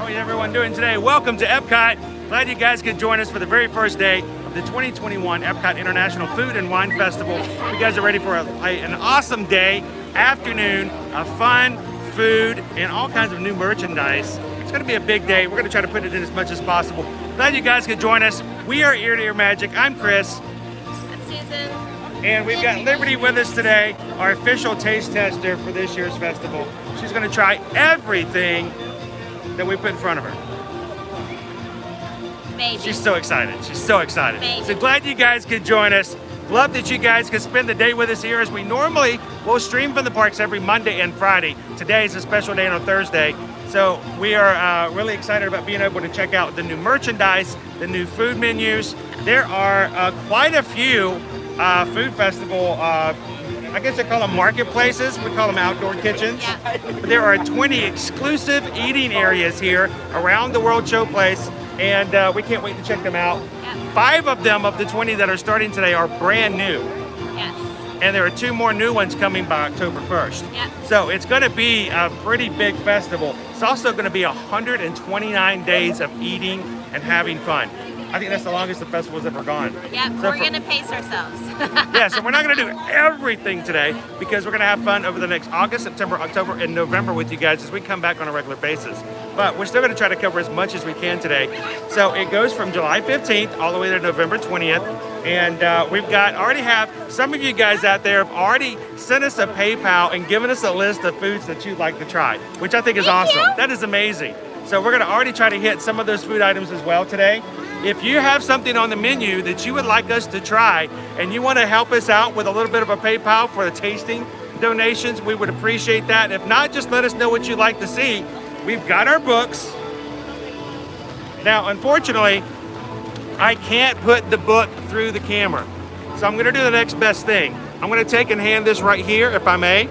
is everyone doing today? Welcome to EPCOT. Glad you guys could join us for the very first day of the 2021 EPCOT International Food and Wine Festival. You guys are ready for an awesome day, afternoon of fun, food, and all kinds of new merchandise. It's going to be a big day. We're going to try to put it in as much as possible. Glad you guys could join us. We are Ear to Ear Magic. I'm Chris. I'm Susan. And we've got Liberty with us today, our official taste tester for this year's festival. She's going to try everything that we put in front of her. Maybe. She's so excited. She's so excited. Maybe. So glad you guys could join us. Love that you guys could spend the day with us here as we normally will stream from the parks every Monday and Friday. Today is a special day on a Thursday. So we are really excited about being able to check out the new merchandise, the new food menus. There are quite a few food festival, I guess they call them marketplaces. We call them outdoor kitchens. Yeah. There are 20 exclusive eating areas here around the World Showplace, and we can't wait to check them out. Yeah. 5 of them of the 20 that are starting today are brand new. Yes. And there are 2 more new ones coming by October 1st. Yep. So it's going to be a pretty big festival. It's also going to be 129 days of eating and having fun. I think that's the longest the festival's ever gone. Yep, So we're going to pace ourselves. Yeah, so we're not going to do everything today because we're going to have fun over the next August, September, October, and November with you guys as we come back on a regular basis. But we're still going to try to cover as much as we can today. So it goes from July 15th all the way to November 20th. And we've got, already have, some of you guys out there have already sent us a PayPal and given us a list of foods that you'd like to try, which I think is Thank awesome. you. That is amazing. So we're going to already try to hit some of those food items as well today. If you have something on the menu that you would like us to try and you want to help us out with a little bit of a PayPal for the tasting donations, we would appreciate that. If not, just let us know what you'd like to see. We've got our books. Now, unfortunately, I can't put the book through the camera. So I'm going to do the next best thing. I'm going to take and hand this right here, if I may.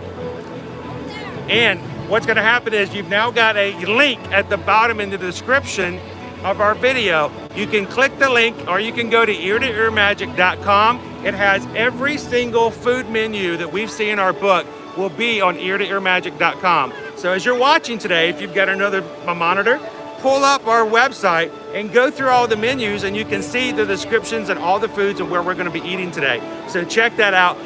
And what's going to happen is you've now got a link at the bottom in the description of our video. You can click the link or you can go to eartoearmagic.com. It has every single food menu that we've seen in our book will be on eartoearmagic.com. So as you're watching today, if you've got another monitor, pull up our website and go through all the menus and you can see the descriptions and all the foods and where we're going to be eating today. So check that out.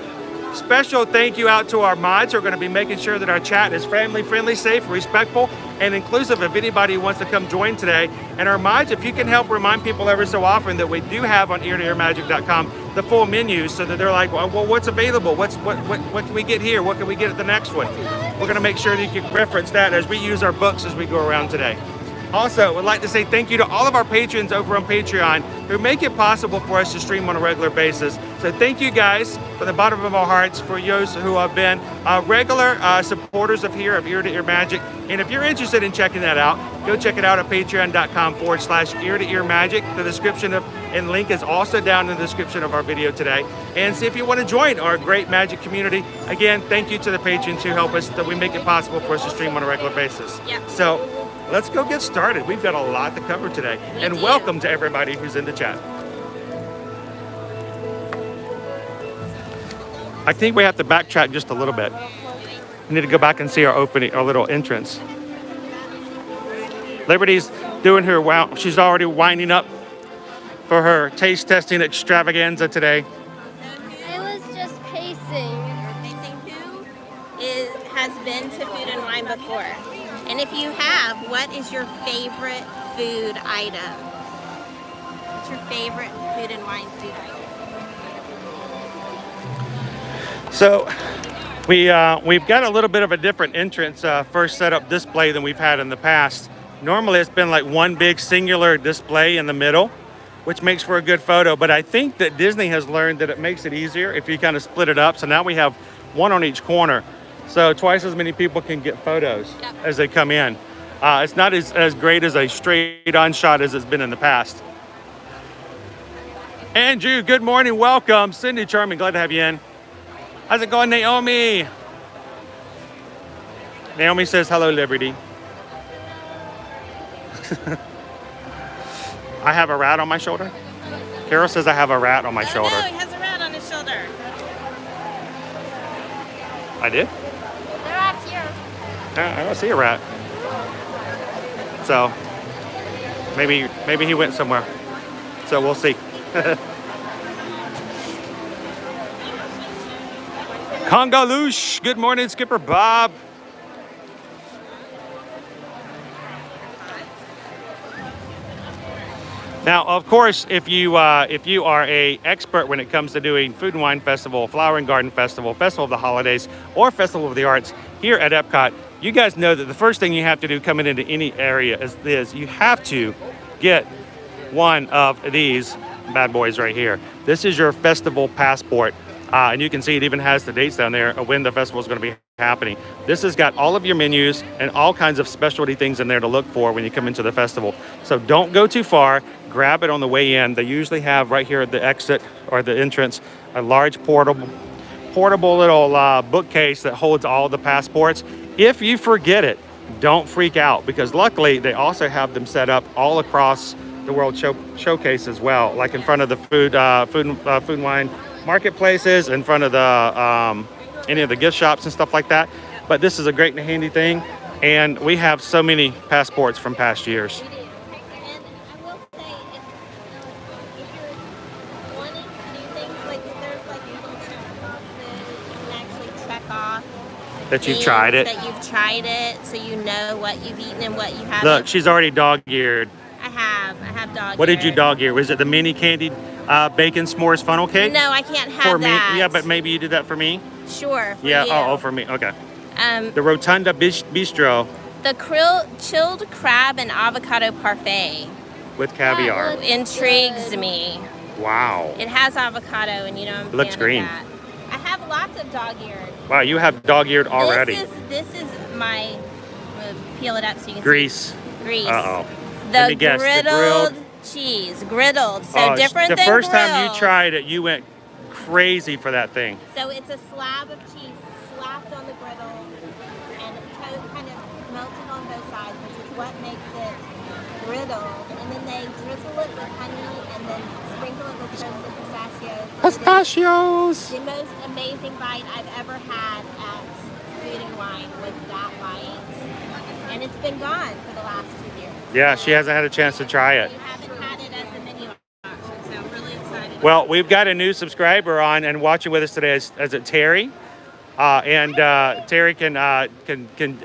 Special thank you out to our mods who are going to be making sure that our chat is family friendly, safe, respectful, and inclusive of anybody who wants to come join today. And our mods, if you can help remind people every so often that we do have on eartoearmagic.com the full menus so that they're like, well, what's available? What can we get here? What can we get at the next one? We're going to make sure that you can reference that as we use our books as we go around today. Also, would like to say thank you to all of our patrons over on Patreon who make it possible for us to stream on a regular basis. So thank you guys from the bottom of our hearts for those who have been regular supporters of here of Ear to Ear Magic. And if you're interested in checking that out, go check it out at patreon.com/ear to ear magic. The description of and link is also down in the description of our video today. And see if you want to join our great magic community. Again, thank you to the patrons who help us, that we make it possible for us to stream on a regular basis. Yep. So let's go get started. We've got a lot to cover today. And welcome to everybody who's in the chat. I think we have to backtrack just a little bit. We need to go back and see our opening, our little entrance. Liberty's doing her, she's already winding up for her taste testing extravaganza today. I was just pacing. Pacing who has been to Food and Wine before? And if you have, what is your favorite food item? What's your favorite Food and Wine food item? So we've got a little bit of a different entrance first setup display than we've had in the past. Normally it's been like one big singular display in the middle, which makes for a good photo. But I think that Disney has learned that it makes it easier if you kind of split it up. So now we have one on each corner. So twice as many people can get photos as they come in. It's not as great as a straight on shot as it's been in the past. Andrew, good morning, welcome. Cindy Charming, glad to have you in. How's it going, Naomi? Naomi says, hello, Liberty. I have a rat on my shoulder. Carol says I have a rat on my shoulder. No, he has a rat on his shoulder. I did? The rat's here. I don't see a rat. So Maybe he went somewhere. So we'll see. Congaloosh. Good morning, Skipper Bob. Now, of course, if you are a expert when it comes to doing Food and Wine Festival, Flower and Garden Festival, Festival of the Holidays, or Festival of the Arts here at EPCOT, you guys know that the first thing you have to do coming into any area is this. You have to get one of these bad boys right here. This is your festival passport. And you can see it even has the dates down there of when the festival is going to be happening. This has got all of your menus and all kinds of specialty things in there to look for when you come into the festival. So don't go too far. Grab it on the way in. They usually have right here at the exit or the entrance a large portable little bookcase that holds all the passports. If you forget it, don't freak out, because luckily they also have them set up all across the World Showcase as well, like in front of the food and wine marketplaces, in front of the any of the gift shops and stuff like that. But this is a great and handy thing, and we have so many passports from past years. And I will say, if you're wanting to do things like, there's like little check boxes you can actually check off That you've tried it. That you've tried it, so you know what you've eaten and what you haven't. Look, she's already dog-eared. I have dog-eared. What did you dog-ear? Was it the mini candied bacon s'mores funnel cake? No, I can't have for that. me? Yeah, but maybe you did that for me? Sure, for yeah, you. oh, for me, okay. The Rotunda Bistro. The chilled crab and avocado parfait. With caviar. Intrigues me. Wow. It has avocado, and you know I'm a Looks fan green. of that. I have lots of dog-eared. Wow, you have dog-eared already. This is my, peel it up so you can Grease. see. Grease. Uh-oh. Let me The guess, griddled cheese. Griddled. So different than the first grilled. time you tried it, you went crazy for that thing. So it's a slab of cheese slapped on the griddle and kind of melted on both sides, which is what makes it griddled. And then they drizzle it with honey and then sprinkle it with toasted pistachios. Pistachios! The most amazing bite I've ever had at Food and Wine was that bite. And it's been gone for the last 2 years. Yeah, she hasn't had a chance to try it. You haven't had it as a menu option, so I'm really excited. Well, we've got a new subscriber on and watching with us today. Is it Terry? Terry can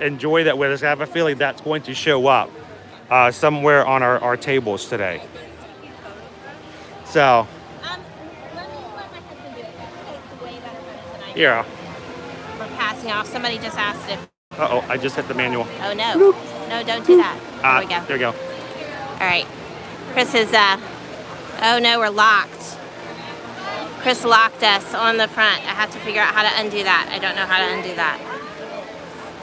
enjoy that with us. I have a feeling that's going to show up somewhere on our tables today. So. Let my husband do it. It's way better than I do. Yeah. We're passing off. Somebody just asked if. Uh-oh, I just hit the manual. Oh no. No, don't do that. There we go. There you go. All right. Chris is oh no, we're locked. Chris locked us on the front. I have to figure out how to undo that. I don't know how to undo that.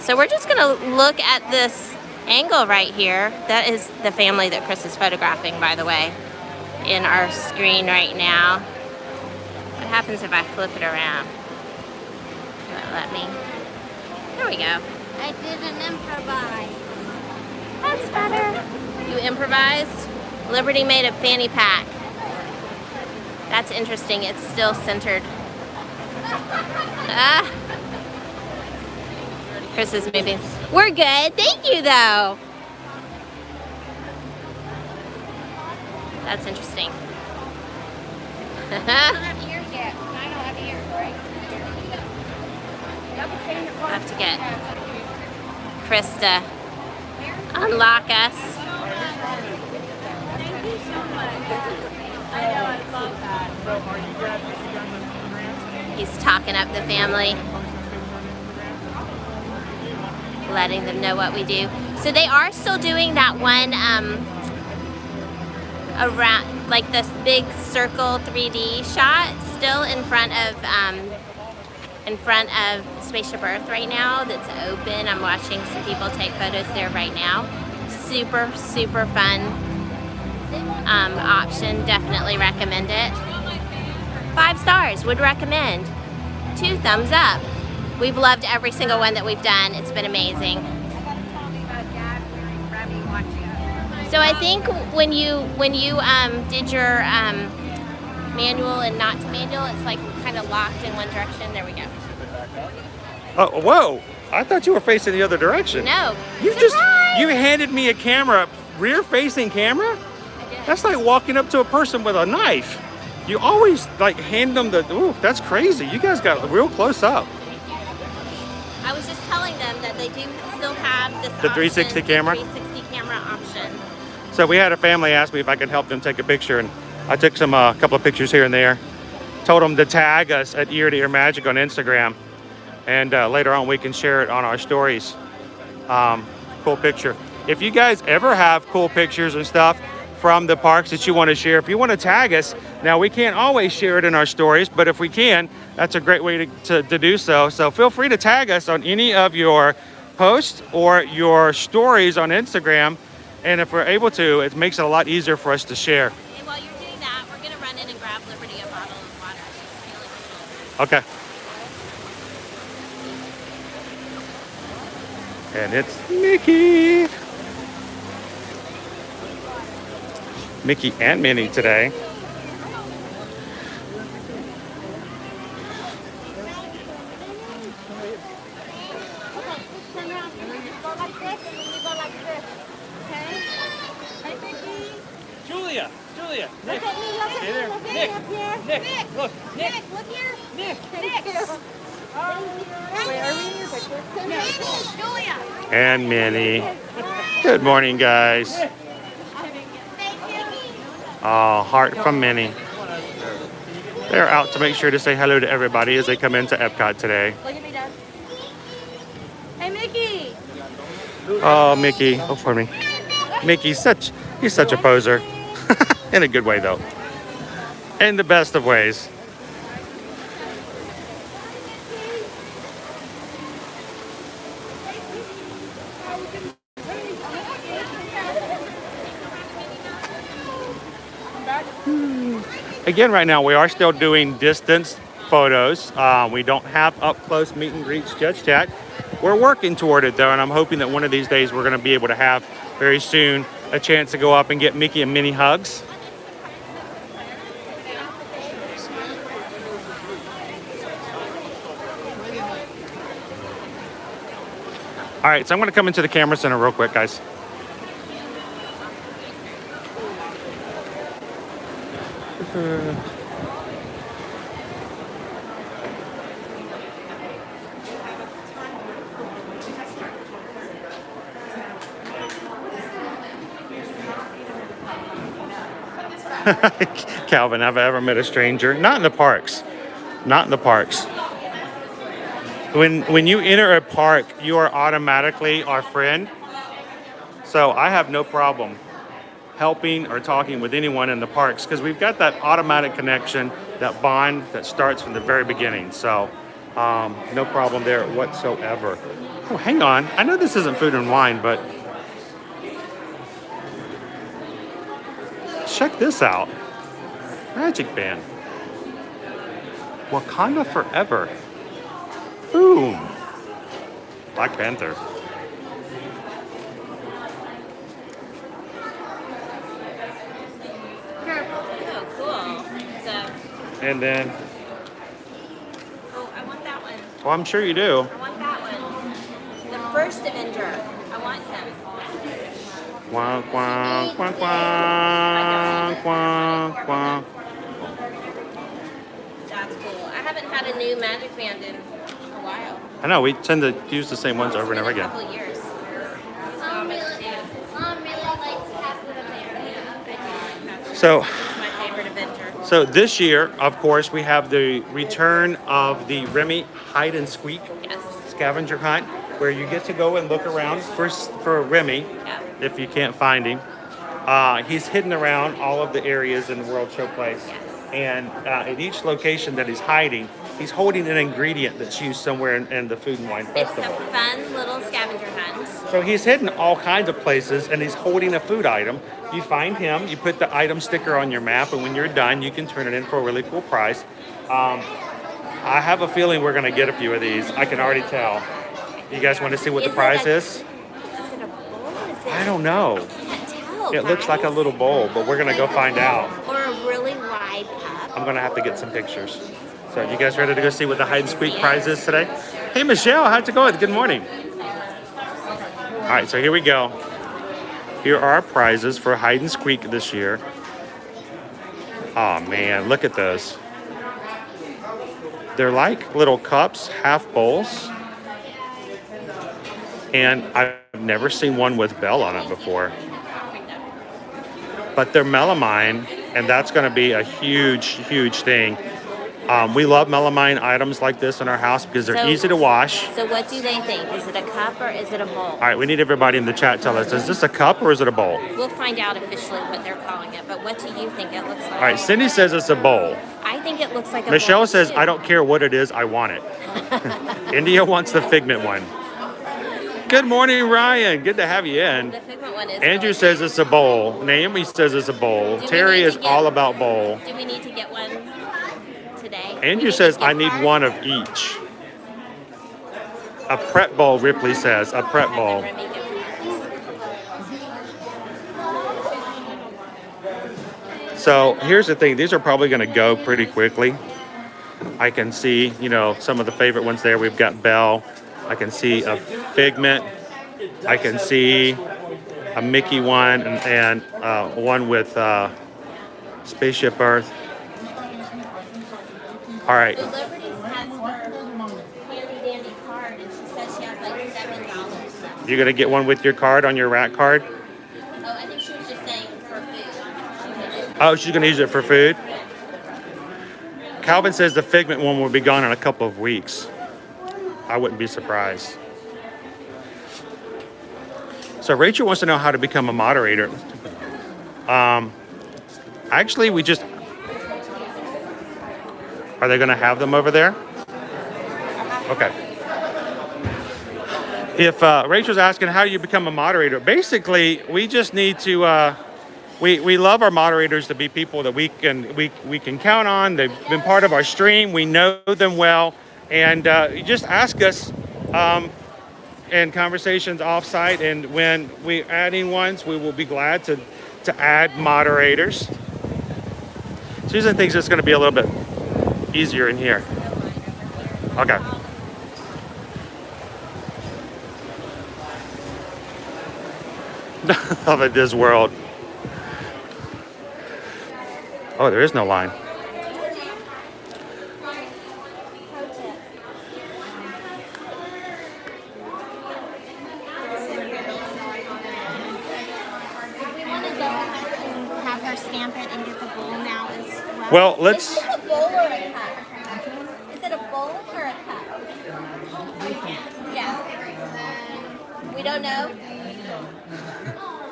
So we're just gonna look at this angle right here. That is the family that Chris is photographing, by the way, in our screen right now. What happens if I flip it around? Will it let me? There we go. I did an improvise. That's better. You improvised? Liberty made a fanny pack. That's interesting. It's still centered. Chris is moving. We're good. Thank you, though. That's interesting. I don't have ears yet. I don't have ears, right? I'll have to get Chris to unlock us. Thank you so much. I know, I love that. He's talking up the family, letting them know what we do. So they are still doing that one around, like this big circle 3D shot, still in front of Spaceship Earth right now. That's open. I'm watching some people take photos there right now. Super, super fun option. Definitely recommend it. 5 stars. Would recommend. 2 thumbs up. We've loved every single one that we've done. It's been amazing. So I think when you did your manual and not to manual, it's like kind of locked in one direction. There we go. Oh, whoa! I thought you were facing the other direction. No. You handed me a camera rear-facing camera? That's like walking up to a person with a knife. You always like hand them the, ooh, that's crazy. You guys got real close up. I was just telling them that they do still have this The 360 camera? 360 camera option. So we had a family ask me if I could help them take a picture, and I took some couple of pictures here and there. Told them to tag us at Ear to Ear Magic on Instagram, and later on we can share it on our stories. Cool picture. If you guys ever have cool pictures and stuff from the parks that you want to share, if you want to tag us, now we can't always share it in our stories, but if we can, that's a great way to do so. So feel free to tag us on any of your posts or your stories on Instagram, and if we're able to, it makes it a lot easier for us to share. Hey, while you're doing that, we're gonna run in and grab Liberty a bottle of water. She's feeling Okay. And it's Mickey. Mickey and Minnie today. Turn around. Go like this, and then you go like this. Okay? Hey, Mickey. Julia, Look at me, look at me, look at me up here. Nick, look, Nick, look here. Nick. Thank you. Wait, are we in your picture? Nick, Julia. And Minnie. Good morning, guys. Thank you. Oh, heart from Minnie. They're out to make sure to say hello to everybody as they come into EPCOT today. Look at me, Dad. Hey, Mickey. Oh, Mickey. Oh, pardon me. Mickey's he's such a poser. In a good way, though. In the best of ways. Again, right now, we are still doing distance photos. We don't have up-close meet and greets just yet. We're working toward it, though, and I'm hoping that one of these days we're going to be able to have, very soon, a chance to go up and get Mickey and Minnie hugs. All right, so I'm going to come into the camera center real quick, guys. Calvin, have I ever met a stranger? Not in the parks. Not in the parks. When you enter a park, you are automatically our friend. So I have no problem helping or talking with anyone in the parks because we've got that automatic connection, that bond that starts from the very beginning. So no problem there whatsoever. Oh, hang on. I know this isn't food and wine, but check this out. Magic Band. Wakanda Forever. Boom. Black Panther. Oh, cool. So, And then, oh, I want that one. well, I'm sure you do. I want that one. The first Avenger. I want him. Quack, quack, quack, quack, quack, quack. That's cool. I haven't had a new Magic Band in a while. I know, we tend to use the same ones over and over It's been again. a couple years. Mom really likes Captain America. So, It's my favorite Avenger. so this year, of course, we have the return of the Remy hide and squeak Yes. scavenger hunt, where you get to go and look around for Remy, Yeah. if you can't find him. He's hidden around all of the areas in the World Showplace. And at each location that he's hiding, he's holding an ingredient that's used somewhere in the Food and Wine It's a Festival. fun little scavenger hunt. So he's hidden all kinds of places and he's holding a food item. You find him, you put the item sticker on your map, and when you're done, you can turn it in for a really cool price. I have a feeling we're going to get a few of these. I can already tell. You guys want to see what the prize is? Is it a bowl? Is it? I don't know. I can't tell. It looks like a guys. little bowl, but we're going to go find out. Or a really wide cup. I'm going to have to get some pictures. So you guys ready to go see what the hide and squeak prize is today? Hey, Michelle, how's it going? Good morning. All right, so here we go. Here are our prizes for Hide and Squeak this year. Oh man, look at those. They're like little cups, half bowls. And I've never seen one with bell on it before. But they're melamine, and that's going to be a huge, huge thing. We love melamine items like this in our house because they're easy to wash. So what do they think? Is it a cup or is it a bowl? All right, we need everybody in the chat to tell us, is this a cup or is it a bowl? We'll find out officially what they're calling it, but what do you think it looks like? All right, Cindy says it's a bowl. I think it looks like a Michelle bowl says, too. I don't care what it is, I want it. India wants the Figment one. Good morning, Ryan. Good to have you in. The Figment one is Andrew really says it's a bowl. Naomi says it's a bowl. Do we Terry need is to get- all about bowl. Do we need to get one today? Andrew says, I need one of each. A prep bowl, Ripley says. A prep bowl. So here's the thing. These are probably going to go pretty quickly. I can see, you know, some of the favorite ones there. We've got Belle. I can see a Figment. I can see a Mickey one and one with Spaceship Earth. All right. So Liberty's has her handy dandy card, and she says she has like $7 left. You're going to get one with your card on your rack card? Oh, I think she was just saying for food. Oh, she's going to use it for food? Calvin says the Figment one will be gone in a couple of weeks. I wouldn't be surprised. So Rachel wants to know how to become a moderator. Actually, we just... Are they going to have them over there? Okay. If Rachel's asking how do you become a moderator, basically we just need to. We love our moderators to be people that we can count on. They've been part of our stream. We know them well, and you just ask us in conversations offsite. And when we're adding ones, we will be glad to add moderators. Susan thinks it's going to be a little bit easier in here. Okay. Love it, this world. Oh, there is no line. We want to go ahead and have her stamp it and get the bowl now as well. Well, let's. Is this a bowl or a cup? Is it a bowl or a cup? Yeah. We don't know.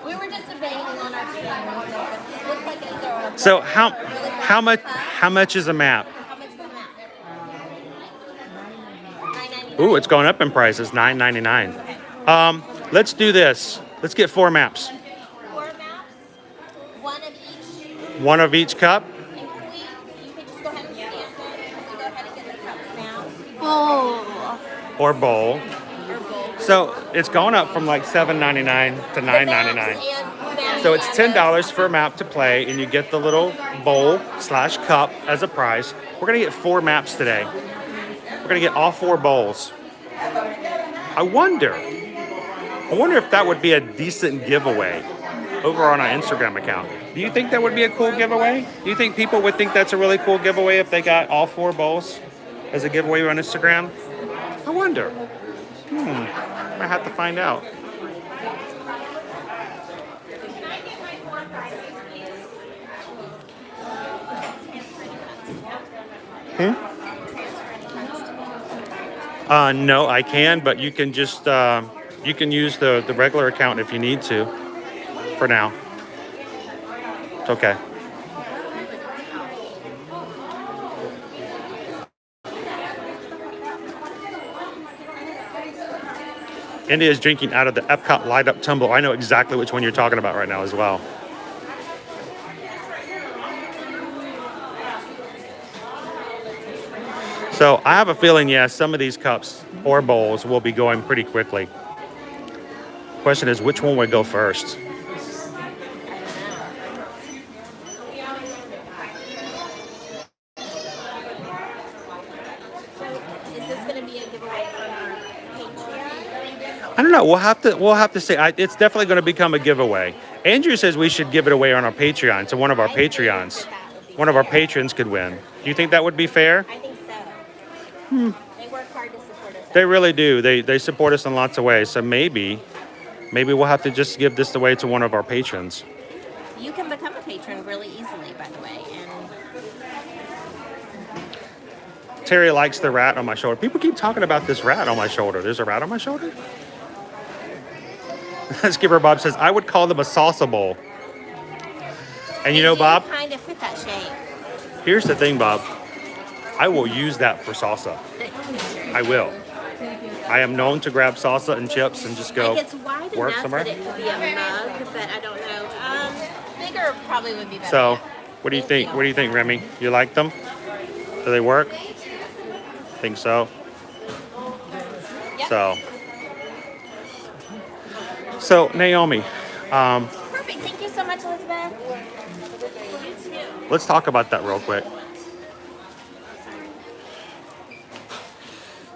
We were just debating on our stream. It looks like it's a So how much is a map? How much is the map? $9.99. Ooh, it's going up in prices. $9.99. Let's do this. Let's get 4 maps. 4 maps, one of each. One of each cup. And you can just go ahead and stamp it. Can we go ahead and get the cups now? Bowl. Or bowl. So it's going up from like $7.99 to $9.99. So it's $10 for a map to play, and you get the little bowl/cup as a prize. We're gonna get 4 maps today. We're gonna get all 4 bowls. I wonder if that would be a decent giveaway over on our Instagram account. Do you think that would be a cool giveaway? Do you think people would think that's a really cool giveaway if they got all 4 bowls as a giveaway on Instagram? I wonder. I have to find out. No, I can, but you can just you can use the regular account if you need to. For now, it's okay. India is drinking out of the EPCOT light up tumbler. I know exactly which one you're talking about right now as well. So I have a feeling, yes, some of these cups or bowls will be going pretty quickly. Question is, which one would go first? I don't know. Yeah, we'll have to say it's definitely going to become a giveaway. Andrew says we should give it away on our Patreon, so one of our Patreons, one of our patrons could win. Do you think that would be fair? I think so. They work hard to support us. They really do. They support us in lots of ways. So maybe we'll have to just give this away to one of our patrons. You can become a patron really easily, by the way. And Terry likes the rat on my shoulder. People keep talking about this rat on my shoulder. There's a rat on my shoulder? Skipper Bob says, I would call them a salsa bowl. And you know, Bob, kind of fit that shape. here's the thing, Bob. I will use that for salsa. I will. I am known to grab salsa and chips and just go Like it's wide work enough somewhere. that it could be a mug, but I don't know. Bigger probably would be better. So, yeah. what do you think? What do you think, Remy? You like them? Do they work? Think so. Yep. So Naomi, Perfect. Thank you so much, Elizabeth. You too. let's talk about that real quick.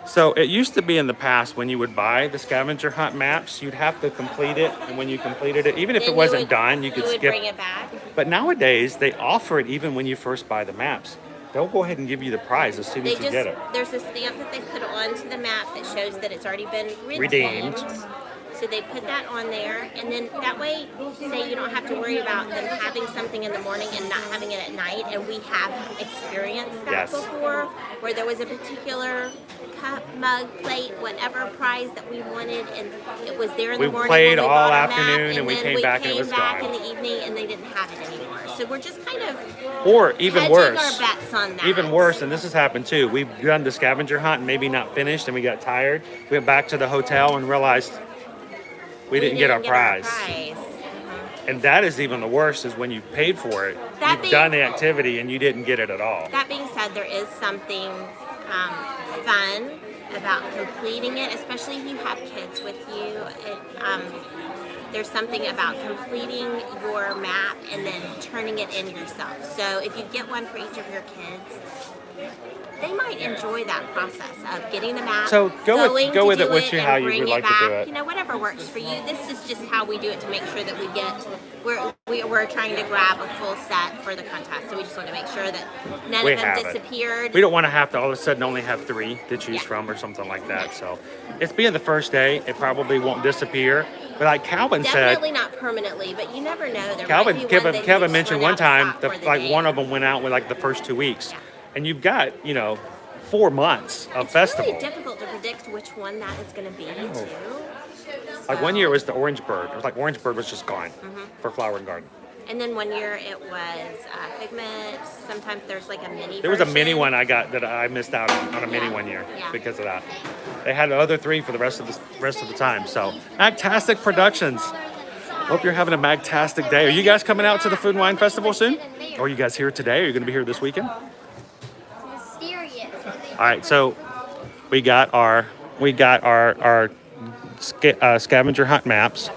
So it used to be in the past when you would buy the scavenger hunt maps, you'd have to complete it, and when you completed it, even if Then it you wasn't would- done, you could would skip. bring it back. But nowadays they offer it even when you first buy the maps. They'll go ahead and give you the prize as soon They as you get it. There's a stamp that they put onto the map that shows that it's already been Redeemed. So they put that on there, and then that way, say you don't have to worry about them having something in the morning and not having it at night. And we have experienced that Yes. before, where there was a particular cup, mug, plate, whatever prize that we wanted, and it was there in We the morning. played when we all bought a map, afternoon, and we then came back and it was back gone. in the evening, and they didn't have it anymore. So we're just kind of Or even hedging worse. our bets on that. Even worse, and this has happened too. We've done the scavenger hunt and maybe not finished, and we got tired. We went back to the hotel and realized we didn't get our prize. And that is even the worst, is when you've paid for it, That you've being- done the activity and you didn't get it at all. That being said, there is something fun about completing it, especially if you have kids with you. There's something about completing your map and then turning it in yourself. So if you get one for each of your kids, they might enjoy that process of getting the map. So go with going it to with do you and how you bring would it like to back. do it. You know, whatever works for you. This is just how we do it to make sure that we get. We're trying to grab a full set for the contest, so we just want to make sure that none We of them have it. disappeared. We don't want to have to all of a sudden only have 3 to choose Yeah. from or something like that. So it's being the first day, it probably won't disappear. But like Calvin Definitely said, not permanently, but you never know. There Kevin might be one that Kevin each mentioned run one out time stop that for the like day. one of them went out with like the first 2 weeks. Yeah. And you've got, 4 months of It's festival. really difficult to predict which one that is going to be, too. Like one year it was the orange bird. It was like orange bird was just gone Mm-hmm. for flower and garden. And then one year it was Figment. Sometimes there's like a mini There was a version. mini one I got that I missed out on a mini Yeah. one year Yeah. because of that. They had the other 3 for the rest of the time. So Magtastic Productions. Hope you're having a magtastic day. Are you guys coming out to the Food and Wine Festival soon? Or are you guys here today? Are you going to be here this weekend? Mysterious. All right, so we got our scavenger hunt maps.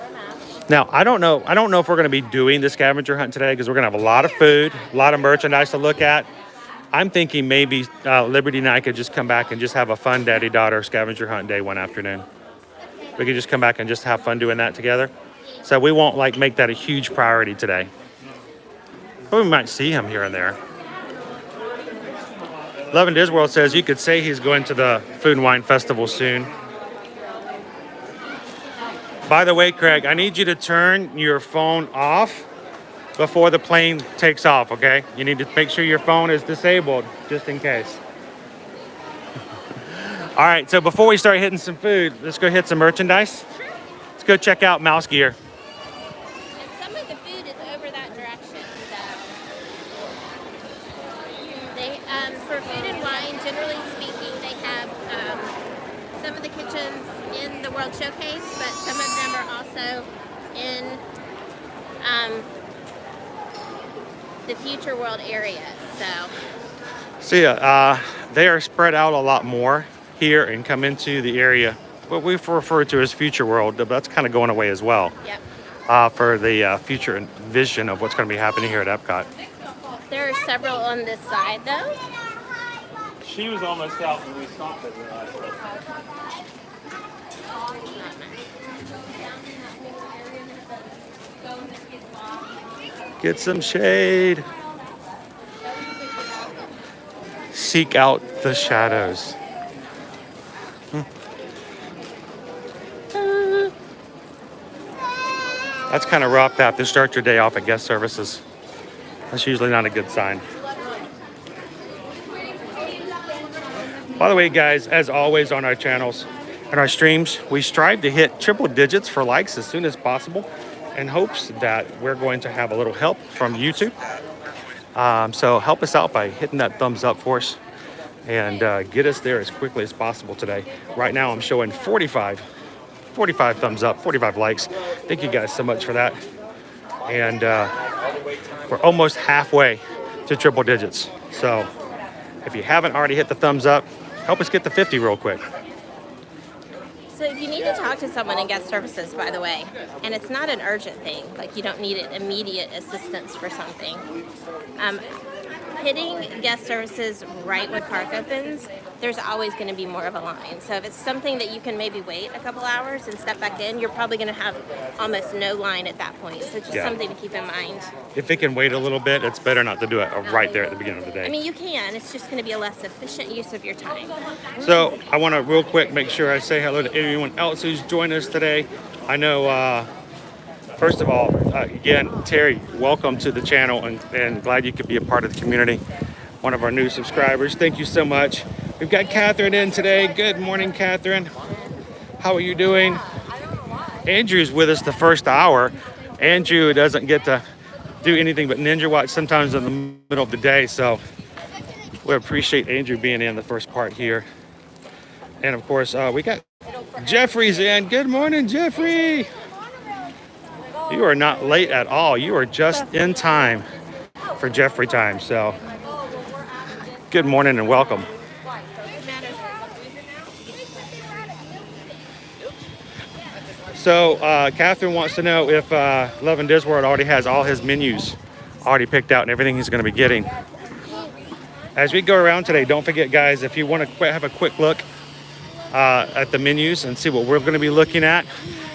Now I don't know if we're going to be doing the scavenger hunt today because we're going to have a lot of food, a lot of merchandise to look at. I'm thinking maybe Liberty and I could just come back and just have a fun daddy-daughter scavenger hunt day one afternoon. We could just come back and just have fun doing that together. So we won't like make that a huge priority today. But we might see him here and there. Love in Disworld says you could say he's going to the Food and Wine Festival soon. By the way, Craig, I need you to turn your phone off before the plane takes off, okay? You need to make sure your phone is disabled, just in case. All right, so before we start hitting some food, let's go hit some merchandise. Let's go check out Mouse Gear. And some of the food is over that direction. So they, for Food and Wine, generally speaking, they have some of the kitchens in the World Showcase, but some of them are also in the Future World area. So They are spread out a lot more here and come into the area, what we refer to as Future World, but that's kind of going away as well. yep. For the future and vision of what's going to be happening here at EPCOT. There are several on this side, though. She was almost out when we stopped at the last Get some shade. Seek out the shadows. That's kind of rough to have to start your day off at guest services. That's usually not a good sign. By the way, guys, as always on our channels and our streams, we strive to hit triple digits for likes as soon as possible in hopes that we're going to have a little help from YouTube. So help us out by hitting that thumbs up for us and get us there as quickly as possible today. Right now, I'm showing 45 thumbs up, 45 likes. Thank you guys so much for that. And we're almost halfway to triple digits. So if you haven't already hit the thumbs up, help us get to 50 real quick. So if you need to talk to someone in guest services, by the way, and it's not an urgent thing, like you don't need immediate assistance for something, hitting guest services right when park opens, there's always going to be more of a line. So if it's something that you can maybe wait a couple hours and step back in, you're probably going to have almost no line at that point. So just something to keep in mind. If it can wait a little bit, it's better not to do it right there at the beginning of the day. I mean, you can. It's just going to be a less efficient use of your time. So I want to real quick make sure I say hello to everyone else who's joined us today. I know, first of all, again, Terry, welcome to the channel and glad you could be a part of the community. One of our new subscribers. Thank you so much. We've got Kathryn in today. Good morning, Kathryn. How are you doing? Andrew's with us the first hour. Andrew doesn't get to do anything but ninja watch sometimes in the middle of the day, so we appreciate Andrew being in the first part here. And of course, we got Jeffrey's in. Good morning, Jeffrey. You are not late at all. You are just in time for Jeffrey time. So good morning and welcome. So Kathryn wants to know if Love and Disworld already has all his menus already picked out and everything he's going to be getting. As we go around today, don't forget, guys, if you want to have a quick look at the menus and see what we're going to be looking at,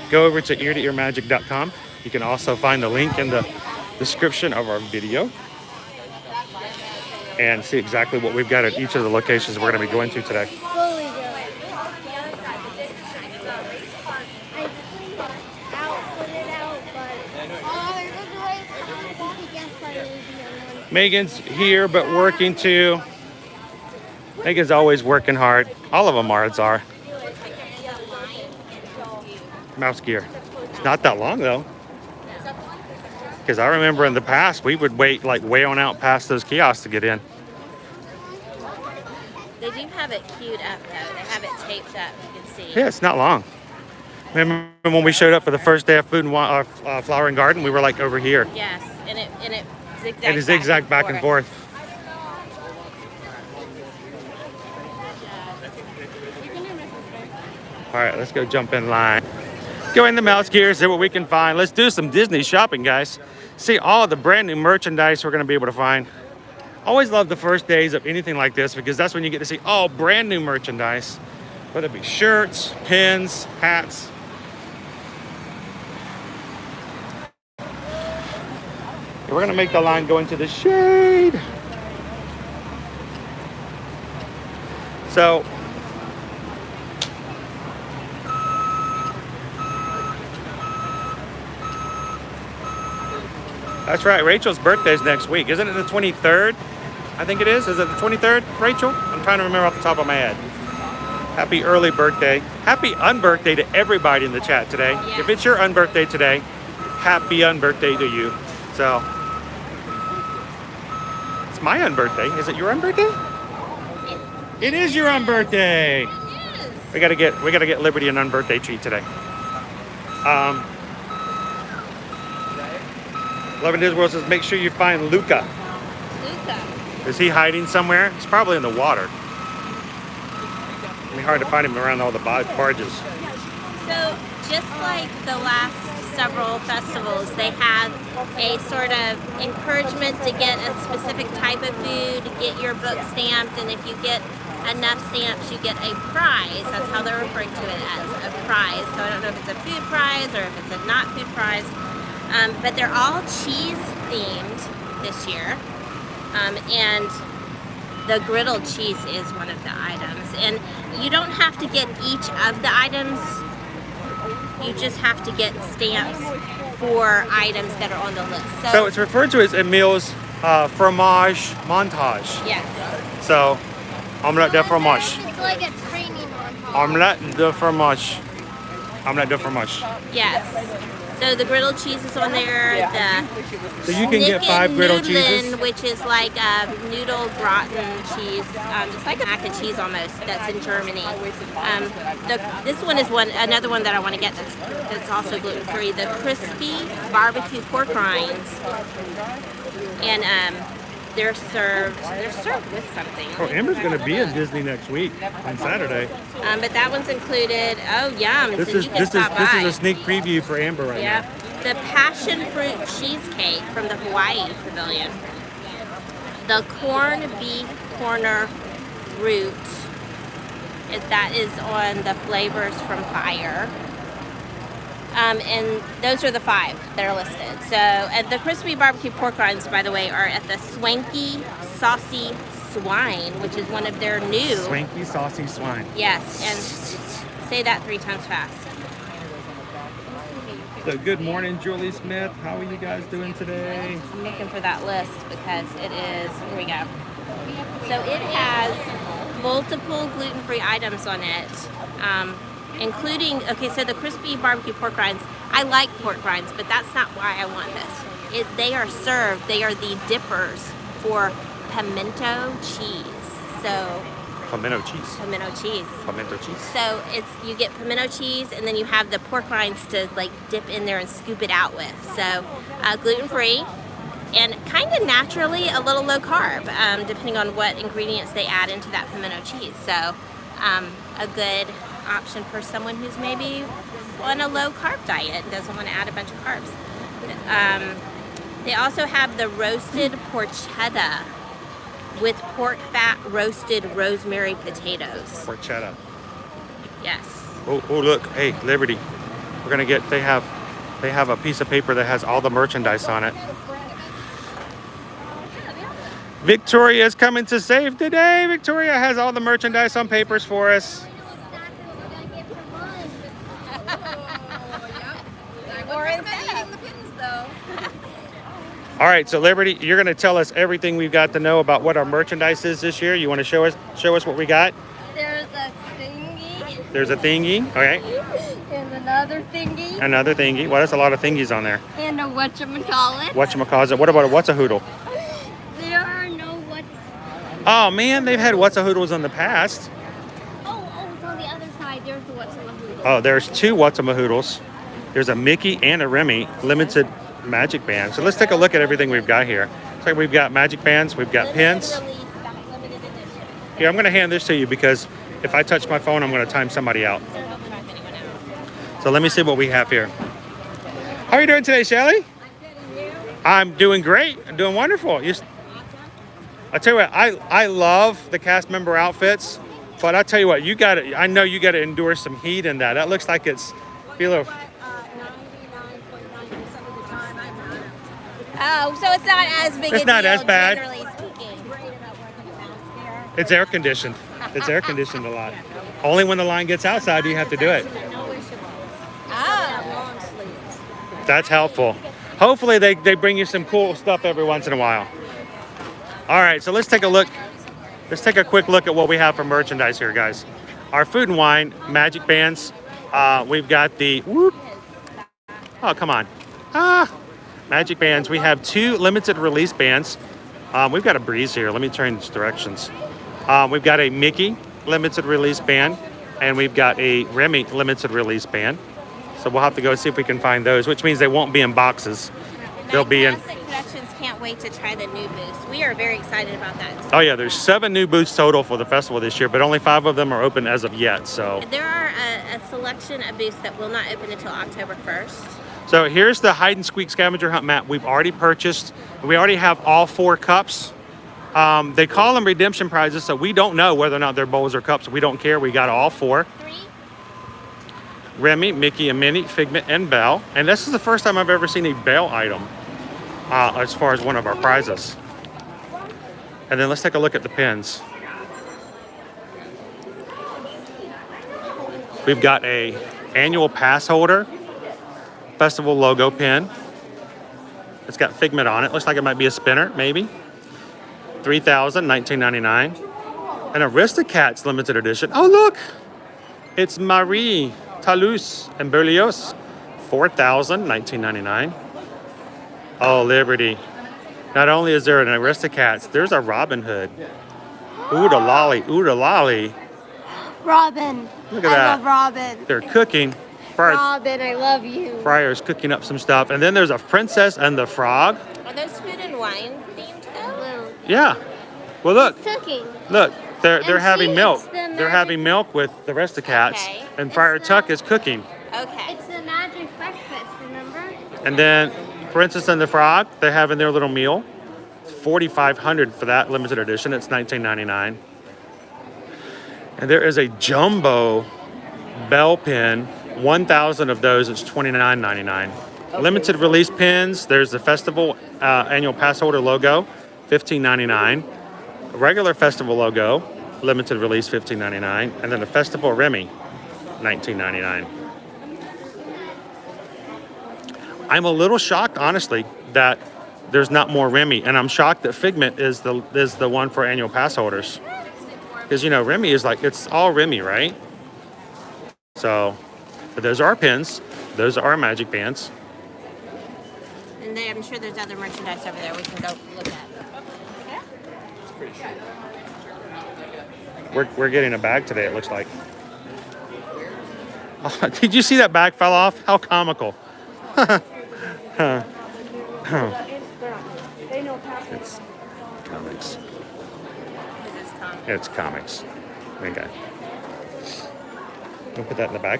go over to ear-to-earmagic.com. You can also find the link in the description of our video and see exactly what we've got at each of the locations we're going to be going to today. Megan's here, but working too. Megan's always working hard. All of them are. Mouse gear. It's not that long though. Because I remember in the past, we would wait like way on out past those kiosks to get in. They do have it queued up though. They have it taped up, you can see. Yeah, it's not long. Remember when we showed up for the first day of Food and Flower and Garden, we were like over here. Yes, and it zigzagged and it zigzagged back and forth. All right, let's go jump in line. Go in the mouse gear, see what we can find. Let's do some Disney shopping, guys. See all the brand new merchandise we're gonna be able to find. Always love the first days of anything like this because that's when you get to see all brand new merchandise, whether it be shirts, pins, hats. We're gonna make the line go into the shade. So, that's right, Rachel's birthday is next week. Isn't it the 23rd? I think it is. Is it the 23rd, Rachel? I'm trying to remember off the top of my head. Happy early birthday. Happy unbirthday to everybody in the chat today. Yes. If it's your unbirthday today, happy unbirthday to you. So, it's my unbirthday. Is it your unbirthday? It is your unbirthday. We gotta get Liberty an unbirthday treat today. Love and Disworld says, make sure you find Luca. Is he hiding somewhere? He's probably in the water. It'd be hard to find him around all the barges. So just like the last several festivals, they have a sort of encouragement to get a specific type of food, get your book stamped, and if you get enough stamps, you get a prize. That's how they're referring to it, as a prize. So I don't know if it's a food prize or if it's a not food prize. But they're all cheese themed this year. And the griddled cheese is one of the items. And you don't have to get each of the items. You just have to get stamps for items that are on the list. So it's referred to as Emile's fromage montage. Yes. So, omelette de fromage. It's like a training montage. Omelette de fromage. Omelette de fromage. Yes. So the griddled cheese is on there. So you can get 5 griddled cheeses. Which is like noodle gratin cheese, just like a mac and cheese almost. That's in Germany. This one is another one that I want to get. That's also gluten free. The crispy barbecue pork rinds, and they're served with something. Oh, Amber's going to be in Disney next week on Saturday. But that one's included. Oh, yum! This So is you can stop by. a sneak preview for Amber right now. The passion fruit cheesecake from the Hawaii Pavilion. The corned beef corner root. That is on the flavors from Fire. And those are the 5 that are listed. So, and the crispy barbecue pork rinds, by the way, are at the Swanky, Saucy, Swine, which is one of their new. Swanky, Saucy, Swine. Yes, and say that 3 times fast. So good morning, Julie Smith. How are you guys doing today? I'm looking for that list because it is, here we go. So it has multiple gluten-free items on it, including, okay, so the crispy barbecue pork rinds. I like pork rinds, but that's not why I want this. They are served, they are the dippers for pimento cheese. So Pimento cheese. pimento cheese. Pimento cheese. So you get pimento cheese, and then you have the pork rinds to like dip in there and scoop it out with. So gluten-free and kind of naturally a little low carb, depending on what ingredients they add into that pimento cheese. So a good option for someone who's maybe on a low carb diet and doesn't want to add a bunch of carbs. They also have the roasted porchetta with pork fat roasted rosemary potatoes. Porchetta. Yes. Oh, look. Hey, Liberty. We're going to get, they have a piece of paper that has all the merchandise on it. Victoria's coming to save today. Victoria has all the merchandise on papers for us. All right, so Liberty, you're going to tell us everything we've got to know about what our merchandise is this year. You want to show us what we got? There's a thingy. There's a thingy, okay. And another thingy. Another thingy. Well, there's a lot of thingies on there. And a whatchamacallit. Whatchamacallit. What about a what's a hoodle? There are no what's. Oh man, they've had what's a hoodles in the past. Oh, it's on the other side. There's the whatchamahoodle. Oh, there's 2 what's a hoodles. There's a Mickey and a Remy limited magic band. So let's take a look at everything we've got here. Looks like we've got magic bands, we've got pins. Here, I'm going to hand this to you because if I touch my phone, I'm going to time somebody out. So let me see what we have here. How are you doing today, Shelly? I'm doing great. I'm doing wonderful. I tell you what, I love the cast member outfits, but I tell you what, I know you got to endure some heat in that. That looks like it's be a little. Oh, so it's not as big It's a not deal, as bad. generally speaking. It's air conditioned. It's air conditioned a lot. Only when the line gets outside do you have to do it. Oh. That's helpful. Hopefully they bring you some cool stuff every once in a while. All right, so let's take a look. Let's take a quick look at what we have for merchandise here, guys. Our food and wine magic bands. We've got the whoop. Oh, come on. Magic bands. We have 2 limited release bands. We've got a breeze here. Let me change directions. We've got a Mickey limited release band, and we've got a Remy limited release band. So we'll have to go see if we can find those, which means they won't be in boxes. They'll be in. Classic Productions can't wait to try the new booths. We are very excited about that. Oh yeah, there's 7 new booths total for the festival this year, but only 5 of them are open as of yet. So There are a selection of booths that will not open until October 1st. So here's the hide and squeak scavenger hunt map we've already purchased. We already have all 4 cups. They call them redemption prizes, so we don't know whether or not they're bowls or cups. We don't care. We got all 4. 3. Remy, Mickey, and Minnie, Figment, and Belle. And this is the first time I've ever seen a Belle item. as far as one of our prizes. And then let's take a look at the pins. We've got a annual pass holder festival logo pin. It's got Figment on it. Looks like it might be a spinner, maybe. $3,000, $19.99. And Aristocats limited edition. Oh, look! It's Marie, Toulouse, and Berlioz. $4,000, $19.99. Oh, Liberty. Not only is there an Aristocats, there's a Robin Hood. Ooh, the lolly, ooh, the lolly. Robin. Look at I that. love Robin. They're cooking. Robin, I love you. Fryer's cooking up some stuff. And then there's a Princess and the Frog. Are those food and wine themed though? Yeah. Well, look. Cooking. Look. They're And having see, milk. it's the They're magic- having milk with the rest of the cats. Okay. And Friar It's Tuck the- is cooking. Okay. It's the magic breakfast, remember? And then Princess and the Frog, they're having their little meal. It's $4,500 for that limited edition. It's $19.99. And there is a jumbo bell pin. 1,000 of those. It's $29.99. Limited release pins. There's the festival annual pass holder logo, $15.99. A regular festival logo, limited release, $15.99. And then a festival Remy, $19.99. I'm a little shocked, honestly, that there's not more Remy, and I'm shocked that Figment is the one for annual pass holders, because you know Remy is like, it's all Remy, right? So, but those are our pins, those are our magic bands. And I'm sure there's other merchandise over there we can go look at. We're getting a bag today, it looks like. Oh, did you see that bag fell off? How comical. It's comics. It's comics. Okay. We'll put that in the bag.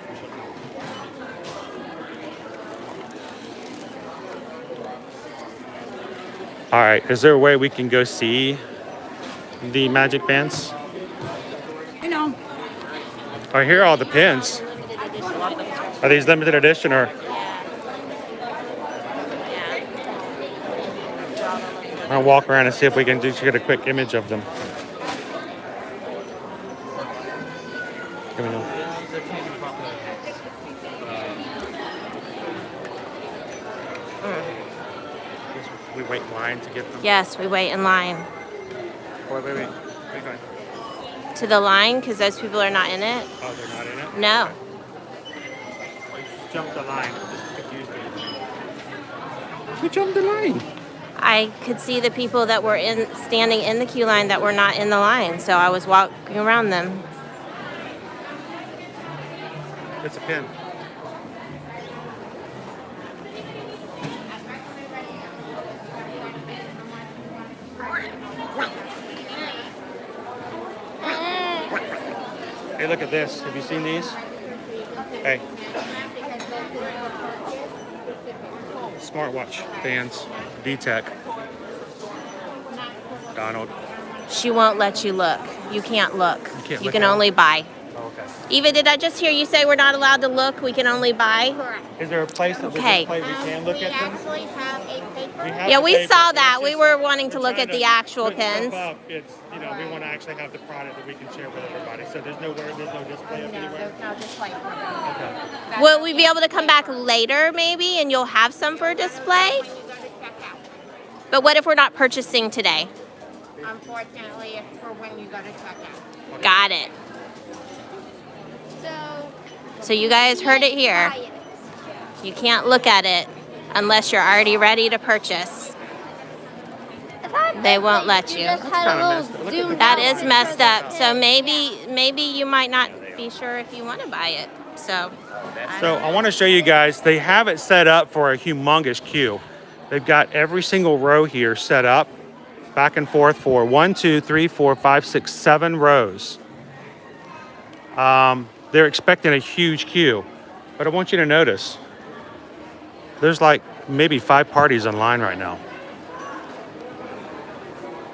All right. Is there a way we can go see the magic bands? You know, I hear all the pins. Are these limited edition or? I'll walk around and see if we can just get a quick image of them. Here we go. We wait in line to get them. Yes, we wait in line. Wait. Wait, fine. To the line because those people are not in it? Oh, they're not in it? No. Jump the line. Just confused me. Who jumped the line? I could see the people that were standing in the queue line that were not in the line, so I was walking around them. It's a pin. Hey, look at this. Have you seen these? Hey. Smartwatch bands. VTech. Donald. She won't let you look. You can't look. can't You look can at only buy. Oh, okay. Eva, did I just hear you say we're not allowed to look? We can only buy? Is there a place that Okay. we can look We at them? actually have a paper. Yeah, we paper. saw that. It's We just- were wanting to we're look trying at the actual put stuff pins. up. It's, you know, we want to actually have the product that we can share with everybody. So there's no display up anywhere. There's no display for them. Okay. Will we be able to come back later maybe and you'll have some for display? When you go to check out. But what if we're not purchasing today? Unfortunately, it's for when you go to check out. Got it. So you guys heard it here. Buy it. You can't look at it unless you're already ready to purchase. They won't let you. Just had kinda a messed up. little Look at zoomed That out is picture. messed up. So maybe you might not be sure if you want to buy it. So So I want to show you guys, they have it set up for a humongous queue. They've got every single row here set up back and forth for 1, 2, 3, 4, 5, 6, 7 rows. They're expecting a huge queue, but I want you to notice there's like maybe 5 parties in line right now.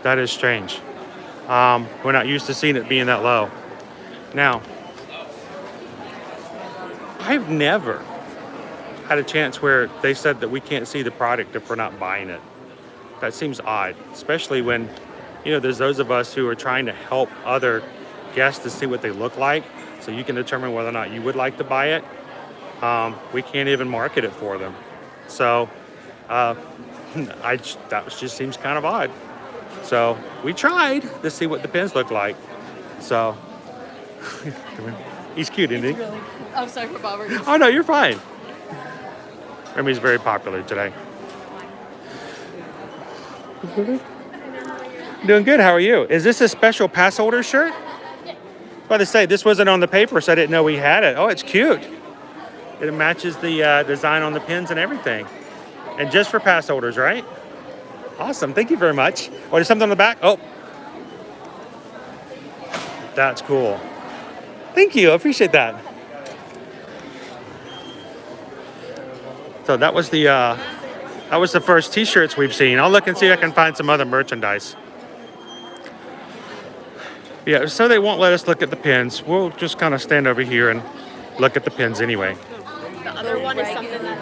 That is strange. We're not used to seeing it being that low. Now, I've never had a chance where they said that we can't see the product if we're not buying it. That seems odd, especially when, you know, there's those of us who are trying to help other guests to see what they look like, so you can determine whether or not you would like to buy it. We can't even market it for them. So that just seems kind of odd. So we tried to see what the pins look like. So he's cute, isn't he? Really, I'm sorry for bothering you. Oh no, you're fine. Remy's very popular today. Doing good. How are you? Is this a special pass holder shirt? About to say, this wasn't on the paper, so I didn't know we had it. Oh, it's cute. It matches the design on the pins and everything. And just for pass holders, right? Awesome. Thank you very much. Oh, there's something on the back? Oh. That's cool. Thank you. I appreciate that. So that was the first t-shirts we've seen. I'll look and see if I can find some other merchandise. Yeah, so they won't let us look at the pins. We'll just kind of stand over here and look at the pins anyway. The other one is something that...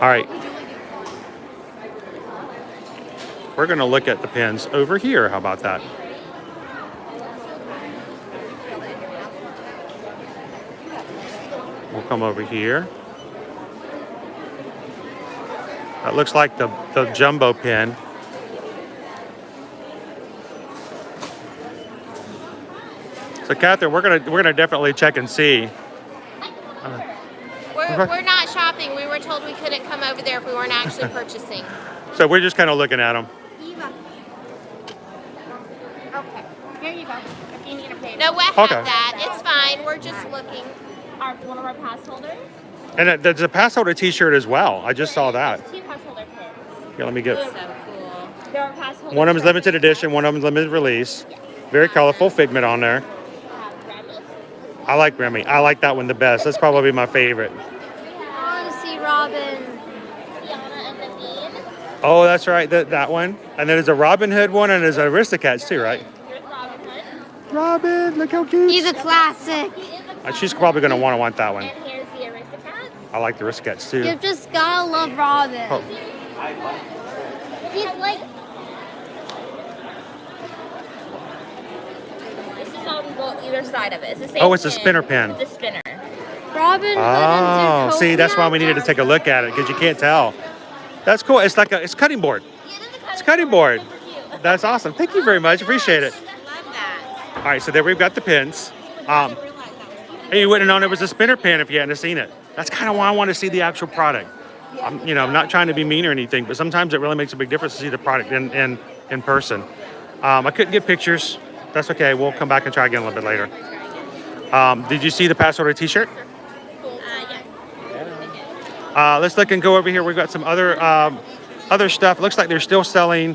All right. We're going to look at the pins over here. How about that? We'll come over here. That looks like the jumbo pin. So Kathryn, we're gonna definitely check and see. We're not shopping. We were told we couldn't come over there if we weren't actually purchasing. So we're just kind of looking at them. Okay, here you go. If you need a paper. No, we have Okay. that. It's fine. We're just looking. One of our pass holders. And there's a pass holder t-shirt as well. I just saw that. Two pass holder pins. Here, let me get. So cool. There are pass holders. One of them is limited edition. One of them is limited release. Very colorful figment on there. Remy. I like Remy. I like that one the best. That's probably my favorite. I want to see Robin, Tiana, and Nadine. Oh, that's right. That one. And then there's a Robin Hood one, and there's an Aristocats too, right? Here's Robin Hood. Robin, look how cute. He's a classic. She's probably going to want that one. And here's the Aristocats. I like the Aristocats too. You just gotta love Robin. Oh. He's like. This is on either side of it. It's the same. Oh, it's a pin. spinner pin. The spinner. Robin Hood Oh, and see, that's why we needed to take a look at it, because you can't tell. That's cool. It's like it's cutting board. It's cutting board. That's awesome. Thank you very much. Appreciate it. Love that. All right, so there we've got the pins. And you wouldn't have known it was a spinner pin if you hadn't seen it. That's kind of why I want to see the actual product. I'm not trying to be mean or anything, but sometimes it really makes a big difference to see the product in person. I couldn't get pictures. That's okay. We'll come back and try again a little bit later. Did you see the pass holder t-shirt? Yeah. Let's look and go over here. We've got some other stuff. Looks like they're still selling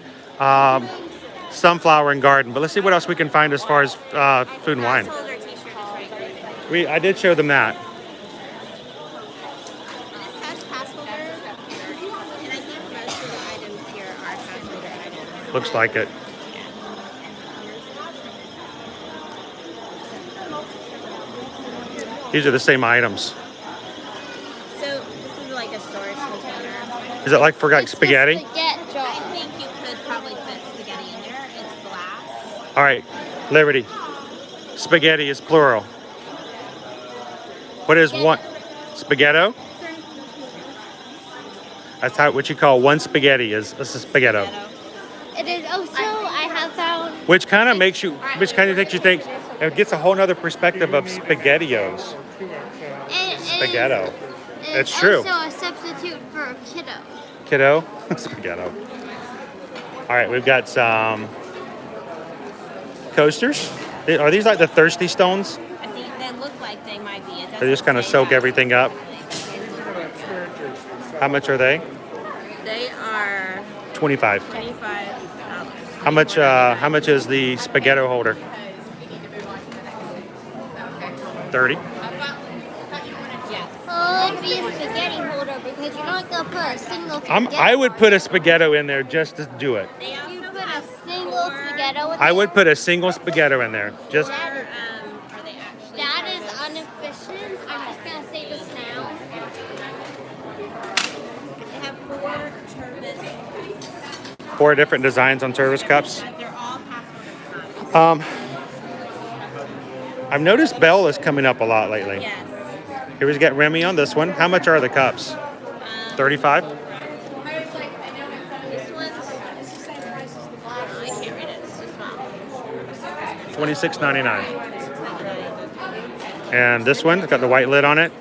sunflower and garden, but let's see what else we can find as far as food and wine. Pass holder t-shirt is right there. I did show them that. This says pass holder, and I think most of the items here are pass holder items. Looks like it. These are the same items. So this is like a storage container. Is it like for like spaghetti? I think you could probably fit spaghetti in there. It's glass. All right, Liberty. Spaghetti is plural. What is one? Spaghetto? That's what you call one spaghetti is a spaghetto. It is also, I have found. Which kind of makes you think, it gets a whole nother perspective of SpaghettiOs. Spaghetto. It's true. Also a substitute for a kiddo. Kiddo? Spaghetto. All right, we've got some coasters. Are these like the Thirsty Stones? I think they look like they might be. They just kind of soak everything up. How much are they? They are 25. $25. How much is the spaghetto holder? 30. Yes. Oh, it'd be a spaghetti holder because you're not gonna put a single spaghetti. I would put a spaghetto in there just to do it. They also You put a have single spaghetti. I would put a single spaghetto in there. Just are they actually? That is inefficient. I'm just gonna say this now. They have 4 service. 4 different designs on service cups. They're all password. I've noticed Belle is coming up a lot lately. Yes. Here we get Remy on this one. How much are the cups? 35? This one's. I can't read it. It's too small. $26.99. And this one, it's got the white lid on it.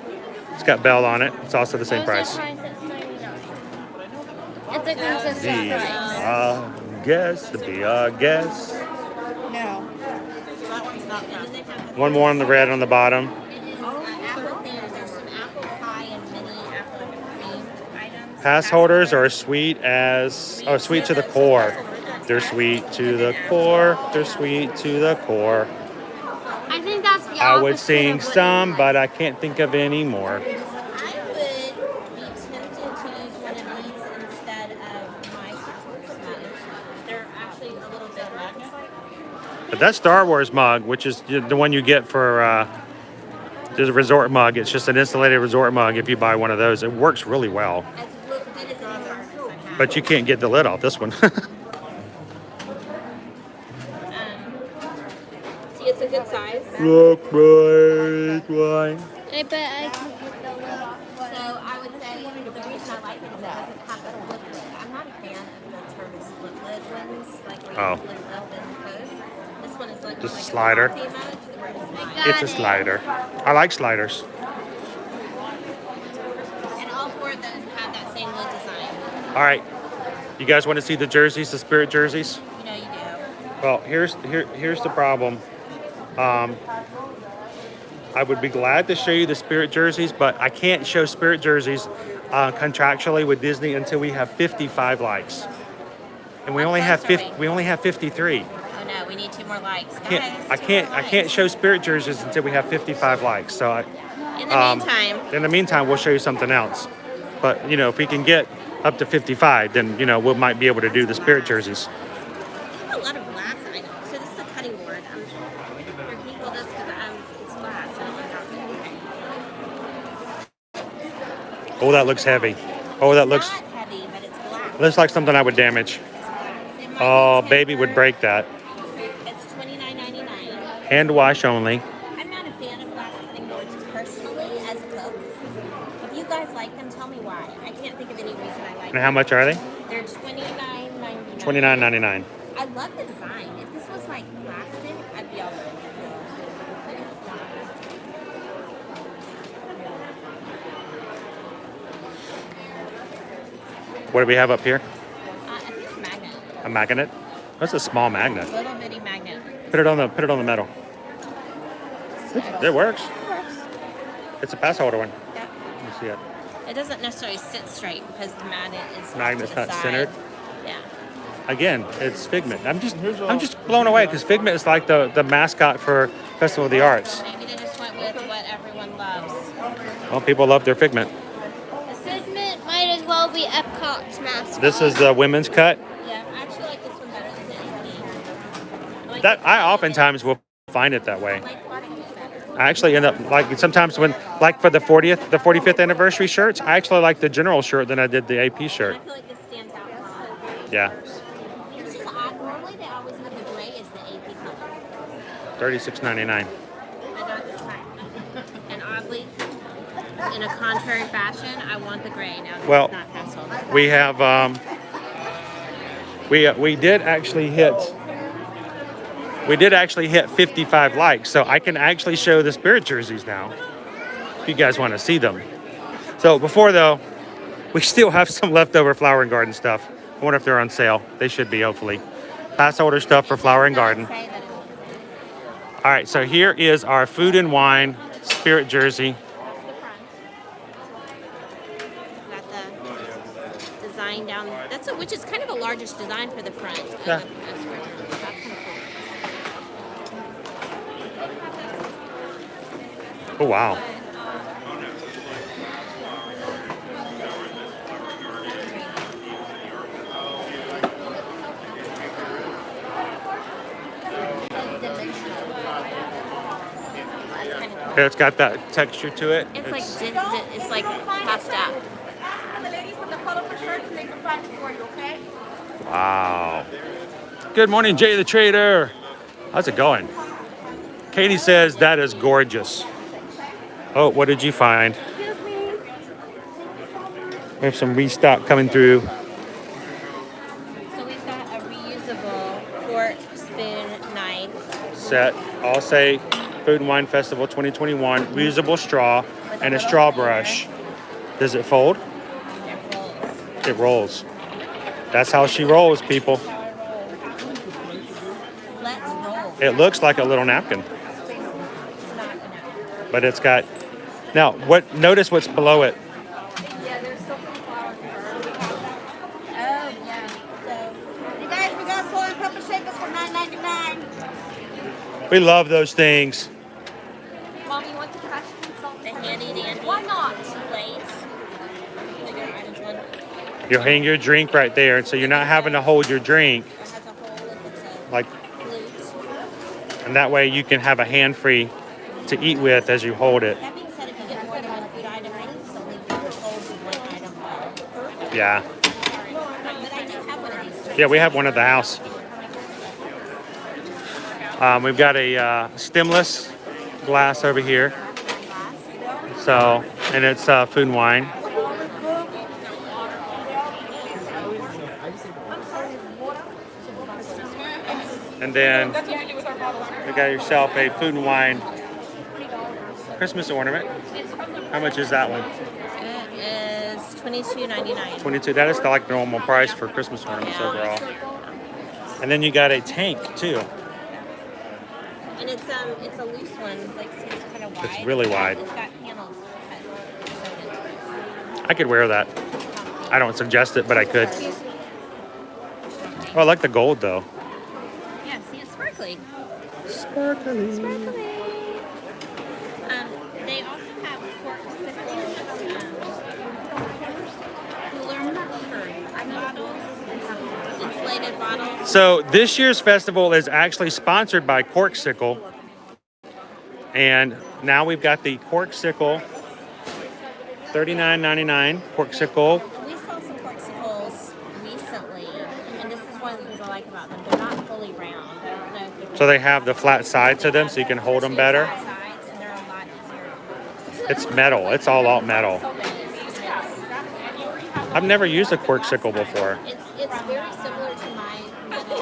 It's got Belle on it. It's also the same price. It's a consistent price. Guess to be our guest. No. That one's not bad. One more on the red on the bottom. There's some apple pie and mini apple cream items. Pass holders are sweet sweet to the core. They're sweet to the core. They're sweet to the core. I think that's the I would opposite sing of what some, you but I can't think of any more. I would be tempted to use one of these instead of my Star Wars mug. They're actually a little bit less. But that Star Wars mug, which is the one you get for the resort mug, it's just an insulated resort mug. If you buy one of those, it works really well. As good as any harness I have. But you can't get the lid off this one. See, it's a good size. Look, wine. I bet I can get the lid off. So I would say the reason I like it is it doesn't have a lip lid. I'm not a fan of the Turtle's lip lid ones, like where you flip it up and close. This one is like Just a slider. coffee mug where it's like- It's a slider. I like sliders. And all 4 of them have that same lid design. All right. You guys want to see the jerseys, the spirit jerseys? You know you do. Well, here's the problem. I would be glad to show you the spirit jerseys, but I can't show spirit jerseys contractually with Disney until we have 55 likes, and we only have 53. Oh no, we need 2 more likes. I can't show spirit jerseys until we have 55 likes. So In the meantime, in the meantime, we'll show you something else. But you know, if we can get up to 55, then you know we might be able to do the spirit jerseys. I have a lot of glass items. So this is a cutting board. Can you hold this because it's glass. Oh, that looks heavy. Oh, that looks Not heavy, but it's glass. looks like something I would damage. It might Oh, be baby would break that. It's $29.99. Hand wash only. I'm not a fan of glass cutting boards personally as a cook. If you guys like them, tell me why. I can't think of any reason I like And them. how much are they? They're $29.99. $29.99. I love the design. If this was like plastic, I'd be all over it. But it's not. What do we have up here? I think it's a magnet. A magnet? That's a small magnet. Little bitty magnet. Put it on the metal. It works. It works. It's a pass holder one. Yeah. Let me see it. It doesn't necessarily sit straight because the magnet is off Magnet's to the not side. centered. Yeah. Again, it's Figment. I'm just blown away because Figment is like the mascot for Festival of the Arts. Maybe they just went with what everyone loves. Well, people love their Figment. The Figment might as well be Epcot's mascot. This is the women's cut. Yeah, I actually like this one better than the EP. That I oftentimes will find it that way. I like quality better. I actually end up like sometimes when like for the 45th anniversary shirts, I actually like the general shirt than I did the AP shirt. I feel like this stands out a lot. Yeah, This is odd. Normally they always have the gray as the AP color. $36.99. I got it this time. And oddly, in a contrary fashion, I want the gray now that Well, it's not pastel. We have we did actually hit 55 likes, so I can actually show the spirit jerseys now if you guys want to see them. So before though, we still have some leftover flower and garden stuff. I wonder if they're on sale. They should be, hopefully. Pass holder stuff for flower and garden. Say that All right, so here is our food and wine spirit jersey. got the design down. Which is kind of the largest design for the front. Yeah. That's kind of Oh wow. cool. It's got that texture to it. It's like it's like puffed up. And the ladies with the colorful shirts, and they can find it for you, okay? Wow. Good morning, Jay the Trader. How's it going? Katie says that is gorgeous. Oh, what did you find? We have some restock coming through. So we've got a reusable fork, spoon, knife. Set. I'll say Food and Wine Festival 2021. Reusable straw and a straw brush. Does it fold? It rolls. It rolls. That's how she rolls, people. Let's roll. It looks like a little napkin, It's not enough. but it's got. Now, notice what's below it. Oh yeah. So You guys, we got salt and pepper shakers for $9.99. We love those things. Mom, you want the crush salt? The handy dandy. Why not? Plates. Look at items one. You hang your drink right there, and so you're not having to hold your drink, It has a hole if it's a like, flute. and that way you can have a hand free to eat with as you hold it. That being said, if you get more than one food item, I need something that holds one item well. Yeah. But I do have one of these. Yeah, we have one at the house. We've got a stemless glass over here. So, and it's food and wine. And then you got yourself a food and wine Christmas ornament. How much is that one? It is $22.99. 22. That is like the normal price for Christmas ornaments overall. And then you got a tank too. And it's a loose one, like so it's kind of wide. It's really wide. It's got panels cut. I could wear that. I don't suggest it, but I could. Oh, I like the gold though. Yeah, see, it's sparkly. Sparkly. Sparkly. They also have cork bottles, insulated bottles. So this year's festival is actually sponsored by Corksicle. And now we've got the Corksicle, $39.99 Corksicle. We saw some corksicles recently, and this is one of the things I like about them. They're not fully round. I don't know if So they have the flat side to them so you can hold them better. sides, and they're a lot easier. It's metal. It's all out metal. I've never used a Corksicle before. It's very similar to my metal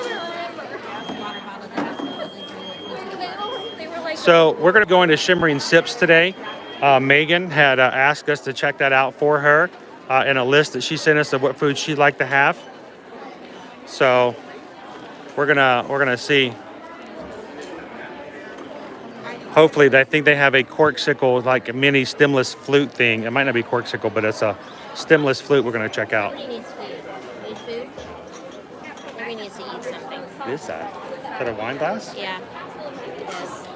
water bottle that I completely drew. So we're going to go into Shimmering Sips today. Megan had asked us to check that out for her in a list that she sent us of what food she'd like to have. So we're gonna see. Hopefully, I think they have a Corksicle, like a mini stemless flute thing. It might not be Corksicle, but it's a stemless flute we're gonna check out. Everybody needs food. Need food? Everybody needs to eat something. What is that? Is that a wine glass? Yeah, it is.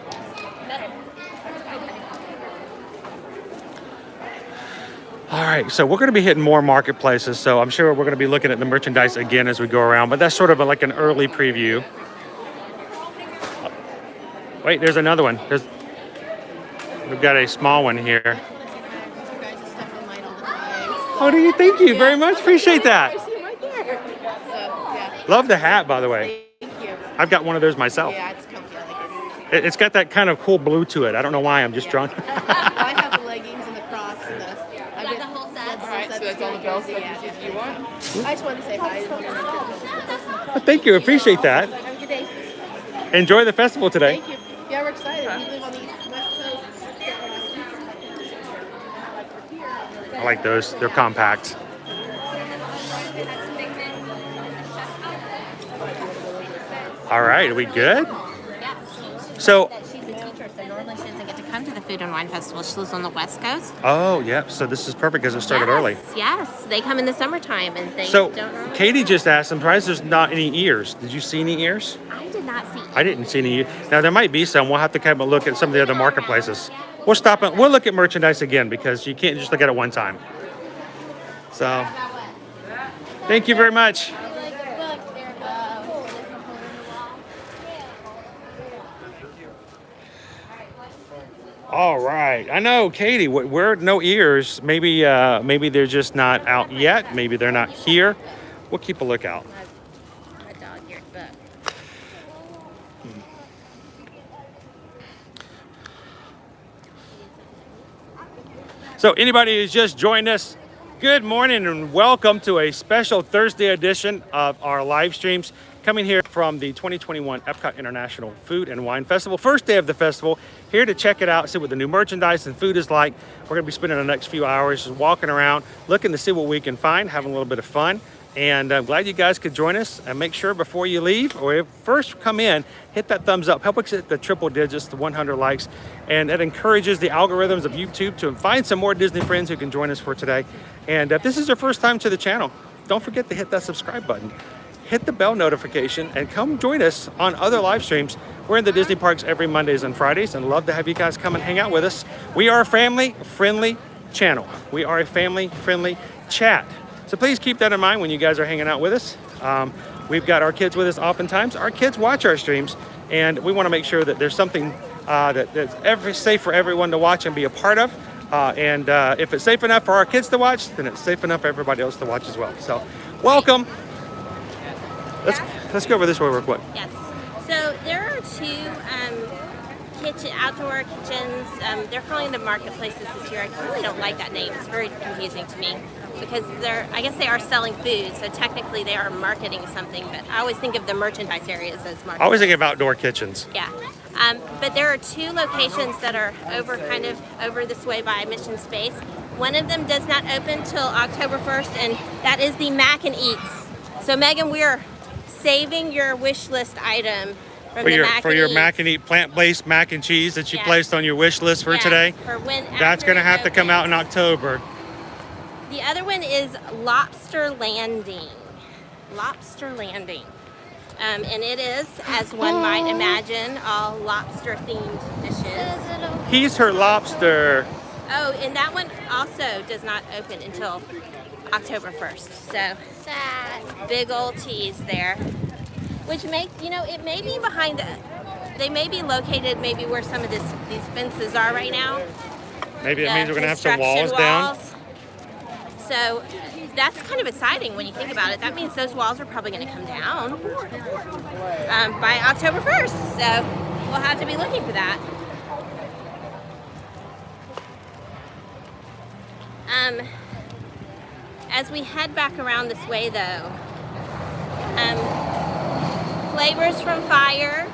All right, so we're going to be hitting more marketplaces, so I'm sure we're going to be looking at the merchandise again as we go around, but that's sort of like an early preview. Wait, there's another one. We've got a small one here. Oh, do you? Thank you very much. Appreciate that. Love the hat, by the way. Thank you. I've got one of those myself. Yeah, it's comfy. I like it. It's got that kind of cool blue to it. I don't know why. I'm just drunk. I have the leggings and the Crocs and the. I Got the whole set. All right, so that's all the bells that you want. I just wanted to say hi. Well, thank you. Appreciate that. Have a good day. Enjoy the festival today. Thank you. Yeah, we're excited. We live on the West Coast. I like those. They're compact. All right, are we good? Yeah. So, She's a teacher, so normally she doesn't get to come to the Food and Wine Festival. She lives on the West Coast. oh, yeah. So this is perfect because it started early. Yes, they come in the summertime and they So, don't normally. Katie just asked, I'm surprised there's not any ears. Did you see any ears? I did not see. I didn't see any. Now, there might be some. We'll have to come and look at some of the other marketplaces. We'll stop and we'll look at merchandise again because you can't just look at it one time. So, thank you very much. All right. I know, Katie, we're no ears. Maybe they're just not out yet. Maybe they're not here. We'll keep a lookout. My dog-eared book. So anybody who's just joined us, good morning and welcome to a special Thursday edition of our live streams coming here from the 2021 EPCOT International Food and Wine Festival. First day of the festival, here to check it out, see what the new merchandise and food is like. We're gonna be spending the next few hours just walking around, looking to see what we can find, having a little bit of fun. And I'm glad you guys could join us. And make sure before you leave or first come in, hit that thumbs up. Help us hit the triple digits, the 100 likes. And it encourages the algorithms of YouTube to find some more Disney friends who can join us for today. And if this is your first time to the channel, don't forget to hit that subscribe button. Hit the bell notification and come join us on other live streams. We're in the Disney parks every Mondays and Fridays and love to have you guys come and hang out with us. We are a family-friendly channel. We are a family-friendly chat. So please keep that in mind when you guys are hanging out with us. We've got our kids with us oftentimes. Our kids watch our streams, and we want to make sure that there's something that's safe for everyone to watch and be a part of. And if it's safe enough for our kids to watch, then it's safe enough for everybody else to watch as well. So welcome. Let's go over this way real quick. Yes. So there are two outdoor kitchens. They're calling them marketplaces this year. I really don't like that name. It's very confusing to me because I guess they are selling food, so technically they are marketing something, but I always think of the merchandise areas as marketing. I always think of outdoor kitchens. Yeah. But there are two locations that are over this way by Mission Space. One of them does not open till October 1st, and that is the Mac and Eats. So Megan, we're saving your wish list item for your mac and eat plant-based mac and cheese that you placed on your wish list for today. For that's going to have to come out in October. The other one is Lobster Landing. Lobster Landing. And it is, as one might imagine, all lobster-themed dishes. He's her lobster. Oh, and that one also does not open until October 1st. So sad. Big old tease there. Which makes, it may be behind they may be located maybe where some of these fences are right now. Maybe it means we're going to have some walls down. So that's kind of exciting when you think about it. That means those walls are probably going to come down by October 1st. So we'll have to be looking for that. As we head back around this way though, Flavors from Fire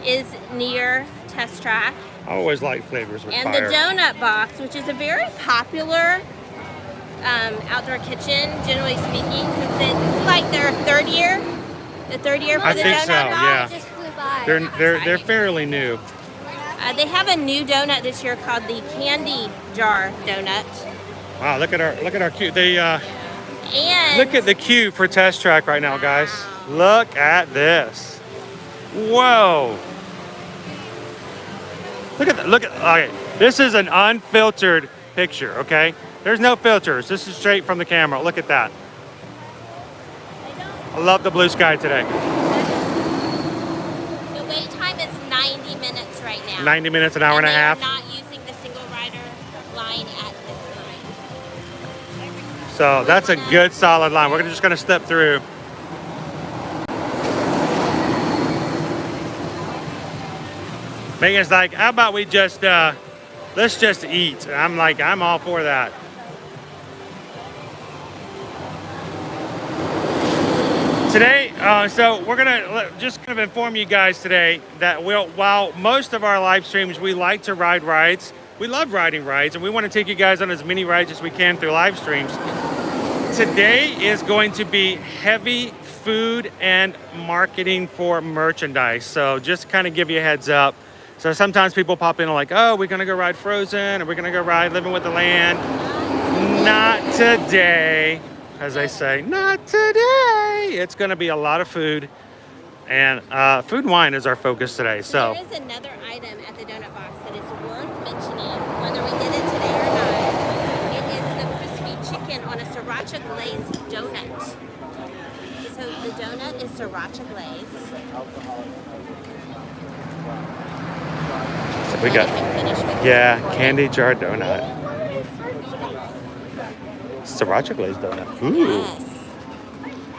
is near Test Track. I always like Flavors with Fire. And the Donut Box, which is a very popular outdoor kitchen, generally speaking, since it's like their third year. The third year for the Donut Box. Yeah. Just flew by. They're fairly new. They have a new donut this year called the Candy Jar Donut. Wow, look at our queue. And look at the queue for Test Track right now, guys. Look at this. Whoa. Look at okay. This is an unfiltered picture, okay? There's no filters. This is straight from the camera. Look at that. I love the blue sky today. The wait time is 90 minutes right now. 90 minutes, an hour and a half. They are not using the single rider line at this time. So that's a good solid line. We're just gonna step through. Megan's like, how about we just, let's just eat. And I'm like, I'm all for that. Today, so we're gonna just kind of inform you guys today that while most of our live streams, we like to ride rides. We love riding rides, and we want to take you guys on as many rides as we can through live streams. Today is going to be heavy food and marketing for merchandise. So just kind of give you a heads up. So sometimes people pop in and like, oh, we're gonna go ride Frozen, or we're gonna go ride Living with the Land. Not today, as I say, not today. It's gonna be a lot of food, and food and wine is our focus today. So there is another item at the donut box that is worth mentioning, whether we did it today or not. It is the crispy chicken on a sriracha glazed donut. So the donut is sriracha glazed. So we got, yeah, candy jar donut. Sriracha glazed donut. Ooh. Yes.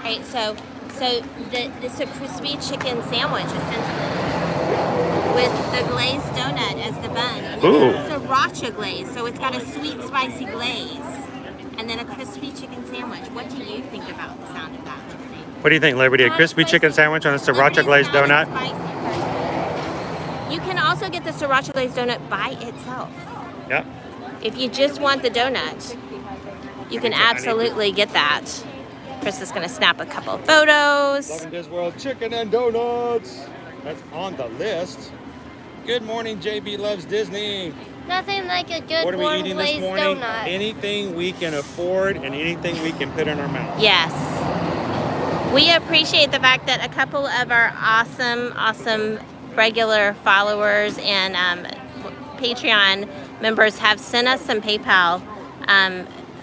Right, so it's a crispy chicken sandwich essentially with the glazed donut as the bun. And Ooh. it's sriracha glaze, so it's got a sweet, spicy glaze, and then a crispy chicken sandwich. What do you think about the sound of that? What do you think, Liberty? A crispy chicken sandwich on a sriracha glazed donut? You can also get the sriracha glazed donut by itself. Yep. If you just want the donut, you can absolutely get that. Chris is going to snap a couple of photos. Loving Disney World chicken and donuts. That's on the list. Good morning, JB Loves Disney. Nothing like a good What are we warm eating this glazed morning? donut. Anything we can afford and anything we can put in our mouth. Yes. We appreciate the fact that a couple of our awesome regular followers and Patreon members have sent us some PayPal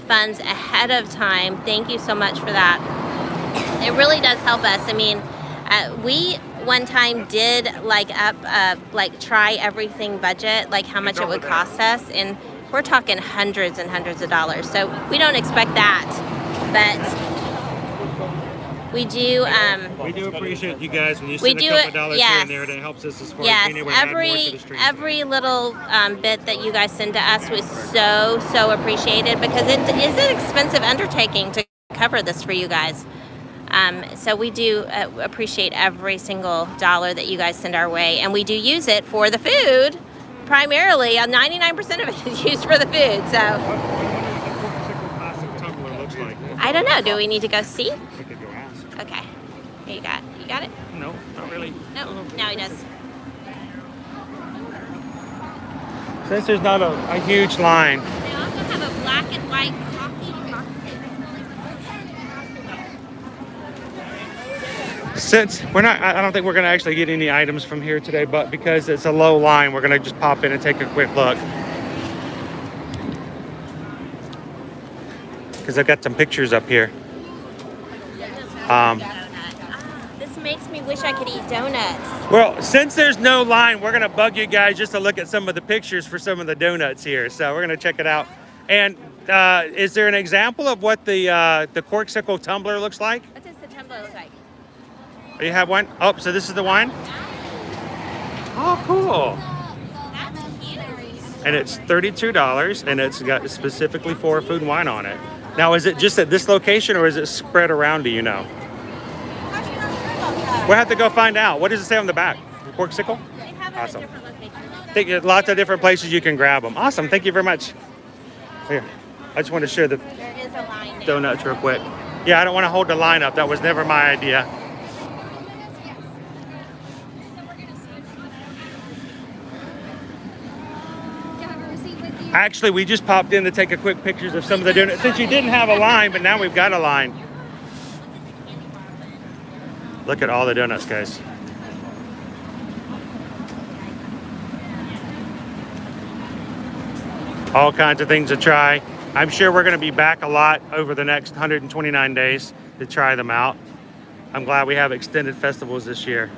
funds ahead of time. Thank you so much for that. It really does help us. I mean, we one time did like try everything budget, like how much it would cost us, and we're talking hundreds and hundreds of dollars. So we don't expect that, but we do. We do appreciate you guys when you send a couple dollars here and there. That helps us as far as being able to add more to the stream. Every little bit that you guys send to us was so appreciated, because it is an expensive undertaking to cover this for you guys. So we do appreciate every single dollar that you guys send our way, and we do use it for the food. Primarily, 99% of it is used for the food. So I don't know. Do we need to go see? We could go ask. Okay. Here you got it? No, not really. No. Now he does. Since there's not a huge line. They also have a black and white coffee latte. Since we're not, I don't think we're going to actually get any items from here today, but because it's a low line, we're going to just pop in and take a quick look. Because I've got some pictures up here. This makes me wish I could eat donuts. Well, since there's no line, we're going to bug you guys just to look at some of the pictures for some of the donuts here. So we're going to check it out. And is there an example of what the corksicle tumbler looks like? What does the tumbler look like? Oh, you have one? Oh, so this is the wine? Oh, cool. That's huge. And it's $32, and it's got specifically for food and wine on it. Now, is it just at this location, or is it spread around, do you know? We'll have to go find out. What does it say on the back? Corksicle? They have it Awesome. at different locations. Think lots of different places you can grab them. Awesome. Thank you very much. Here, I just want to share the There is a line there. donuts real quick. Yeah, I don't want to hold the line up. That was never my idea. Actually, we just popped in to take a quick pictures of some of the donuts. Since you didn't have a line, but now we've got a line. Look at all the donuts, guys. All kinds of things to try. I'm sure we're going to be back a lot over the next 129 days to try them out. I'm glad we have extended festivals this year.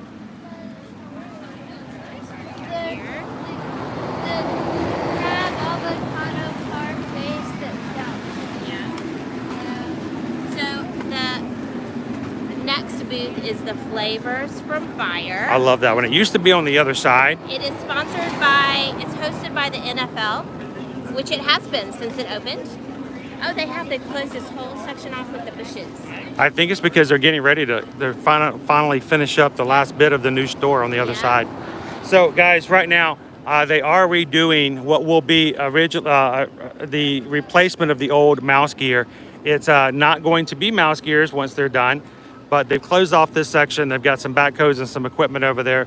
Booth is the Flavors from Fire. I love that one. It used to be on the other side. It's hosted by the NFL, which it has been since it opened. Oh, they have to close this whole section off with the bushes. I think it's because they're getting ready to finally finish up the last bit of the new store on the other side. So guys, right now, they are redoing what will be the replacement of the old mouse gear. It's not going to be mouse gears once they're done. But they've closed off this section. They've got some backhoes and some equipment over there.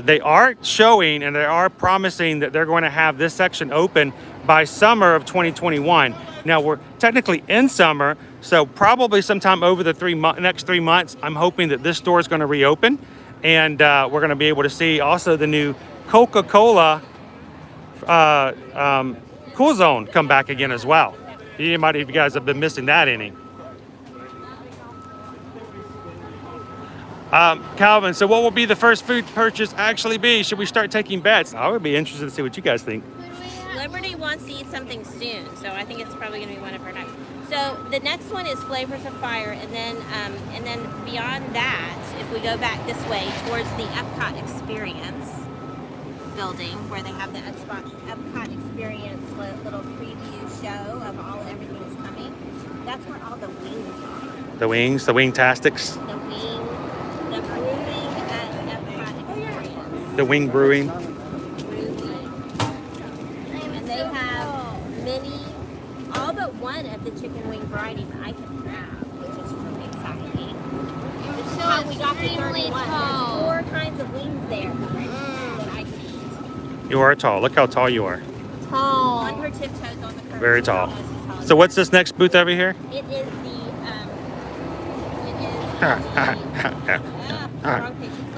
They are showing and they are promising that they're going to have this section open by summer of 2021. Now, we're technically in summer, so probably sometime over the next 3 months, I'm hoping that this store is going to reopen. And we're going to be able to see also the new Coca-Cola Cool Zone come back again as well. You might, if you guys have been missing that any. Calvin, so what will be the first food purchase actually be? Should we start taking bets? I would be interested to see what you guys think. Liberty wants to eat something soon, so I think it's probably going to be one of her next. So the next one is Flavors of Fire, and then beyond that, if we go back this way towards the EPCOT Experience building, where they have the EPCOT Experience little preview show of everything that's coming. That's where all the wings are. The wings, the wing-tastics. The brewing at EPCOT Experience. The wing brewing. And they have all but one of the chicken wing varieties I can have, which is really exciting. This is how we got to 31. There's 4 kinds of wings there that I can eat. You are tall. Look how tall you are. Tall. On her tiptoes on the curb. Very tall. So what's this next booth over here? It is the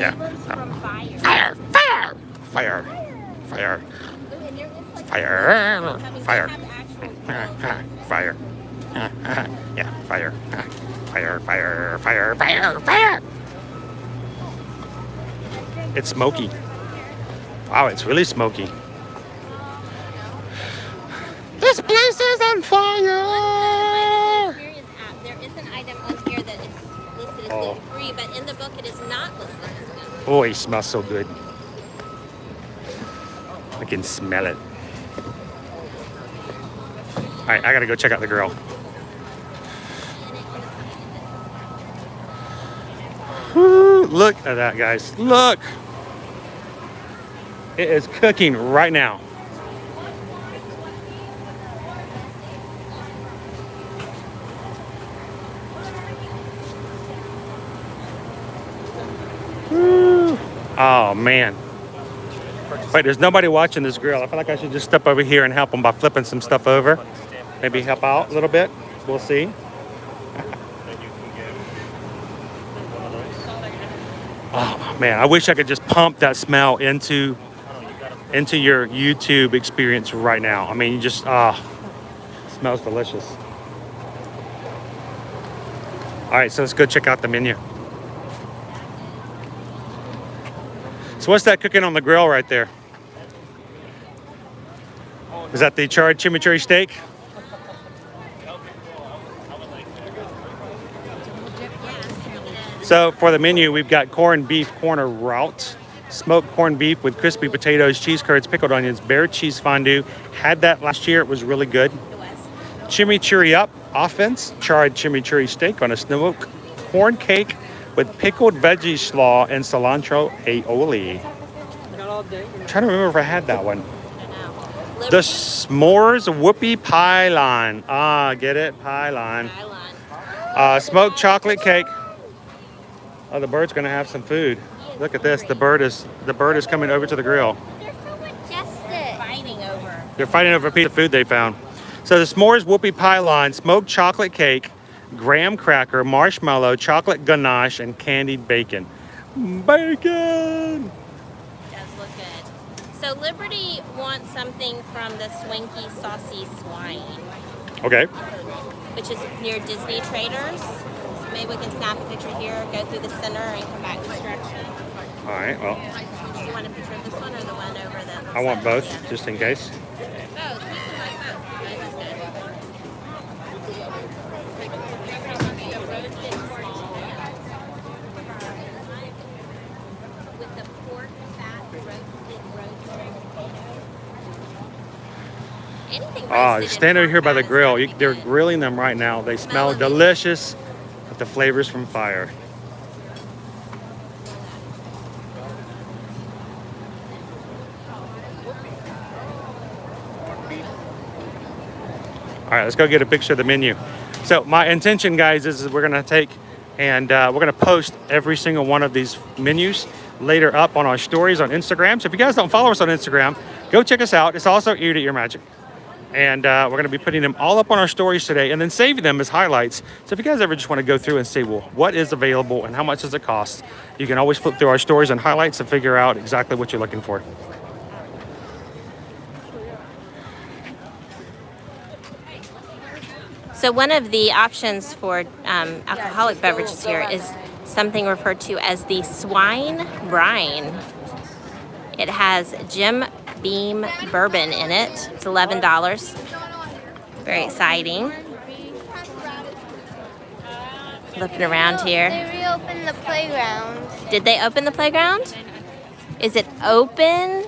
Flavors from Fire. Fire. Yeah, fire. It's smoky. Wow, it's really smoky. This place is on fire! There is an item on here that is listed as gluten-free, but in the book it is not listed as gluten-free. Oh, it smells so good. I can smell it. All right, I gotta go check out the grill. Woo, look at that, guys. Look! It is cooking right now. Woo. Oh, man. Wait, there's nobody watching this grill. I feel like I should just step over here and help them by flipping some stuff over. Maybe help out a little bit. We'll see. Oh, man, I wish I could just pump that smell into your YouTube experience right now. I mean, you just, smells delicious. All right, so let's go check out the menu. So what's that cooking on the grill right there? Is that the charred chimichurri steak? So for the menu, we've got corned beef corner route, smoked corned beef with crispy potatoes, cheese curds, pickled onions, bear cheese fondue. Had that last year. It was really good. Chimichurri up offense, charred chimichurri steak on a smoked corn cake with pickled veggie slaw and cilantro aioli. I'm trying to remember if I had that one. The s'mores whoopie pylon. Ah, get it? Pylon. Smoked chocolate cake. Oh, the bird's gonna have some food. Look at this. The bird is coming over to the grill. They're so majestic. They're fighting over a piece of food they found. So the s'mores whoopie pylon, smoked chocolate cake, graham cracker, marshmallow, chocolate ganache, and candied bacon. Bacon! Does look good. So Liberty wants something from the Swanky Saucy Swine, Okay. which is near Disney Traders. So maybe we can snap a picture here, go through the center, and come back this direction. All right. Well, Do you want a picture of this one or the one over the? I want both, just in case. Both. We can like both. Both is good. With the pork fat roasted potatoes. Anything roasted Stand in over here by the pork fat grill. is They're good. grilling them right now. They smell amazing. delicious with the flavors from fire. All right, let's go get a picture of the menu. So my intention, guys, is we're gonna take and we're gonna post every single one of these menus later up on our stories on Instagram. So if you guys don't follow us on Instagram, go check us out. It's also Ear to Ear Magic. And we're gonna be putting them all up on our stories today and then saving them as highlights. So if you guys ever just wanna go through and see, well, what is available and how much does it cost? You can always flip through our stories and highlights and figure out exactly what you're looking for. So one of the options for alcoholic beverages here is something referred to as the Swine brine. It has Jim Beam bourbon in it. It's $11. Very exciting. Looking around here. They reopened the playground. Did they open the playground? Is it open?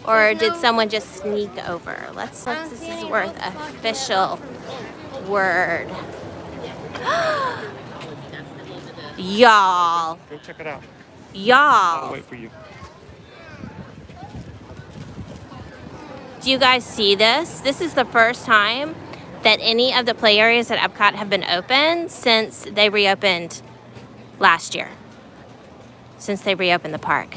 Or did someone just sneak over? Let's this is worth official word. Y'all. Go check it out. I'll Y'all. wait for you. Do you guys see this? This is the first time that any of the play areas at EPCOT have been open since they reopened last year. Since they reopened the park.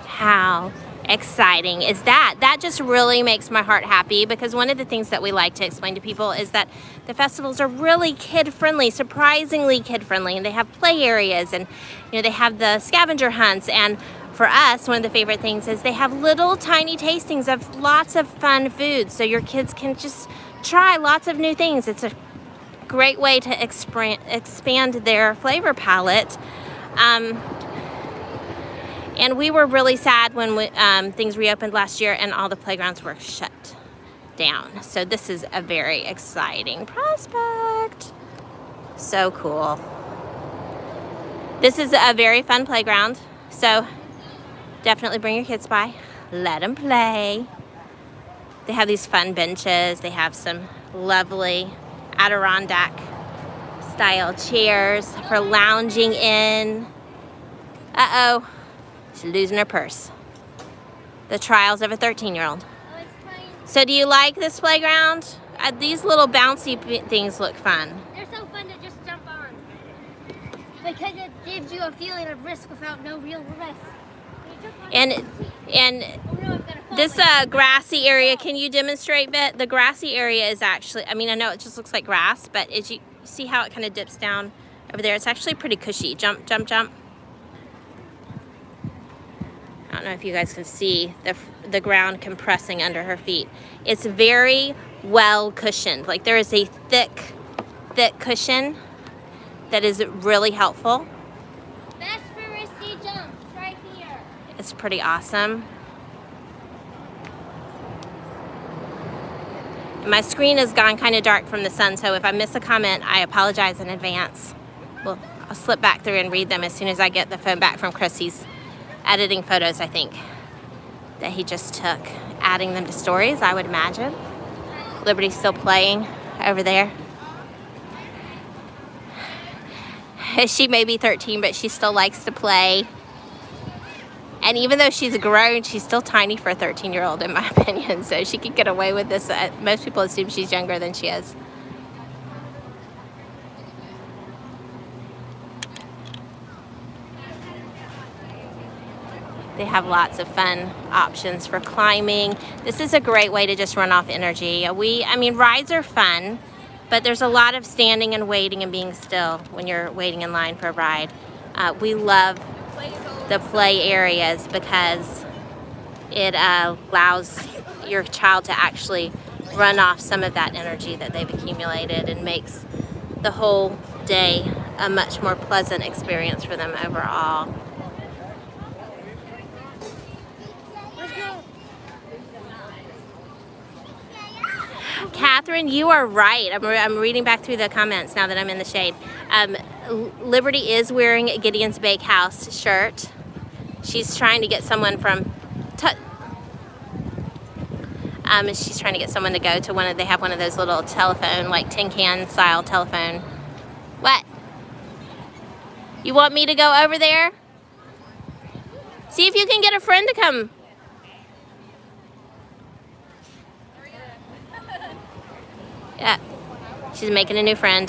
How exciting is that? That just really makes my heart happy, because one of the things that we like to explain to people is that the festivals are really kid-friendly, surprisingly kid-friendly, and they have play areas, and they have the scavenger hunts, and for us, one of the favorite things is they have little tiny tastings of lots of fun foods, so your kids can just try lots of new things. It's a great way to expand their flavor palette. And we were really sad when things reopened last year and all the playgrounds were shut down. So this is a very exciting prospect. So cool. This is a very fun playground. So definitely bring your kids by. Let them play. They have these fun benches. They have some lovely Adirondack style chairs for lounging in. Uh-oh. She's losing her purse. The trials of a 13-year-old. So do you like this playground? These little bouncy things look fun. They're so fun to just jump on. Because it gives you a feeling of risk without no real risk. And this grassy area, can you demonstrate a bit? The grassy area is actually, I know it just looks like grass, but as you see how it kind of dips down over there, it's actually pretty cushy. Jump, jump, jump. I don't know if you guys can see the ground compressing under her feet. It's very well cushioned. Like there is a thick cushion that is really helpful. Best for risky jumps right here. It's pretty awesome. And my screen has gone kind of dark from the sun, so if I miss a comment, I apologize in advance. Well, I'll slip back through and read them as soon as I get the phone back from Chris. He's editing photos, I think, that he just took, adding them to stories, I would imagine. Liberty's still playing over there. She may be 13, but she still likes to play. And even though she's grown, she's still tiny for a 13-year-old, in my opinion. So she could get away with this. Most people assume she's younger than she is. They have lots of fun options for climbing. This is a great way to just run off energy. Rides are fun, but there's a lot of standing and waiting and being still when you're waiting in line for a ride. We love the play areas because it allows your child to actually run off some of that energy that they've accumulated and makes the whole day a much more pleasant experience for them overall. Kathryn, you are right. I'm reading back through the comments now that I'm in the shade. Liberty is wearing a Gideon's Bakehouse shirt. She's trying to get someone she's trying to get someone to go to they have one of those little telephone, like tin can style telephone. What? You want me to go over there? See if you can get a friend to come. Yeah, she's making a new friend.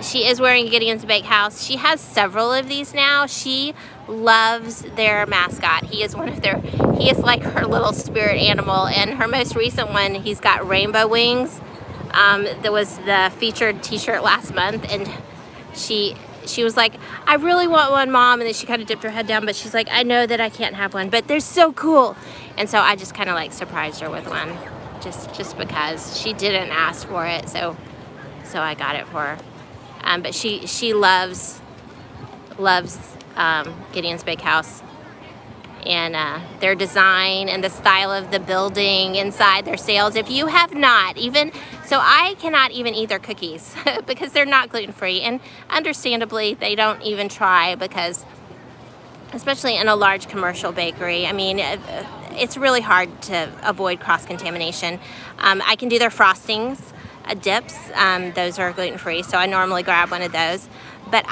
She is wearing Gideon's Bakehouse. She has several of these now. She loves their mascot. He is like her little spirit animal. And her most recent one, he's got rainbow wings. That was the featured t-shirt last month. And she was like, I really want one, Mom. And then she kind of dipped her head down, but she's like, I know that I can't have one, but they're so cool. And so I just kind of like surprised her with one. Just because she didn't ask for it, so I got it for her. But she loves Gideon's Bakehouse, and their design and the style of the building inside, their sales. If you have not even, so I cannot even eat their cookies because they're not gluten-free, and understandably they don't even try, because especially in a large commercial bakery, I mean, it's really hard to avoid cross-contamination. I can do their frostings, dips, those are gluten-free, so I normally grab one of those. But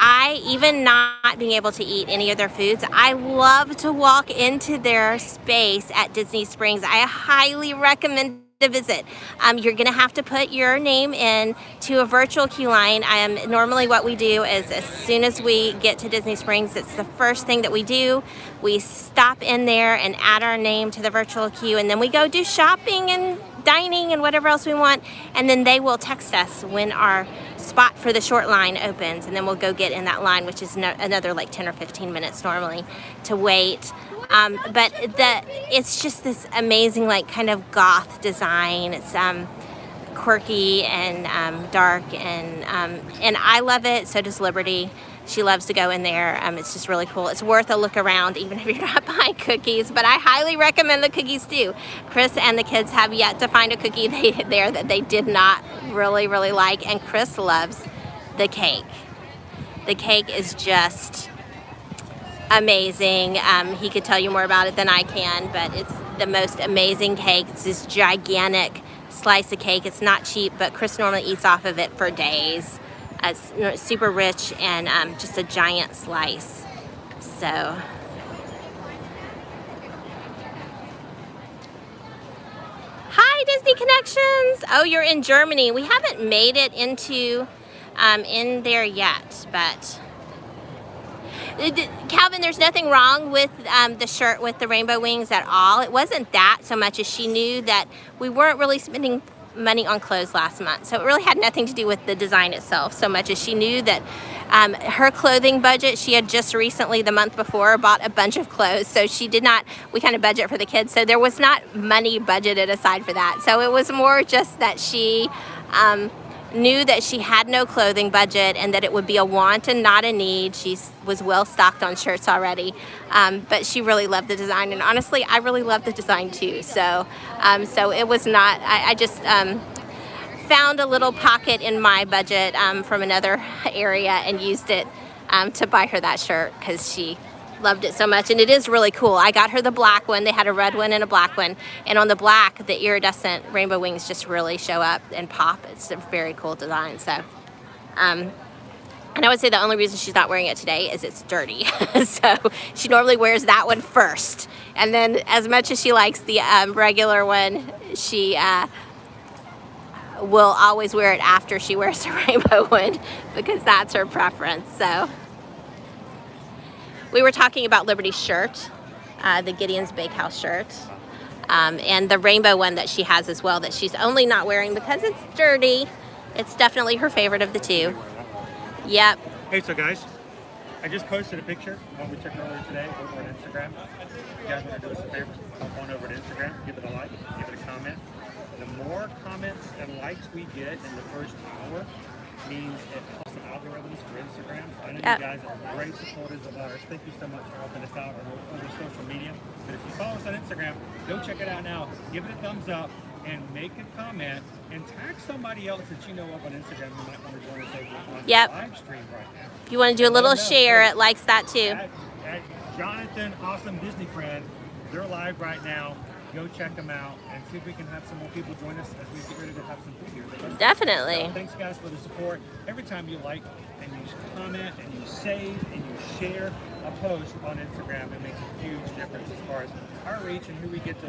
even not being able to eat any of their foods, I love to walk into their space at Disney Springs. I highly recommend to visit. You're gonna have to put your name in to a virtual queue line. Normally what we do is, as soon as we get to Disney Springs, it's the first thing that we do. We stop in there and add our name to the virtual queue, and then we go do shopping and dining and whatever else we want, and then they will text us when our spot for the short line opens, and then we'll go get in that line, which is another like 10 or 15 minutes normally to wait. But it's just this amazing, like, kind of goth design. It's quirky and dark, and I love it. So does Liberty. She loves to go in there. It's just really cool. It's worth a look around, even if you're not buying cookies, but I highly recommend the cookies too. Chris and the kids have yet to find a cookie there that they did not really like, and Chris loves the cake. The cake is just amazing. He could tell you more about it than I can, but it's the most amazing cake. It's this gigantic slice of cake. It's not cheap, but Chris normally eats off of it for days. It's super rich and just a giant slice. So hi, Disney Connections. Oh, you're in Germany. We haven't made it into in there yet, but Calvin, there's nothing wrong with the shirt with the rainbow wings at all. It wasn't that so much as she knew that we weren't really spending money on clothes last month. So it really had nothing to do with the design itself so much as she knew that her clothing budget, she had just recently, the month before, bought a bunch of clothes. So she did not, we kind of budget for the kids. So there was not money budgeted aside for that. So it was more just that she knew that she had no clothing budget and that it would be a want and not a need. She was well stocked on shirts already, but she really loved the design, and honestly I really loved the design too. So so it was not, I just found a little pocket in my budget from another area and used it to buy her that shirt because she loved it so much. And it is really cool. I got her the black one. They had a red one and a black one, and on the black the iridescent rainbow wings just really show up and pop. It's a very cool design. So and I would say the only reason she's not wearing it today is it's dirty. So she normally wears that one first, and then as much as she likes the regular one, she will always wear it after she wears the rainbow one because that's her preference. So we were talking about Liberty's shirt, the Gideon's Bakehouse shirt, and the rainbow one that she has as well that she's only not wearing because it's dirty. It's definitely her favorite of the two. Yep. Hey, so guys, I just posted a picture of what we took earlier today over on Instagram. If you guys want to do us a favor, hop on over to Instagram, give it a like, give it a comment. The more comments and likes we get in the first hour means it helps the algorithms for Instagram. I know you guys are great supporters of ours. Thank you so much for helping us out on other social media. But if you follow us on Instagram, go check it out now. Give it a thumbs up and make a comment and tag somebody else that you know of on Instagram who might want to join us over on live stream right now. If you want to do a little share, it likes that too. At Jonathan, awesome Disney friend, they're live right now. Go check them out and see if we can have some more people join us as we get ready to have some food here. Definitely. So thanks guys for the support. Every time you like and you comment and you save and you share a post on Instagram, it makes a huge difference as far as our reach and who we get to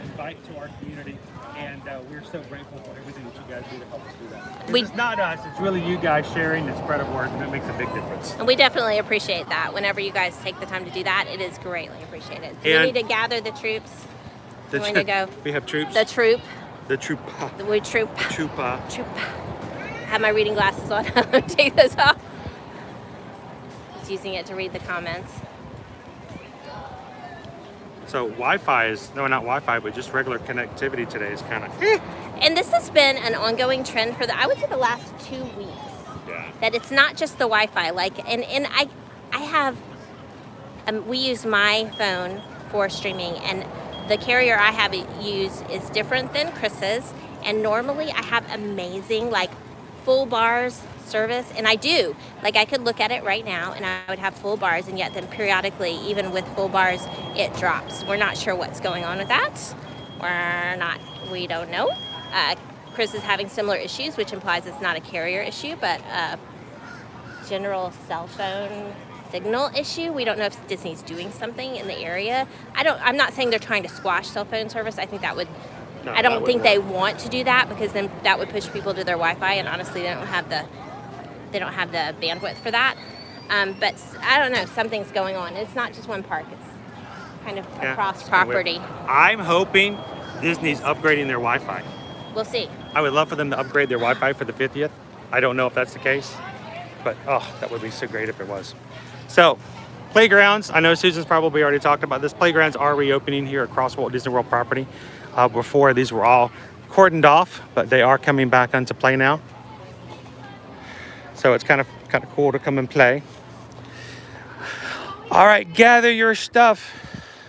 invite to our community. And we're so grateful for everything that you guys do to help us do that. It's not us, it's really you guys sharing and spread of word, and it makes a big difference. And we definitely appreciate that. Whenever you guys take the time to do that, it is greatly appreciated. So we need to gather the troops. We have troops. The troop. The troop. We troop. Troopa. Troop. Have my reading glasses on. Take those off. Just using it to read the comments. So Wi-Fi is, no, not Wi-Fi, but just regular connectivity today is kind of And this has been an ongoing trend for I would say the last 2 weeks. Yeah. that it's not just the Wi-Fi. Like, and I have, we use my phone for streaming, and the carrier I have it use is different than Chris's. And normally I have amazing, like, full bars service, and I do. Like, I could look at it right now and I would have full bars, and yet then periodically, even with full bars, it drops. We're not sure what's going on with that. We don't know. Chris is having similar issues, which implies it's not a carrier issue, but a general cell phone signal issue. We don't know if Disney's doing something in the area. I'm not saying they're trying to squash cell phone service. I think that would, I don't think they want to do that, because then that would push people to their Wi-Fi, and honestly, they don't have the bandwidth for that. But I don't know, something's going on. It's not just one park. It's kind of across property. I'm hoping Disney's upgrading their Wi-Fi. We'll see. I would love for them to upgrade their Wi-Fi for the 50th. I don't know if that's the case, but that would be so great if it was. So, playgrounds. I know Susan's probably already talked about this. Playgrounds are reopening here across Walt Disney World property. Before, these were all cordoned off, but they are coming back into play now. So it's kind of cool to come and play. All right, gather your stuff,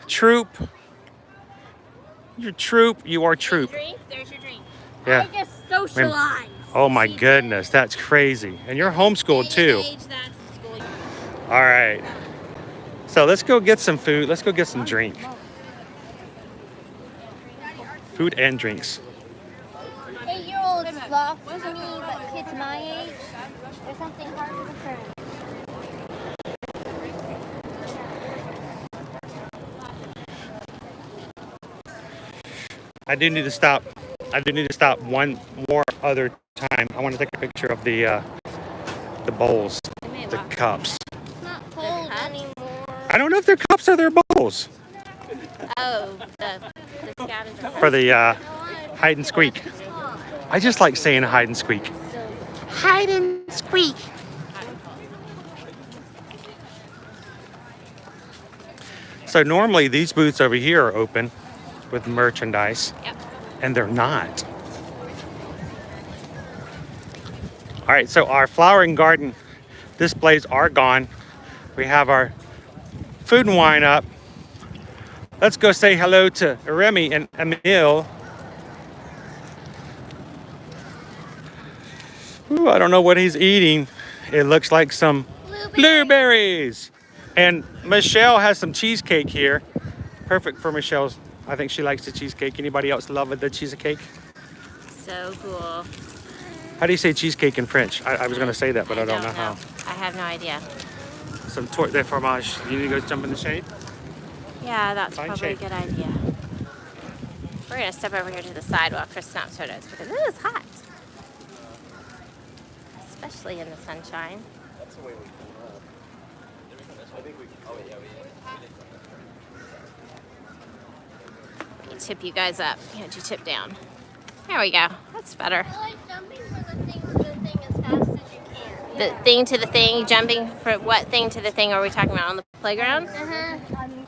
troop. Your troop, you are troop. There's your drink. Yeah. I just socialize. Oh my goodness, that's crazy. And you're homeschooled too. All right. So let's go get some food. Let's go get some drink. Food and drinks. 8-year-olds flock to me, but kids my age, there's something hard to discern. I do need to stop. One more other time. I want to take a picture of the bowls, the cups. It's not cold anymore. I don't know if they're cups or they're bowls. Oh, the scavenger. For the hide and squeak. I just like saying hide and squeak. Hide and squeak. So normally these booths over here are open with merchandise. Yep. And they're not. All right, so our flowering garden displays are gone. We have our food and wine up. Let's go say hello to Remy and Emil. Ooh, I don't know what he's eating. It looks like some blueberries. And Michelle has some cheesecake here. Perfect for Michelle's. I think she likes the cheesecake. Anybody else love the cheesecake? So cool. How do you say cheesecake in French? I was going to say that, but I don't know how. I have no idea. Some torte de fromage. You need to go jump in the shade? Yeah, that's Fine probably shape. a good idea. We're going to step over here to the side while Chris snaps photos, because it is hot. Especially in the sunshine. That's the way we come up. I think we. Oh yeah, Tip you guys up. Can't you tip down? There we go. That's better. I like jumping from the thing to the thing as fast as you can. The thing to the thing, jumping for what thing to the thing are we talking about on the playground?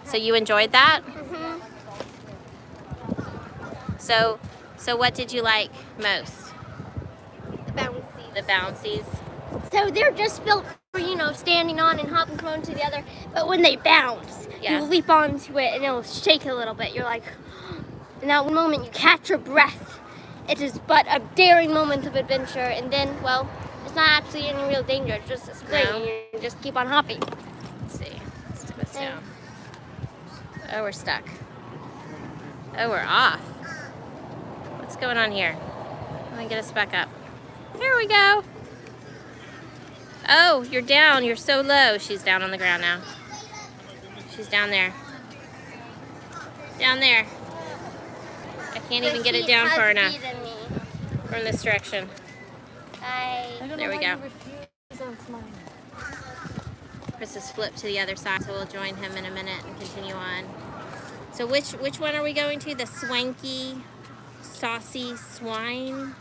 So you enjoyed that? So what did you like most? The bouncy. The bouncies. So they're just built for, standing on and hopping from one to the other. But when they bounce, Yeah. you leap onto it and it'll shake a little bit. You're like, in that one moment you catch your breath. It is but a daring moment of adventure. And then, well, it's not actually any real danger. It's just a spring. No. And you just keep on hopping. Let's see. Let's tip us down. Oh, we're stuck. Oh, we're off. What's going on here? Let me get us back up. Here we go. Oh, you're down. You're so low. She's down on the ground now. She's down there. Down there. I can't even get it down far enough from this direction. There we go. Chris has flipped to the other side, so we'll join him in a minute and continue on. So which one are we going to? The Swanky, Saucy, Swine?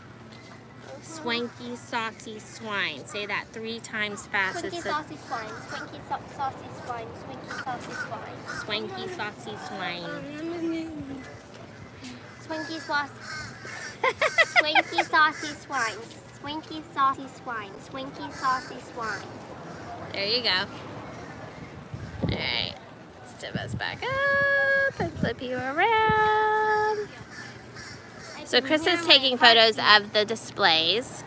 Swanky, Saucy, Swine. Say that 3 times fast. Swanky, saucy, swine. Swanky, saucy, swine. Swanky, saucy, swine. Swanky, Saucy, Swine. Swanky, saucy. Swanky, saucy, swine. Swanky, Saucy, Swine. Swanky, Saucy, Swine. There you go. Alright. Step us back up and flip you around. So Chris is taking photos of the displays.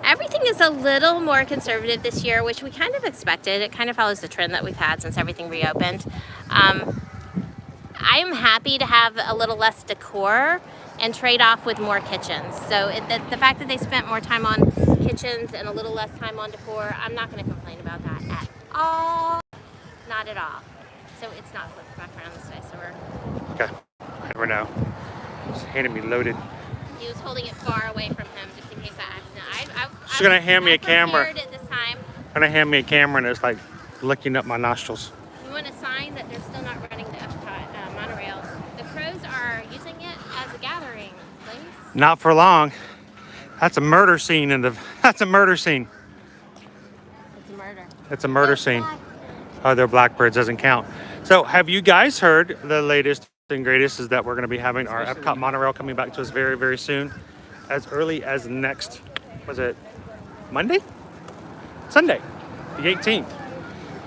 Everything is a little more conservative this year, which we kind of expected. It kind of follows the trend that we've had since everything reopened. I'm happy to have a little less decor and trade off with more kitchens. So the fact that they spent more time on kitchens and a little less time on decor, I'm not going to complain about that at all. Not at all. So it's not flipped back around this way, so we're... Okay, we're now. Just handed me loaded. He was holding it far away from him just in case I accident. She's gonna hand me a camera. At this time. Gonna hand me a camera and it's like licking up my nostrils. You want a sign that they're still not running the EPCOT monorail. The crows are using it as a gathering place. Not for long. That's a murder scene that's a murder scene. It's a murder. It's a murder scene. Oh, they're blackbirds, doesn't count. So have you guys heard the latest and greatest is that we're gonna be having our EPCOT monorail coming back to us very, very soon. As early as next, was it Monday? Sunday, the 18th.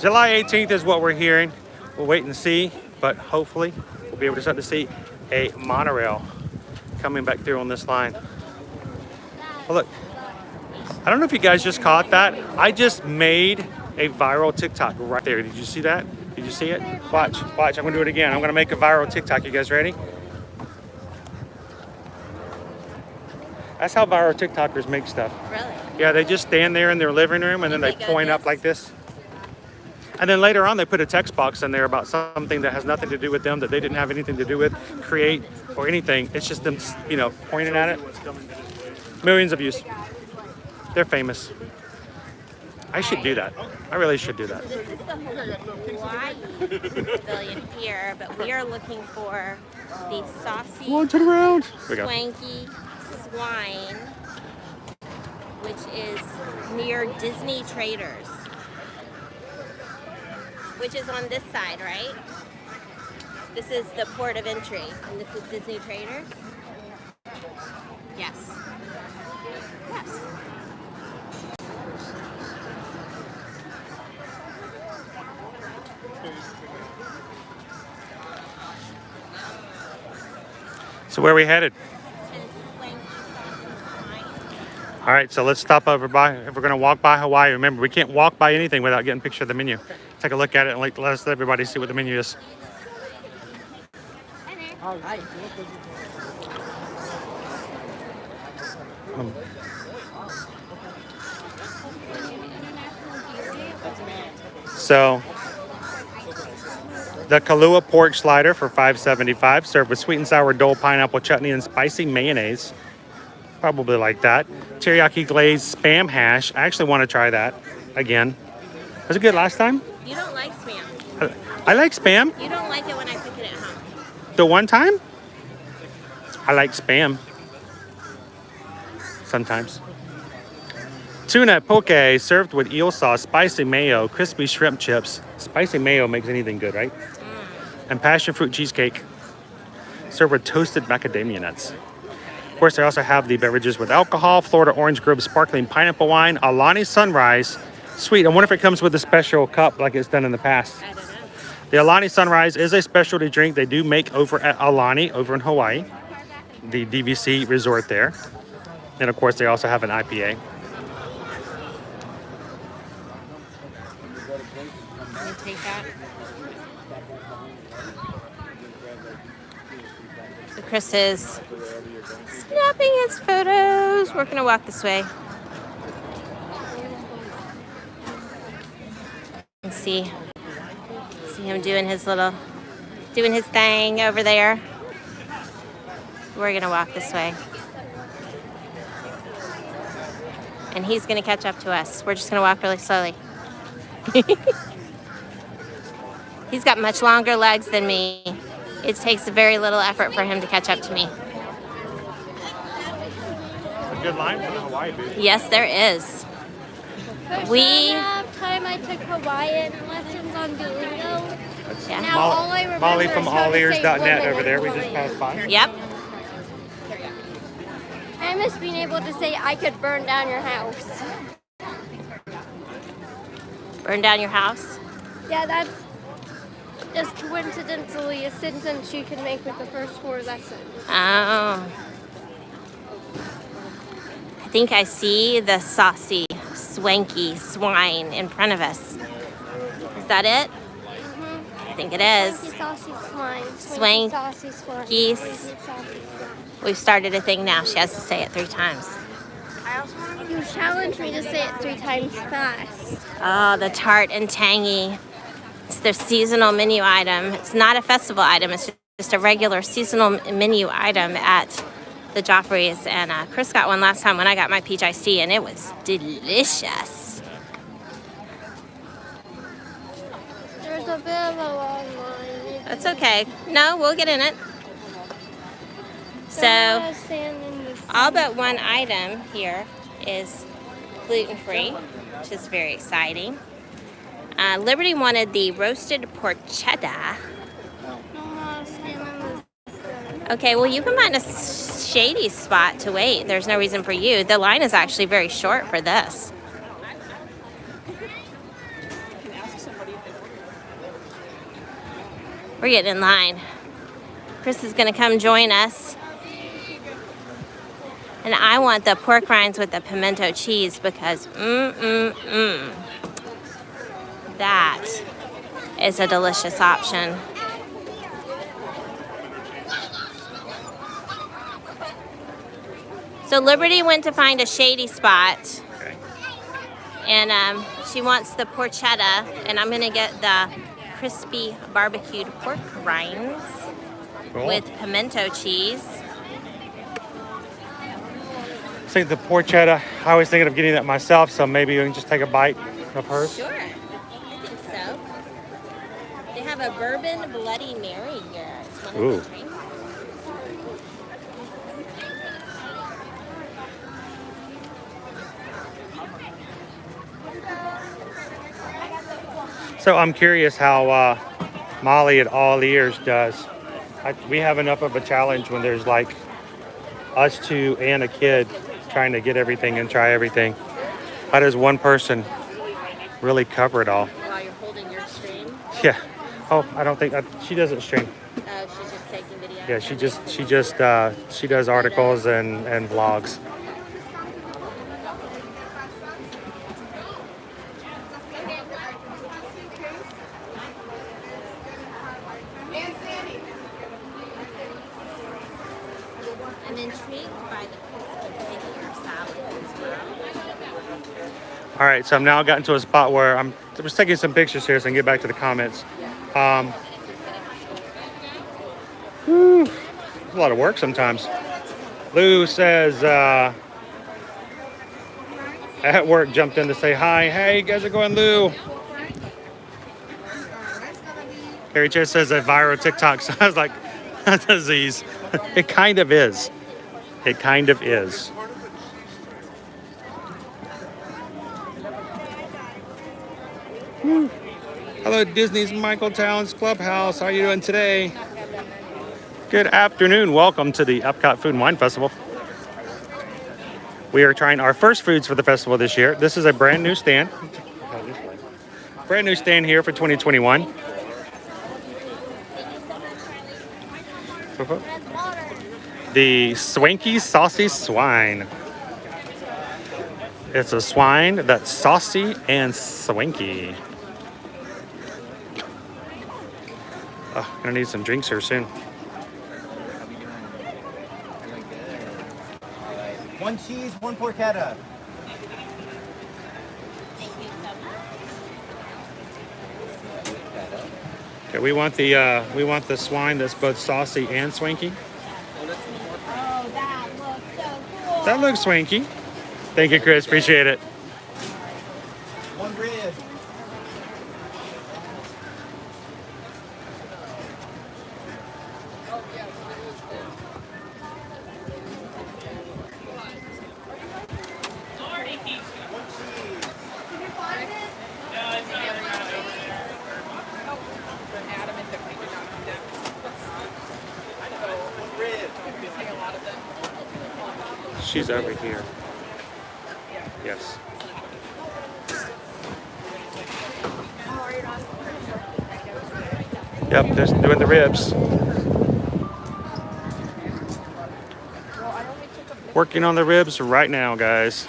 July 18th is what we're hearing. We'll wait and see, but hopefully we'll be able to start to see a monorail coming back through on this line. Well, look, I don't know if you guys just caught that. I just made a viral TikTok right there. Did you see that? Did you see it? Watch, watch, I'm gonna do it again. I'm gonna make a viral TikTok. You guys ready? That's how viral TikTokers make stuff. Really? Yeah, they just stand there in their living room and then they point up like this. And then later on they put a text box in there about something that has nothing to do with them, that they didn't have anything to do with, create, or anything. It's just them, you know, pointing at it. Millions of views. They're famous. I should do that. I really should do that. So this is the Hawaii Pavilion here, but we are looking for the Saucy, Turn around. Here we go. Swanky, Swine, which is near Disney Traders, which is on this side, right? This is the port of entry, and this is Disney Traders. Yes. Yes. So where are we headed? All right, so let's stop over by, if we're gonna walk by Hawaii, remember, we can't walk by anything without getting a picture of the menu. Take a look at it and let us let everybody see what the menu is. So, the Kahlua pork slider for $5.75, served with sweet and sour Dole pineapple chutney and spicy mayonnaise. Probably like that. Teriyaki glazed Spam hash. I actually want to try that again. Was it good last time? You don't like Spam. I like Spam. You don't like it when I cook it at home. The one time, I like Spam. Sometimes. Tuna poke served with eel sauce, spicy mayo, crispy shrimp chips. Spicy mayo makes anything good, right? And passion fruit cheesecake served with toasted macadamia nuts. Of course, they also have the beverages with alcohol, Florida Orange Grove sparkling pineapple wine, Alani Sunrise. Sweet. I wonder if it comes with a special cup like it's done in the past. I don't know. The Alani Sunrise is a specialty drink they do make over at Alani over in Hawaii, the DVC resort there. And of course, they also have an IPA. Can you take that? So Chris is snapping his photos. We're gonna walk this way. And see him doing his thing over there. We're gonna walk this way. And he's gonna catch up to us. We're just gonna walk really slowly. He's got much longer legs than me. It takes very little effort for him to catch up to me. A good line from the Hawaii booth. Yes, there is. First time I took Hawaiian lessons on Duolingo. Yeah. Now all I remember Molly is from how to say allears.net lemon over there. We and just lemon. passed by. Yep. And miss being able to say I could burn down your house. Burn down your house? Yeah, that's just coincidentally a sentence you can make with the first 4 lessons. Oh. I think I see the Saucy, Swanky, Swine in front of us. Is that it? I think it is. Swanky, saucy, swine. Swank, Saucy, swine. geese. Swanky, saucy, swine. We've started a thing now. She has to say it 3 times. You challenged me to say it 3 times fast. Oh, the tart and tangy. It's their seasonal menu item. It's not a festival item. It's just a regular seasonal menu item at the Joffrey's. And Chris got one last time when I got my peach iced tea, and it was delicious. There's a bit of a long line. That's okay. No, we'll get in it. So, all but one item here is gluten-free, which is very exciting. Liberty wanted the roasted porchetta. Okay, well, you can find a shady spot to wait. There's no reason for you. The line is actually very short for this. We're getting in line. Chris is going to come join us. And I want the pork rinds with the pimento cheese because, that is a delicious option. So Liberty went to find a shady spot. And she wants the porchetta, and I'm gonna get the crispy barbecued pork rinds with pimento cheese. I think the porchetta, I was thinking of getting that myself, so maybe you can just take a bite of hers. Sure, I think so. They have a bourbon Bloody Mary here. It's one of Ooh. the drinks. So I'm curious how Molly at All Ears does. We have enough of a challenge when there's like us 2 and a kid trying to get everything and try everything. How does one person really cover it all? While you're holding your stream. Yeah. Oh, I don't think she doesn't stream. She's just taking video. Yeah, she does articles and vlogs. I'm intrigued by the figure salad as well. All right, so I'm now gotten to a spot where I'm just taking some pictures here so I can get back to the comments. It's a lot of work sometimes. Lou says, at work jumped in to say hi. Hey, you guys are going, Lou. Harry Chase says a viral TikTok. So I was like, a disease. It kind of is. It kind of is. Hello, Disney's Michael Towns Clubhouse. How are you doing today? Good afternoon. Welcome to the EPCOT Food and Wine Festival. We are trying our first foods for the festival this year. This is a brand new stand. Brand new stand here for 2021. The Swanky Saucy Swine. It's a swine that's saucy and swanky. Oh, gonna need some drinks here soon. 1 cheese, 1 porchetta. Okay, we want the swine that's both saucy and swanky. Oh, that looks so cool. That looks swanky. Thank you, Chris. Appreciate it. 1 rib. She's over here. Yes. Yep, they're doing the ribs. Working on the ribs right now, guys.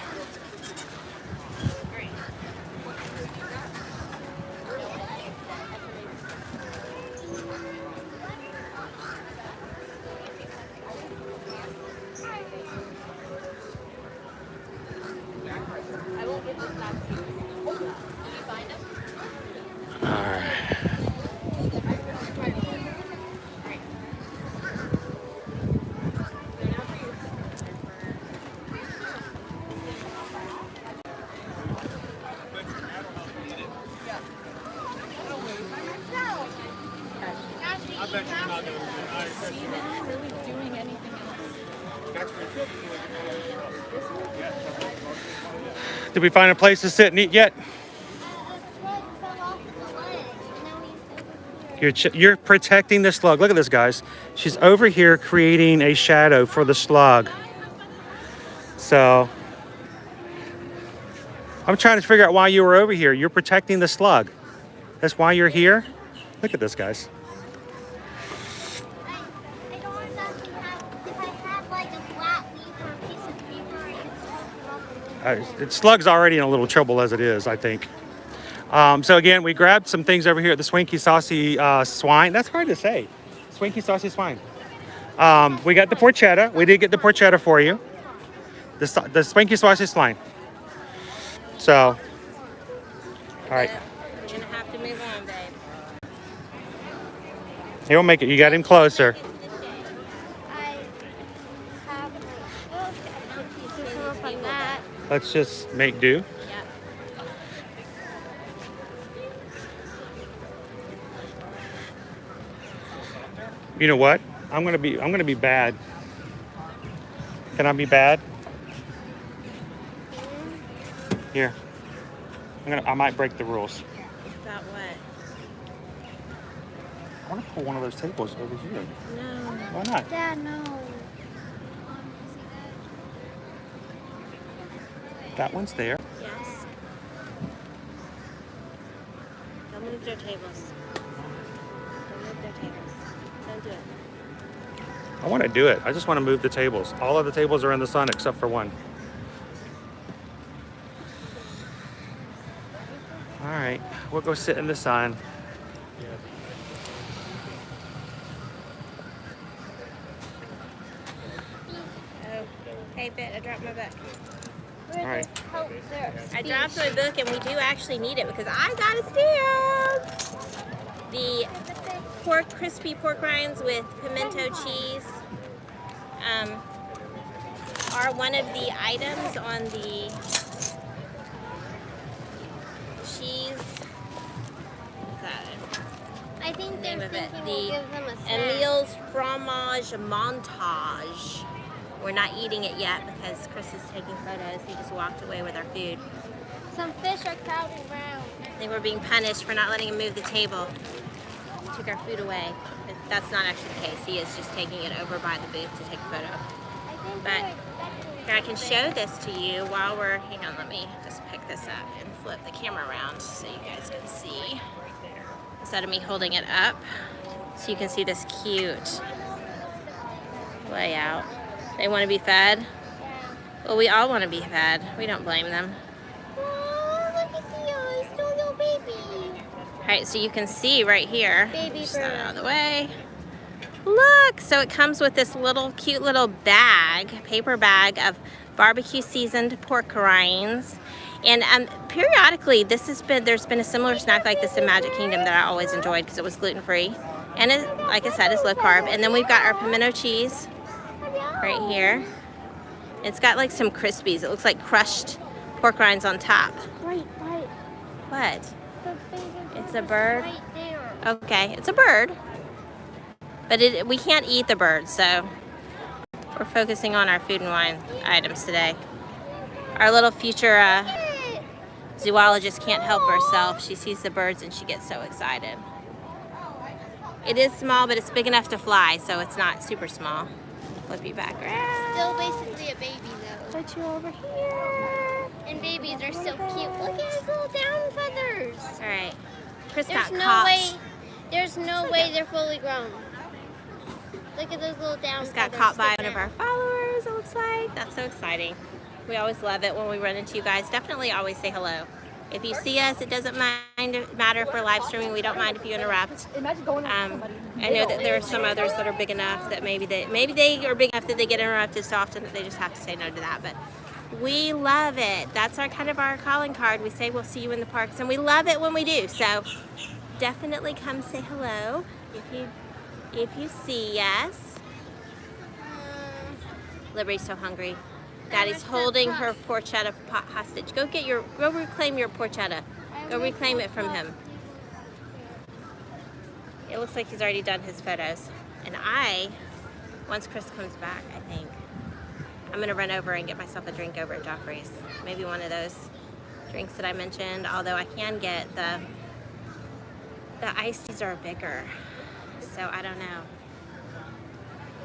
Did we find a place to sit and eat yet? You're protecting the slug. Look at this, guys. She's over here creating a shadow for the slug. So I'm trying to figure out why you were over here. You're protecting the slug. That's why you're here. Look at this, guys. I don't exactly have, if I had like a flat leaf or a piece of paper, I could smoke them up. Slug's already in a little trouble as it is, I think. So again, we grabbed some things over here at the Swanky Saucy Swine. That's hard to say. Swanky Saucy Swine. We got the porchetta. We did get the porchetta for you. The Swanky Saucy Swine. So, all right. You're gonna have to move on, babe. He'll make it. You got him closer. I have my book and come up on that. Let's just make do. You know what? I'm gonna be bad. Can I be bad? Here. I might break the rules. About what? I want to pull one of those tables over here. No. Why not? Dad, no. That one's there. Yes. Don't move their tables. Don't move their tables. Don't do it. I want to do it. I just want to move the tables. All of the tables are in the sun except for one. All right, we'll go sit in the sun. Oh, hey, Bet, I dropped my book. All right. I dropped my book, and we do actually need it because I got a stamp. The crispy pork rinds with pimento cheese are one of the items on the cheese. What's that? I think they're Name of it. thinking we'll give them a snack. Emil's fromage montage. We're not eating it yet because Chris is taking photos. He just walked away with our food. Some fish are crowding around. I think we're being punished for not letting him move the table. He took our food away. But that's not actually the case. He is just taking it over by the booth to take a photo. But here, I can show this to you while we're, hang on, let me just pick this up and flip the camera around so you guys can see. Instead of me holding it up, so you can see this cute layout. They want to be fed? Well, we all want to be fed. We don't blame them. Oh, look at the eyes, little baby. All right, so you can see right here. Baby Just that bird. out of the way. Look, so it comes with this little cute little bag, paper bag of barbecue seasoned pork rinds. And periodically, there's been a similar snack like this in Magic Kingdom that I always enjoyed because it was gluten free. And it, like I said, it's low carb. And then we've got our pimento cheese right here. It's got like some crispies. It looks like crushed pork rinds on top. Right. What? The baby It's a bird? right there. Okay, it's a bird. But we can't eat the bird, so we're focusing on our food and wine items today. Our little future zoologist can't help herself. She sees the birds and she gets so excited. It is small, but it's big enough to fly, so it's not super small. Flip you back around. Still basically a baby though. Put you over here. And babies are so cute. Look at his little down feathers. All right. Chris There's got no caught. way. There's no way they're fully grown. Look at those little down Just got feathers caught by sticking one of our followers, it looks like. That's so exciting. We always love it when we run into you guys. Definitely always say hello. If you see us, it doesn't matter if we're live streaming. We don't mind if you interrupt. Imagine going to I know that there are some others that are big enough that maybe they are big enough that they get interrupted so often that they just have to say no to that. But we love it. That's our kind of our calling card. We say we'll see you in the parks, and we love it when we do. So definitely come say hello if you see us. Liberty's so hungry. Daddy's holding her porchetta pot hostage. Go reclaim your porchetta. Go reclaim it from him. It looks like he's already done his photos. And once Chris comes back, I think I'm gonna run over and get myself a drink over at Joffrey's. Maybe one of those drinks that I mentioned, although I can get the iced teas are bigger. So I don't know.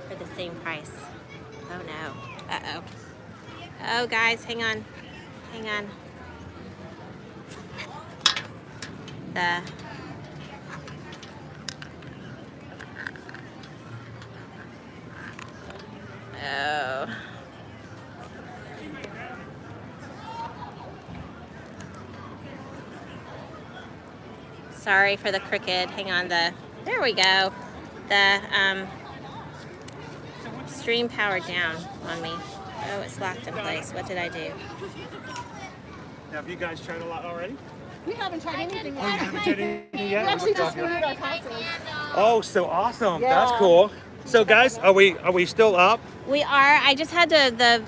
For the same price. Oh no. Uh-oh. Oh, guys, hang on. Hang on. Oh. Sorry for the crooked. Hang on. There we go. The stream powered down on me. Oh, it's locked in place. What did I do? Have you guys tried a lot already? We haven't tried anything Oh, you yet. haven't tried anything We yet? actually just renewed our passes. Oh, so awesome. Yeah. That's cool. So guys, are we still up? We are. I just had the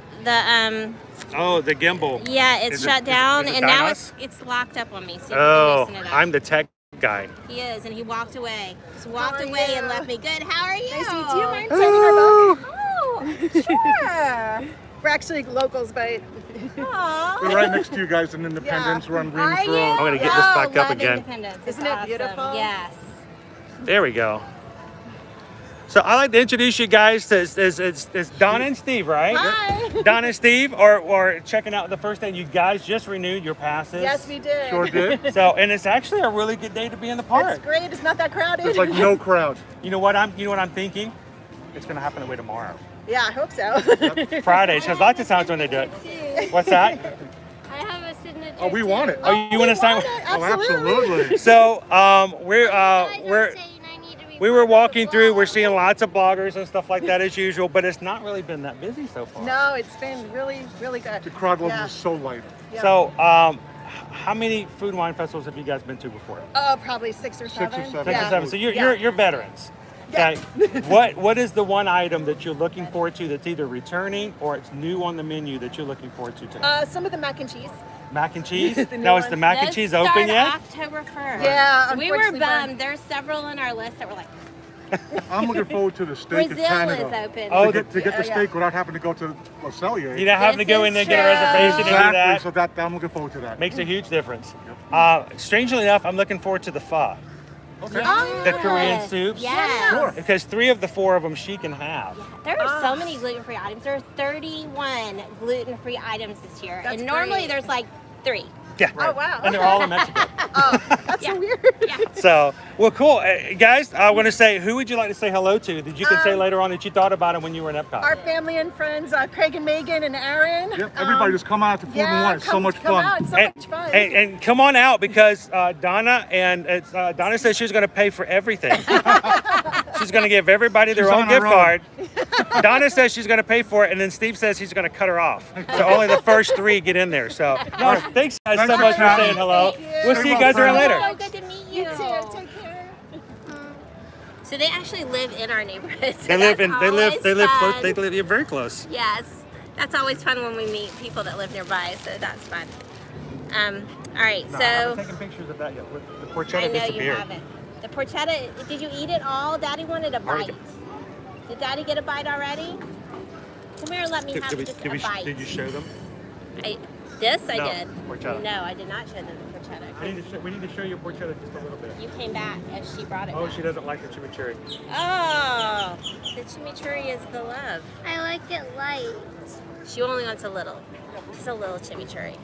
Oh, the gimbal. yeah, it's Is it- shut down, is it and now Dinos? it's locked up on me. So Oh, loosen it up. I'm the tech guy. He is, and he walked away. Just walked How are away you? and left me. Good. How are you? Nice to meet you. Do you mind signing our book? Oh, sure. We're actually locals, but Aw. We're right next to you guys in Independence. We're on Are Greens you? Road. I'm gonna get this back up love again. Independence. It's Isn't it awesome. beautiful? Yes. There we go. So I'd like to introduce you guys to it's Donna and Steve, right? Hi. Donna and Steve are checking out the first day. You guys just renewed your passes. Yes, we did. Sure did. So, and it's actually a really good day to be in the park. It's great. It's not that crowded. There's like no crowd. You know what I'm thinking? It's gonna happen away tomorrow. Yeah, I hope so. Fridays, because lots of times when they do it. What's that? I have a signature. Oh, we want it. Oh, you want to sign? Oh, absolutely. So, we were walking through. We're seeing lots of bloggers and stuff like that as usual, but it's not really been that busy so far. No, it's been really, really good. The crowd level Yeah. is so light. Yeah. So, how many food and wine festivals have you guys been to before? Oh, probably 6 or 7. 6 or 7. 6 Yeah. or 7. So Yeah. you're veterans. Yeah. Okay. what is the one item that you're looking forward to that's either returning or it's new on the menu that you're looking forward to today? Some of the mac and cheese. Mac and cheese? The new Now is the ones. mac and Those cheese start open yet? October 1st. Yeah, So we were unfortunately, bummed. There's several on our list that were like, I'm looking forward to the steak Brazil in Canada. is open. Oh, To get the yeah. steak without having to go to Le Cellier. You don't have to This go is in there and get a true. reservation to do Exactly. that. So that I'm looking forward to that. Makes a huge difference. Strangely enough, I'm looking forward to the pho. Okay. The Korean soups. Yes. Sure. Because 3 of the 4 of them she can have. There are so many gluten-free items. There are 31 gluten-free items this year. That's and normally great. there's like 3. Yeah. Oh, wow. And they're all in Mexico. Oh, that's Yeah. so weird. Yeah. So, well, cool. Guys, I want to say, who would you like to say hello to that you can say later on that you thought about it when you were in Epcot? Our family and friends, Craig and Megan and Aaron. Yep. Everybody just come out to Food and Wine. It's so much come fun. out. It's so much fun. And come on out because Donna Donna said she was going to pay for everything. She's going to give everybody their She's own on her gift own. card. Donna says she's going to pay for it, and then Steve says he's going to cut her off. So only the first 3 get in there. So no, thanks guys so Thanks much for for saying chatting. hello. Thank you. We'll see you guys around later. So good to meet you. You too. Take care. So they actually live in our neighborhood. So They live that's close. always fun. They live very close. Yes, that's always fun when we meet people that live nearby. So that's fun. All right, No, I so haven't taken pictures of that yet. The I porchetta know you disappeared. haven't. The porchetta. Did you eat it all? Daddy wanted a Already bite. Did Daddy get a bite already? Come here and let me have just a bite. Did you show them? I No, did. porchetta. No, I did not show them the porchetta. We need to show you porchetta just a little bit. You came back as she brought it Oh, back. she doesn't like the chimichurri. Oh, the chimichurri is the love. I like it light. She only wants a little. Just a little chimichurri.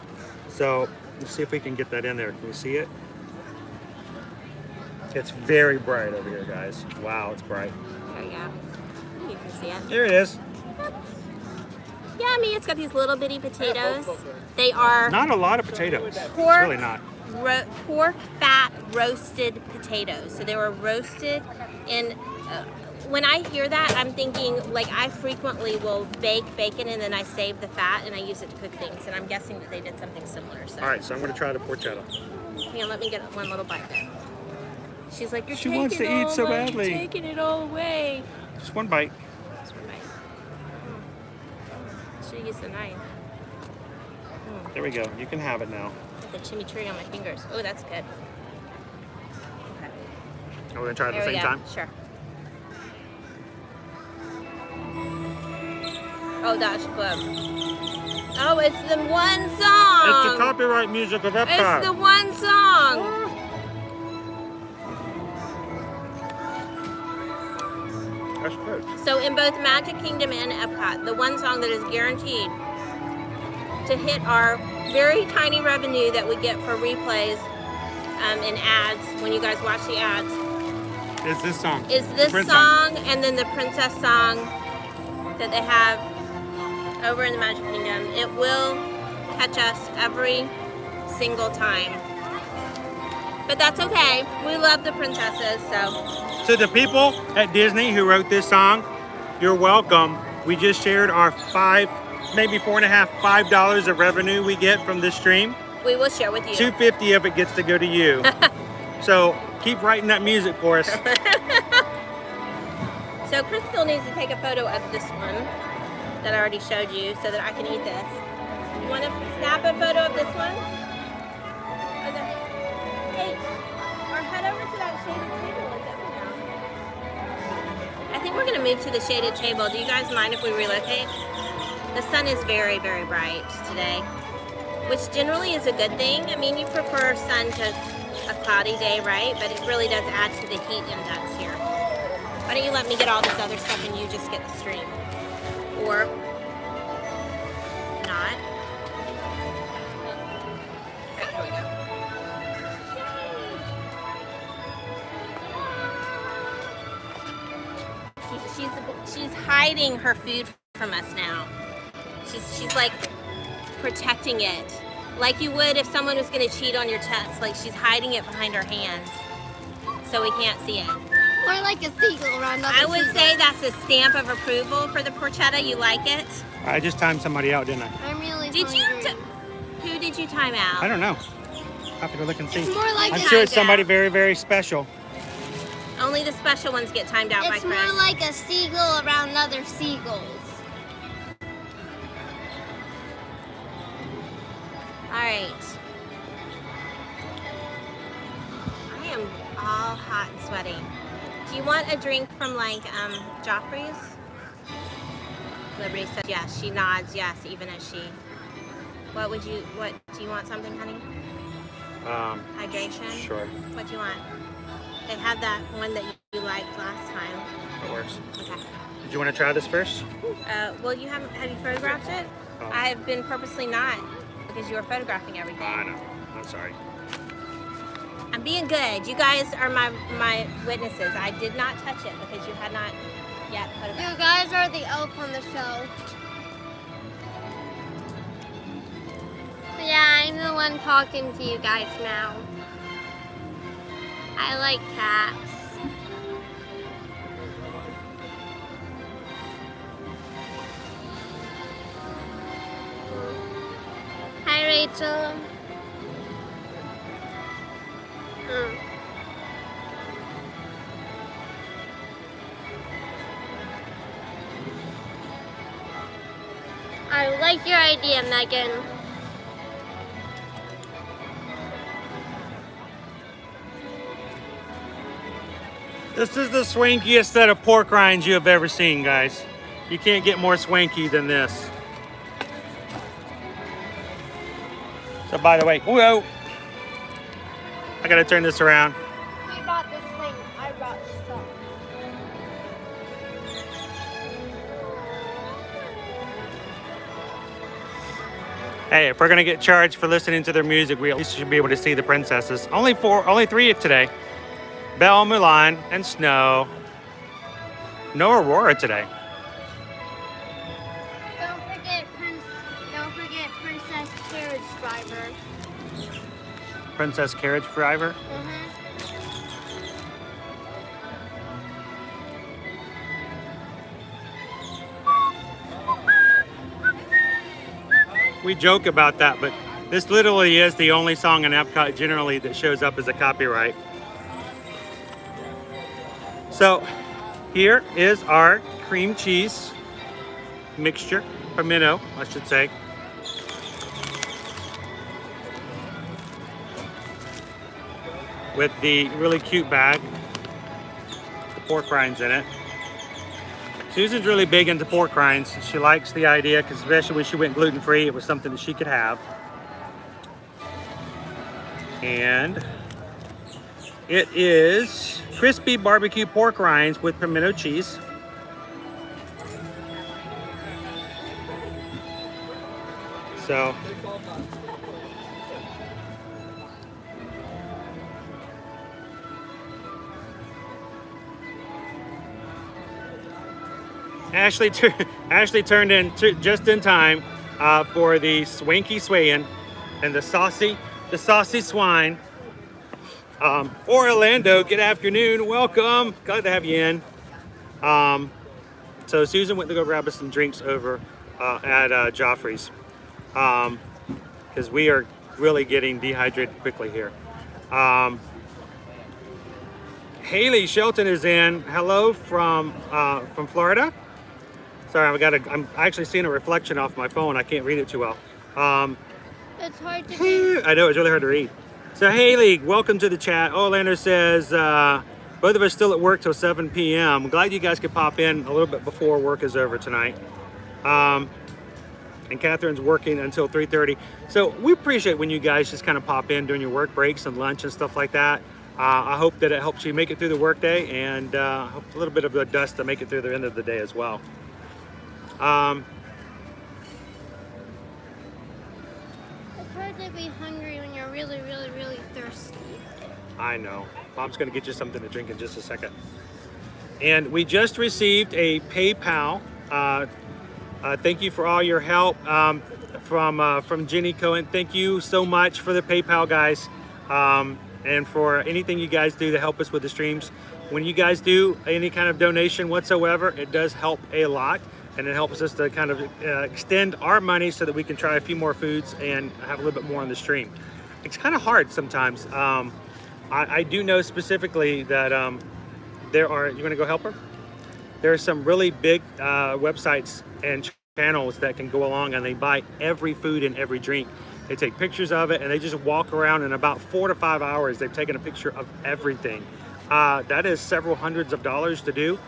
So let's see if we can get that in there. Can you see it? It's very bright over here, guys. Wow, it's bright. There you go. You can see it. There it is. Yummy. It's got these little bitty potatoes. They are Not a lot of potatoes. Pork. It's really not. pork fat roasted potatoes. So they were roasted in. When I hear that, I'm thinking like I frequently will bake bacon and then I save the fat and I use it to cook things. And I'm guessing that they did something similar. So. All right, so I'm going to try the porchetta. Hang on, let me get one little bite there. She's like, you're She taking wants to it all eat so away, badly. taking it all away. Just one bite. Just one bite. Should use the knife. There we go. You can have it now. The chimichurri on my fingers. Oh, that's good. Okay. Are we going to try it at the There we same go. time? Sure. Oh, that's good. Oh, it's the one song. It's the copyright music of EPCOT. It's the one song. That's good. So in both Magic Kingdom and Epcot, the one song that is guaranteed to hit our very tiny revenue that we get for replays and ads when you guys watch the ads It's this song. is this Prince song and then the princess song that they have over in the Magic Kingdom. It will catch us every single time. But that's okay. We love the princesses, so. So the people at Disney who wrote this song, you're welcome. We just shared our maybe $4.5–5 of revenue we get from this stream. We will share with you. $2.50 of it gets to go to you. So keep writing that music for us. So Chris still needs to take a photo of this one that I already showed you so that I can eat this. You want to snap a photo of this one? Okay. Hey, or head over to that shaded table. It's open now. I think we're going to move to the shaded table. Do you guys mind if we relocate? The sun is very, very bright today, which generally is a good thing. I mean, you prefer sun to a cloudy day, right? But it really does add to the heat index here. Why don't you let me get all this other stuff and you just get the stream? Or not. Okay, here we go. She's hiding her food from us now. She's like protecting it, like you would if someone was going to cheat on your test. Like she's hiding it behind her hands, so we can't see it. More like a seagull around other I would seagulls. say that's a stamp of approval for the porchetta. You like it? I just timed somebody out, didn't I? I'm really Did you? hungry. Who did you time out? I don't know. I have to go look and see. It's more like I'm a sure it's timed somebody out. very, very special. Only the special ones get timed out by It's Chris. more like a seagull around other seagulls. All right. I am all hot and sweaty. Do you want a drink from like Joffrey's? Liberty says yes. She nods yes, even as she. What do you want something, honey? Hydration? Sure, What do you want? They had that one that you liked last time. it works. Okay. Did you want to try this first? Well, you have you photographed it? Oh. I have been purposely not because you were photographing everything. I know. I'm sorry. I'm being good. You guys are my witnesses. I did not touch it because you had not yet photographed. You guys are the elf on the show. Yeah, I'm the one talking to you guys now. I like cats. Hi, Rachel. I like your idea, Megan. This is the swankiest set of pork rinds you have ever seen, guys. You can't get more swanky than this. So by the way, whoa, I gotta turn this around. We brought this thing. I brought this song. Hey, if we're gonna get charged for listening to their music, we at least should be able to see the princesses. Only three today. Belle, Mulan, and Snow. No Aurora today. Don't forget Princess Carriage Driver. Princess Carriage Driver. We joke about that, but this literally is the only song in Epcot generally that shows up as a copyright. So here is our cream cheese mixture, pimento, I should say. With the really cute bag, the pork rinds in it. Susan's really big into pork rinds. She likes the idea, because especially when she went gluten-free, it was something that she could have. And it is crispy barbecue pork rinds with pimento cheese. So Ashley turned in just in time for the Swanky Swine and the Saucy Swine. Orlando, good afternoon, welcome. Glad to have you in. So Susan went to go grab us some drinks over at Joffrey's, because we are really getting dehydrated quickly here. Haley Shelton is in. Hello from Florida. Sorry, I'm actually seeing a reflection off my phone. I can't read it too well. It's hard to read. I know, it's really hard to read. So Haley, welcome to the chat. Orlando says, both of us still at work till 7 p.m. I'm glad you guys could pop in a little bit before work is over tonight. And Kathryn's working until 3:30. So we appreciate when you guys just kind of pop in during your work breaks and lunch and stuff like that. I hope that it helps you make it through the workday, and hope a little bit of the dust to make it through the end of the day as well. It's hard to be hungry when you're really, really, really thirsty. I know. Mom's going to get you something to drink in just a second. And we just received a PayPal. Thank you for all your help from Jenny Cohen. Thank you so much for the PayPal, guys, and for anything you guys do to help us with the streams. When you guys do any kind of donation whatsoever, it does help a lot. And it helps us to kind of extend our money so that we can try a few more foods and have a little bit more on the stream. It's kind of hard sometimes. I do know specifically that there are, you want to go help her? There are some really big websites and channels that can go along, and they buy every food and every drink. They take pictures of it, and they just walk around in about 4 to 5 hours. They've taken a picture of everything. That is several hundreds of dollars to do.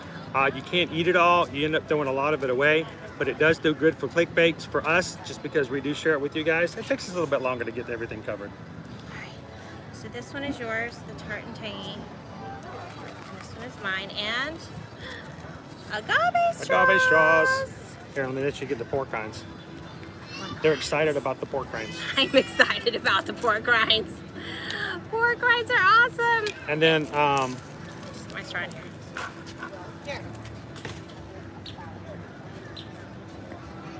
You can't eat it all. You end up throwing a lot of it away, but it does do good for clickbaits for us, just because we do share it with you guys. It takes us a little bit longer to get everything covered. All right. So this one is yours, the tart and tangy. And this one is mine, and agave straws. Agave straws. Here, let me let you get the pork rinds. They're excited about the pork rinds. I'm excited about the pork rinds. Pork rinds are awesome. And then, Just my straw in here. Here.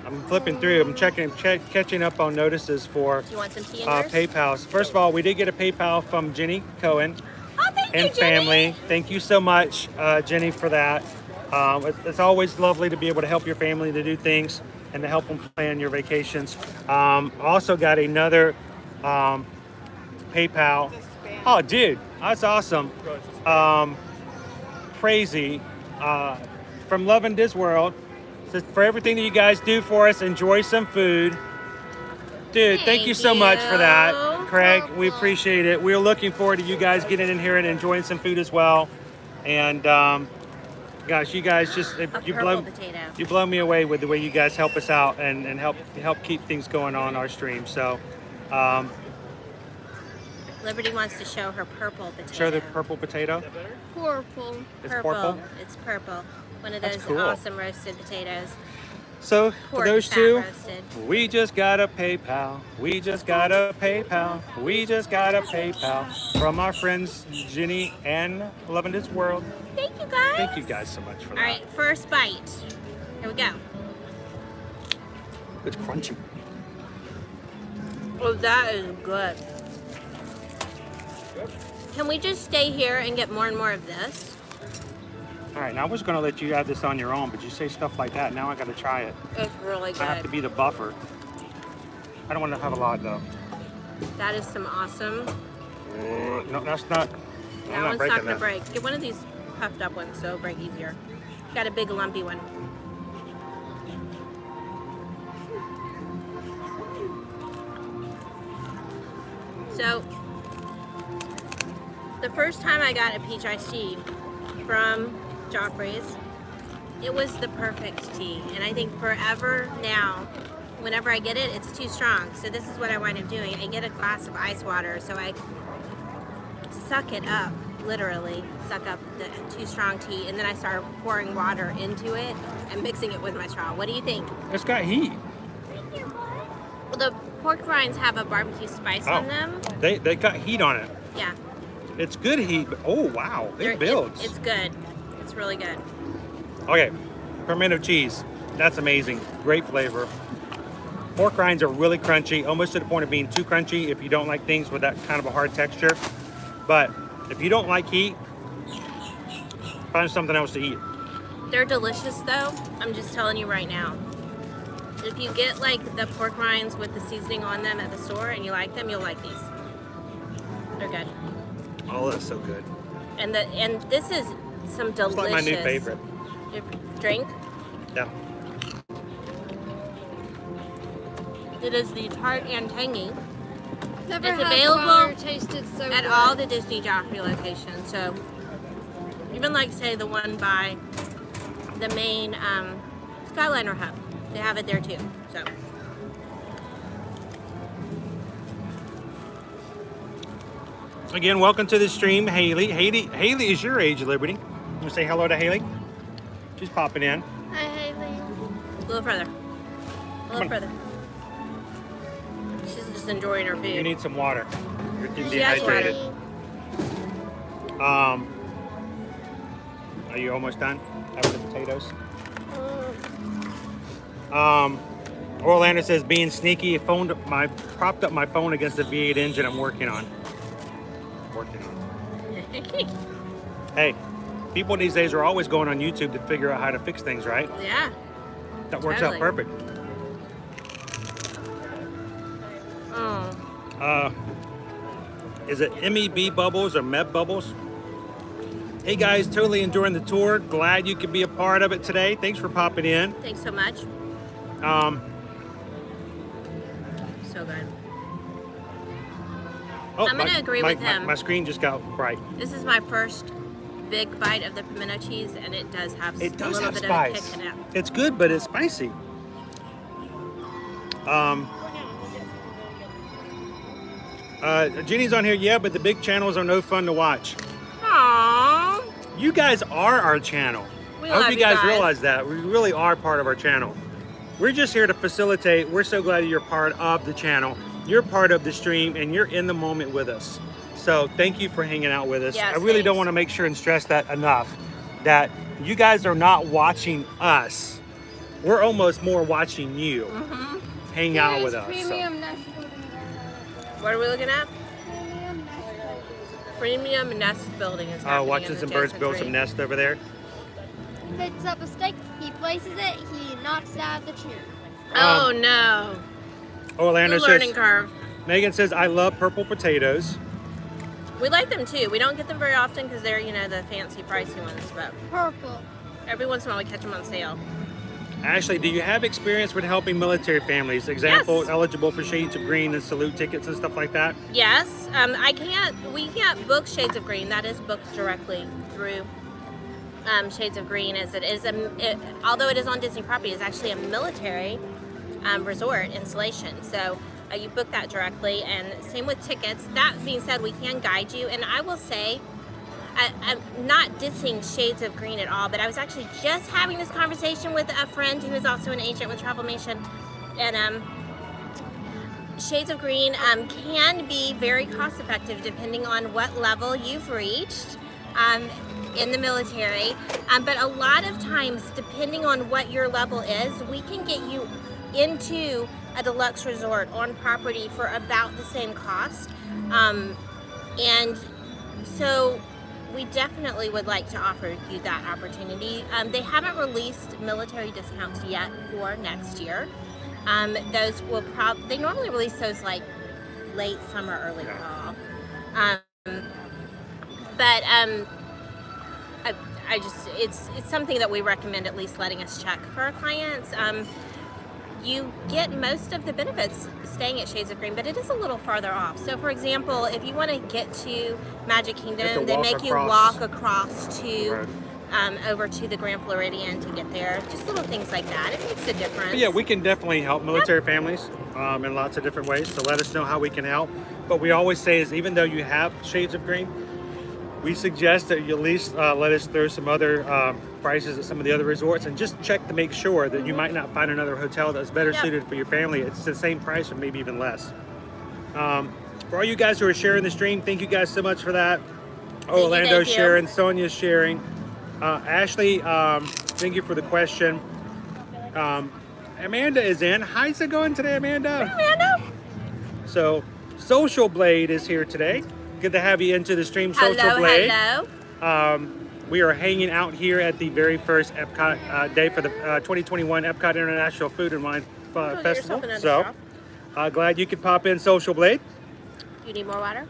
I'm flipping through. I'm catching up on notices for Do you want some tea in yours? PayPals. First of all, we did get a PayPal from Jenny Cohen Oh, thank you, and family. Jenny. Thank you so much, Jenny, for that. It's always lovely to be able to help your family to do things and to help them plan your vacations. Also got another PayPal. Oh, dude, that's awesome. Crazy. From Love in This World. Says, for everything that you guys do for us, enjoy some food. Dude, thank you so much for that, Craig. We appreciate it. We're looking forward to you guys getting in here and enjoying some food as well. And gosh, you guys just you blow me away with the way you guys help us out and help keep things going on our stream. So Liberty wants to show her purple potato. Show the purple potato. Purple. It's purple. It's purple. One of That's those cool. awesome roasted potatoes. So for Pork those fat two, roasted. we just got a PayPal. We just got a PayPal. We just got a PayPal from our friends Jenny and Loving This World. Thank you guys. Thank you guys so much for All that. right, first bite. Here we go. It's crunchy. Oh, that is good. Can we just stay here and get more and more of this? All right, now I was going to let you add this on your own, but you say stuff like that. Now I got to try it. It's really I have to good. be the buffer. I don't want to have a lot though. That is some awesome. No, that's not. That I'm not one's breaking not gonna that. break. Get one of these puffed up ones so it'll break easier. Got a big lumpy one. So, the first time I got a peach iced tea from Joffrey's, it was the perfect tea. And I think forever now, whenever I get it, it's too strong. So this is what I wind up doing. I get a glass of ice water, so I suck it up, literally suck up the too strong tea, and then I start pouring water into it and mixing it with my straw. What do you think? It's got heat. Well, the pork rinds have a barbecue spice on them. They got heat on it. Yeah. It's good heat, but oh wow, They're- it builds. It's good. It's really good. Okay, pimento cheese. That's amazing. Great flavor. Pork rinds are really crunchy, almost to the point of being too crunchy if you don't like things with that kind of a hard texture. But if you don't like heat, find something else to eat. They're delicious though. I'm just telling you right now. If you get like the pork rinds with the seasoning on them at the store and you like them, you'll like these. They're good. Oh, that's so good. And this is some It's delicious like my new favorite. drink. Yeah. It is the tart and tangy Never It's had available water tasted so at good. all the Disney Joffrey locations. So even like say the one by the main Skyliner hub, they have it there too. So Again, welcome to the stream, Haley. Haley is your age, Liberty. You want to say hello to Haley? She's popping in. Hi, Haley. a little further. A little further. She's just enjoying her food. You need some water. You're getting She has dehydrated. water. Are you almost done? Having the potatoes? Mm. Orlando says, being sneaky, propped up my phone against the V8 engine I'm working on. Hey, people these days are always going on YouTube to figure out how to fix things, right? Yeah. That works out Totally. perfect. Oh. Is it MEB Bubbles or MEB Bubbles? Hey guys, totally enjoying the tour. Glad you could be a part of it today. Thanks for popping in. Thanks so much. So good. Oh, I'm gonna agree with him. My screen just got bright. This is my first big bite of the pimento cheese, and it does have It a does little have bit spice. of a kick in it. It's good, but it's spicy. Jenny's on here, yeah, but the big channels are no fun to watch. Aww. You guys are our channel. We I hope love you you guys guys. realize that. We really are part of our channel. We're just here to facilitate. We're so glad you're part of the channel. You're part of the stream, and you're in the moment with us. So thank you for hanging out with us. Yes, I really don't thanks. want to make sure and stress that enough, that you guys are not watching us. We're almost more watching you hang out with us. So. Premium nest building. What are we looking at? Premium nest building. Premium nest building is happening Watching in the some birds Jensen build tree. some nests over there. He picks up a stick, he places it, he knocks it out of the tree. Oh no. Orlando The learning says, curve. Megan says, I love purple potatoes. We like them too. We don't get them very often because they're, the fancy pricey ones, but Purple. every once in a while we catch them on sale. Ashley, do you have experience with helping military families? Example, Yes. eligible for Shades of Green and salute tickets and stuff like that? Yes, we can't book Shades of Green. That is booked directly through Shades of Green, as it is, although it is on Disney property, it's actually a military resort installation. So you book that directly, and same with tickets. That being said, we can guide you, and I will say, I'm not dissing Shades of Green at all, but I was actually just having this conversation with a friend who is also an agent with Travel Nation, and Shades of Green can be very cost effective depending on what level you've reached in the military, but a lot of times, depending on what your level is, we can get you into a deluxe resort on property for about the same cost, and so we definitely would like to offer you that opportunity. They haven't released military discounts yet for next year. Those will they normally release those like late summer, early fall. But I just, it's something that we recommend at least letting us check for our clients. You get most of the benefits staying at Shades of Green, but it is a little farther off. So for example, if you want to get to Magic Kingdom, they make you walk across to over to the Grand Floridian to get there. Just little things like that. It makes a difference. But yeah, we can definitely help military families in lots of different ways. So let us know how we can help. But we always say is, even though you have Shades of Green, we suggest that you at least let us throw some other prices at some of the other resorts and just check to make sure that you might not find another hotel that's better suited for your family. It's the same price or maybe even less. For all you guys who are sharing the stream, thank you guys so much for that. Orlando's sharing, Sonia's sharing. Ashley, thank you for the question. Amanda is in. How's it going today, Amanda? Hi, Amanda. So, Social Blade is here today. Good to have you into the stream, Social Blade. Hello. We are hanging out here at the very first EPCOT day for the 2021 EPCOT International Food and Wine Festival. So, glad you could pop in, Social Blade. You need more water?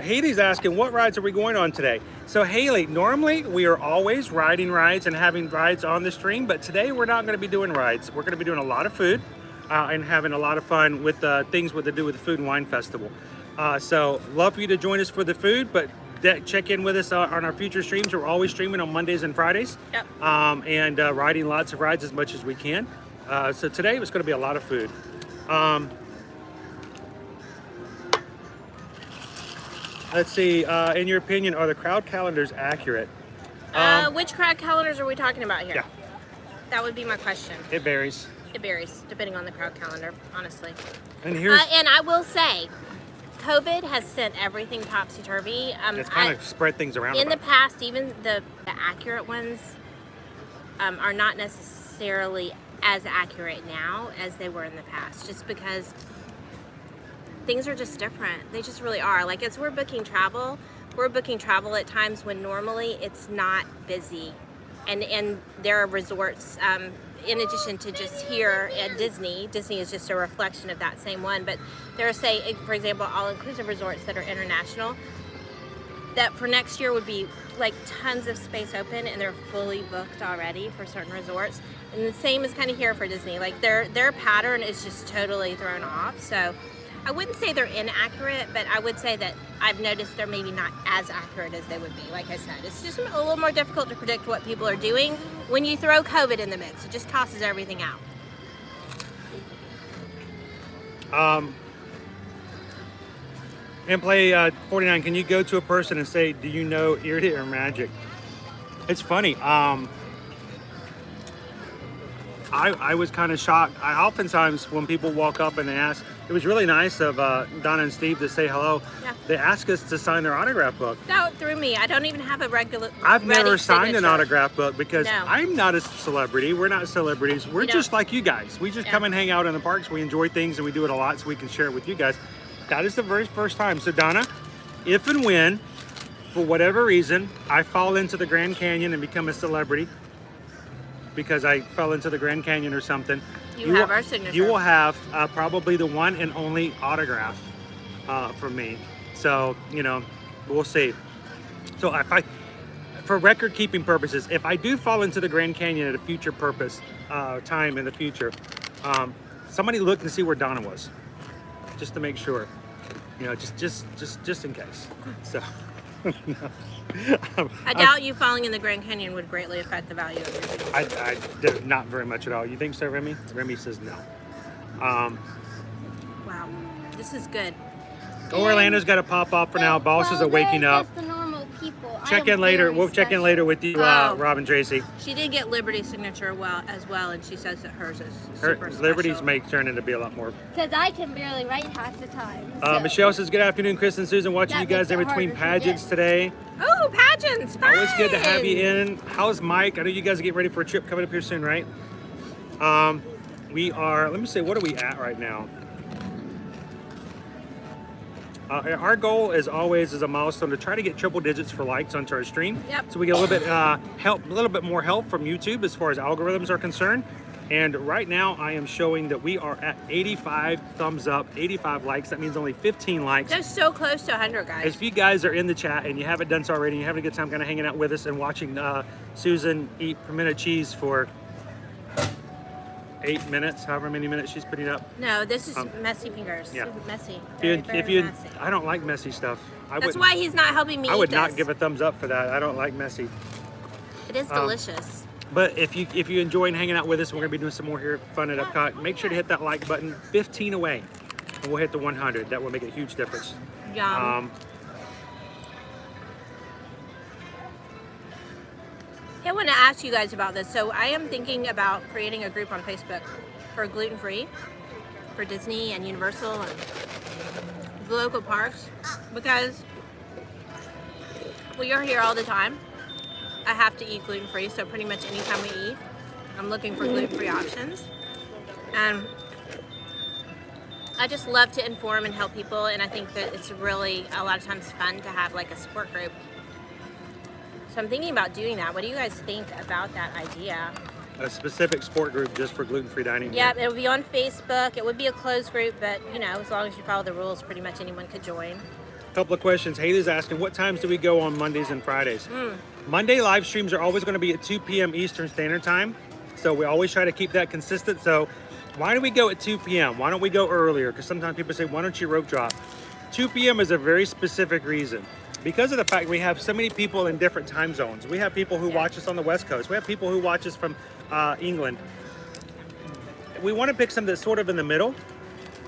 Haley's asking, what rides are we going on today? So Haley, normally we are always riding rides and having rides on the stream, but today we're not going to be doing rides. We're going to be doing a lot of food and having a lot of fun with things to do with the Food and Wine Festival. So love for you to join us for the food, but check in with us on our future streams. We're always streaming on Mondays and Fridays. Yep. And riding lots of rides as much as we can. So today was going to be a lot of food. Let's see, in your opinion, are the crowd calendars accurate? Which crowd calendars are we talking about here? Yeah. That would be my question. It varies. It varies depending on the crowd calendar, honestly. And here's and I will say, COVID has sent everything topsy-turvy. it's kind of spread things around. In the past, even the accurate ones are not necessarily as accurate now as they were in the past, just because things are just different. They just really are. Like, as we're booking travel at times when normally it's not busy. And there are resorts, in addition to just here at Disney is just a reflection of that same one. But there are, say, for example, all-inclusive resorts that are international that for next year would be like tons of space open and they're fully booked already for certain resorts. And the same is kind of here for Disney. Like their pattern is just totally thrown off. So I wouldn't say they're inaccurate, but I would say that I've noticed they're maybe not as accurate as they would be. Like I said, it's just a little more difficult to predict what people are doing when you throw COVID in the mix. It just tosses everything out. And play 49, can you go to a person and say, do you know Eardy or Magic? It's funny. I was kind of shocked. Oftentimes when people walk up and they ask, it was really nice of Donna and Steve to say hello. Yeah. They asked us to sign their autograph book. That threw me. I don't even have a regular. I've never signed signature. An autograph book because I'm not a celebrity. We're not celebrities. We're just like you guys. We just come and hang out in the parks. We enjoy things and we do it a lot so we can share it with you guys. That is the very first time. So Donna, if and when, for whatever reason, I fall into the Grand Canyon and become a celebrity because I fell into the Grand Canyon or something, you have our signature. You will have probably the one and only autograph from me. So, we'll see. So for record keeping purposes, if I do fall into the Grand Canyon at a future time in the future, somebody look and see where Donna was, just to make sure, just in case. So. I doubt you falling in the Grand Canyon would greatly affect the value of your ticket. I not very much at all. You think so, Remy? Remy says no. Wow, this is good. Orlando's got to pop off for now. Bosses are waking up. The normal people. Check in later. We'll check in later with you, Rob and Tracy. She did get Liberty's signature as well, and she says that hers is super special. Liberty's may turn into be a lot more. Because I can barely write half the time. So. Michelle says, good afternoon, Chris and Susan. Watching you guys in between pageants today. Oh, pageants! Fun. Always good to have you in. How's Mike? I know you guys are getting ready for a trip coming up here soon, right? We are, let me see, what are we at right now? Our goal is always as a milestone to try to get triple digits for likes onto our stream. Yep. So we get a little bit more help from YouTube as far as algorithms are concerned. And right now I am showing that we are at 85 thumbs up, 85 likes. That means only 15 likes. That's so close to 100, guys. If you guys are in the chat and you haven't done so already, and you're having a good time kind of hanging out with us and watching Susan eat pimento cheese for 8 minutes, however many minutes she's putting up. No, this is messy fingers. Yeah. Messy. If you, messy. I don't like messy stuff. That's why he's not helping me I would eat not this. give a thumbs up for that. I don't like messy. It is delicious. But if you enjoy hanging out with us, we're gonna be doing some more here fun at EPCOT. Make sure to hit that like button. 15 away, and we'll hit the 100. That will make a huge difference. Yum. I want to ask you guys about this. So I am thinking about creating a group on Facebook for gluten-free, for Disney and Universal and the local parks, because we are here all the time. I have to eat gluten-free, so pretty much anytime we eat, I'm looking for gluten-free options. And I just love to inform and help people, and I think that it's really a lot of times fun to have like a support group. So I'm thinking about doing that. What do you guys think about that idea? A specific sport group just for gluten-free dining. Yeah, it'll be on Facebook. It would be a closed group, but you know, as long as you follow the rules, pretty much anyone could join. Couple of questions. Haley's asking, what times do we go on Mondays and Fridays? Monday live streams are always going to be at 2 p.m. Eastern Standard Time. So we always try to keep that consistent. So why do we go at 2 p.m.? Why don't we go earlier? Because sometimes people say, why don't you rope drop? 2 p.m. is a very specific reason. Because of the fact we have so many people in different time zones. We have people who watch us on the West Coast. We have people who watch us from England. We want to pick something that's sort of in the middle.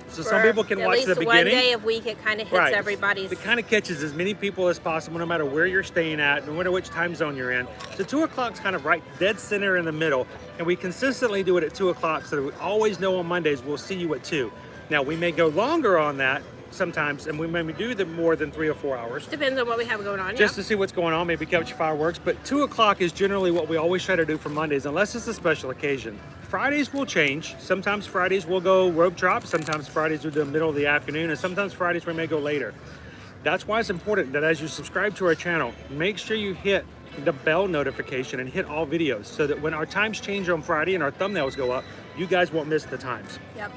So some people can watch the beginning. At least one day of week, it kind of hits everybody's. It kind of catches as many people as possible, no matter where you're staying at, no matter which time zone you're in. So 2 o'clock's kind of right dead center in the middle. And we consistently do it at 2 o'clock so that we always know on Mondays we'll see you at 2. Now we may go longer on that sometimes, and we may do them more than 3 or 4 hours. Depends on what we have going on. Just to see what's going on, maybe catch fireworks. But 2 o'clock is generally what we always try to do for Mondays, unless it's a special occasion. Fridays will change. Sometimes Fridays we'll go rope drop. Sometimes Fridays we'll do the middle of the afternoon, and sometimes Fridays we may go later. That's why it's important that as you subscribe to our channel, make sure you hit the bell notification and hit all videos so that when our times change on Friday and our thumbnails go up, you guys won't miss the times. Yep.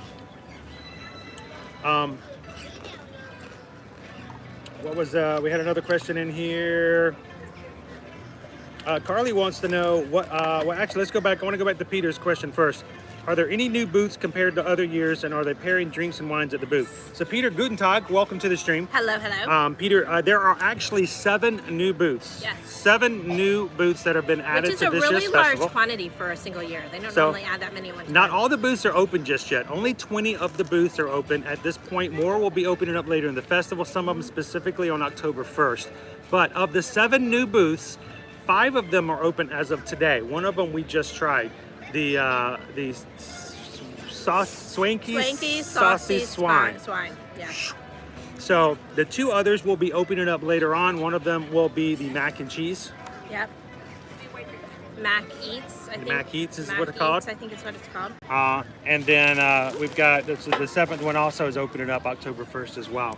What was, we had another question in here. Carly wants to know what, well actually let's go back. I want to go back to Peter's question first. Are there any new booths compared to other years, and are they pairing drinks and wines at the booth? So Peter, guten Tag, welcome to the stream. Hello, hello. Peter, there are actually 7 new booths. Yes. 7 new booths that have been added to this year's festival. Which is a really large quantity for a single year. They don't normally add that many at one time. Not all the booths are open just yet. Only 20 of the booths are open at this point. More will be opening up later in the festival, some of them specifically on October 1st. But of the 7 new booths, 5 of them are open as of today. One of them we just tried. The Swanky, Saucy, Swine. Swine, yeah. So the 2 others will be opening up later on. One of them will be the mac and cheese. Yep. Mac Eats, I think. Mac Eats is Mac what it's called. I think it's what it's called. And then we've got, the 7th one also is opening up October 1st as well.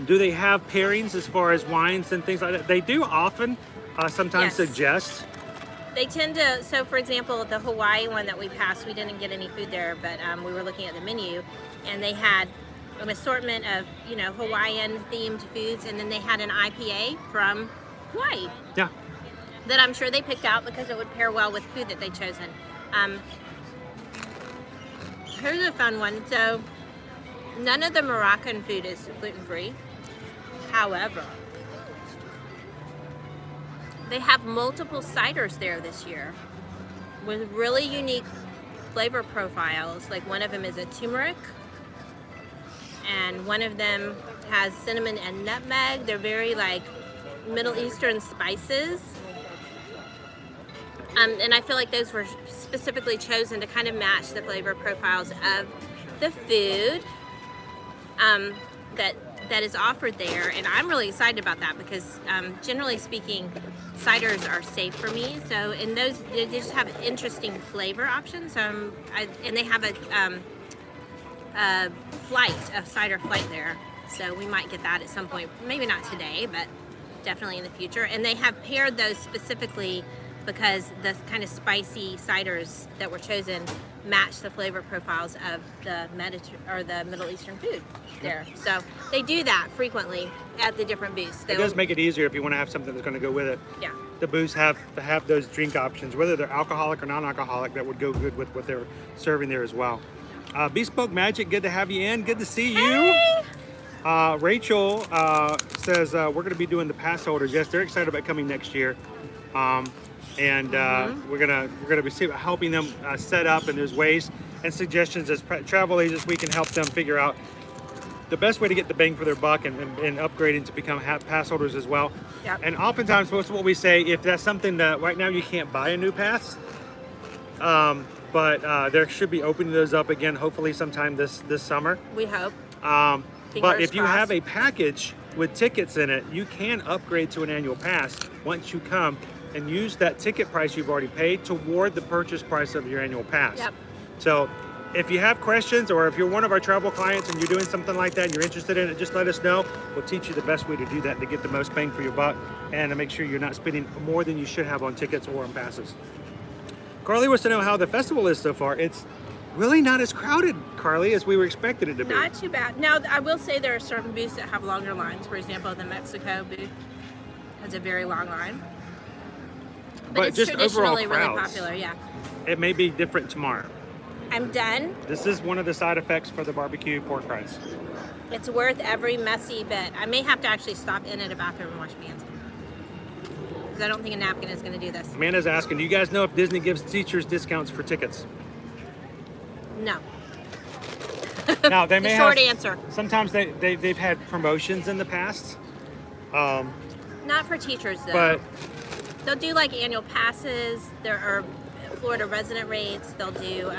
Do they have pairings as far as wines and things like that? They do often sometimes suggest. They tend to, so for example, the Hawaii one that we passed, we didn't get any food there, but we were looking at the menu, and they had an assortment of, you know, Hawaiian themed foods, and then they had an IPA from Hawaii. Yeah. That I'm sure they picked out because it would pair well with food that they'd chosen. Here's a fun one. So none of the Moroccan food is gluten-free. However, they have multiple ciders there this year with really unique flavor profiles. Like one of them is a turmeric, and one of them has cinnamon and nutmeg. They're very like Middle Eastern spices. And I feel like those were specifically chosen to kind of match the flavor profiles of the food that is offered there. And I'm really excited about that because generally speaking, ciders are safe for me. So in those, they just have interesting flavor options. And they have a cider flight there. So we might get that at some point. Maybe not today, but definitely in the future. And they have paired those specifically because the kind of spicy ciders that were chosen match the flavor profiles of the Middle Eastern food there. So they do that frequently at the different booths. It does make it easier if you want to have something that's going to go with it. Yeah. The booths have those drink options, whether they're alcoholic or non-alcoholic, that would go good with what they're serving there as well. Bespoke Magic, good to have you in. Good to see you. Hey! Rachel says we're going to be doing the pass holders. Yes, they're excited about coming next year. We're gonna be helping them set up, and there's ways and suggestions as travel agents we can help them figure out the best way to get the bang for their buck and upgrading to become pass holders as well. Yep. And oftentimes, most of what we say, if that's something that right now you can't buy a new pass, but there should be opening those up again, hopefully sometime this summer. We hope. But if you have a package with tickets in it, you can upgrade to an annual pass once you come and use that ticket price you've already paid toward the purchase price of your annual pass. Yep. So if you have questions, or if you're one of our travel clients and you're doing something like that and you're interested in it, just let us know. We'll teach you the best way to do that to get the most bang for your buck and to make sure you're not spending more than you should have on tickets or on passes. Carly wants to know how the festival is so far. It's really not as crowded, Carly, as we were expecting it to be. Not too bad. Now, I will say there are certain booths that have longer lines. For example, the Mexico booth has a very long line. But it's just overall traditionally really crowds, popular, yeah. It may be different tomorrow. I'm done. This is one of the side effects for the barbecue pork rinds. It's worth every messy bit. I may have to actually stop in at a bathroom and wash my hands, because I don't think a napkin is going to do this. Amanda's asking, do you guys know if Disney gives teachers discounts for tickets? No. Now, they may The short have, answer. Sometimes they've had promotions in the past. Not for teachers, though. But they'll do like annual passes. There are Florida resident rates. They'll do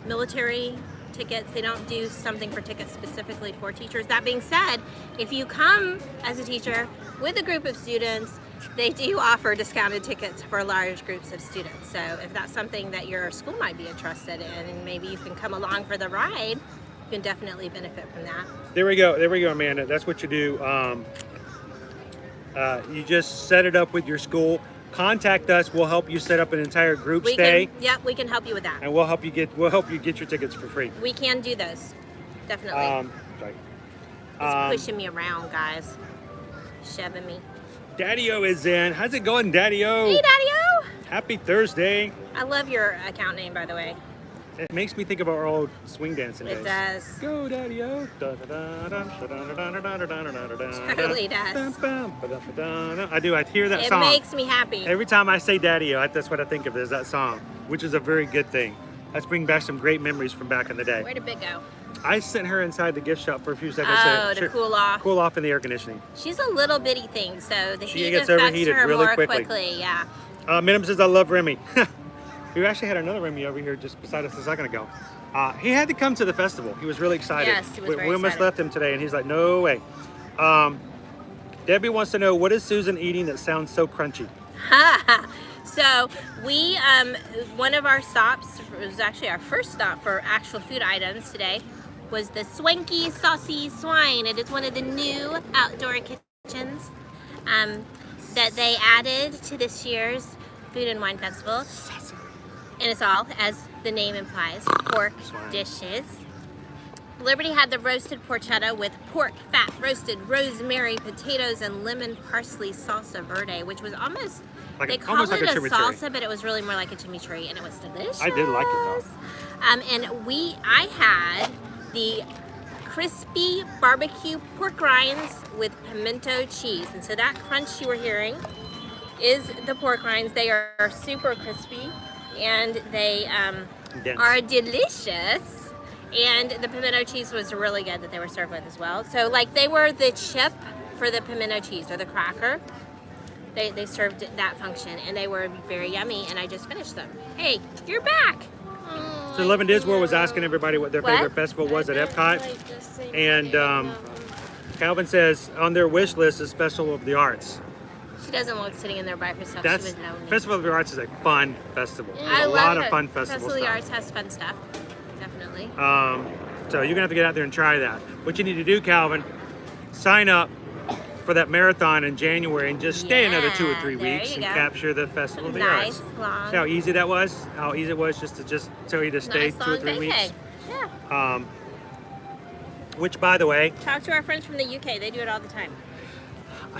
military tickets. They don't do something for tickets specifically for teachers. That being said, if you come as a teacher with a group of students, they do offer discounted tickets for large groups of students. So if that's something that your school might be interested in, and maybe you can come along for the ride, you can definitely benefit from that. there we go, Amanda. That's what you do. You just set it up with your school. Contact us. We'll help you set up an entire group stay. Yep, we can help you with that. And we'll help you get your tickets for free. We can do those, definitely. Sorry. He's pushing me around, guys. Shoving me. Daddy-O is in. How's it going, Daddy-O? Hey, Daddy-O! Happy Thursday. I love your account name, by the way. It makes me think of our old swing dancing days. It does. Go, Daddy-O. Totally does. I do. I hear that It song. makes me happy. Every time I say Daddy-O, that's what I think of is that song, which is a very good thing. Let's bring back some great memories from back in the day. Where did Big go? I sent her inside the gift shop for a few seconds. Oh, to cool off. Cool off in the air conditioning. She's a little bitty thing, so the She heat gets affects overheated her really more quickly. Yeah. Minim says, I love Remy. We actually had another Remy over here just beside us a second ago. He had to come to the festival. He was really excited. Yes, he was very We almost excited. left him today, and he's like, no way. Debbie wants to know, what is Susan eating that sounds so crunchy? So we, one of our stops, it was actually our first stop for actual food items today, was the Swanky, Saucy, Swine. It is one of the new outdoor kitchens that they added to this year's Food and Wine Festival. And it's all, as the name implies, pork dishes. Liberty had the roasted porchetta with pork, fat, roasted rosemary, potatoes, and lemon parsley salsa verde, which was almost, they call almost it like a a chimichurri. salsa, but it was really more like a chimichurri, and it was delicious. I did like it though. And I had the crispy barbecue pork rinds with pimento cheese. And so that crunch you were hearing is the pork rinds. They are super crispy. and they Dense. are delicious. And the pimento cheese was really good that they were served with as well. So like they were the chip for the pimento cheese or the cracker. They served that function and they were very yummy and I just finished them. Hey, you're back. So Love and Diz World was asking everybody what their favorite festival was at EPCOT. And Calvin says on their wish list is Festival of the Arts. She doesn't look sitting in there by herself. That's She would know me. Festival of the Arts is a fun festival. I a love lot of it. fun festival Festival of the stuff. Arts has fun stuff. Definitely. So you're gonna have to get out there and try that. What you need to do, Calvin, sign up for that marathon in January and just stay another 2 or 3 there weeks you and go. capture the Festival of the Nice, Arts. long. See how easy that was? How easy it was just to tell you to stay Nice 2 or long 3 weeks. vacay. Yeah. Which, by the way, Talk to our friends from the UK. They do it all the time.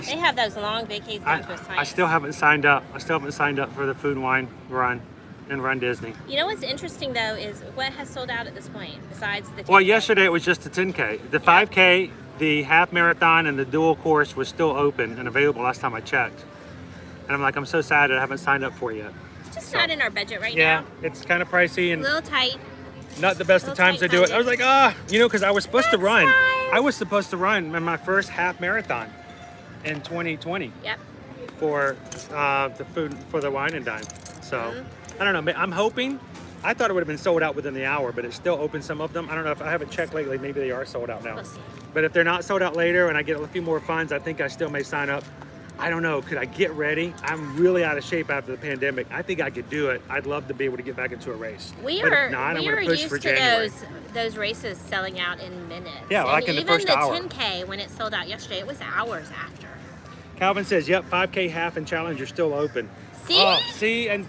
They have those long vacations down to a science. I still haven't signed up. I still haven't signed up for the Food and Wine run and Run Disney. You know what's interesting though is what has sold out at this point besides the. 10K? Well, yesterday it was just the 10K. The 5K, the half marathon, and the dual course was still open and available last time I checked. And I'm like, I'm so sad that I haven't signed up for it yet. It's just not in our budget right Yeah, now. it's kind of pricey A and little tight. not the best of little times to tight do it. I was budget. like, because I was supposed to That's run. fine. I was supposed to run in my first half marathon in 2020 Yep. for the food for the Wine and Dine. So Mm-hmm. I don't know. I'm hoping. I thought it would have been sold out within the hour, but it's still open. Some of them. I don't know if I haven't checked lately. Maybe they are sold out now. We'll see. But if they're not sold out later, and I get a few more funds, I think I still may sign up. I don't know. Could I get ready? I'm really out of shape after the pandemic. I think I could do it. I'd love to be able to get back into a race. We But are if not, I'm we gonna are push used for to January. those races selling out in minutes. Yeah, and like in the even first the hour. 10K when it sold out yesterday, it was hours after. Calvin says, "Yep, 5K half and challenge are still open." See? Oh, see, and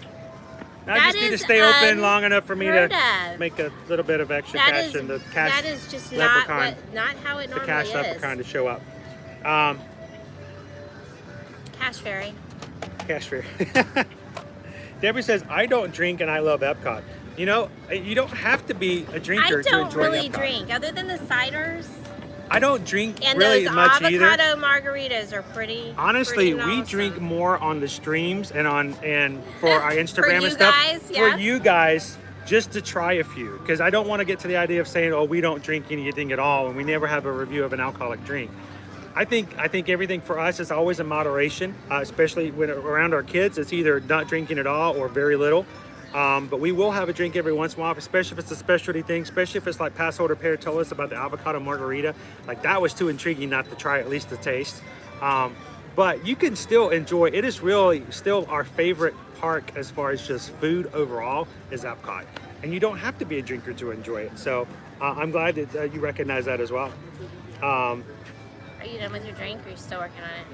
I That just need to is stay open long enough for me to unheard of. make a little bit of extra That cash is and the cash that is just leprechaun, not how it the normally cash is. leprechaun to show up. Cash fairy. Cash fair. Debbie says, "I don't drink and I love Epcot." You know, you don't have to be a drinker I to don't enjoy really Epcot. drink other than the ciders I don't drink and really those much either. avocado margaritas are pretty. Honestly, pretty we awesome. drink more on the streams and for our Instagram you and stuff. guys, yeah. For you guys, just to try a few, because I don't want to get to the idea of saying, "Oh, we don't drink anything at all," and we never have a review of an alcoholic drink. I think everything for us is always in moderation, especially when around our kids. It's either not drinking at all or very little. But we will have a drink every once in a while, especially if it's a specialty thing, especially if it's like past holder pair told us about the avocado margarita. Like that was too intriguing not to try, at least to taste. But you can still enjoy, it is really still our favorite park as far as just food overall is Epcot. And you don't have to be a drinker to enjoy it. So I'm glad that you recognize that as well. Are you done with your drink or are you still working on it?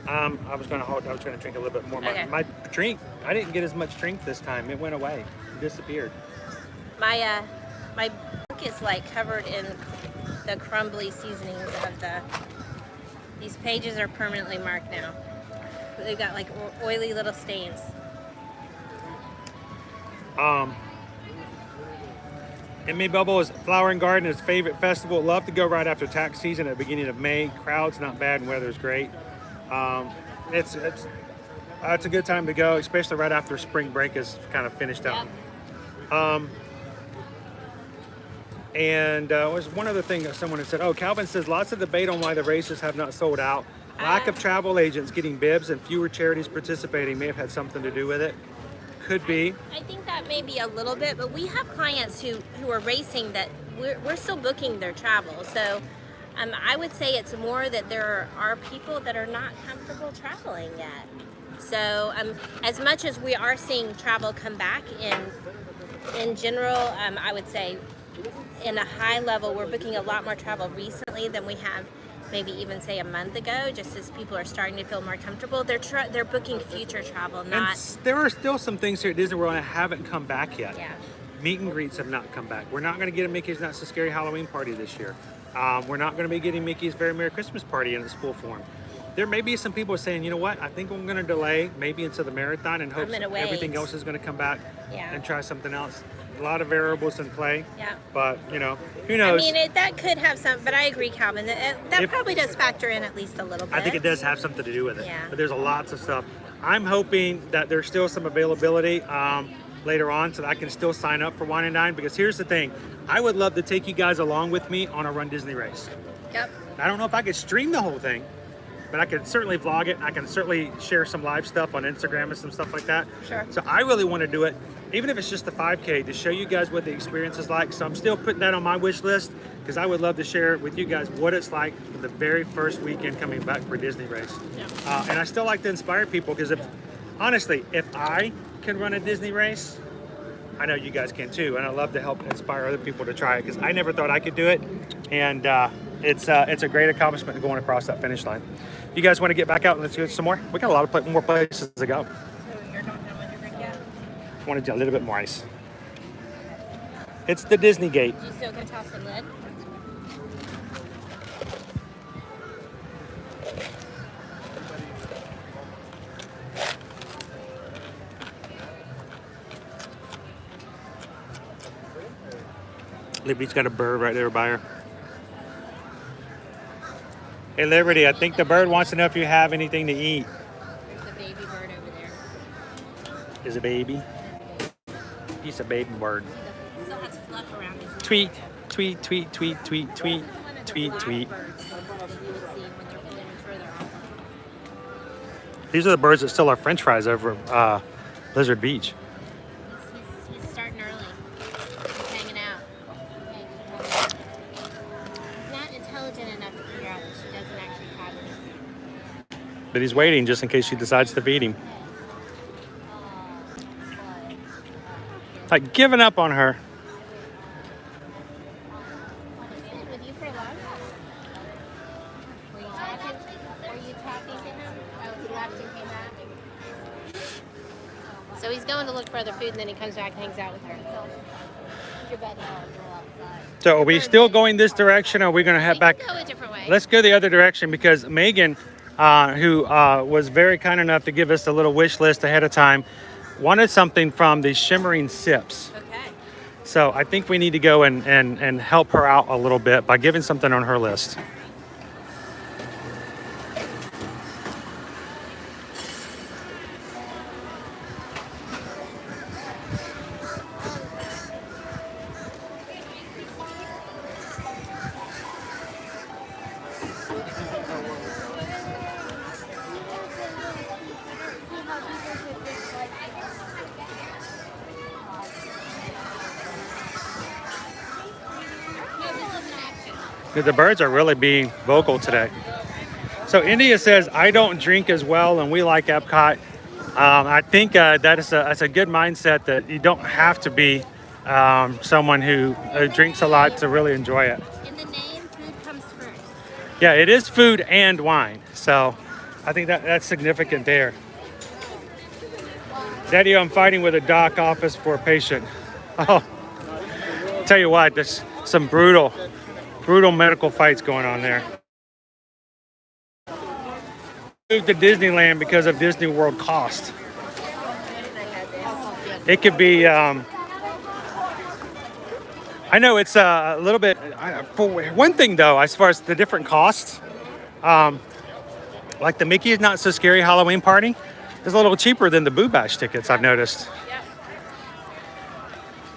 I was going to drink a little bit more. Okay. My drink, I didn't get as much drink this time. It went away. It disappeared. My book is like covered in the crumbly seasonings of these pages are permanently marked now. They've got like oily little stains. And May Bubble is Flower and Garden, his favorite festival. Love to go right after tax season at the beginning of May. Crowd's not bad and weather's great. It's a good time to go, especially right after spring break is kind of finished up. And was one other thing that someone had said. Oh, Calvin says lots of debate on why the races have not sold out. Lack of travel agents getting bibs and fewer charities participating may have had something to do with it. Could be. I think that may be a little bit, but we have clients who are racing that we're still booking their travel. So I would say it's more that there are people that are not comfortable traveling yet. So as much as we are seeing travel come back in general, I would say in a high level, we're booking a lot more travel recently than we have maybe even say a month ago, just as people are starting to feel more comfortable. They're booking future travel, not... And there are still some things here at Disney World that haven't come back yet. Yeah. Meet and greets have not come back. We're not going to get a Mickey's Not So Scary Halloween party this year. We're not going to be getting Mickey's Very Merry Christmas party in its full form. There may be some people saying, you know what, I think I'm going to delay maybe into the marathon and hope everything else is going to come back and try something else. A lot of variables in play. Yeah. But, you know, who knows? I mean, that could have some, but I agree, Calvin, that probably does factor in at least a little bit. I think it does have something to do with it. Yeah. But there's lots of stuff. I'm hoping that there's still some availability later on so that I can still sign up for Wine and Dine, because here's the thing. I would love to take you guys along with me on a Run Disney race. Yep. I don't know if I could stream the whole thing, but I could certainly vlog it. And I can certainly share some live stuff on Instagram and some stuff like that. Sure. So I really want to do it, even if it's just the 5K, to show you guys what the experience is like. So I'm still putting that on my wish list, because I would love to share with you guys what it's like for the very first weekend coming back for Disney race. And I still like to inspire people, because honestly, if I can run a Disney race, I know you guys can too. And I love to help inspire other people to try it, because I never thought I could do it. And it's a great accomplishment going across that finish line. You guys want to get back out and let's get some more? We got a lot of more places to go. So you're not done with your drink yet? I wanted a little bit more ice. It's the Disney gate. You still gonna toss the lid? Libby's got a bird right there by her. Hey Liberty, I think the bird wants to know if you have anything to eat. There's a baby bird over there. Is a baby? He's a baby bird. Still has fluff around his neck. Tweet, tweet, tweet, tweet, tweet, tweet, One of the tweet, black tweet. birds that you would see when you're getting further off. These are the birds that still are French fries over Blizzard Beach. He's starting early. He's hanging out. He's not intelligent enough to figure out that she doesn't actually have anything. But he's waiting just in case she decides to feed him. Like giving up on her. He's been with you for long? Were you talking to him? Oh, he left and came back? So he's going to look for other food, and then he comes back and hangs out with her. So are we still going this direction, or are we going to head back? We can go a different way. Let's go the other direction, because Megan, who was very kind enough to give us a little wish list ahead of time, wanted something from the Shimmering Sips. Okay. So I think we need to go and help her out a little bit by giving something on her list. The birds are really being vocal today. So India says, I don't drink as well, and we like EPCOT. I think that's a good mindset, that you don't have to be someone who drinks a lot to really enjoy it. In the name, food comes first. Yeah, it is food and wine. So I think that's significant there. Daddy, I'm fighting with a doc office for a patient. Oh, tell you what, there's some brutal medical fights going on there. Moved to Disneyland because of Disney World cost. It could be, I know it's a little bit, for one thing though, as far as the different costs, like the Mickey is Not So Scary Halloween party is a little cheaper than the Boo Bash tickets, I've noticed.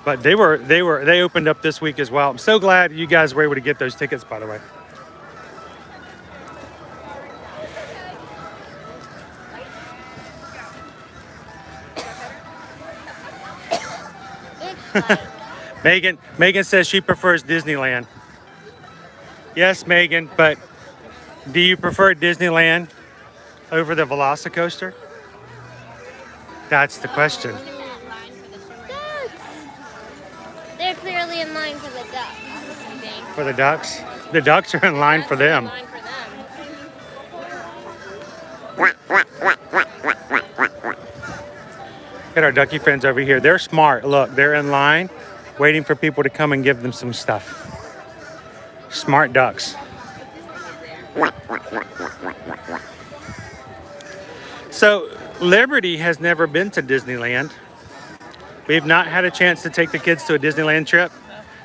But they opened up this week as well. I'm so glad you guys were able to get those tickets, by the way. Megan says she prefers Disneyland. Yes, Megan, but do you prefer Disneyland over the Velocicoaster? That's the question. They're clearly in line for the ducks. For the ducks? The ducks are in line for them. Got our ducky friends over here. They're smart. Look, they're in line waiting for people to come and give them some stuff. Smart ducks. So Liberty has never been to Disneyland. We've not had a chance to take the kids to a Disneyland trip.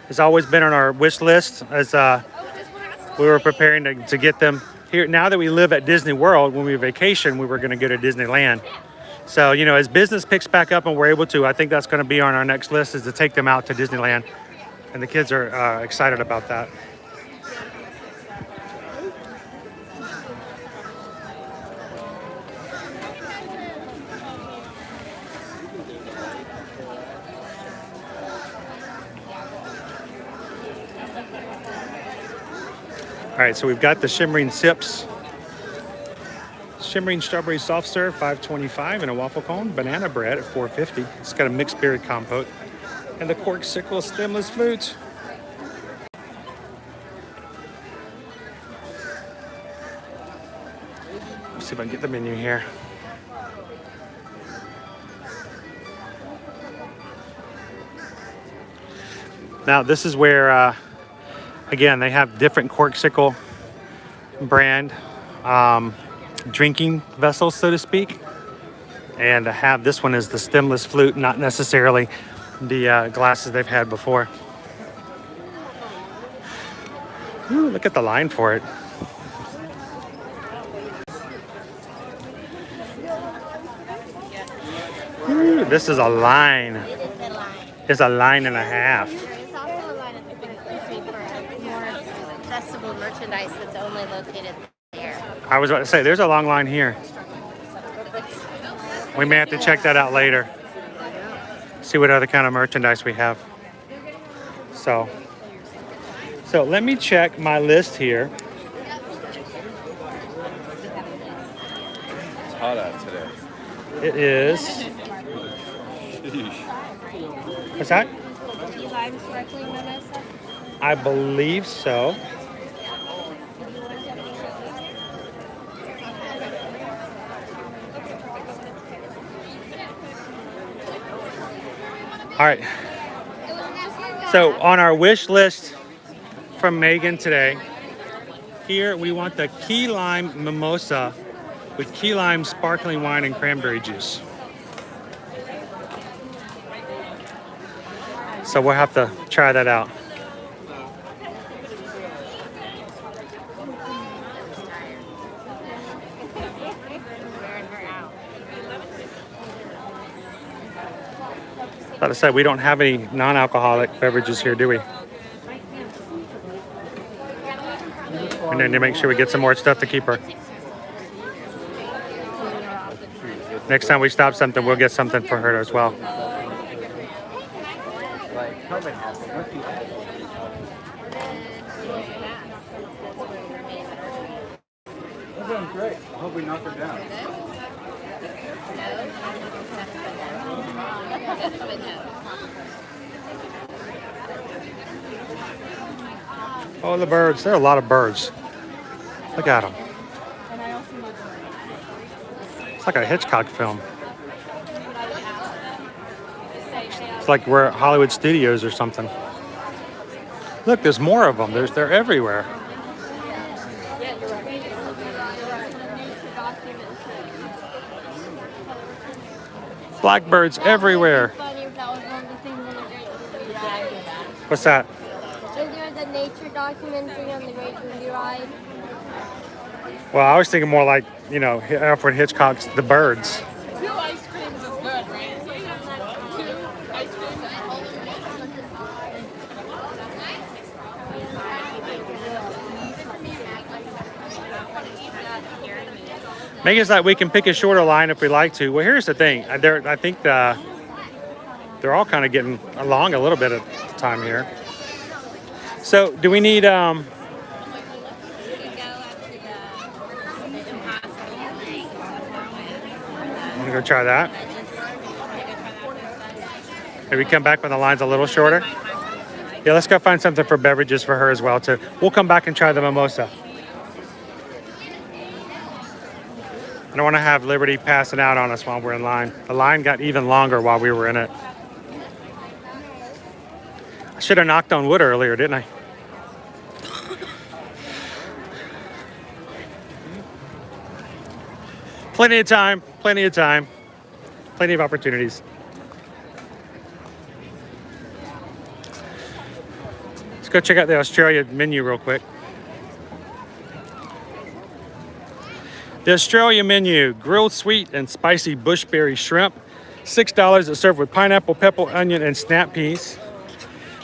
It's always been on our wish list as we were preparing to get them here. Now that we live at Disney World, when we vacation, we were going to go to Disneyland. So, you know, as business picks back up and we're able to, I think that's going to be on our next list, is to take them out to Disneyland. And the kids are excited about that. All right, so we've got the Shimmering Sips. Shimmering Strawberry Soft Serve, $5.25, and a waffle cone. Banana bread at $4.50. It's got a mixed berry compote. And the Corksicle Stemless Flute. Let's see if I can get the menu here. Now, this is where, again, they have different Corksicle brand drinking vessels, so to speak. And to have this one as the stemless flute, not necessarily the glasses they've had before. Ooh, look at the line for it. Ooh, this is a line. It is a line. It's a line and a half. There is also a line at the big grocery for more festival merchandise that's only located there. I was about to say, there's a long line here. We may have to check that out later. See what other kind of merchandise we have. So let me check my list here. It's hot out today. It is. What's that? Key lime sparkling mimosa. I believe so. All right. So on our wish list from Megan today, here we want the key lime mimosa with key lime sparkling wine and cranberry juice. So we'll have to try that out. Like I said, we don't have any non-alcoholic beverages here, do we? And then to make sure we get some more stuff to keep her. Next time we stop something, we'll get something for her as well. That's doing great. I hope we knock her down. Oh, the birds. There are a lot of birds. Look at them. It's like a Hitchcock film. It's like we're at Hollywood Studios or something. Look, there's more of them. They're everywhere. Blackbirds everywhere. What's that? Is there the nature documentary on the Great Movie Ride? Well, I was thinking more like, you know, Alfred Hitchcock's The Birds. 2 ice creams is good, right? 2 ice creams. Megan's like, we can pick a shorter line if we like to. Well, here's the thing. I think they're all kind of getting along a little bit at the time here. So, do we need You could go up to the Impossible thing. I'm gonna go try that. Maybe come back when the line's a little shorter. Yeah, let's go find something for beverages for her as well too. We'll come back and try the mimosa. I don't want to have Liberty passing out on us while we're in line. The line got even longer while we were in it. I should have knocked on wood earlier, didn't I? Plenty of time, plenty of time, plenty of opportunities. Let's go check out the Australia menu real quick. The Australia menu, grilled sweet and spicy bushberry shrimp, $6. It's served with pineapple, pepper, onion, and snap peas.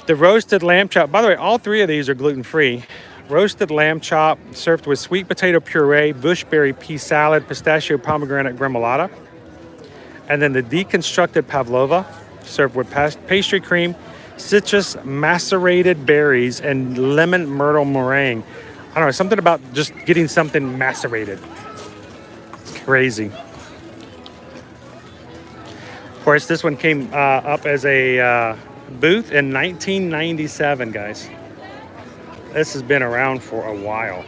The roasted lamb chop, by the way, all three of these are gluten-free. Roasted lamb chop served with sweet potato puree, bushberry pea salad, pistachio pomegranate gremolata. And then the deconstructed pavlova served with pastry cream, citrus macerated berries, and lemon myrtle meringue. I don't know, something about just getting something macerated. It's crazy. Of course, this one came up as a booth in 1997, guys. This has been around for a while.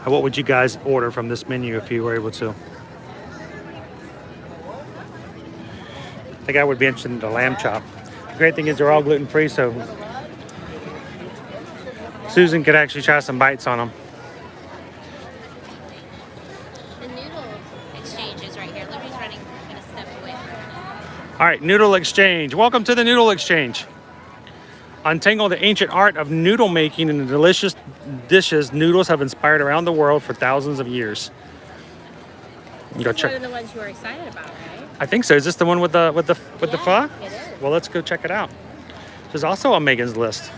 What would you guys order from this menu if you were able to? I think I would be interested in the lamb chop. The great thing is they're all gluten-free, so Susan could actually try some bites on them. The Noodle Exchange is right here. Liberty's running. I'm going to step away for a minute. All right, Noodle Exchange. Welcome to the Noodle Exchange. Untangle the ancient art of noodle making and the delicious dishes noodles have inspired around the world for thousands of years. You go This is check. one of the ones you were excited about, right? I think so. Is this the one with the pho? It is. Well, let's go check it out. There's also on Megan's list.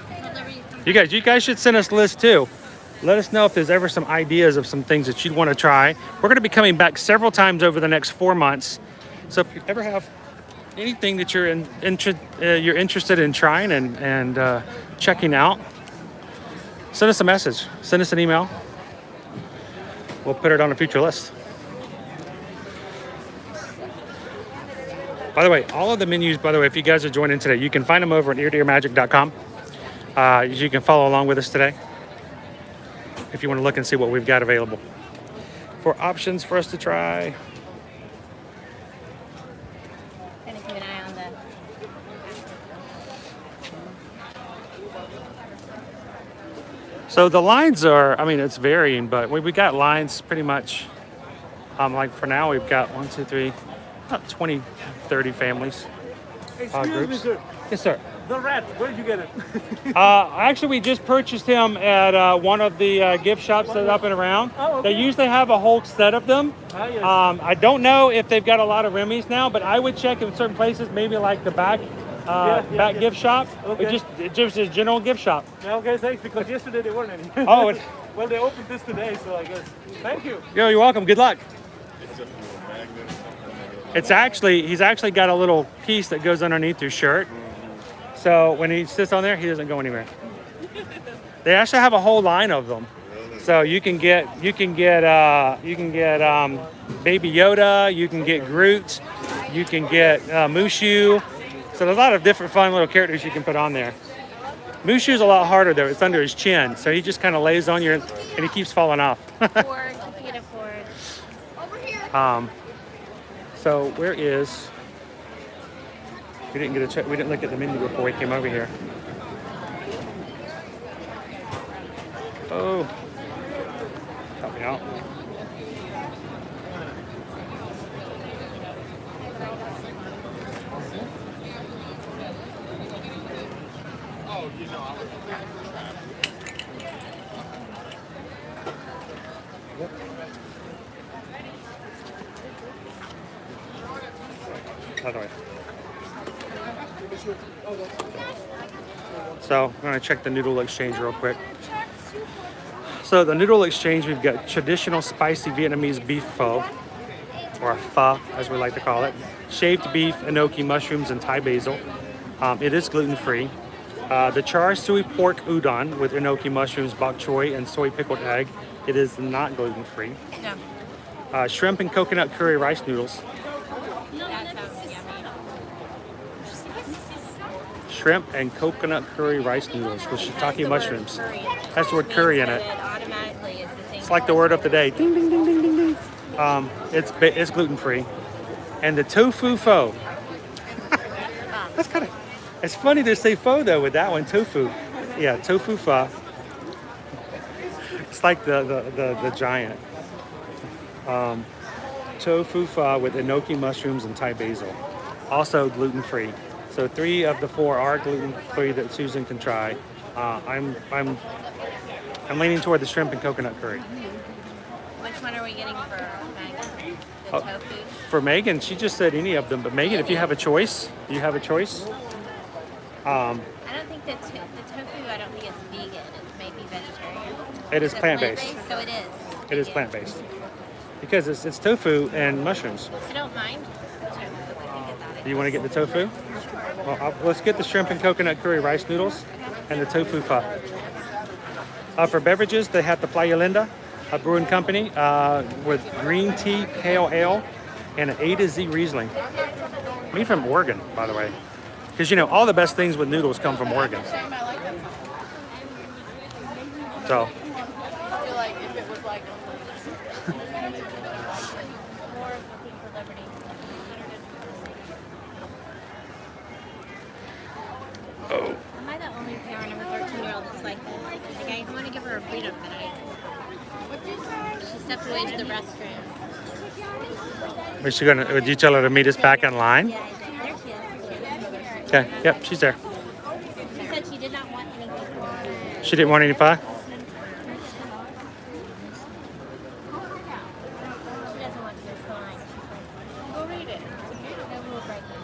Well, Liberty, You guys should send us lists too. Let us know if there's ever some ideas of some things that you'd want to try. We're going to be coming back several times over the next 4 months. So if you ever have anything that you're interested in trying and checking out, send us a message. Send us an email. We'll put it on a future list. By the way, all of the menus, if you guys are joining today, you can find them over at eartoearmagic.com. You can follow along with us today if you want to look and see what we've got available for options for us to try. going to keep an eye on the... So the lines are, it's varying, but we got lines pretty much, like for now, we've got 1, 2, 3, about 20, 30 families, Excuse me, groups. sir. Yes, sir. The rat, where did you get it? Actually, we just purchased him at one of the gift shops that are up and around. Oh, okay. They usually have a whole set of them. Yes. I don't know if they've got a lot of Remy's now, but I would check in certain places, maybe like the back gift shop. Okay. It just is general gift shop. Yeah, okay, thanks, because yesterday there weren't any. Oh, well, they opened this today, so I guess. Thank you. yo, you're welcome. Good luck. He's actually got a little piece that goes underneath your shirt. So when he sits on there, he doesn't go anywhere. They actually have a whole line of them. So you can get Baby Yoda, you can get Groot, you can get Mushu. So there's a lot of different fun little characters you can put on there. Mushu's a lot harder though. It's under his chin, so he just kind of lays on you and he keeps falling off. Ford, you can afford. Over here. So where is? We didn't get a check. We didn't look at the menu before we came over here. Oh, help me out. Other way. So I'm going to check the Noodle Exchange real quick. So the Noodle Exchange, we've got traditional spicy Vietnamese beef pho, or pho as we like to call it, shaved beef, enoki mushrooms, and Thai basil. It is gluten-free. The char suey pork udon with enoki mushrooms, bok choy, and soy pickled egg. It is not gluten-free. No. Shrimp and coconut curry rice noodles. That sounds yummy. Shrimp and coconut curry rice noodles with shiitake mushrooms. Curry. Has the word curry in it. It automatically is the thing. It's like the word of the day. Ding, ding, ding, ding, ding, ding. It's gluten-free. And the tofu pho. That's kind of, it's funny to say pho though with that one, tofu. Yeah, tofu pho. It's like the giant. Tofu pho with enoki mushrooms and Thai basil. Also gluten-free. So 3 of the 4 are gluten-free that Susan can try. I'm leaning toward the shrimp and coconut curry. Which one are we getting for Megan? The tofu? For Megan, she just said any of them. But Megan, if you have a choice, do you have a choice? I don't think the tofu, I don't think it's vegan. It's maybe vegetarian. It is plant-based. So it is. It is plant-based. Because it's tofu and mushrooms. I don't mind tofu. We can get that. Do you want to get the tofu? Well, let's get the shrimp and coconut curry rice noodles and the tofu pho. For beverages, they have the Playa Linda, a brewing company with green tea, pale ale, and an A to Z Riesling. Me from Oregon, by the way. Because, you know, all the best things with noodles come from Oregon. So. I feel like if it was like Oh. Am I the only parent of a 13-year-old that's like this? Like, I want to give her a freedom, but she stepped away to the restroom. Is she gonna? Would you tell her to meet us back in line? Yeah, I did. There she is. Okay. Yep, she's there. She said she did not want anything. She didn't want any pie? She doesn't want to miss the line. She's like, go read it. No rule breaking.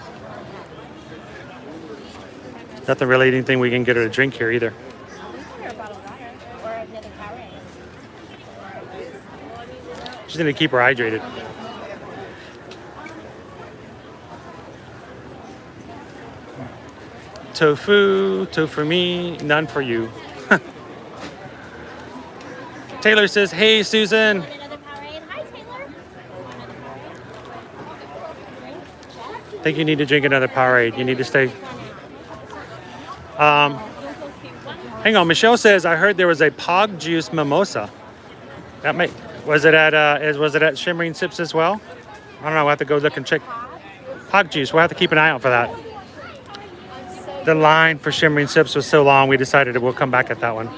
Nothing really anything we can get her to drink here either. We can get her a bottle of water or another Powerade. She's gonna keep her hydrated. Tofu for me, none for you. Taylor says, hey Susan. Want another Powerade? Hi, Taylor. Another Powerade? I think you need to drink another Powerade. You need to stay. Hang on, Michelle says, I heard there was a Pog Juice mimosa. Was it at Shimmering Sips as well? I don't know, we'll have to go look and check. Pog Juice, we'll have to keep an eye out for that. The line for Shimmering Sips was so long, we decided we'll come back at that one.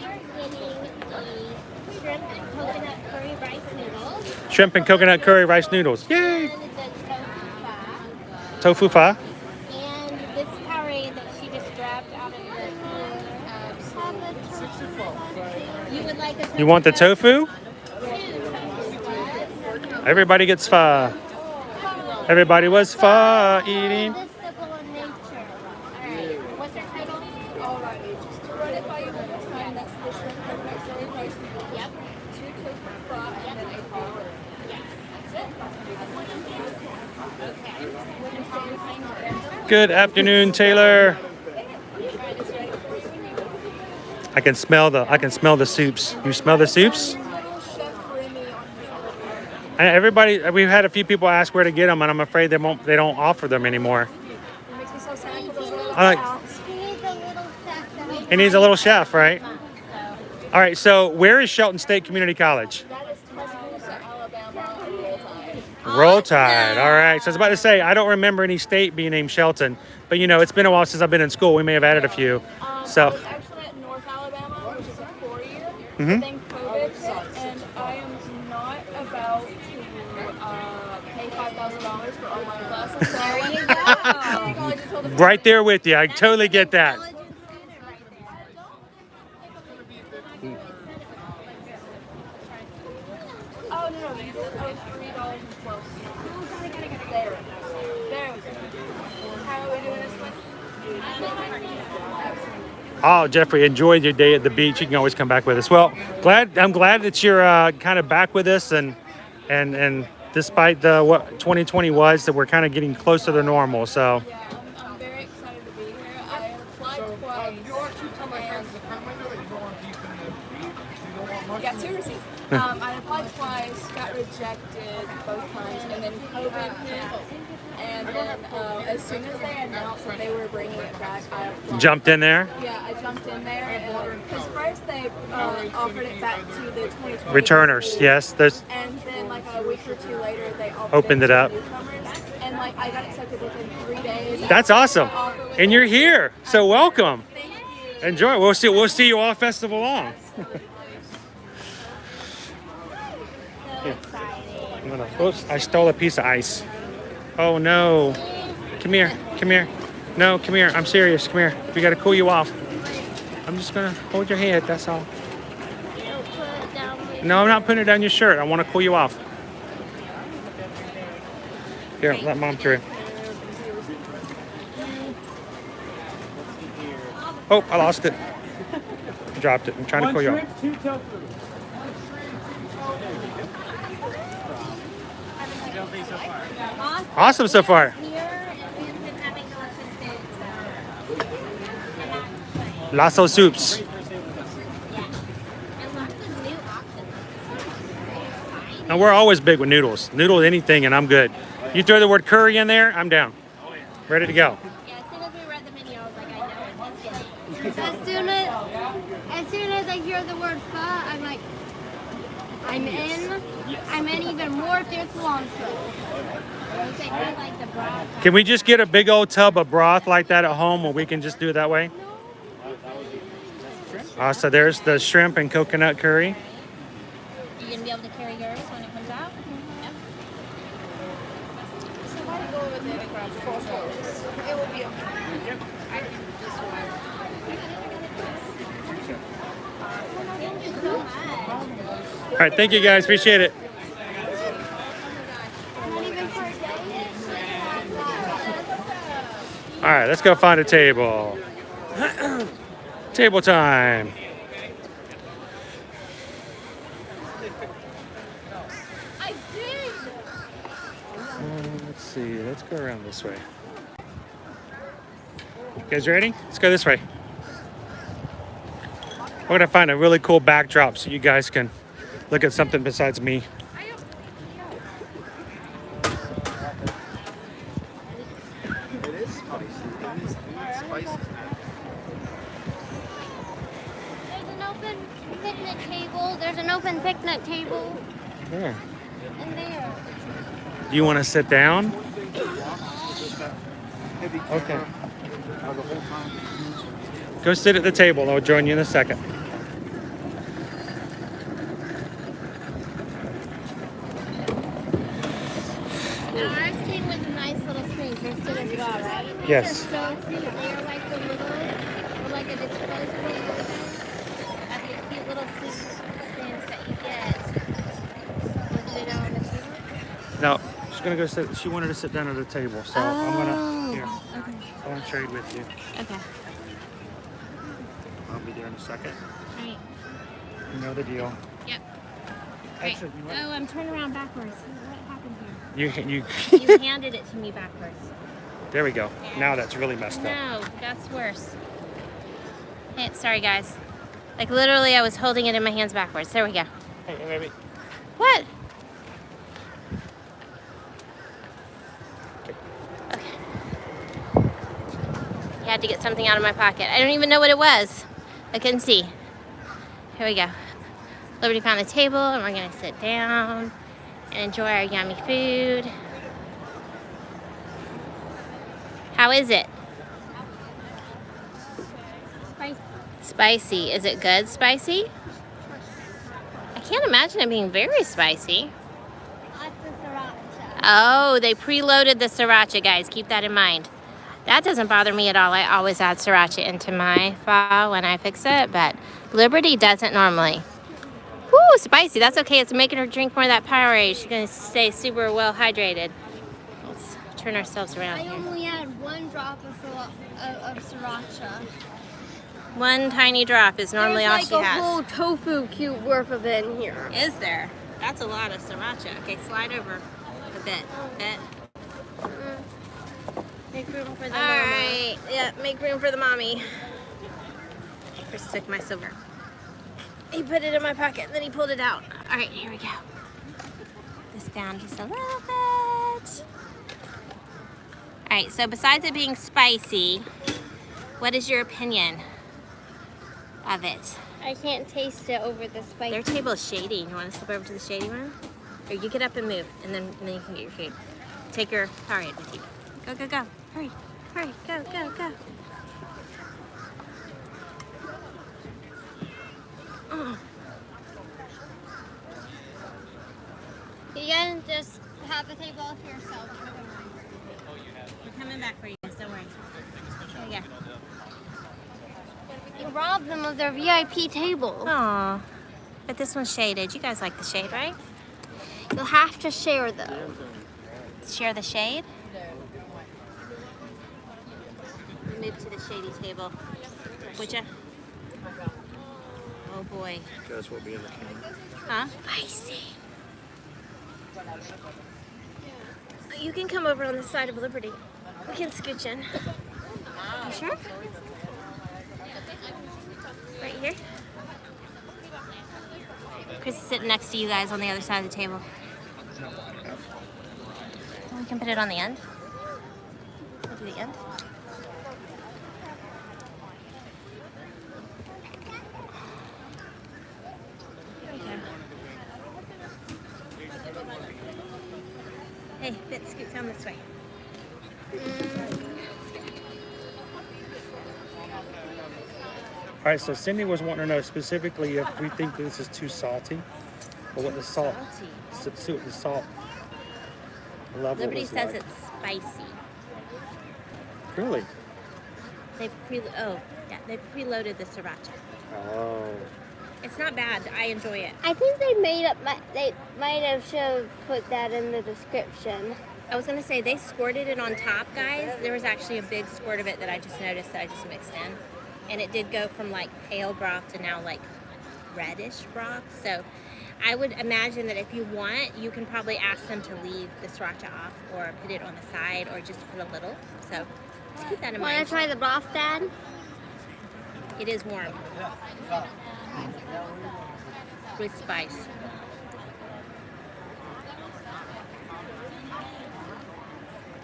Shrimp and coconut curry rice noodles. Yay! Tofu pho. And this Powerade that she just grabbed out of the you would like a You want the tofu? Everybody gets pho. Everybody was pho eating. What's her title? alrighty, just to run it by you one more time, that's the shrimp coconut curry rice noodles. Yep. 2 tofu pho and then a Powerade. Yes. That's it. Good afternoon, Taylor. I can smell the soups. You smell the soups? Chef Remy on And everybody, we've had a few people ask where to get them, and I'm afraid they don't offer them anymore. It makes me so sad with those little I like- cows. He needs a little chef, right? All right. So where is Shelton State Community College? That is Tuscaloosa, Alabama, Roll Tide. Roll Tide. All right. So I was about to say, I don't remember any state being named Shelton, but you know, it's been a while since I've been in school. We may have added a few. I So, was actually at North Alabama, which is a 4-year. Mhm. Then COVID hit, and I am not about to pay $5,000 for online classes. So There you I go. college until the right there with you. I totally get that. Oh, no, you just owe $3.12. There we go. How are we doing this one? Oh, Jeffrey, enjoyed your day at the beach. You can always come back with us. Well, I'm glad that you're kind of back with us, and despite what 2020 was, that we're kind of getting closer to normal. So. Yeah, I'm very excited to be here. I applied twice. Yeah, 2 receipts. I applied twice, got rejected both times, and then COVID hit. And then as soon as they announced that they were bringing it back, I applied. Jumped in there. Yeah, I jumped in there because first they offered it back to the 2020 Returners, schools. yes. There's. And then like a week or 2 later, they Opened it up. to newcomers. And like I got accepted within 3 days. That's awesome. The offer was And you're here, so welcome. Thank you. Enjoy. We'll see you all festival long. Oops, I stole a piece of ice. Oh no. Come here, come here. No, come here, I'm serious, come here. We gotta cool you off. I'm just gonna hold your head, that's all. Don't put it down. No, I'm not putting it down your shirt. I wanna cool you off. Here, let mom through. Oh, I lost it. I dropped it. I'm trying to cool you off. Awesome so far. Lasso soups. Now we're always big with noodles. Noodle anything and I'm good. You throw the word curry in there, I'm down. Ready to go. Yeah, as soon as we read the menu, I was like, I know it. He's getting it. As soon as I hear the word pho, I'm like, I'm in. I'm in even more if there's cilantro. Okay, I like the broth. Can we just get a big old tub of broth like that at home where we can just do it that way? So there's the shrimp and coconut curry. You gonna be able to carry yours when it comes out? Yep. So why don't you go over there and grab 4 forks? It will be okay. I can just Thank you so much. All right, thank you guys, appreciate it. All right, let's go find a table. Table time. I did. Let's see, let's go around this way. You guys ready? Let's go this way. We're gonna find a really cool backdrop so you guys can look at something besides me. It is spicy. It is spicy. There's an open picnic table. There's an open picnic table Yeah. in there. Do you want to sit down? Okay. Go sit at the table. I'll join you in a second. Now ours came with a nice little screen, Kristen, as well, right? Yes. So cute. They're like the little, or like a disposable of the cute little seat stands that you get. Put it on the table. No, she's gonna go sit. She wanted to sit down at the table, so I'm gonna here. Okay. I want to trade with you. Okay. I'll be there in a second. All right. You know the deal. Yep. Right. Actually, you know Oh, I'm turning around backwards. What happened here? You. You handed it to me backwards. There we go. Now that's really messed up. No, that's worse. Hey, sorry, guys. Like, literally, I was holding it in my hands backwards. There we go. Hey, Remy. What? Okay. You had to get something out of my pocket. I don't even know what it was. I couldn't see. Here we go. Liberty found a table, and we're going to sit down and enjoy our yummy food. How is it? Spicy. Spicy. Is it good spicy? I can't imagine it being very spicy. Lots of sriracha. Oh, they preloaded the sriracha, guys. Keep that in mind. That doesn't bother me at all. I always add sriracha into my pho when I fix it, but Liberty doesn't normally. Woo, spicy. That's okay. It's making her drink more of that Powerade. She's going to stay super well hydrated. Let's turn ourselves around I here. only add 1 drop of sriracha. One tiny drop is normally all There's she like a has. whole tofu cube worth of it in here. Is there? That's a lot of sriracha. Okay, slide over a bit. Make room for the All mama. right. Yeah, make room for the mommy. Chris took my silver. He put it in my pocket, and then he pulled it out. All right, here we go. This down just a little bit. All right, so besides it being spicy, what is your opinion of it? I can't taste it over the spice. Their table is shady. You want to slip over to the shady one? Or you get up and move, and then you can get your food. Take your Powerade with you. Go, go, go. Hurry, hurry, go, go, go. You can just the table all to yourself. We're coming back for you guys, don't worry. Here you go. You robbed them of their VIP table. Aw, but this one's shaded. You guys like the shade, right? You'll have to share though. Share the shade. Move to the shady table. Would ya? Oh boy. Guys will be in the can. Huh? Spicy. You can come over on the side of Liberty. We can scooch in. You sure? Right here? Chris is sitting next to you guys on the other side of the table. We can put it on the end. We'll do the end. There we go. Hey, let's scoot down this way. All right, so Cindy was wanting to know specifically if we think this is too salty, or what the salt, the salt level Liberty is says like. it's spicy. Really? They've preloaded the sriracha. Oh. It's not bad. I enjoy it. I think they made up. They might have should have put that in the description. I was gonna say they squirted it on top, guys. There was actually a big squirt of it that I just noticed that I just mixed in, and it did go from like pale broth to now like reddish broth. So I would imagine that if you want, you can probably ask them to leave the sriracha off or put it on the side or just put a little. So just keep that in Want mind. to try the broth, Dad? It is warm with spice.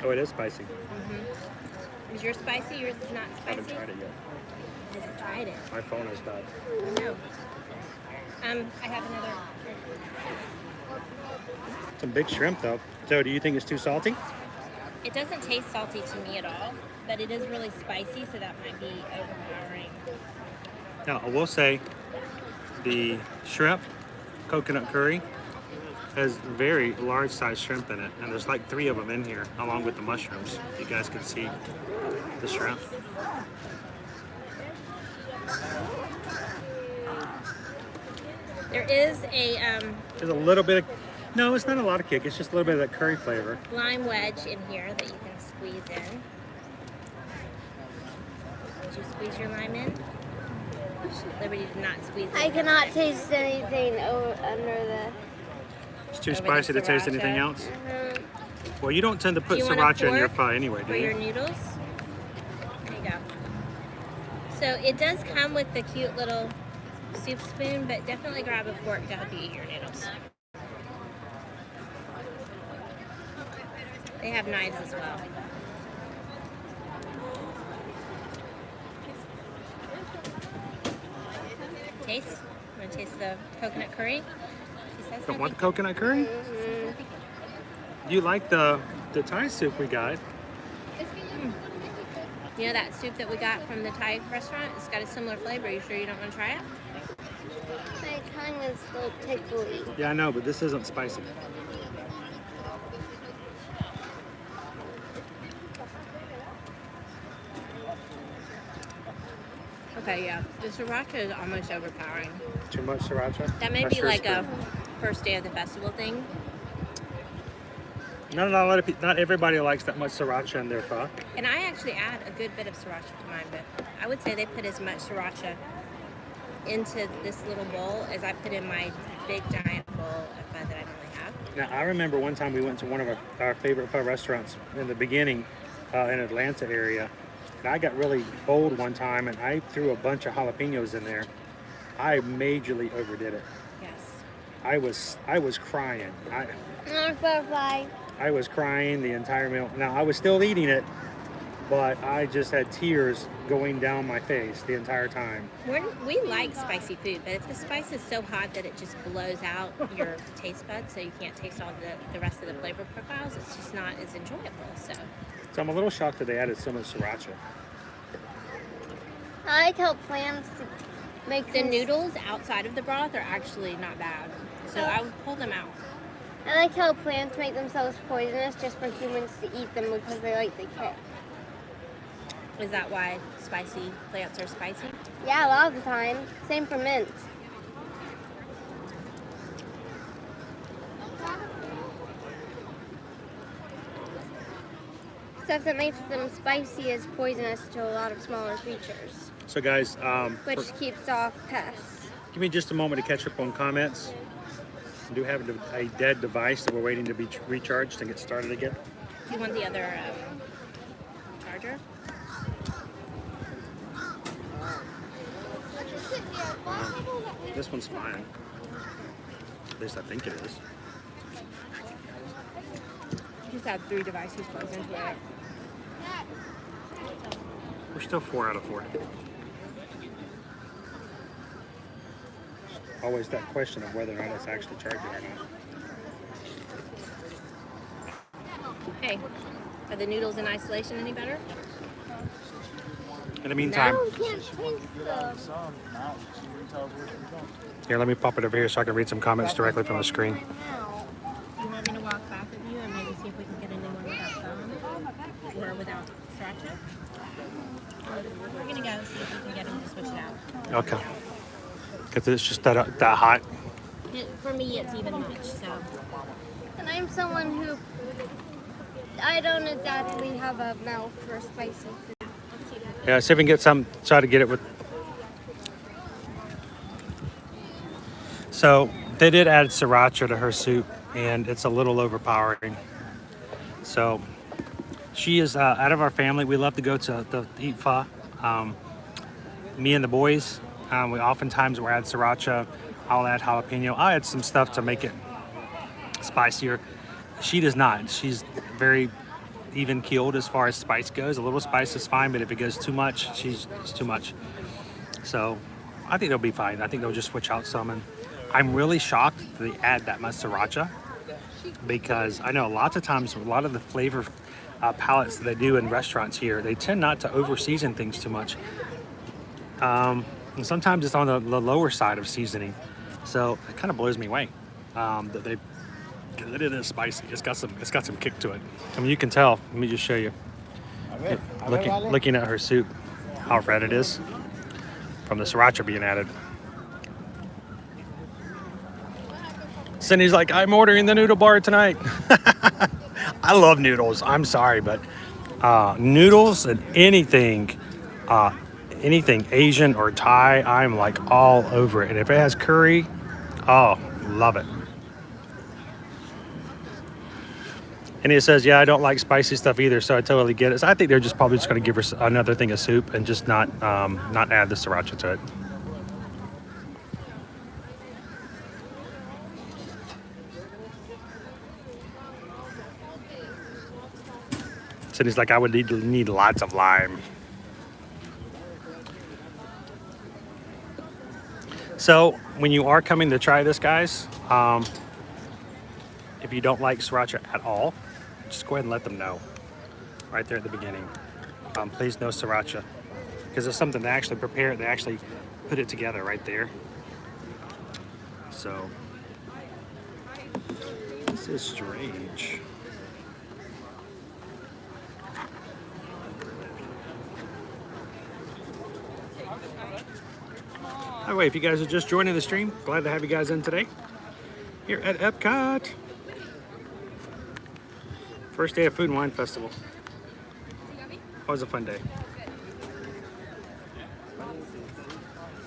Oh, it is spicy. Is yours spicy? Yours is not I haven't spicy? tried it yet. Hasn't tried it. My phone has died. No. I have another. Some big shrimp though. So do you think it's too salty? It doesn't taste salty to me at all, but it is really spicy, so that might be overpowering. Now, I will say the shrimp coconut curry has very large sized shrimp in it, and there's like 3 of them in here along with the mushrooms. You guys can see the shrimp. There is a There's a little bit of, no, it's not a lot of kick, it's just a little bit of that curry flavor. lime wedge in here that you can squeeze in. Did you squeeze your lime in? Liberty did not squeeze it. I cannot taste anything under the. It's too Over the spicy to taste anything sriracha. else. Well, you don't tend to put Do you want a sriracha in your fork pie anyway, do for your you? noodles. There you go. So it does come with the cute little soup spoon, but definitely grab a fork to help you eat your noodles. They have knives as well. Taste? Want to taste the coconut curry? She says Don't no want the thank coconut curry? Do you like the Thai soup we got? you know that soup that we got from the Thai restaurant? It's got a similar flavor. You sure you don't want to try it? My tongue is still tickly. Yeah, I know, but this isn't spicy. Okay, yeah. The sriracha is almost overpowering. Too much sriracha? That may I be sure like it's a first day of the festival thing. Not a lot of not everybody likes that much sriracha in their pho. And I actually add a good bit of sriracha to mine, but I would say they put as much sriracha into this little bowl as I put in my big giant bowl of pho that I normally have. Now, I remember one time we went to one of our favorite pho restaurants in the beginning in Atlanta area. And I got really bold one time and I threw a bunch of jalapenos in there. I majorly overdid it. Yes. I was crying. Butterfly. I was crying the entire meal. Now, I was still eating it, but I just had tears going down my face the entire time. We like spicy food, but if the spice is so hot that it just blows out your taste buds so you can't taste all the rest of the flavor profiles, it's just not as enjoyable. So I'm a little shocked that they added so much sriracha. I like how plans to make The this- noodles outside of the broth are actually not bad. So I would pull them out. I like how plants make themselves poisonous just for humans to eat them because they like the kick. Is that why spicy plants are spicy? Yeah, a lot of the time. Same for mints. Stuff that makes them spicy is poisonous to a lot of smaller creatures, So guys, which keeps off pests. give me just a moment to catch up on comments. We do have a dead device that we're waiting to be recharged and get started again. Do you want the other charger? This one's fine. At least I think it is. You just have 3 devices plugged into it. We're still 4 out of 4. Always that question of whether or not it's actually charging or not. Hey, are the noodles in isolation any better? In the meantime, No, we can't taste them. here, let me pop it over here so I can read some comments directly from the screen. Do you want me to walk back with you and maybe see if we can get a new one without thumb or without sriracha? We're gonna go see if we can get them to switch it out. Okay. Because it's just that hot. For me, it's even much, so. And I'm someone who, I don't exactly have a mouth for spicy food. Yeah, see if we can get some, try to get it with. So they did add sriracha to her soup and it's a little overpowering. So she is out of our family. We love to go to eat pho. Me and the boys, we oftentimes will add sriracha. I'll add jalapeno. I'll add some stuff to make it spicier. She does not. She's very even keeled as far as spice goes. A little spice is fine, but if it goes too much, it's too much. So I think they'll be fine. I think they'll just switch out some. And I'm really shocked that they add that much sriracha because I know lots of times a lot of the flavor palettes that they do in restaurants here, they tend not to over season things too much. And sometimes it's on the lower side of seasoning. So it kind of blows me away that they. It is spicy. It's got some kick to it. I mean, you can tell. Let me just show you. Looking at her soup, how red it is from the sriracha being added. Cindy's like, I'm ordering the noodle bar tonight. I love noodles. I'm sorry, but noodles and anything Asian or Thai, I'm like all over it. And if it has curry, oh, love it. And he says, yeah, I don't like spicy stuff either, so I totally get it. So I think they're just probably just going to give her another thing of soup and just not add the sriracha to it. Sydney's like, I would need lots of lime. So when you are coming to try this, guys, if you don't like sriracha at all, just go ahead and let them know right there at the beginning. Please no sriracha, because it's something they actually prepare. They actually put it together right there. So this is strange. By the way, if you guys are just joining the stream, glad to have you guys in today here at EPCOT. First day of Food and Wine Festival. Always a fun day.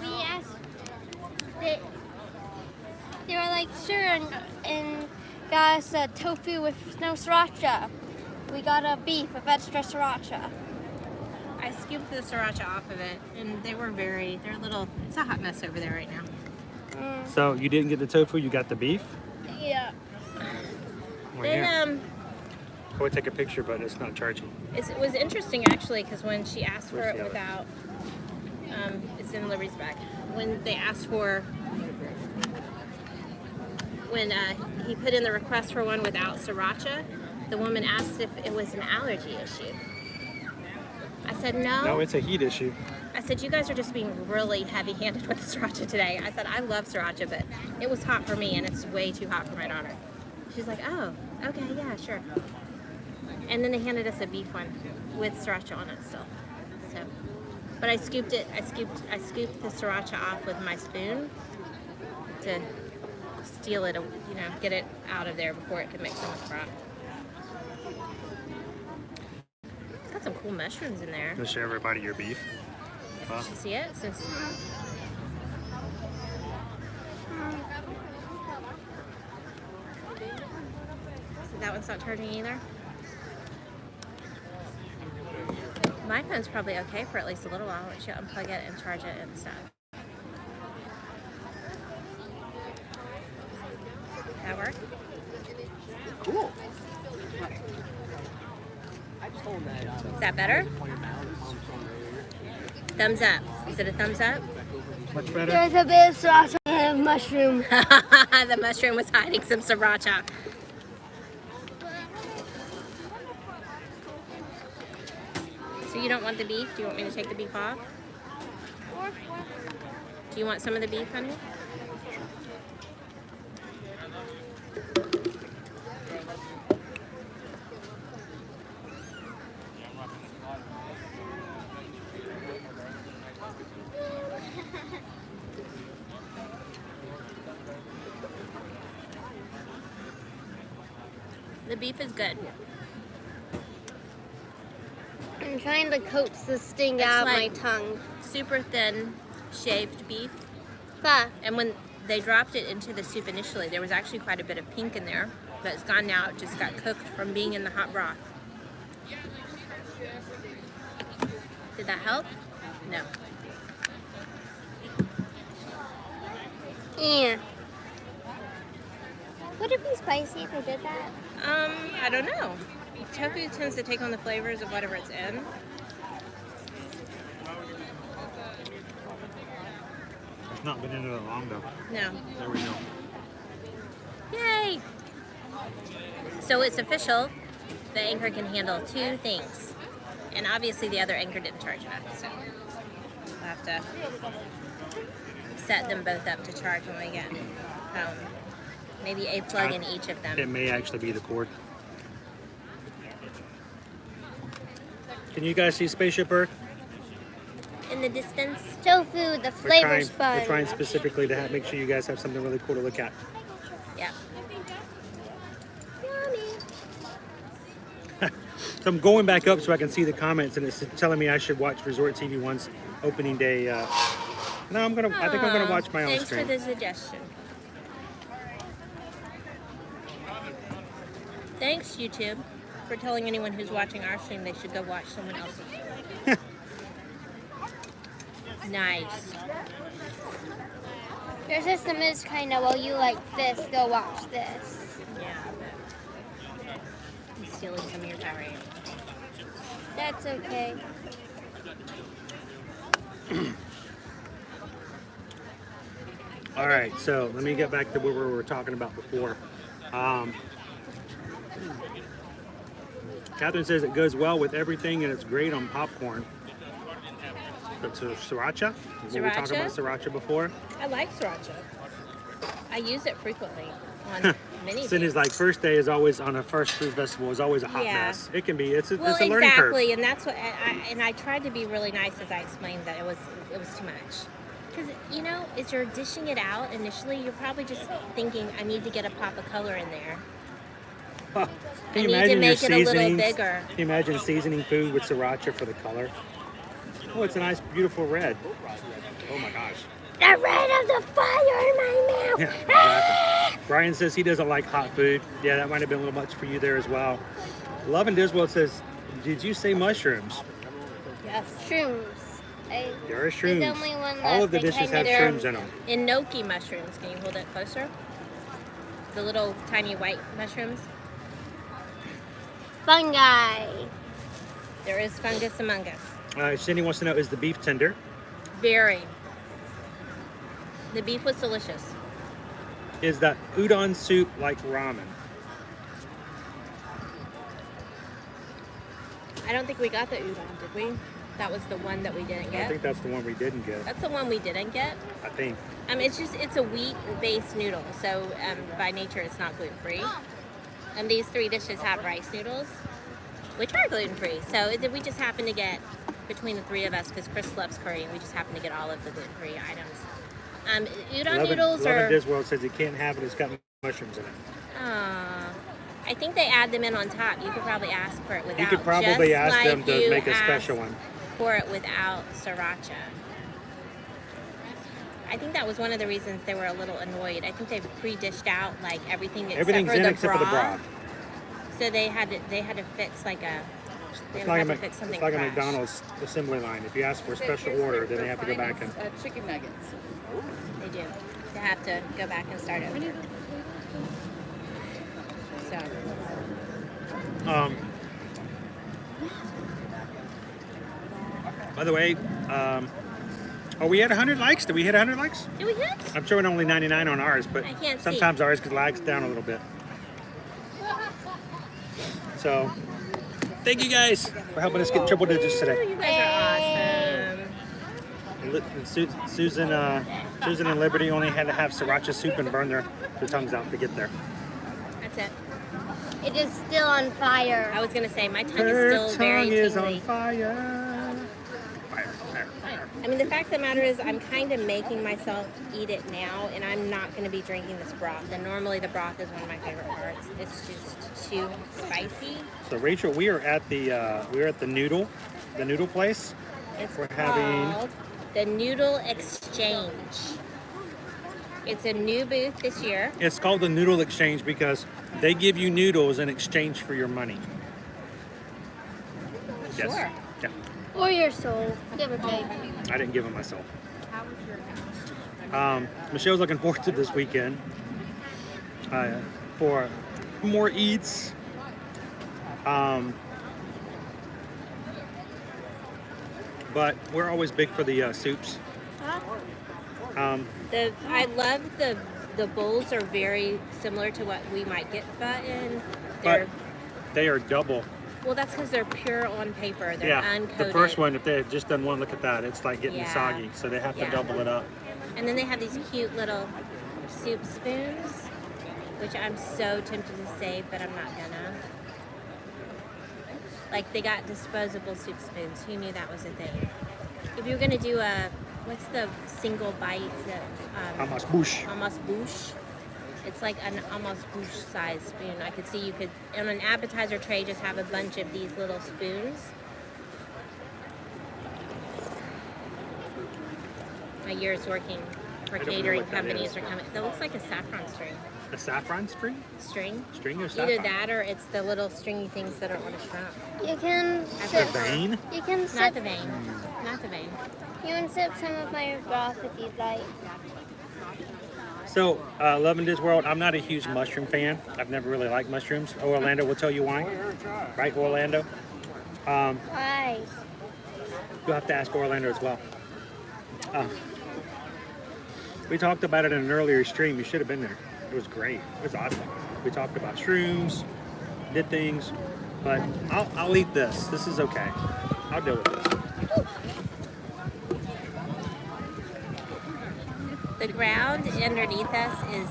We asked, they were like, sure, and got us a tofu with no sriracha. We got a beef with extra sriracha. I scooped the sriracha off of it, and they're a little, it's a hot mess over there right now. So you didn't get the tofu, you got the beef? Yeah. Right here. I would take a picture, but it's not charging. It was interesting actually, because when she asked for it without, it's in Liberty's bag. When they asked for, when he put in the request for one without sriracha, the woman asked if it was an allergy issue. I said no. No, it's a heat issue. I said, you guys are just being really heavy-handed with the sriracha today. I said, I love sriracha, but it was hot for me, and it's way too hot for my daughter. She's like, oh, okay, yeah, sure. And then they handed us a beef one with sriracha on it still. So, but I scooped the sriracha off with my spoon to steal it, you know, get it out of there before it could mix in with broth. It's got some cool mushrooms in there. Gonna show everybody your beef. Huh? Did you see it? Since that one's not charging either. My phone's probably okay for at least a little while. Let you unplug it and charge it and stuff. That work? Cool. I just told that. Is that better? Thumbs up. Is it a thumbs up? Much better. There's a bit of sriracha and mushroom. The mushroom was hiding some sriracha. So you don't want the beef? Do you want me to take the beef off? Do you want some of the beef, honey? The beef is good. I'm trying to coax the sting It's out of like- my tongue. Super thin shaved beef. But And when they dropped it into the soup initially, there was actually quite a bit of pink in there, but it's gone now. It just got cooked from being in the hot broth. Did that help? No. yeah. Would it be spicy if I did that? I don't know. Tofu tends to take on the flavors of whatever it's in. It's not been in it long though. No. There we go. Yay! So it's official. The anchor can handle 2 things. And obviously the other anchor didn't charge enough, so we'll have to set them both up to charge when we get home. Maybe a plug in each of them. It may actually be the cord. Can you guys see Spaceship Earth? In the distance. Tofu, the flavor sponge. We're trying specifically to make sure you guys have something really cool to look at. Yeah. So I'm going back up so I can see the comments, and it's telling me I should watch Resort TV 1's opening day. No, I think I'm gonna watch my own Thanks stream. for the suggestion. Thanks, YouTube, for telling anyone who's watching our stream they should go watch someone else's. Nice. Your system is kind of, well, you like this, go watch this. Yeah, but I'm stealing some of your power. That's okay. All right, so let me get back to what we were talking about before. Kathryn says it goes well with everything and it's great on popcorn. That's sriracha. Were we talking about sriracha before? I like sriracha. I use it frequently on many Cindy's things. like, first day is always on a first food festival is always a hot Yeah. mess. It can be. It's a Well, learning curve. exactly, and that's what. I tried to be really nice as I explained that it was too much. Because you know, as you're dishing it out initially, you're probably just thinking, I need to get a pop of color in there. Can you I need to imagine your make it a little seasonings? bigger. Can you imagine seasoning food with sriracha for the color? Oh, it's a nice, beautiful red. Oh my gosh. The red of the fire in my mouth. Yeah, exactly. Brian says he doesn't like hot food. Yeah, that might have been a little much for you there as well. Love and Diswell says, did you say mushrooms? Yes. Shrooms. There are shrooms. There's only one All left. of the They dishes kinda have do- shrooms in them. Enoki mushrooms. Can you hold it closer? The little tiny white mushrooms. Fungi. There is fungus among us. Cindy wants to know, is the beef tender? Very. The beef was delicious. Is that udon soup like ramen? I don't think we got the udon, did we? That was the one that we didn't I get. think that's the one we didn't get. That's the one we didn't get. I think. It's a wheat-based noodle, so by nature it's not gluten-free. And these 3 dishes have rice noodles, which are gluten-free. So we just happen to get, between the 3 of us, because Chris loves curry, and we just happen to get all of the gluten-free items. Udon noodles are... This World says you can't have it. It's got mushrooms in it. I think they add them in on top. You could probably ask for it without. You could probably ask them to make a special one. For it without sriracha. I think that was one of the reasons they were a little annoyed. I think they pre-dished out like everything except for the broth. So they had to fix like a. They had to fix something. It's like a fresh. McDonald's assembly line. If you ask for a special order, then they have to go back and. Chicken nuggets. They do. They have to go back and start over. So. By the way, are we at 100 likes? Did we hit 100 likes? Did we hit? I'm showing only 99 on ours, but I can't sometimes see. ours lags down a little bit. So, thank you guys for helping us get triple digits today. You guys are awesome. Susan and Liberty only had to have sriracha soup and burn their tongues out to get there. That's it. It is still on fire. I was gonna say my tongue Her is still very tongue is tingly. on fire. Fire. I mean, the fact of the matter is, I'm kind of making myself eat it now, and I'm not going to be drinking this broth. And normally, the broth is one of my favorite parts. It's just too spicy. So Rachel, we are at the noodle place. It's We're called having the Noodle Exchange. It's a new booth this year. It's called the Noodle Exchange because they give you noodles in exchange for your money. Yes. Sure. Yeah. Or your soul, give or take. I didn't give them my soul. Michelle's looking forward to this weekend for more eats. But we're always big for the soups. I love the bowls are very similar to what we might get pho in. But they are double. Well, that's because they're pure on paper. They're uncoated. The first one, if they had just done one look at that, it's like getting soggy. So they have to double it up. And then they have these cute little soup spoons, which I'm so tempted to save, but I'm not gonna. Like, they got disposable soup spoons. Who knew that was a thing? If you were gonna do what's the single bite? Almost bouche. Almost bouche. It's like an almost bouche size spoon. I could see you could, on an appetizer tray, just have a bunch of these little spoons. My years working for catering companies are coming. That looks like a saffron string. A saffron string? String? String or saffron? Either that or it's the little stringy things that are on a shrimp. You can The sip. vein? You can Not sip. the vein. Not the vein. You can sip some of my broth if you'd like. So, Love in This World, I'm not a huge mushroom fan. I've never really liked mushrooms. Orlando will tell you why. Right, Orlando? Why? You'll have to ask Orlando as well. We talked about it in an earlier stream. You should have been there. It was great. It was awesome. We talked about shrooms, did things, but I'll eat this. This is okay. I'll deal with this. The ground underneath us is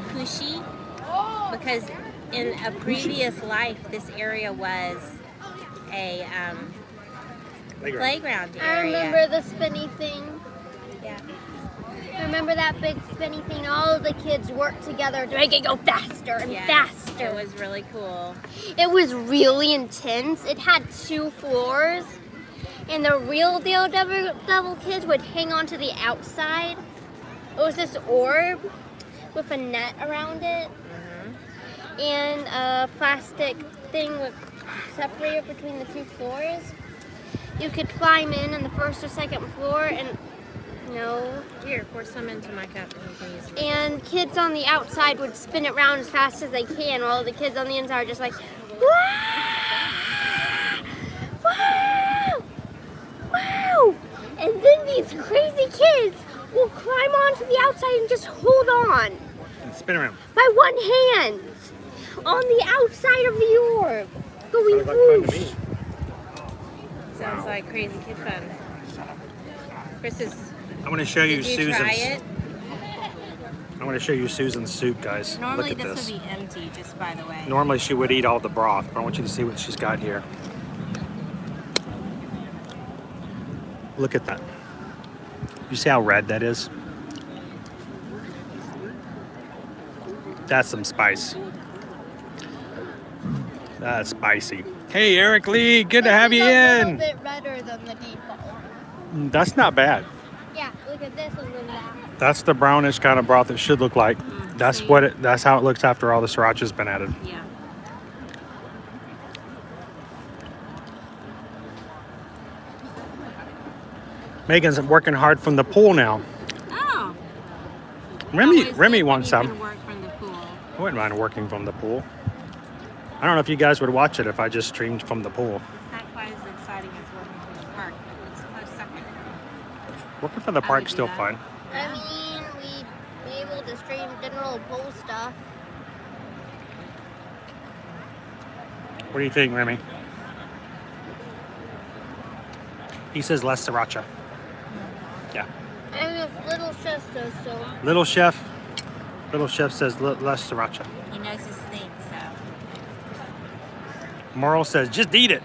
cushy because in a previous life, this area was a playground I area. remember the spinny thing. Yeah. Remember that big spinny thing? All of the kids worked together to make it go faster and Yes, faster. it was really cool. It was really intense. It had 2 floors, and the real deal double kids would hang on to the outside. It was this orb with a net around it, and a plastic thing with separator between the 2 floors. You could climb in on the 1st or 2nd floor, and Here, pour some into my cup and you can use it. and kids on the outside would spin it around as fast as they can, while the kids on the inside are just like, wow, wow, wow. And then these crazy kids will climb onto the outside and just hold on And spin around. by one hand on the outside of the orb, going Sounds like fun to whoosh. me. Sounds like crazy kid fun. Chris is. I want to show you Did you Susan's. try it? I I'm going to show you Susan's soup, guys. Normally Look at this this. would be empty, just by the way. Normally she would eat all the broth, but I want you to see what she's got here. Look at that. You see how red that is? That's some spice. That's spicy. Hey, Eric Lee, good to have you A in. little bit redder than the default. That's not bad. Yeah, look at this and then that. That's the brownish kind of broth it should look like. That's see? what it. That's how it looks after all the sriracha's been added. Yeah. Megan's working hard from the pool now. Oh. Remy wants some. some. Work from the pool. I wouldn't mind working from the pool. I don't know if you guys would watch it if I just streamed from the pool. It's not quite as exciting as working from the park, but it's close second. Working from the I park's would do still that. fun. I mean, we'd be able to stream general poll stuff. What do you think, Remy? He says less sriracha. Yeah. I mean, if Little Chef says so. Little Chef says less sriracha. He knows his thing, so. Merle says just eat it.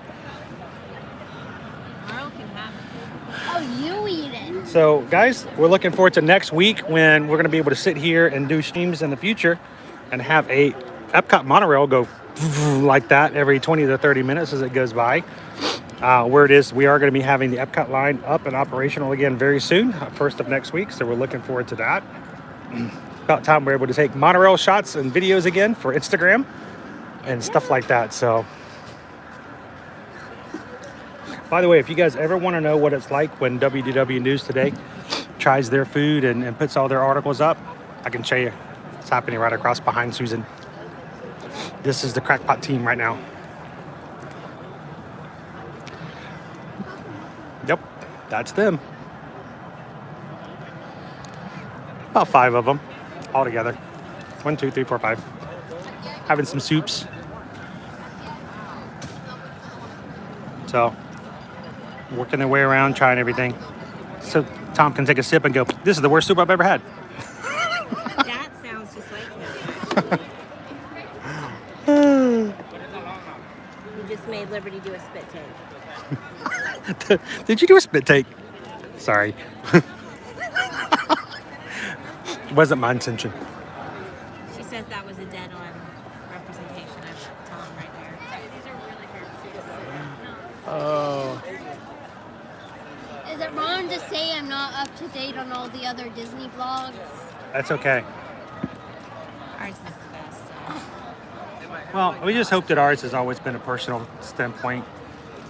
Merle can have it. Oh, you eat it. So, guys, we're looking forward to next week when we're going to be able to sit here and do streams in the future and have a EPCOT monorail go like that every 20 to 30 minutes as it goes by. Where it is, we are going to be having the EPCOT line up and operational again very soon, first of next week. So we're looking forward to that. About time we're able to take monorail shots and videos again for Instagram and stuff like that. So, by the way, if you guys ever want to know what it's like when WDW News Today tries their food and puts all their articles up, I can show you. It's happening right across behind Susan. This is the Crackpot team right now. Yep, that's them. About 5 of them all together. 1, 2, 3, 4, 5. Having some soups. So, working their way around, trying everything. So Tom can take a sip and go, this is the worst soup I've ever had. That sounds just like him. You just made Liberty do a spit take. Did you do a spit take? Sorry. It wasn't my intention. She says that was a dead-on representation of Tom right there. These are really hard to Oh. Is it wrong to say I'm not up to date on all the other Disney vlogs? That's okay. Ours is the best. So. Well, we just hope that ours has always been a personal standpoint.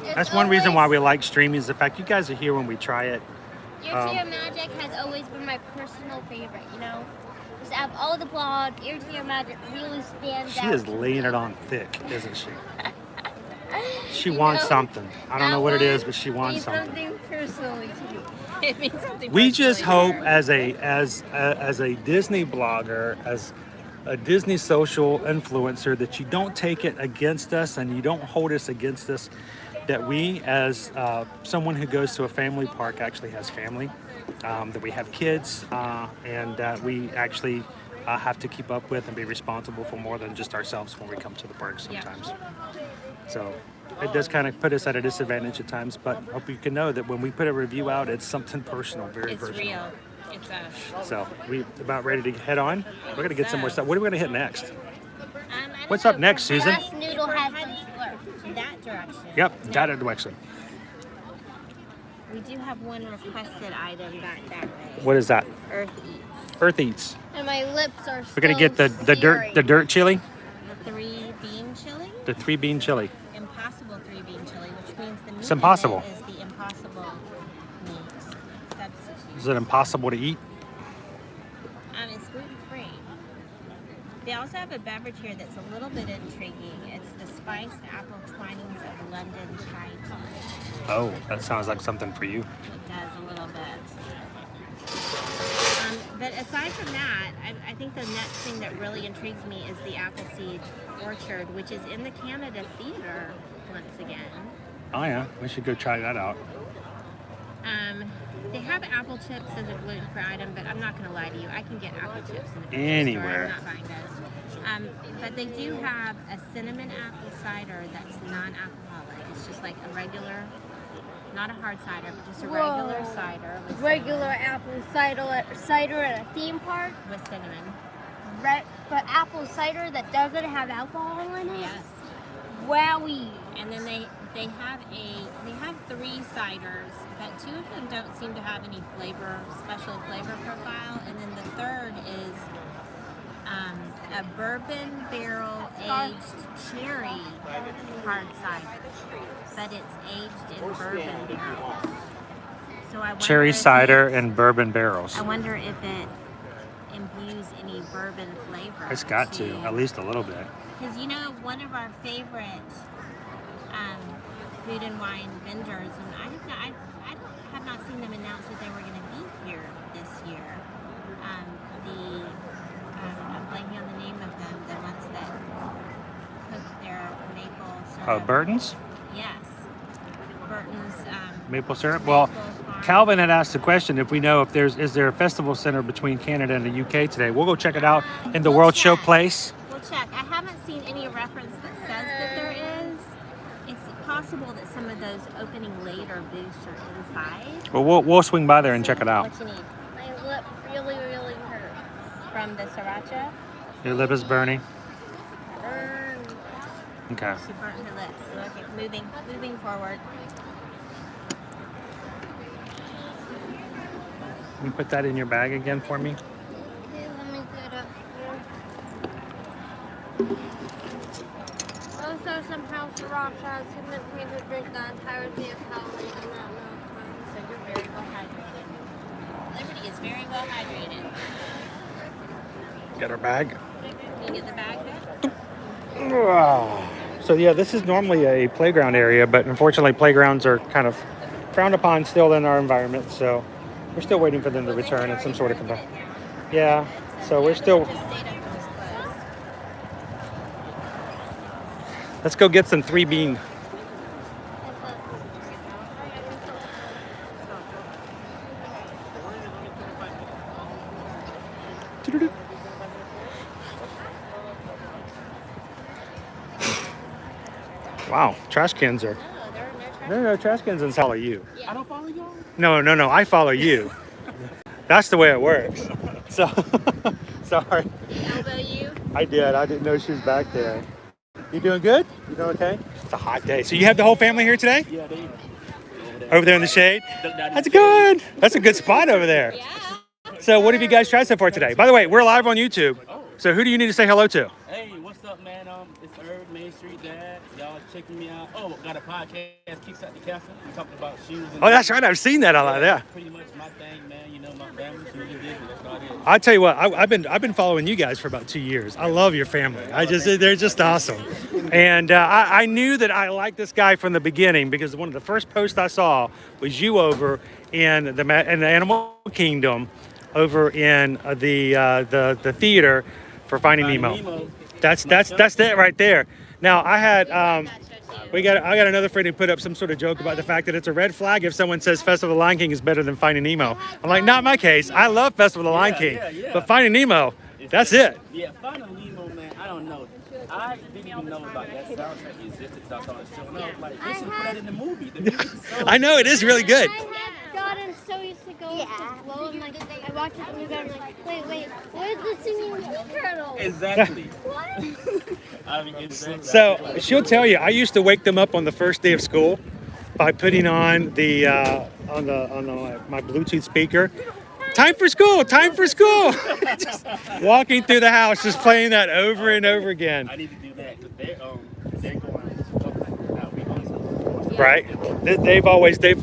It's That's one reason why always- we like streaming is the fact you guys are here when we try it. Your Tier Magic has always been my personal favorite, you know? Just out of all the vlogs, Your Tier Magic really stands She out. is laying it on thick, isn't she? She You wants know, something. I don't know what it is, but she wants means something. personally to me. It means something. We just hope personally as a Disney blogger, as a Disney social influencer, that you don't take it against us and you don't hold us against us. That we, as someone who goes to a family park, actually has family, that we have kids, and that we actually have to keep up with and be responsible for more than just ourselves when we come to the park sometimes. So it does kind of put us at a disadvantage at times, but I hope you can know that when we put a review out, it's something personal, very It's personal. real. It's us. So we about ready to head on. We're gonna get some more stuff. What are we gonna hit next? I don't What's know, up next, for Susan? us, Noodle has head been slurped. that direction. Yep, that direction. We do have one requested item back that way. What is that? Earth Eats. Earth Eats. And my lips are We're gonna get the searing. dirt chili, The 3-bean chili. the 3-bean chili. Impossible 3-bean chili, which means the meat It's impossible. in it is the impossible meat substitute. Is it impossible to eat? It's gluten-free. They also have a beverage here that's a little bit intriguing. It's the spiced apple twinings of London chai tea. Oh, that sounds like something for you. It does a little bit. But aside from that, I think the next thing that really intrigues me is the Appleseed Orchard, which is in the Canada Theater once again. Oh yeah, we should go try that out. They have apple chips as a gluten-free item, but I'm not going to lie to you. I can get apple chips in the grocery Anywhere. store. I'm not buying those. But they do have a cinnamon apple cider that's non-alcoholic. It's just like a regular, not a hard cider, but just a regular cider with Regular apple cider at a theme park. with cinnamon. But apple cider that doesn't have alcohol in it? Yes. Wowie. And then they have 3 ciders, but 2 of them don't seem to have any special flavor profile. And then the third is a bourbon barrel aged cherry hard cider, but it's aged in bourbon barrels. So I wonder Cherry if cider and bourbon barrels. I wonder if it imbues any bourbon flavor. It's got to, at least a little bit. Because one of our favorite food and wine vendors, and I have not seen them announce that they were going to be here this year. I'm blanking on the name of them, the ones that cook their maple syrup. Oh, Burton's? Yes. Burton's. Maple syrup? Well, Farm. Calvin had asked the question if we know if is there a festival center between Canada and the UK today. We'll go check it out in the We'll World check. Show Place. We'll check. I haven't seen any reference that says that there is. It's possible that some of those opening later booths are inside. Well, we'll swing by there and check it out. What you need? My lip really, really hurts. From the sriracha? Your lip is burning. Okay. She burnt her lips. So, okay, moving forward. Can you put that in your bag again for me? Okay, let me get up here. Also, somehow sriracha convinced me to drink the entirety of Halloween in that amount of time. So you're very well hydrated. Liberty is very well hydrated. Get our bag. Can you get the bag there? So yeah, this is normally a playground area, but unfortunately playgrounds are kind of frowned upon still in our environment, so we're still waiting for them to return in some sort of capacity. Yeah, so we're still... Just stayed up and was closed. Let's go get some 3 bean. Wow, trash cans are... No, there are no trash. No, trash cans and follow you. I don't follow y'all. No, I follow you. That's the way it works. So, sorry. Elbow you. I did. I didn't know she was back there. You doing good? You doing okay? It's a hot day. So you have the whole family here today? Yeah, they Over there in the shade? That's good. That's a good spot over there. Yeah. So what have you guys tried so far today? By the way, we're live on YouTube. So who do you need to say hello to? Hey, what's up, man? It's Herb, Main Street Dad. Y'all checking me out. Oh, got a podcast, Kicks Out the Castle. We talking about shoes. And Oh, that's right. I've seen that a lot. Yeah. Pretty much my thing, man. You know, my family, shoes and business. That's all it is. I tell you what, I've been following you guys for about 2 years. I love your family. They're just awesome. And I knew that I liked this guy from the beginning because one of the first posts I saw was you over in the Animal Kingdom, over in the theater for Finding Nemo. That's it right there. Now I had I got another friend who put up some sort of joke about the fact that it's a red flag if someone says Festival of the Lion King is better than Finding Nemo. I'm like, not my case. I love Festival of the Lion King, but Finding Nemo, that's it. Yeah, Finding Nemo, man. I don't know. I didn't even know about that soundtrack existed. So I saw the show. And I was like, they should put that in the movie. The music is so I know it is really good. I have gotten so used to going to flow. I'm like, I watch it and I'm like, wait, where's the singing turtle? Exactly. What? I mean, exactly. So she'll tell you, I used to wake them up on the first day of school by putting on the my Bluetooth speaker. Time for school! Time for school! Just walking through the house, just playing that over and over again. I need to do that because they're going out. We going to Right?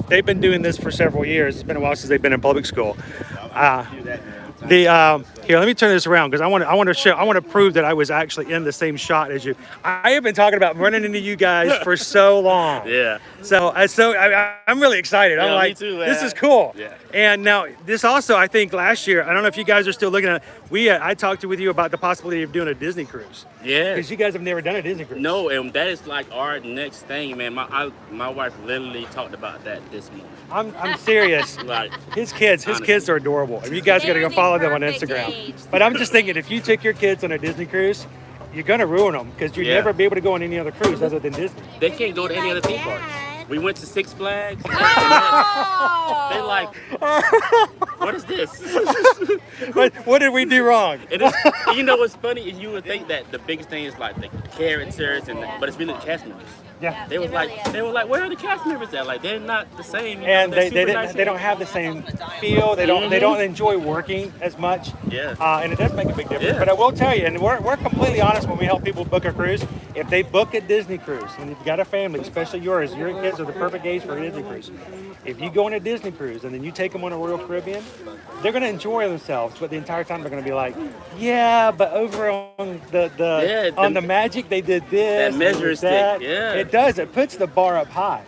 They've been doing this for several years. It's been a while since they've been in public school. do that, man. Here, let me turn this around because I want to prove that I was actually in the same shot as you. I have been talking about running into you guys for so long. Yeah. So I'm really excited. I'm Yeah, me like, too, this man. is cool. Yeah. And now this also, I think last year, I don't know if you guys are still looking at it. I talked with you about the possibility of doing a Disney cruise. Yeah. Because you guys have never done a Disney cruise. No, and that is like our next thing, man. My wife literally talked about that this morning. I'm serious. Like, His kids are adorable. And you guys got to go follow them on Instagram. But I'm just thinking, if you took your kids on a Disney cruise, you're going to ruin them because you'll never be able to go on any other cruise other than Disney. They can't go to any other theme parks. We went to Six Flags. Oh! They like, what is this? What did we do wrong? It is, you know what's funny? You would think that the biggest thing is like the characters, but it's really the cast members. Yeah. They were like, where are the cast members at? Like, they're not the same. And they're they super nice don't have the same feel. They don't enjoy working as much. Yeah. And it does make a big difference. Yeah. But I will tell you, and we're completely honest when we help people book a cruise. If they book a Disney cruise, and if you've got a family, especially yours, your kids are the perfect age for a Disney cruise. If you go on a Disney cruise and then you take them on a Royal Caribbean, they're going to enjoy themselves. But the entire time they're going to be like, yeah, but over on the Magic they did this. That measuring stick. Yeah. It does. It puts the bar up high.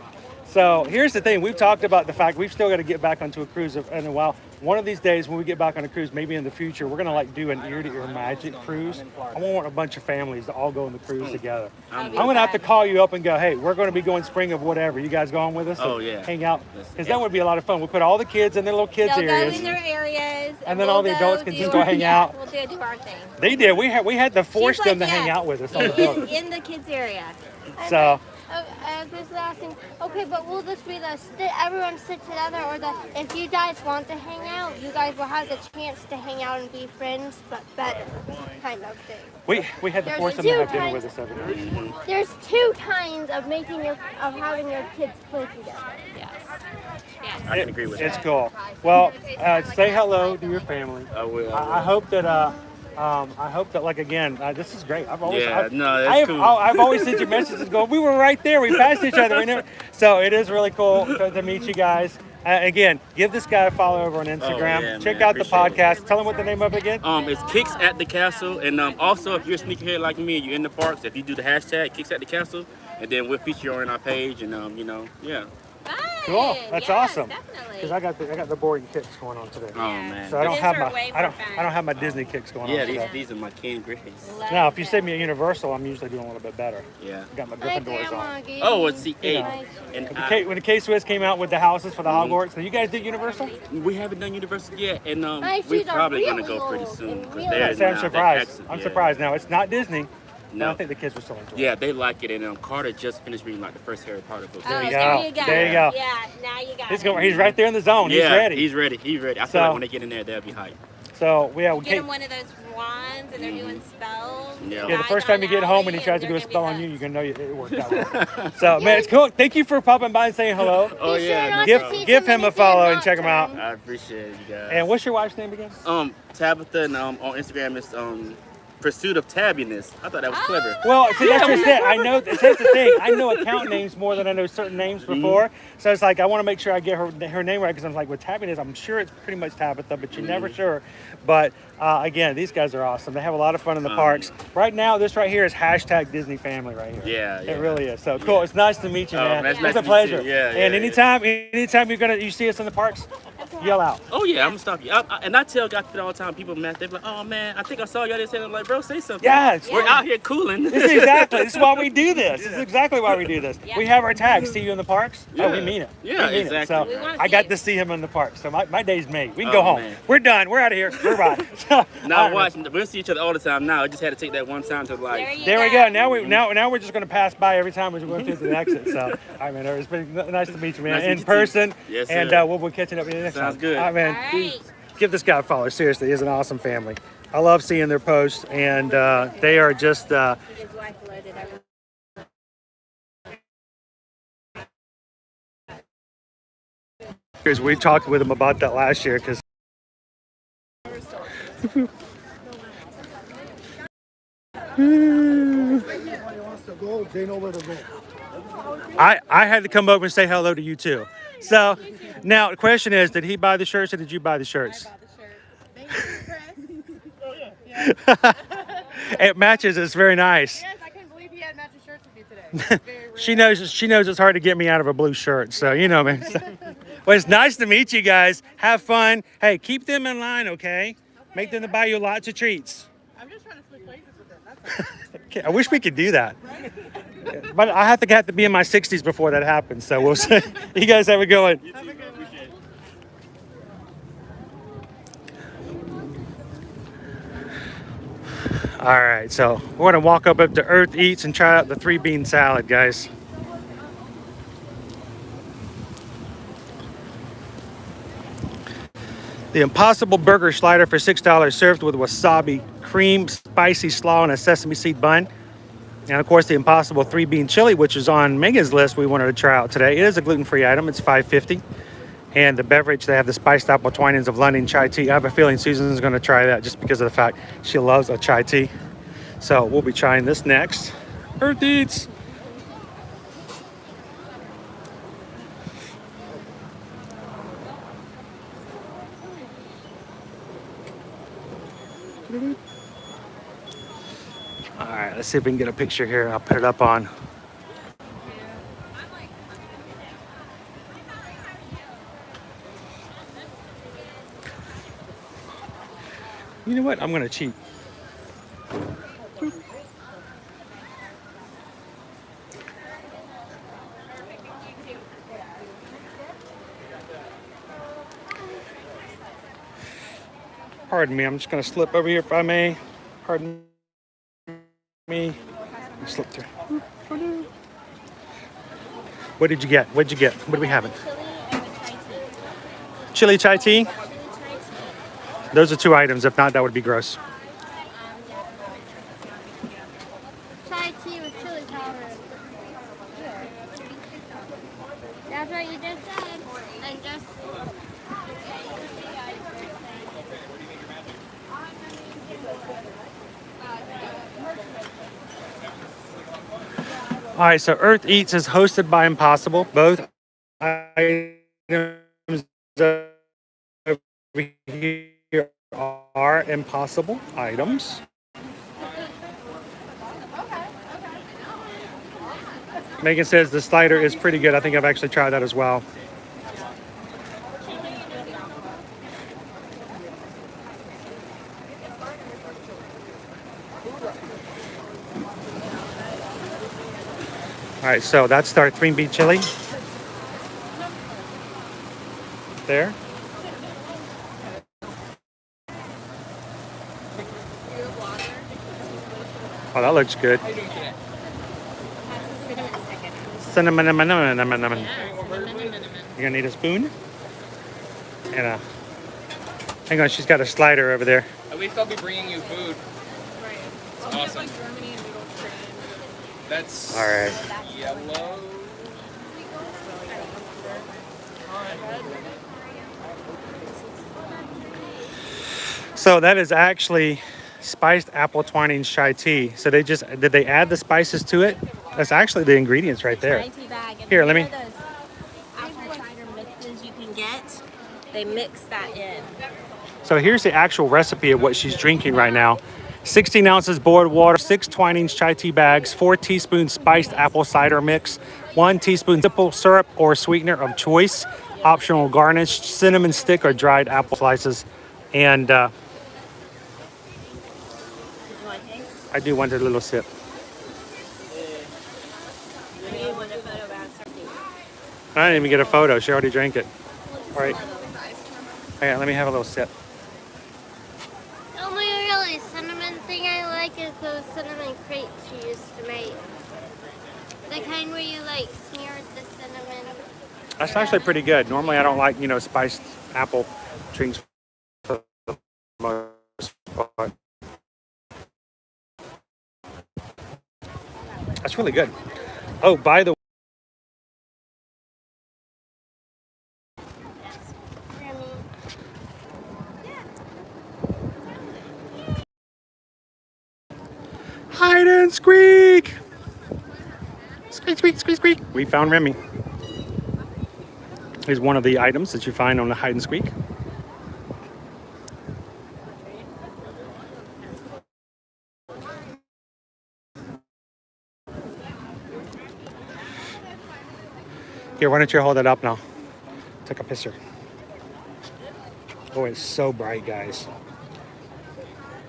So here's the thing. We've talked about the fact we've still got to get back onto a cruise in a while. One of these days when we get back on a cruise, maybe in the future, we're going to do an ear-to-ear magic cruise. I want a bunch of families to all go on the cruise together. I'm going to have to call you up and go, hey, we're going to be going spring of whatever. You guys going with us? Oh, yeah. Hang out. Because that would be a lot of fun. We'll put all the kids in their little kids They'll areas. go in their areas. And then all the adults can just go hang out. We'll do our thing. They did. We had to force She's them like, to hang yes. out with us on the boat. In the kids area. So... I was just asking, okay, but will this be everyone sit together, or if you guys want to hang out, you guys will have the chance to hang out and be friends, but better kind of thing? We had to force them to have dinner with us every day. There's two kinds of having your kids play together. Yes. I can agree with It's that. cool. Well, say hello to your family. I will. I hope that like again, this is great. I've always sent you messages going, we were right there. We passed each other. So it is really cool to meet you guys. Again, give this guy a follow over on Instagram. Yeah, Check man, out the appreciate podcast. Tell him what the name of it again. It's Kicks at the Castle, and also if you're a sneakerhead like me and you're in the parks, if you do the hashtag Kicks at the Castle, and then we'll feature you on our page, and yeah. Fun. Cool. That's Yes, awesome. Definitely. Because I got the boarding kicks going on today. Oh man. So I don't These have are way I more don't have my Disney kicks going on today. these are my Ken Grays. Now, if you send me a Universal, I'm usually doing a little bit better. Yeah. Got my My Gryffindors on. grandma gave Oh, me it's the You 8. know. And When the K-Swiss came out with the houses for the Hogwarts, so you guys did Universal? we haven't done Universal yet, and My we're shoes are probably gonna really go pretty old soon and because really they're See, I'm now- surprised. they're I'm yeah. surprised. Now, it's not Disney. No. I think the kids will still enjoy it. Yeah, they like it, and Carter just finished reading like the first Harry Potter book. Oh, There you there go. you go. There you go. Yeah, now you got He's right there in the zone. Yeah, He's ready. He's ready. I feel So- like when they get in there, they'll be hyped. So, yeah, we Get him can't. one of those wands, and they're doing spells. Yeah. Yeah, the first time you get home and he tries to do a spell on you, you you're going to know it worked out well. So, man, it's cool. Thank you for popping by and saying hello. Oh Be sure yeah. not Give to see give too him many a follow and things check him out. on I appreciate you guys. And what's your wife's name again? Tabitha, and on Instagram is Pursuit of Tabbiness. I thought that was clever. Well, see, that's just it. I know, that's the thing. I know account names more than I know certain names before. So it's like, I want to make sure I get her name right because I'm like, with Tabiness, I'm sure it's pretty much Tabitha, but you're never sure. But again, these guys are awesome. They have a lot of fun in the parks. Right now, this right here is hashtag Disney Family right here. Yeah. It really is. So cool. It's nice to meet you, man. That's It's nice a to meet pleasure. you. Yeah, and yeah, anytime you see us in the parks, yell out. Oh yeah, I'm gonna stop you. And I tell guys all the time, people mad. They're like, "Oh man, I think I saw y'all this." And I'm like, "Bro, say something." Yes. We're out here cooling. This is why we do this. This is exactly why we do this. We have our tags. See you in the parks. Oh, we Yeah. mean it. Yeah, we mean exactly. It. So We wanna I see got you. to see him in the park. So my day's made. We can Oh, go home. man. We're done. We're out of here. We're bye. So, Now all watch, right. we'll see each other all the time. Now I just had to take that one time to like. There we go. Now we're just gonna pass by every time we're going through the exit. So, all right, man. It's been nice to meet you, man, Nice to meet in you, person. too. Yes, and sir. we'll be catching up with you next Sounds time. good. All right, man. All right. Give this guy a follow. Seriously, he's an awesome family. I love seeing their posts, and they are just. His wife loaded everything. Because we talked with them about that last year. Because I had to come over and say hello to you too. So now the question is, did he buy the shirts or did you buy the shirts? It matches. It's very nice. Yes, I couldn't believe he had matching shirts with you today. She knows it's hard to get me out of a blue shirt. So you know, man. Well, it's nice to meet you guys. Have fun. Hey, keep them in line, okay? Make them to buy you lots of treats. I'm just trying to switch places with them. That's all. Okay, I wish we could do that. But I have to be in my 60s before that happens. So we'll see. You guys have a good one. Have a good one. All right, so we're gonna walk up to Earth Eats and try out the 3-bean salad, guys. The Impossible Burger Slider for $6, served with wasabi, cream, spicy slaw, and a sesame seed bun. And of course, the Impossible 3-bean chili, which is on Megan's list, we wanted to try out today. It is a gluten-free item. It's $5.50. And the beverage, they have the spiced apple twinings of London chai tea. I have a feeling Susan's going to try that just because of the fact she loves a chai tea. So we'll be trying this next. Earth Eats. All right, let's see if we can get a picture here. I'll put it up on. You know what? I'm gonna cheat. Pardon me, I'm just gonna slip over here if I may. Pardon me. Slip through. What did you get? What'd you get? What do we have? Chili chai tea? Those are 2 items. If not, that would be gross. Chai tea with chili powder. That's what you just said. And just All right, so Earth Eats is hosted by Impossible. Both items over here are Impossible items. Megan says the slider is pretty good. I think I've actually tried that as well. All right, so that's our 3-bean chili. There. Oh, that looks good. Cinnamon. You're gonna need a spoon and a. Hang on, she's got a slider over there. At least I'll be bringing you food. Right. Awesome. Like Remy and Noodle Exchange. That's All right. yellow. So that is actually spiced apple twinings chai tea. So did they add the spices to it? That's actually the ingredients right there. Chai tea bag. And Here, let you me. know those apple cider mixes you can get? They mix that in. So here's the actual recipe of what she's drinking right now. 16 ounces boiled water, 6 Twinings chai tea bags, 4 teaspoons spiced apple cider mix, 1 teaspoon simple syrup or sweetener of choice, optional garnish, cinnamon stick or dried apple slices, and I do want a little sip. I didn't even get a photo. She already drank it. All right. Hang on, let me have a little sip. the only really cinnamon thing I like is those cinnamon crepes you used to make. The kind where you like smeared the cinnamon. That's actually pretty good. Normally, I don't like, spiced apple drinks for the most part. That's really good. Oh, by the way, hide and squeak! Squeak, squeak, squeak, squeak. We found Remy. Here's one of the items that you find on the hide and squeak. Here, why don't you hold it up now Take a pisser. Oh, it's so bright, guys.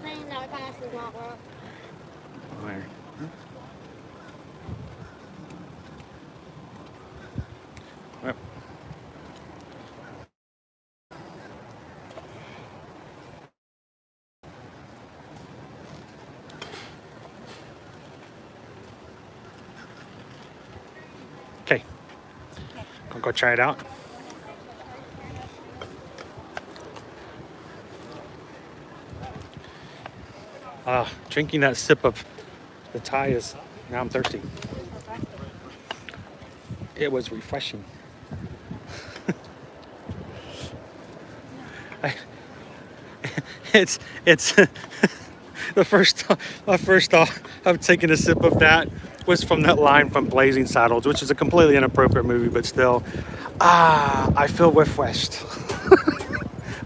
Saying that glass does not work. There. Yep. Okay. I'll go try it out. Drinking that sip of the Thai is, now I'm thirsty. It was refreshing. It's the first thought of taking a sip of that was from that line from Blazing Saddles, which is a completely inappropriate movie, but still, I feel refreshed.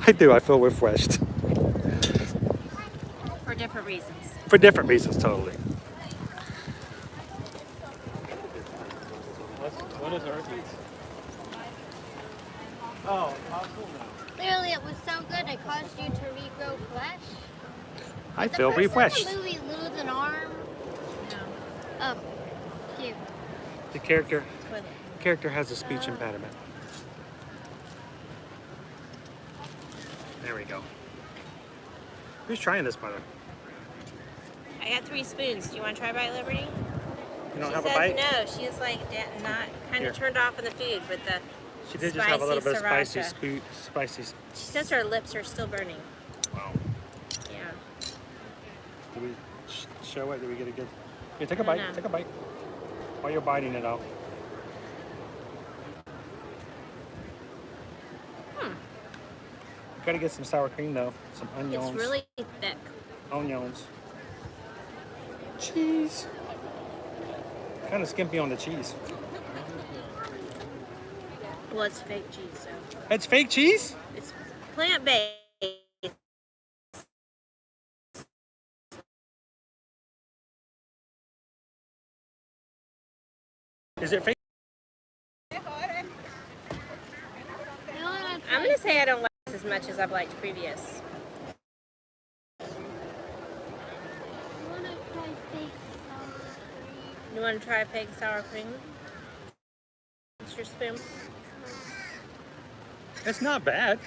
I do, I feel refreshed. For different reasons. For different reasons, totally. What is ours? Oh, cool now. Clearly, it was so good it caused you to regrow flesh. I Did feel the person refreshed. in the movie lose an arm? No. Oh, cute. The character has a speech impediment. There we go. Who's trying this, mother? I got 3 spoons. Do you want to try Bite Liberty? You don't She have a says bite? no. She's like not kind Here. of turned off on the food, but the She did just have a little bit of spicy spicy. She says her lips are still burning. Wow. Yeah. Do we show it? Do we get a good? Here, take a I bite. don't know. Take a bite. While you're biting it out. Gotta get some sour cream though. Some onions. It's really thick. Onions. Cheese. Kind of skimpy on the cheese. Well, it's fake cheese, so It's fake cheese? it's plant-based. Is it fake? I'm gonna say I don't like this as much as I've liked previous. You want to try fake sour cream? It's your spoon. It's not bad.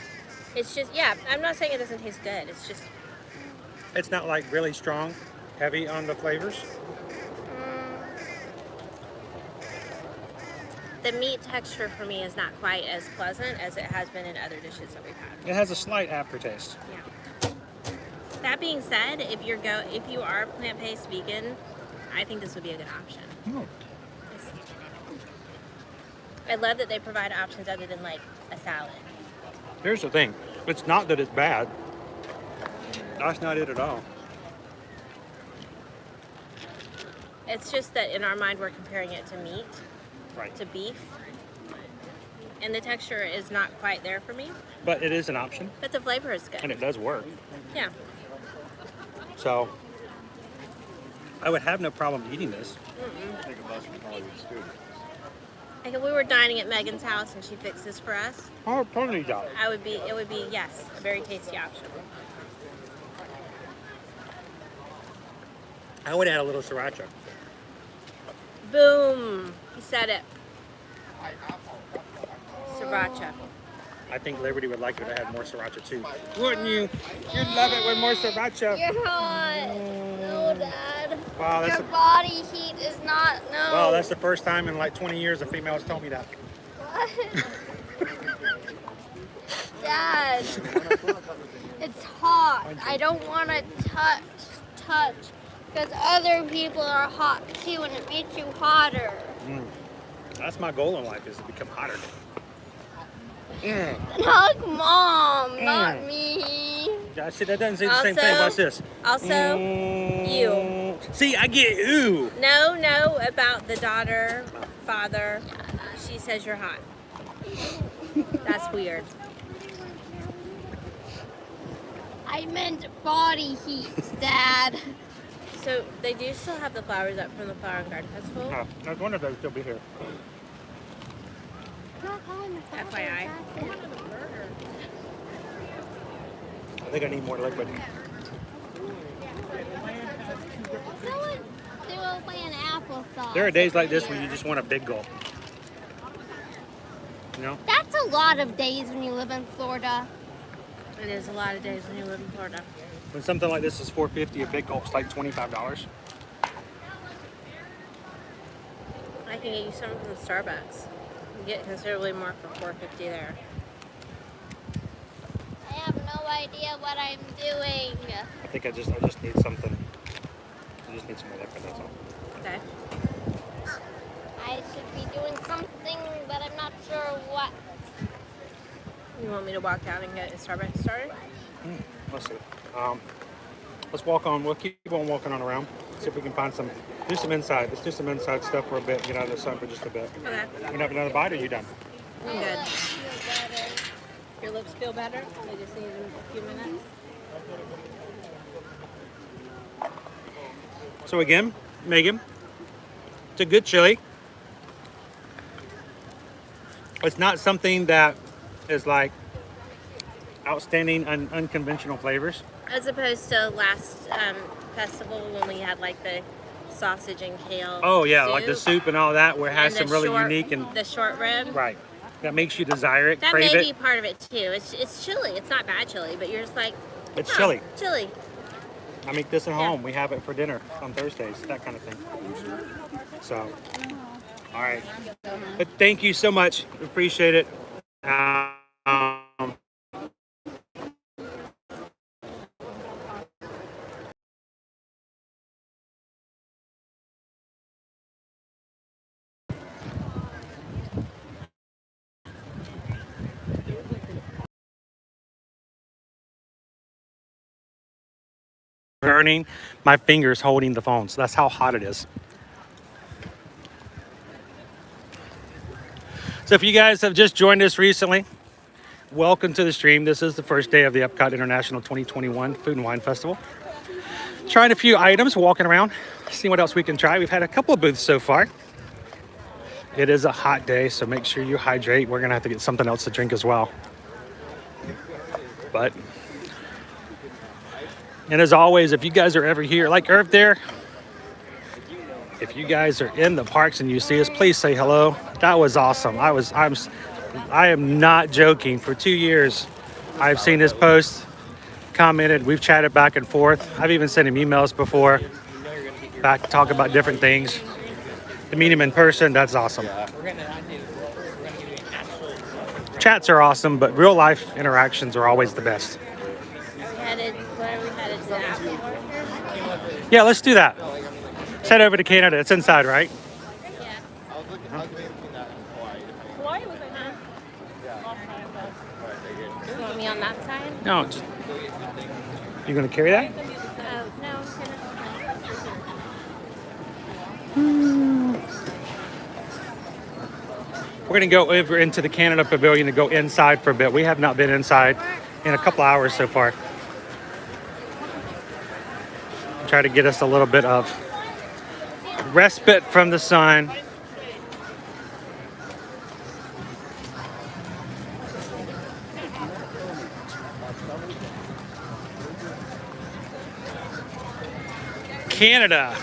It's just, yeah, I'm not saying it doesn't taste good. It's just, It's not like really strong, heavy on the flavors. the meat texture for me is not quite as pleasant as it has been in other dishes that we've had. It has a slight aftertaste. Yeah. That being said, if you are plant-based vegan, I think this would be a good option. I love that they provide options other than like a salad. Here's the thing. It's not that it's bad. That's not it at all. It's just that in our mind we're comparing it to meat, Right. to beef, and the texture is not quite there for me, But it is an option, but the flavor is and good. it does work. Yeah. So I would have no problem eating this. Like if we were dining at Megan's house and she fixed this for us, Oh, totally does. it would be, yes, a very tasty option. I would add a little sriracha. Boom! You said it. Sriracha. I think Liberty would like it to have more sriracha too. Wouldn't you? You'd love it with more sriracha. You're hot. No, Dad. Wow, that's Your body heat is not. No. wow, that's the first time in like 20 years a female has told me that. What? Dad. It's hot. I don't want to touch. Because other people are hot too and it makes you hotter. That's my goal in life, is to become hotter. Then hug Mom, not me. Yeah, see, that doesn't say the same thing. Watch this. Also, you. See, I get ooh. No, about the daughter, father. She says you're hot. That's weird. I meant body heat, Dad. So they do still have the flowers up from the Flower and Garden Festival. Oh, I was wondering if they would still be here. FYI. I think I need more liquid. Someone do a an applesauce. There are days like this where you just want a big gulp. You know? That's a lot of days when you live in Florida. It is a lot of days when you live in Florida. When something like this is $4.50, a big gulp's like $25. I can get you some from Starbucks. You get considerably more for $4.50 there. I have no idea what I'm doing. I think I just need something. I just need some more liquid, that's all. Okay. I should be doing something, but I'm not sure what. You want me to walk out and get a Starbucks started? Let's see. Let's walk on. We'll keep on walking on around. See if we can find some. Do some inside. Let's do some inside stuff for a bit. Get out of the sun for just a bit. Okay. You have another bite, or are you done? I'm good. Your lips feel better? They just need a few minutes. So again, Megan, it's a good chili. It's not something that is like outstanding and unconventional flavors. As opposed to last festival when we had like the sausage and kale. Oh yeah, soup. like the soup and all that, where it has And some the really unique and the short rib. right. That makes you desire it, That crave may it. be part of it too. It's chili. It's not bad chili, but you're just like, It's oh, chili. Chili. I make this at Yeah. home. We have it for dinner on Thursdays, that kind of thing. So, all right. But thank you so much. Appreciate it. Burning my fingers holding the phone, so that's how hot it is. So if you guys have just joined us recently, welcome to the stream. This is the first day of the EPCOT International 2021 Food and Wine Festival. Trying a few items, walking around, seeing what else we can try. We've had a couple of booths so far. It is a hot day, so make sure you hydrate. We're gonna have to get something else to drink as well. But and as always, if you guys are ever here, like Irv there, if you guys are in the parks and you see us, please say hello. That was awesome. I am not joking. For 2 years, I've seen his post, commented, we've chatted back and forth. I've even sent him emails before, back to talk about different things. To meet him in person, that's awesome. Chats are awesome, but real life interactions are always the best. Where are we headed to the Apple Orchard? Yeah, let's do that. Let's head over to Canada. It's inside, right? Yeah. Hawaii was in there. You want me on that side? No, just, you gonna carry that? Oh, no. We're gonna go over into the Canada Pavilion to go inside for a bit. We have not been inside in a couple hours so far. Try to get us a little bit of respite from the sun. Canada.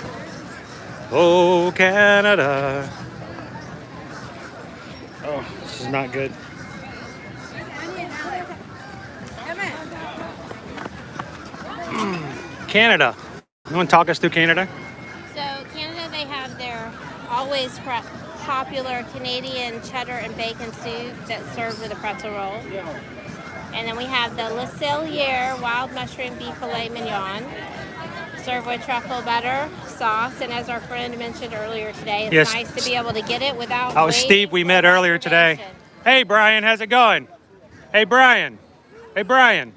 Oh, Canada. Oh, this is not good. Canada. You want to talk us through Canada? So Canada, they have their always popular Canadian cheddar and bacon soup that's served with a pretzel roll. And then we have the Le Cellier wild mushroom beef filet mignon, served with truffle butter sauce. And as our friend mentioned earlier today, it's Yes. nice to be able to get it without. Oh, Steve, we met earlier today. Hey, Brian, how's it going? Hey, Brian. Hey, Brian.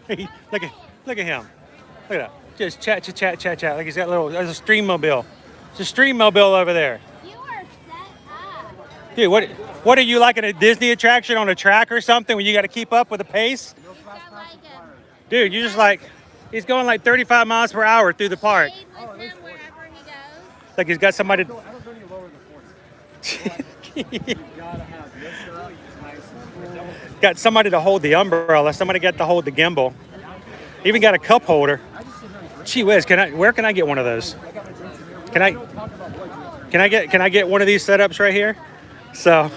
Hey, look at him. Look at that. Just chat. Like he's got there's a stream mobile. There's a stream mobile over there. You are set up. Dude, what are you, like at a Disney attraction on a track or something where you got to keep up with the pace? Don't like him. Dude, you just like, he's going like 35 miles per hour through the park. Stay with him wherever he goes. Like he's got somebody. Got somebody to hold the umbrella. Somebody got to hold the gimbal. Even got a cup holder. Gee whiz, where can I get one of those? Can I get one of these setups right here? So,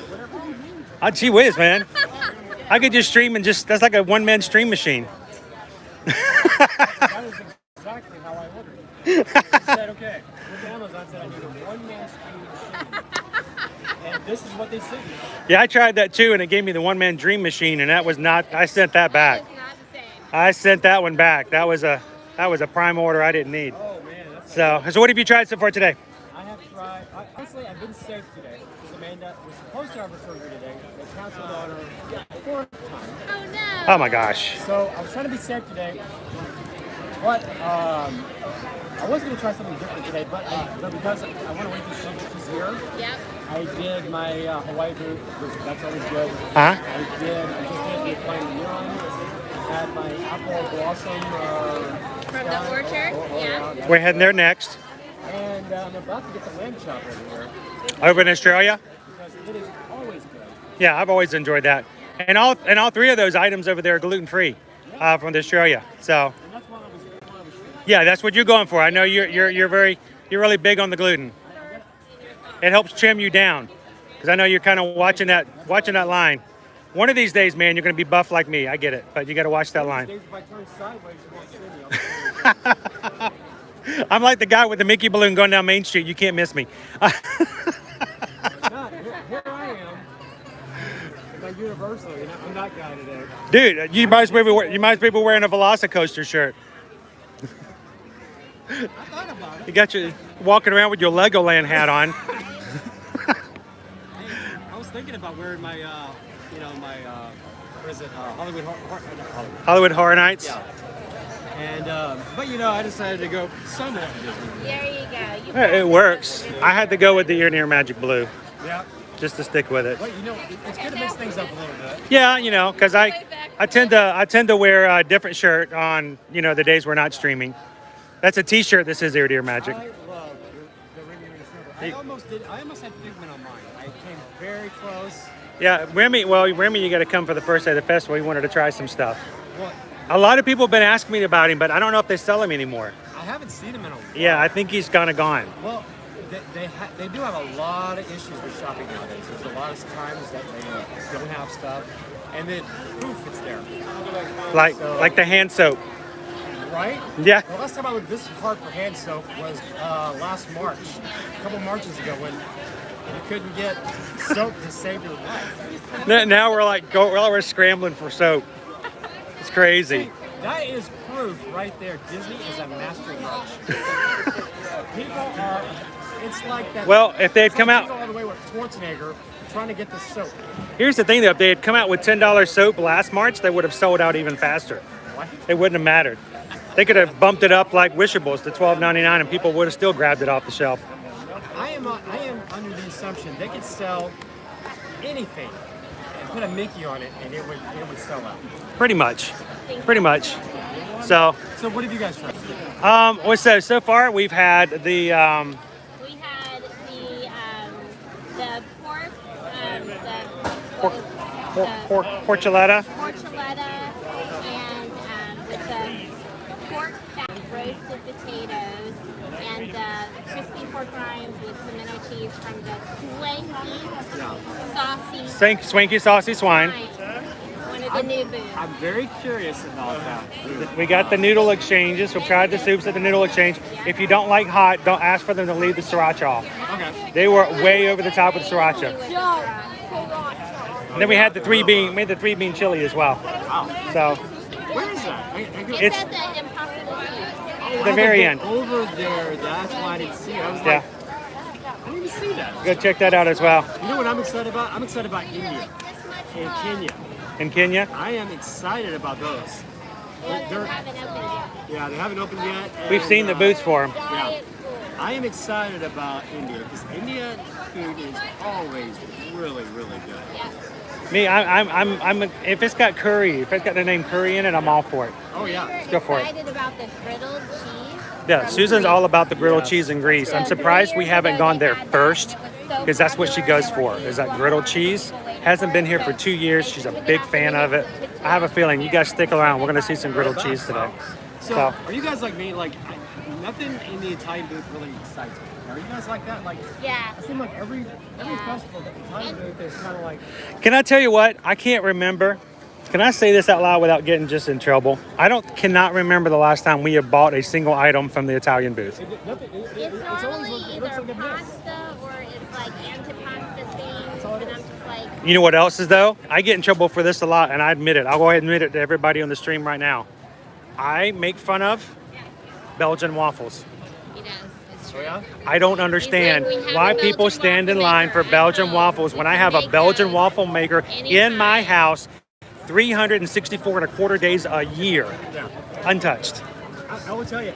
gee whiz, man. I could just stream and that's like a one-man stream machine. That is exactly how I ordered it. I said, okay, with Amazon said I need a one-man stream machine. And this is what they sent me. Yeah, I tried that too, and it gave me the one-man dream machine, and that was not. I sent that back. I sent that one back. That was a prime order I didn't need. Oh man, that's So what have you tried so far today? I have tried. Honestly, I've been safe today. Because Amanda was supposed to have her surgery today. They canceled on her 4th time. Oh no. Oh my gosh. So I was trying to be safe today, but I was going to try something different today, but because I want to wait till she's here. Yep. I did my Hawaii boot, that's always good. Huh? I just did the Flying Neon. I had my apple blossom. From the orchard? Yeah. We're heading there next. And I'm about to get the lamb chop over here. Over in Australia? Because it is always good. Yeah, I've always enjoyed that. And all three of those items over there are gluten-free from Australia. So And that's what I was yeah, that's what you're going for. I know you're really big on the gluten. It helps trim you down, because I know you're kind of watching that line. One of these days, man, you're going to be buff like me. I get it, but you got to watch that line. If I turn sideways, you won't see me. I'm like the guy with the Mickey balloon going down Main Street. You can't miss me. Here I am. My Universal, I'm that guy today. Dude, you might as well be wearing a Velocicoaster shirt. I thought about it. You got your walking around with your Legoland hat on. I was thinking about wearing my, what is it, Hollywood Horror Nights. Yeah. And, but I decided to go somewhat different. There you go. Yeah, it works. I had to go with the Ear Near Magic Blue Yeah. just to stick with it. But it's good to mix things up a little bit. Yeah, because I tend to wear a different shirt on the days we're not streaming. That's a T-shirt that says Ear Near Magic. I love the Remy Snowball. I almost had Figment on mine. I came very close. Yeah, Remy, you got to come for the first day of the festival. We wanted to try some stuff. Well, A lot of people have been asking me about him, but I don't know if they sell him anymore. I haven't seen him in a while. Yeah, I think he's kind of gone. Well, they do have a lot of issues with shopping nowadays. There's a lot of times that they don't have stuff, and then poof, it's there. Like the hand soap. Right? Yeah. The last time I was this hard for hand soap was last March, a couple Marches ago, when you couldn't get soap to save your life. Now we're scrambling for soap. It's crazy. See, that is proof right there. Disney is a master rush. People are. It's like that. Well, if they had come out, go all the way with Schwarzenegger trying to get the soap. here's the thing though, if they had come out with $10 soap last March, they would have sold out even faster. What? It wouldn't have mattered. They could have bumped it up like Wishables to $12.99, and people would have still grabbed it off the shelf. I am under the assumption they could sell anything and put a Mickey on it, and it would sell out. Pretty much. So what have you guys tried? so far we've had the We had the pork, porchetta. porchetta, and with the pork fat roasted potatoes, and the crispy pork rinds with pimento cheese from the Swanky, Swanky Saucy Swine. One of the new booths. I'm very curious about that. We got the Noodle Exchanges. We tried the soups at the Noodle Exchange. If you don't like hot, don't ask for them to leave the sriracha off. Okay. They were way over the top with the sriracha. And then we had the three bean chili as well. Wow. So Where is that? It's at the Impossible Foods. the very end. Over there. That's why I didn't see it. I was Yeah, like, I didn't even see that. go check that out as well. You know what I'm excited about? I'm excited about India and Kenya. In Kenya, I am excited about those. They're- Haven't opened yet. yeah, they haven't opened yet. we've seen the booths for them. Yeah. I am excited about India because India food is always really, really good. Yes. Me, I'm if it's got curry, if it's got the name curry in it, I'm all for it. Oh yeah. Go for it. Excited about the griddled cheese. Yeah, Susan's all about the grilled cheese and grease. I'm surprised we haven't gone there first. because that's what she goes for, is that griddled cheese. Hasn't been here for 2 years. She's a big fan of it. I have a feeling you guys stick around. We're going to see some griddled cheese today. So, are you guys like me? Like, nothing in the Italian booth really excites me. Are you guys like that? Like, Yeah. it seems like every festival, the Italian booth is kind of like. Can I tell you what? I can't remember. Can I say this out loud without getting just in trouble? I cannot remember the last time we have bought a single item from the Italian booth. It's normally either pasta or it's like antipasta things, and I'm just like, You know what else is though? I get in trouble for this a lot, and I admit it. I'll go ahead and admit it to everybody on the stream right now. I make fun of Belgian waffles. He does. It's Oh true. yeah. I don't understand He's like, we have why a people Belgian stand in waffle line maker for at Belgian home. waffles when I We have a make Belgian those waffle maker in my anytime. house 364 and a quarter days a year, Yeah. untouched. I will tell you.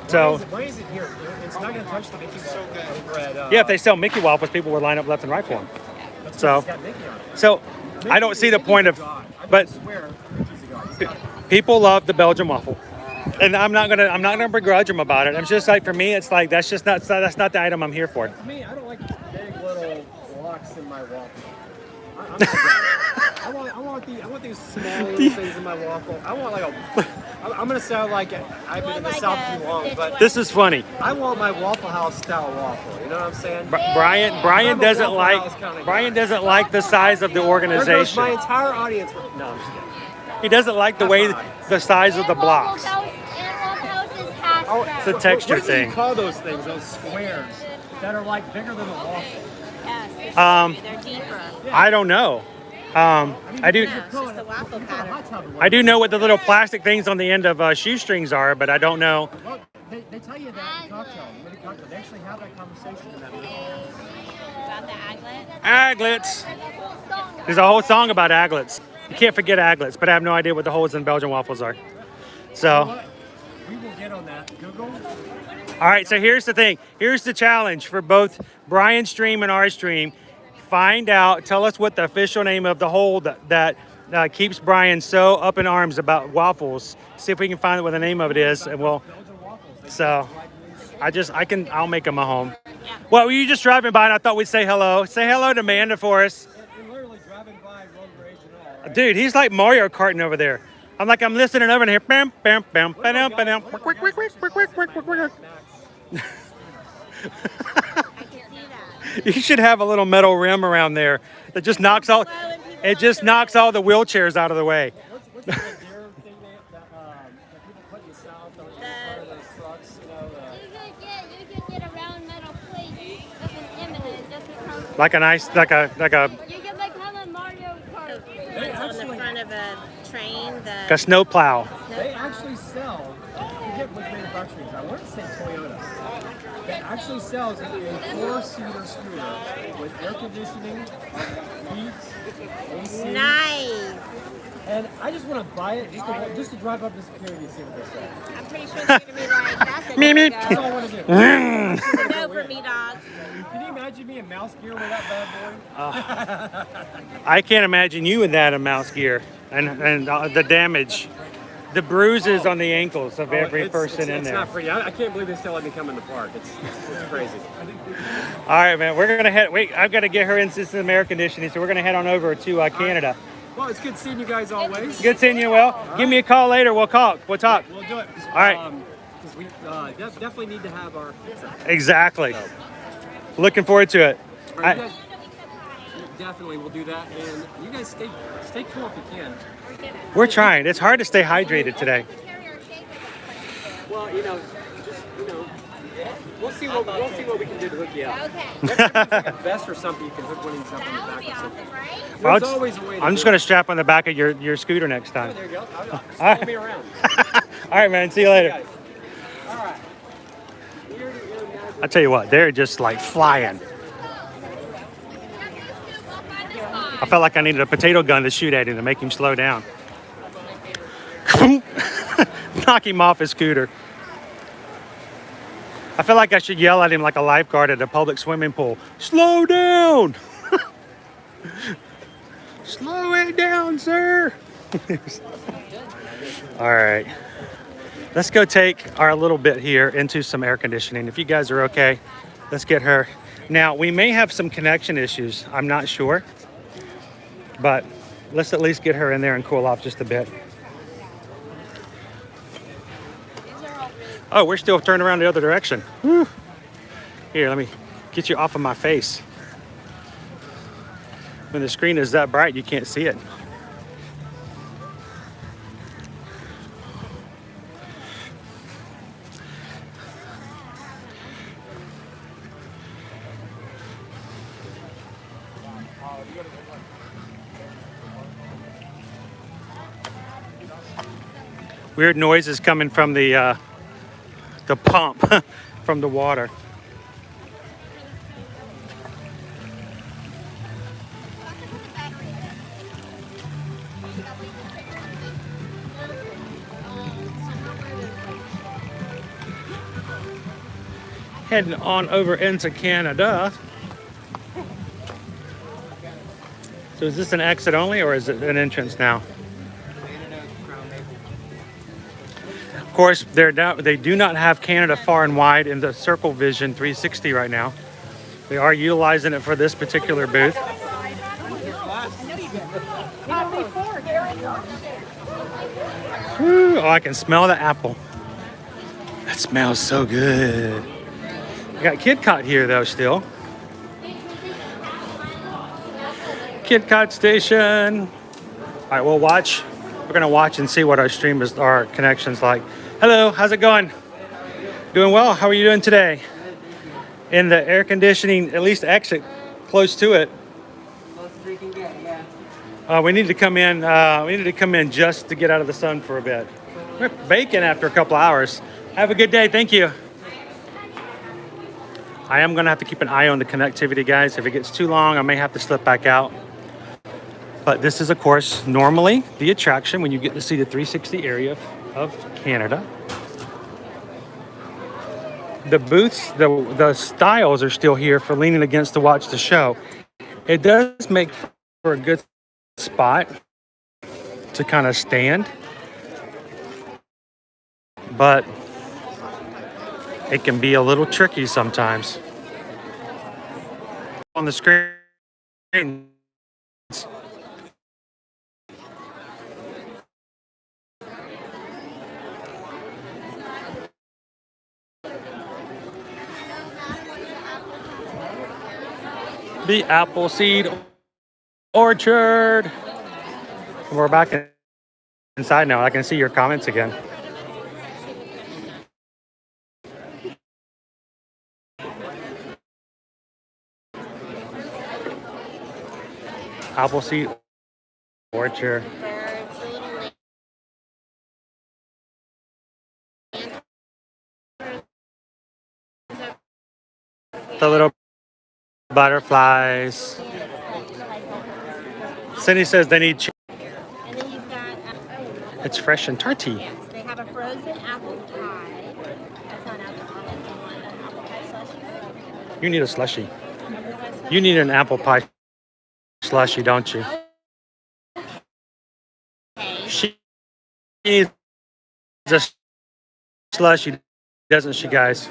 So- why is it here? It's not going to touch the Mickey so good. Bread, Yeah, if they sell Mickey waffles, people would line up left and right for them. So, It's got Mickey on it. so I don't see the point of, but swear, Mickey's a god. He's got it. people love the Belgian waffle, and I'm not gonna begrudge them about it. I'm just like, for me, it's like that's not the item I'm here for. For me, I don't like big little blocks in my waffle. I'm not that. I want these small little things in my waffle. I want like I'm gonna sound like I've been in the like South a too long, but Sichuan- This is funny. I want my Waffle House style waffle. You know what I'm saying? Brian I'm a doesn't Waffle like House kinda guy. Brian doesn't like the size of the There goes my organization. entire audience. No, I'm just kidding. He doesn't like the way the size of the blocks. And Waffle House is hash Oh, brown. It's a texture what do thing. you call those things? Those squares that are like bigger than a waffle. Yes, it's Um, true. They're deeper. I don't know. I do. No, it's just the waffle pattern. I do know what the little plastic things on the end of shoestrings are, but I don't know. Well, they tell you that in cocktail. Mini cocktail. They actually have that conversation in that movie. About the aglet. Aglets. There's a whole song about aglets. You can't forget aglets, but I have no idea what the holes in Belgian waffles are. So, We will get on that. Google. all right. So here's the thing. Here's the challenge for both Brian's stream and our stream. Find out. Tell us what the official name of the hole that keeps Brian so up in arms about waffles. See if we can find out what the name of it is, and we'll. So, I'll make them a home. Well, were you just driving by and I thought we'd say hello? Say hello to Amanda for us. And literally driving by road rage and all. Right? Dude, he's like Mario Karting over there. I'm listening over here. Bam, bam, bam, bam, bam, quick, quick, quick, quick, quick, quick, quick, quick, quick. I can see that. You should have a little metal rim around there that just knocks all. It just knocks all the wheelchairs out of the way. What's the deer thing that people put in the South on those trucks? You know, You could get a round metal plate of an image just because Like a nice, like a. you can become a Mario Kart. It's on the front of a train. Like a snow plow. they actually sell. Forget which manufacturers. I want to say Toyota. That actually sells a 4-seater scooter with air conditioning, heat, AC. Nice. And I just want to buy it just to drive up this community and see what they say. I'm pretty sure they're gonna be like, that's a Mimi. no. That's all I want to do. No for me, dog. Can you imagine me in mouse gear with that bad boy? I can't imagine you in that in mouse gear and the damage, the bruises on the ankles of every person in it's there. not pretty. I can't believe they still let me come in the park. It's crazy. All right, man. We're gonna head. Wait, I've got to get her into some air conditioning, so we're gonna head on over to Canada. Well, it's good seeing you guys always. Good seeing you. Will. Give me a call later. We'll talk. We'll talk. We'll do it. All right. Because we definitely need to have our pizza. Exactly. Looking forward to it. All right, you guys, definitely, we'll do that. And you guys stay cool if you can. We're trying. It's hard to stay hydrated today. Well, just we'll see what we can do to hook you up. Okay. Like a vest or something you can hook one of these up on the That would back. be or something. awesome, right? Well, There's always a way. I'm just gonna strap on the back of your scooter next time. There you go. Just All follow me around. right, man. See you later. Guys. All right. I tell you what, they're just like flying. I felt like I needed a potato gun to shoot at him to make him slow down. Knock him off his scooter. I feel like I should yell at him like a lifeguard at a public swimming pool. Slow down! Slow it down, sir! All right. Let's go take our little bit here into some air conditioning. If you guys are okay, let's get her. Now, we may have some connection issues. I'm not sure. But let's at least get her in there and cool off just a bit. Oh, we're still turned around the other direction. Whew. Here, let me get you off of my face. When the screen is that bright, you can't see it. Weird noises coming from the pump from the water. Heading on over into Canada. So is this an exit only or is it an entrance now? Of course, they do not have Canada far and wide in the Circle Vision 360 right now. They are utilizing it for this particular booth. Whew, oh, I can smell the apple. That smells so good. We got EPCOT here though still. EPCOT station. All right, we'll watch. We're gonna watch and see what our stream is, our connection's like. Hello, how's it going? Doing well. How are you doing today? In the air conditioning, at least exit close to it. We need to come in. We needed to come in just to get out of the sun for a bit. We're baking after a couple hours. Have a good day. Thank you. I am gonna have to keep an eye on the connectivity, guys. If it gets too long, I may have to slip back out. But this is, of course, normally the attraction when you get to see the 360 area of Canada. The booths, the styles are still here for leaning against to watch the show. It does make for a good spot to kind of stand, but it can be a little tricky sometimes. On the screen, the Appleseed Orchard. We're back inside now. I can see your comments again. Appleseed Orchard. The little butterflies. Cindy says they need. And then you've got It's fresh and tarty. yes, they have a frozen apple pie. That's not alcoholic. Apple pie slushy. You need a slushie. You need an apple pie slushie, don't you? Okay. She needs a slushie, doesn't she, guys?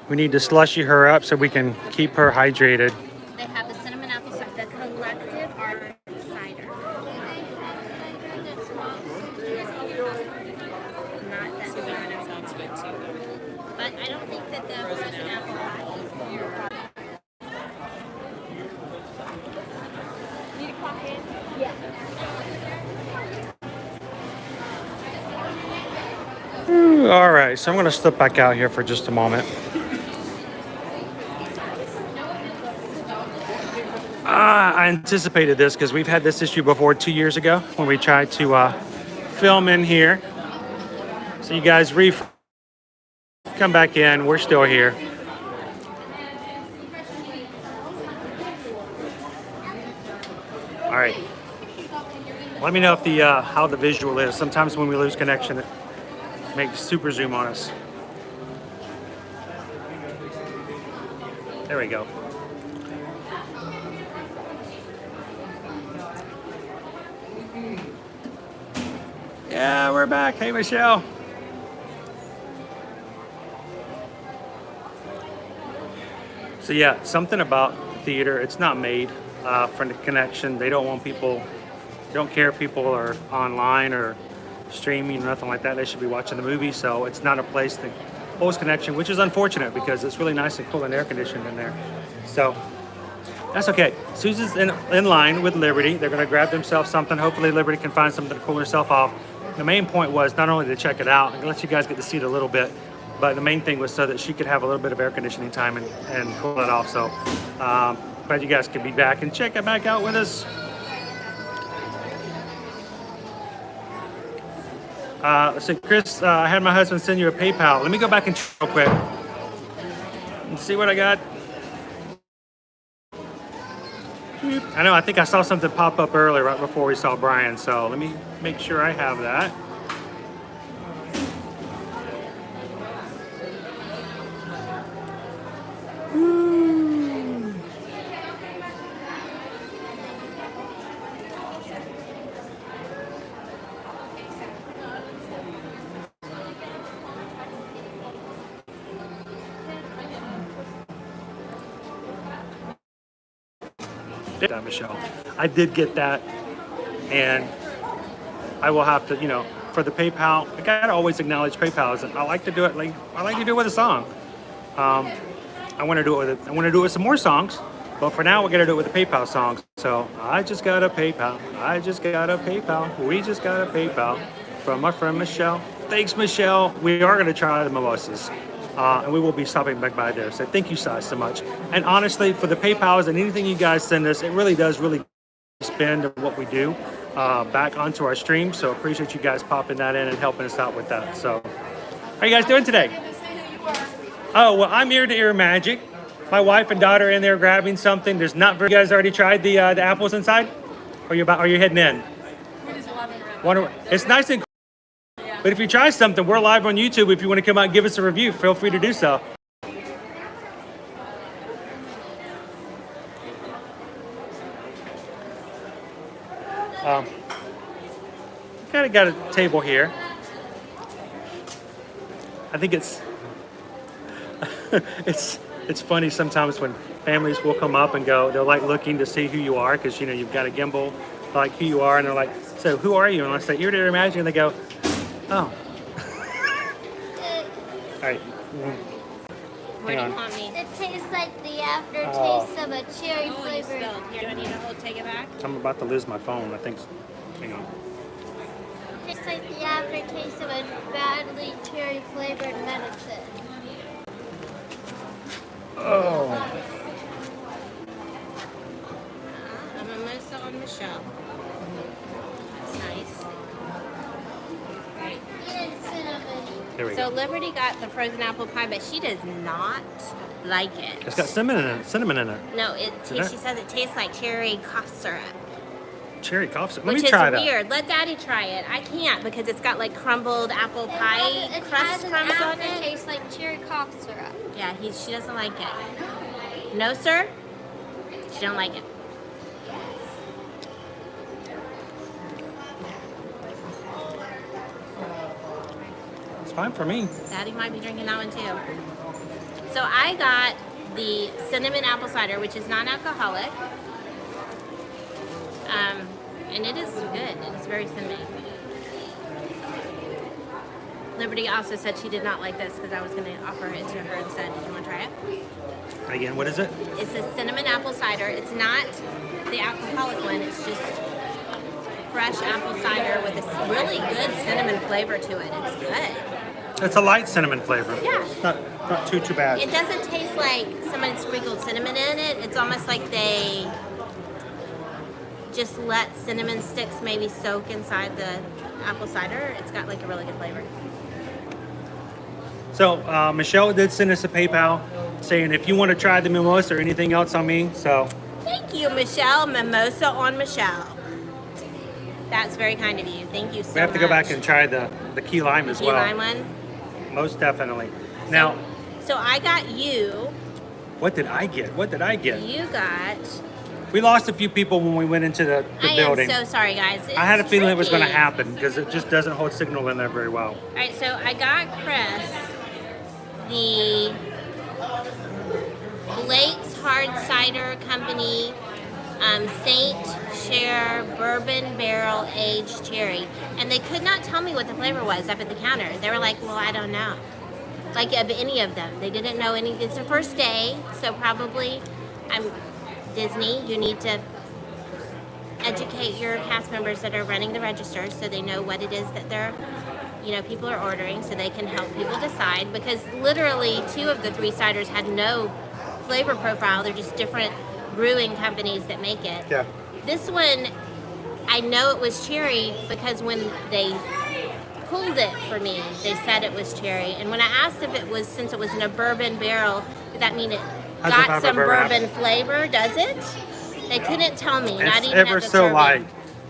We need to slushie her up so we can keep her hydrated. They have the cinnamon apple cider, the collective art cider. Not that cider. Sounds good too. But I don't think that the frozen apple pie is here. Need a coffee? Yeah. All right, so I'm going to slip back out here for just a moment. I anticipated this because we've had this issue before 2 years ago when we tried to film in here. So you guys come back in. We're still here. All right. Let me know if the how the visual is. Sometimes when we lose connection, it makes super zoom on us. There we go. Yeah, we're back. Hey, Michelle. So yeah, something about theater. It's not made for the connection. They don't want people. They don't care if people are online or streaming or nothing like that. They should be watching the movie. So it's not a place that holds connection, which is unfortunate because it's really nice and cool and air conditioned in there. So that's okay. Susan's in line with Liberty. They're going to grab themselves something. Hopefully Liberty can find something to cool herself off. The main point was not only to check it out and let you guys get to see it a little bit, but the main thing was so that she could have a little bit of air conditioning time and cool it off. So glad you guys could be back and check it back out with us. So Chris, I had my husband send you a PayPal. Let me go back and check real quick and see what I got. I know, I think I saw something pop up earlier right before we saw Brian, so let me make sure I have that. Michelle, I did get that, and I will have to, you know, for the PayPal, I gotta always acknowledge PayPal. I like to do it with a song. I want to do it with some more songs, but for now we're gonna do it with the PayPal songs. So I just got a PayPal. We just got a PayPal from my friend Michelle. Thanks, Michelle. We are gonna try the mimosas. And we will be stopping back by there. So thank you guys so much. And honestly, for the PayPals and anything you guys send us, it really does spend what we do back onto our stream. So appreciate you guys popping that in and helping us out with that. So how are you guys doing today? Oh, well, I'm ear to ear magic. My wife and daughter are in there grabbing something. There's not very. You guys already tried the apples inside? Or are you heading in? It's nice and cool. But if you try something, we're live on YouTube. If you want to come out and give us a review, feel free to do so. Kind of got a table here. I think it's it's funny sometimes when families will come up and go. They're like looking to see who you are because you know you've got a gimbal, like who you are, and they're like, "So who are you?" And I say, "Ear to ear magic," and they go, "Oh." All right. Where do you want me? It tastes like the aftertaste of a cherry Oh, you flavored. spilled. Here, do I need to take it back? I'm about to lose my phone. I think. Hang on. It tastes like the aftertaste of a badly cherry flavored medicine. Oh. A mimosa on Michelle. That's nice. Right. And cinnamon. There we So go. Liberty got the frozen apple pie, but she does not like it. It's got cinnamon in it. Cinnamon in it. No, Did it? she says it tastes like cherry cough syrup. Cherry cough syrup. Let Which me try is that. weird. Let Daddy try it. I can't because it's got like crumbled apple pie It crust has an crumbs on it. aftertaste like cherry cough syrup. Yeah, she doesn't like it. No, sir? She don't like it. It's fine for me. Daddy might be drinking that one too. So I got the cinnamon apple cider, which is non-alcoholic. And it is good. It is very cinnamon. Liberty also said she did not like this because I was going to offer it to her instead. Did you want to try it? Again, what is it? It's a cinnamon apple cider. It's not the alcoholic one. It's just fresh apple cider with a really good cinnamon flavor to it. It's good. It's a light cinnamon flavor. Yeah. It's not too bad. It doesn't taste like someone sprinkled cinnamon in it. It's almost like they just let cinnamon sticks maybe soak inside the apple cider. It's got like a really good flavor. So Michelle did send us a PayPal saying if you want to try the mimosa or anything else on me. So Thank you, Michelle. Mimosa on Michelle. That's very kind of you. Thank you so much. we have to go back and try the key lime as Key well. lime one. Most definitely. Now, So I got you. what did I get? You got. We lost a few people when we went into the I building. am so sorry, guys. I had a It's feeling it was going to tricky. happen because it just doesn't hold signal in there very well. All right, so I got Chris the Blake's Hard Cider Company Saint Cher Bourbon Barrel Aged Cherry. And they could not tell me what the flavor was up at the counter. They were like, well, I don't know. Like, of any of them. They didn't know any. It's the first day, so probably Disney, you need to educate your cast members that are running the registers so they know what it is that they're, people are ordering, so they can help people decide. Because literally 2 of the 3 ciders had no flavor profile. They're just different brewing companies that make it. Yeah. This one, I know it was cherry because when they pulled it for me, they said it was cherry. And when I asked if it was, since it was in a bourbon barrel, did that mean it got some bourbon flavor? Does it? They couldn't tell me. Not It's even ever at the so serving. light.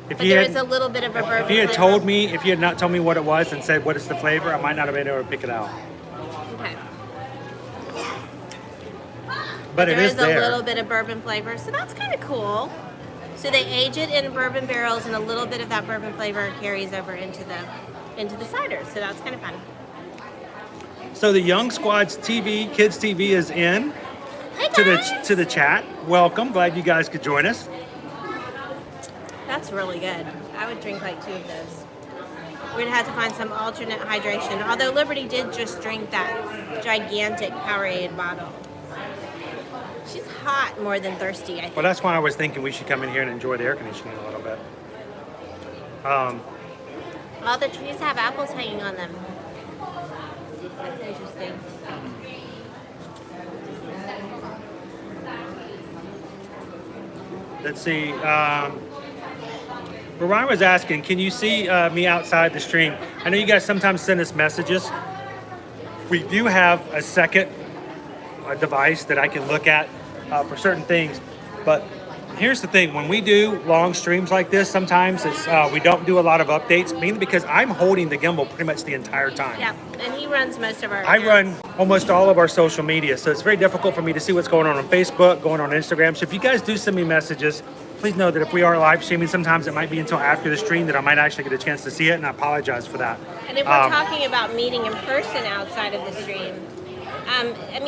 But there is a little bit of a bourbon. If you had flavor. told me, if you had not told me what it was and said what is the flavor, I might not have been able to pick it out. Okay. But it is There is there. a little bit of bourbon flavor, so that's kind of cool. So they age it in bourbon barrels, and a little bit of that bourbon flavor carries over into the cider. So that's kind of fun. So the Young Squad's TV, Kids TV is in Hey to guys. the chat. Welcome. Glad you guys could join us. That's really good. I would drink like 2 of those. We're gonna have to find some alternate hydration. Although Liberty did just drink that gigantic Powerade bottle. She's hot more than thirsty, I think. Well, that's why I was thinking we should come in here and enjoy the air conditioning a little bit. All the trees have apples hanging on them. That's interesting. Let's see. Ryan was asking, can you see me outside the stream? I know you guys sometimes send us messages. We do have a second device that I can look at for certain things. But here's the thing. When we do long streams like this, sometimes it's we don't do a lot of updates, mainly because I'm holding the gimbal pretty much the entire time. Yeah, and he runs most of our I accounts. run almost all of our social media, so it's very difficult for me to see what's going on Facebook, going on Instagram. So if you guys do send me messages, please know that if we are live streaming, sometimes it might be until after the stream that I might actually get a chance to see it, and I apologize for that. And if we're talking about meeting in person outside of the stream,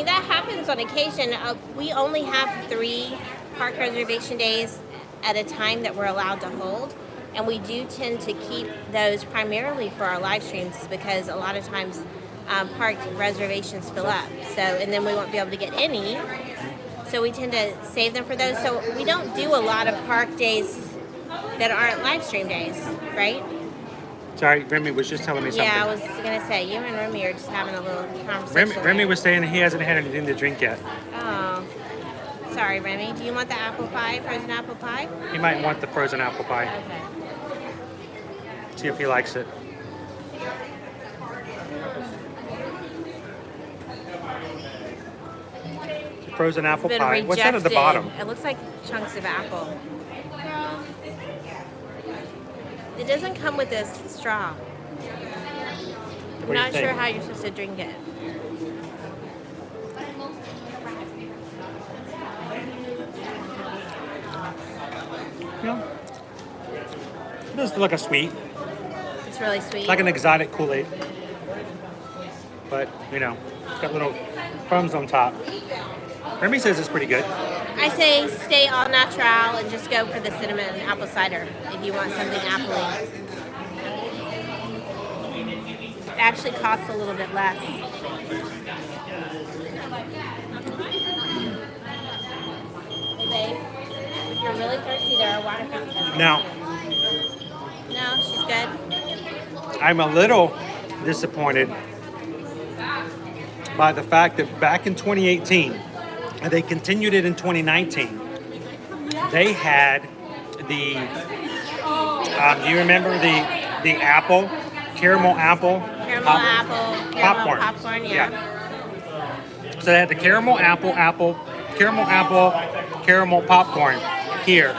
that happens on occasion. We only have 3 park reservation days at a time that we're allowed to hold. And we do tend to keep those primarily for our live streams because a lot of times park reservations fill up. So, and then we won't be able to get any. So we tend to save them for those. So we don't do a lot of park days that aren't live stream days, right? Sorry, Remy was just telling me something. Yeah, I was gonna say you and Remy are just having a little conversation. Remy was saying he hasn't had anything to drink yet. Oh, sorry, Remy. Do you want the apple pie, frozen apple pie? He might want the frozen apple pie. Okay. See if he likes it. Frozen apple Been pie. What's that at the rejected. bottom? It looks like chunks of apple. It doesn't come with this straw. I'm do you not think? sure how you're supposed to drink it. Yeah. It does look like a sweet, It's really sweet. like an exotic Kool-Aid. But, it's got little crumbs on top. Remy says it's pretty good. I say stay all natural and just go for the cinnamon apple cider if you want something appley. It actually costs a little bit less. Hey babe, if you're really thirsty, there are water fountains. Now, No, she's good. I'm a little disappointed by the fact that back in 2018, and they continued it in 2019, they had the, you remember the apple, caramel apple? Caramel apple, caramel popcorn, yeah. So they had the caramel apple, caramel popcorn here.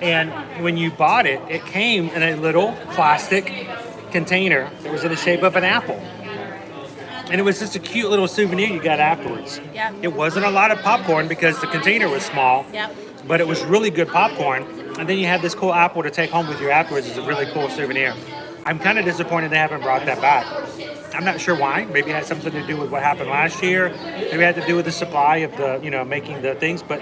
And when you bought it, it came in a little plastic container that was in the shape of an apple. And it was just a cute little souvenir you got afterwards. Yep. It wasn't a lot of popcorn because the container was small, Yep. but it was really good popcorn. And then you had this cool apple to take home with you afterwards as a really cool souvenir. I'm kind of disappointed they haven't brought that back. I'm not sure why. Maybe it had something to do with what happened last year. Maybe it had to do with the supply of the, making the things. But,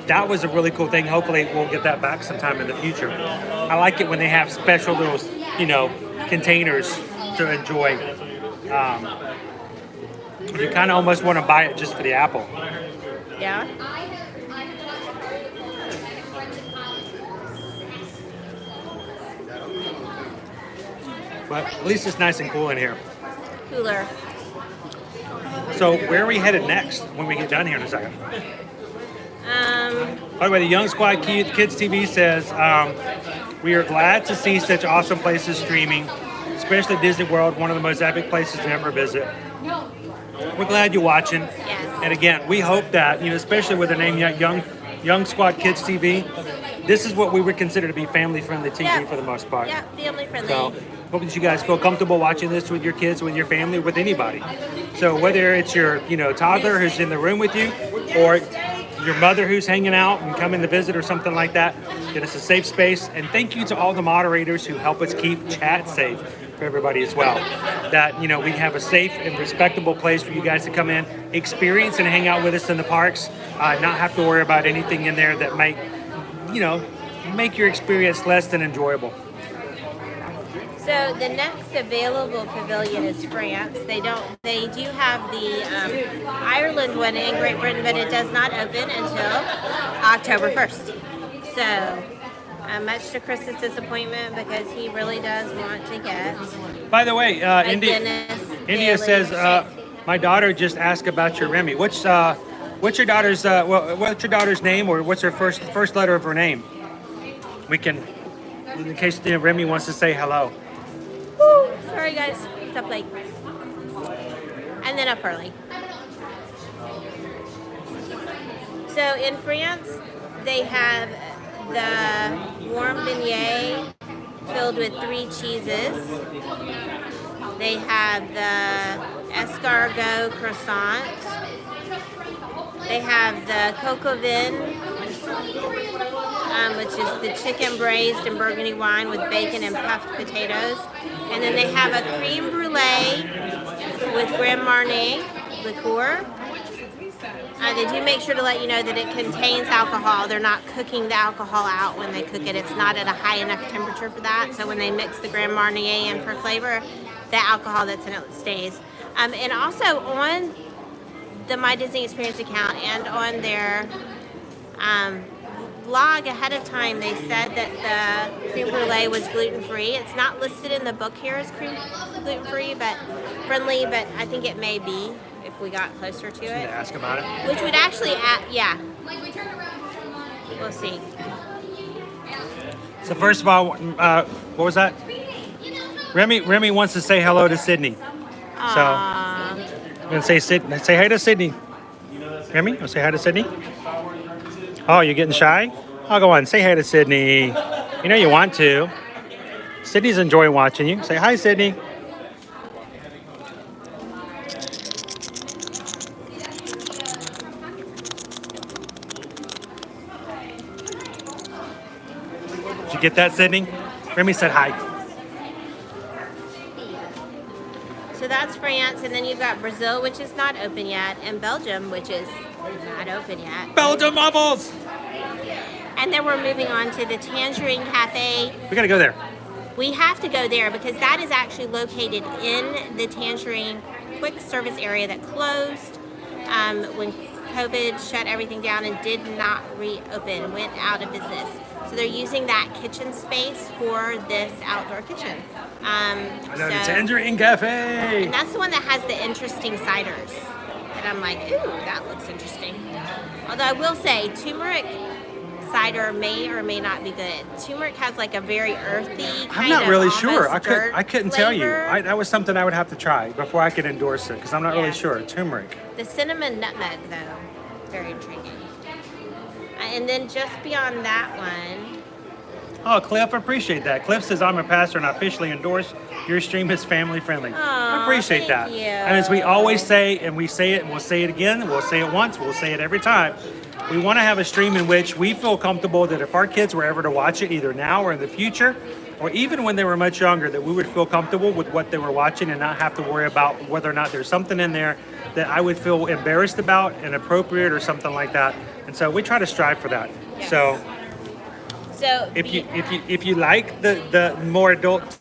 that was a really cool thing. Hopefully we'll get that back sometime in the future. I like it when they have special little, containers to enjoy. You kind of almost want to buy it just for the apple. Yeah. But at least it's nice and cool in here. Cooler. So where are we headed next when we get done here in a second? By the way, the Young Squad Kids TV says, we are glad to see such awesome places streaming, especially Disney World, one of the most epic places to ever visit. We're glad you're watching. Yes. And again, we hope that, especially with the name Young Squad Kids TV, this is what we would consider to be family-friendly TV for the most part. Yeah, family-friendly. So, hope that you guys feel comfortable watching this with your kids, with your family, with anybody. So whether it's your, toddler who's in the room with you, or your mother who's hanging out and coming to visit or something like that, that it's a safe space. And thank you to all the moderators who help us keep chat safe for everybody as well. That, we have a safe and respectable place for you guys to come in, experience and hang out with us in the parks, not have to worry about anything in there that might, make your experience less than enjoyable. So the next available pavilion is France. They do have the Ireland one in Great Britain, but it does not open until October 1st. So much to Chris's disappointment, because he really does want to get. By the way, India says, my daughter just asked about your Remy. What's your daughter's name, or what's her first letter of her name? We can, in case Remy wants to say hello. Woo, sorry guys, it's up late. And then up early. So in France, they have the warm beignet filled with 3 cheeses. They have the escargot croissant. They have the coq au vin, which is the chicken braised in burgundy wine with bacon and puffed potatoes. And then they have a creme brulee with Grand Marnier liqueur. They do make sure to let you know that it contains alcohol. They're not cooking the alcohol out when they cook it. It's not at a high enough temperature for that. So when they mix the Grand Marnier in for flavor, the alcohol that's in it stays. And also on the My Disney Experience account and on their blog ahead of time, they said that the creme brulee was gluten-free. It's not listed in the book here as gluten-free, but friendly, but I think it may be if we got closer to it. Ask about it. Which would actually add, yeah. We'll see. So first of all, what was that? Remy wants to say hello to Sydney. So I'm gonna say hi to Sydney. Remy, want to say hi to Sydney? Oh, you're getting shy? Oh, go on, say hi to Sydney. You know you want to. Sydney's enjoying watching you. Say hi, Sydney. Did you get that, Sydney? Remy said hi. So that's France, and then you've got Brazil, which is not open yet, and Belgium, which is not open yet. Belgium waffles! And then we're moving on to the Tangerine Cafe. We gotta go there. We have to go there because that is actually located in the Tangerine quick service area that closed when COVID shut everything down and did not reopen, went out of business. So they're using that kitchen space for this outdoor kitchen. The Tangerine Cafe! And that's the one that has the interesting ciders. And I'm like, ooh, that looks interesting. Although I will say, turmeric cider may or may not be good. Turmeric has like a very earthy I'm not really sure. I I couldn't tell you. That was something I would have to try before I could endorse it, because I'm not really sure. Turmeric. The cinnamon nutmeg, though, very intriguing. And then just beyond that one. Oh, Cliff, I appreciate that. Cliff says, I'm a pastor and I officially endorse your stream is family friendly. I appreciate that. You. And as we always say, and we say it, and we'll say it again, and we'll say it once, we'll say it every time. We want to have a stream in which we feel comfortable that if our kids were ever to watch it, either now or in the future, or even when they were much younger, that we would feel comfortable with what they were watching and not have to worry about whether or not there's something in there that I would feel embarrassed about, inappropriate, or something like that. And so we try to strive for that. Yes. So if you like the more adult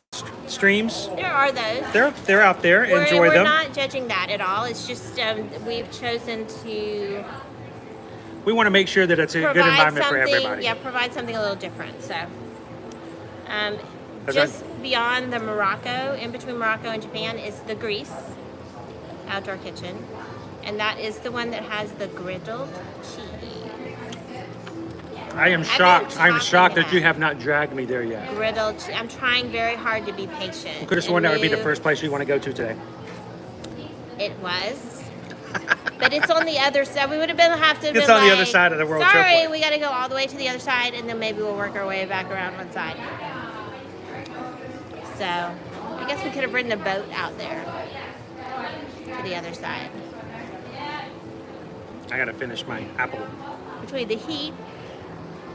streams, there are those. they're out there. Enjoy We're them. not judging that at all. It's just we've chosen to We want to make sure that it's a good provide environment for something. everybody. Yeah, provide something a little different. So, That's just beyond the Morocco, in between Morocco and Japan, is the Greece outdoor kitchen, and that is the one that has the griddled cheese. I am been shocked. I'm shocked that talking you have not dragged me there yet. Griddled. I'm trying very hard to be patient. I could have sworn that would be the And first place you want to go to today. It was. But it's on the other side. We would have have to. It's on the other side of the world trip. Sorry, we got to go all the way to the other side, and then maybe we'll work our way back around one side. So, I guess we could have ridden a boat out there to the other side. I gotta finish my apple. Between the heat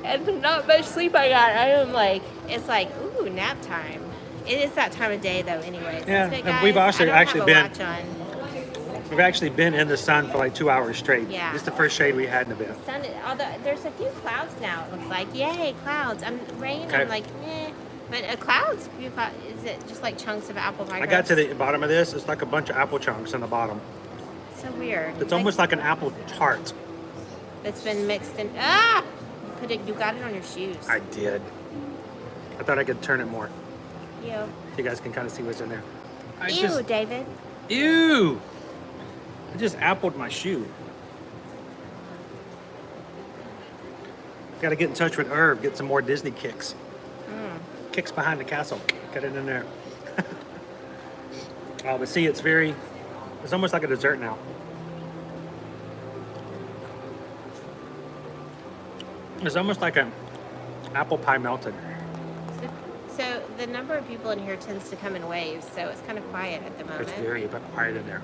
and not much sleep I got, I am like, it's like, ooh, nap time. It is that time of day though, anyways. Yeah, Isn't it, and guys? we've also I don't actually have a been- watch on. We've actually been in the sun for like 2 hours straight. Yeah. This is the first shade we had in a bit. Sun, although there's a few clouds now, it looks like. Yay, clouds. Rain, Okay. I'm like, eh. But clouds, is it just like chunks of apple pie? I got to the bottom of this. It's like a bunch of apple chunks in the bottom. So weird. It's almost like an apple tart. It's been mixed in. You got it on your shoes. I did. I thought I could turn it more. Ew. So you guys can kind of see what's in there. Ew, David. Ew! I just appled my shoe. Got to get in touch with Irv, get some more Disney kicks. Kicks behind the castle. Get it in there. But see, it's almost like a dessert now. It's almost like an apple pie melted. So the number of people in here tends to come in waves, so it's kind of quiet at the moment. It's very quiet in there.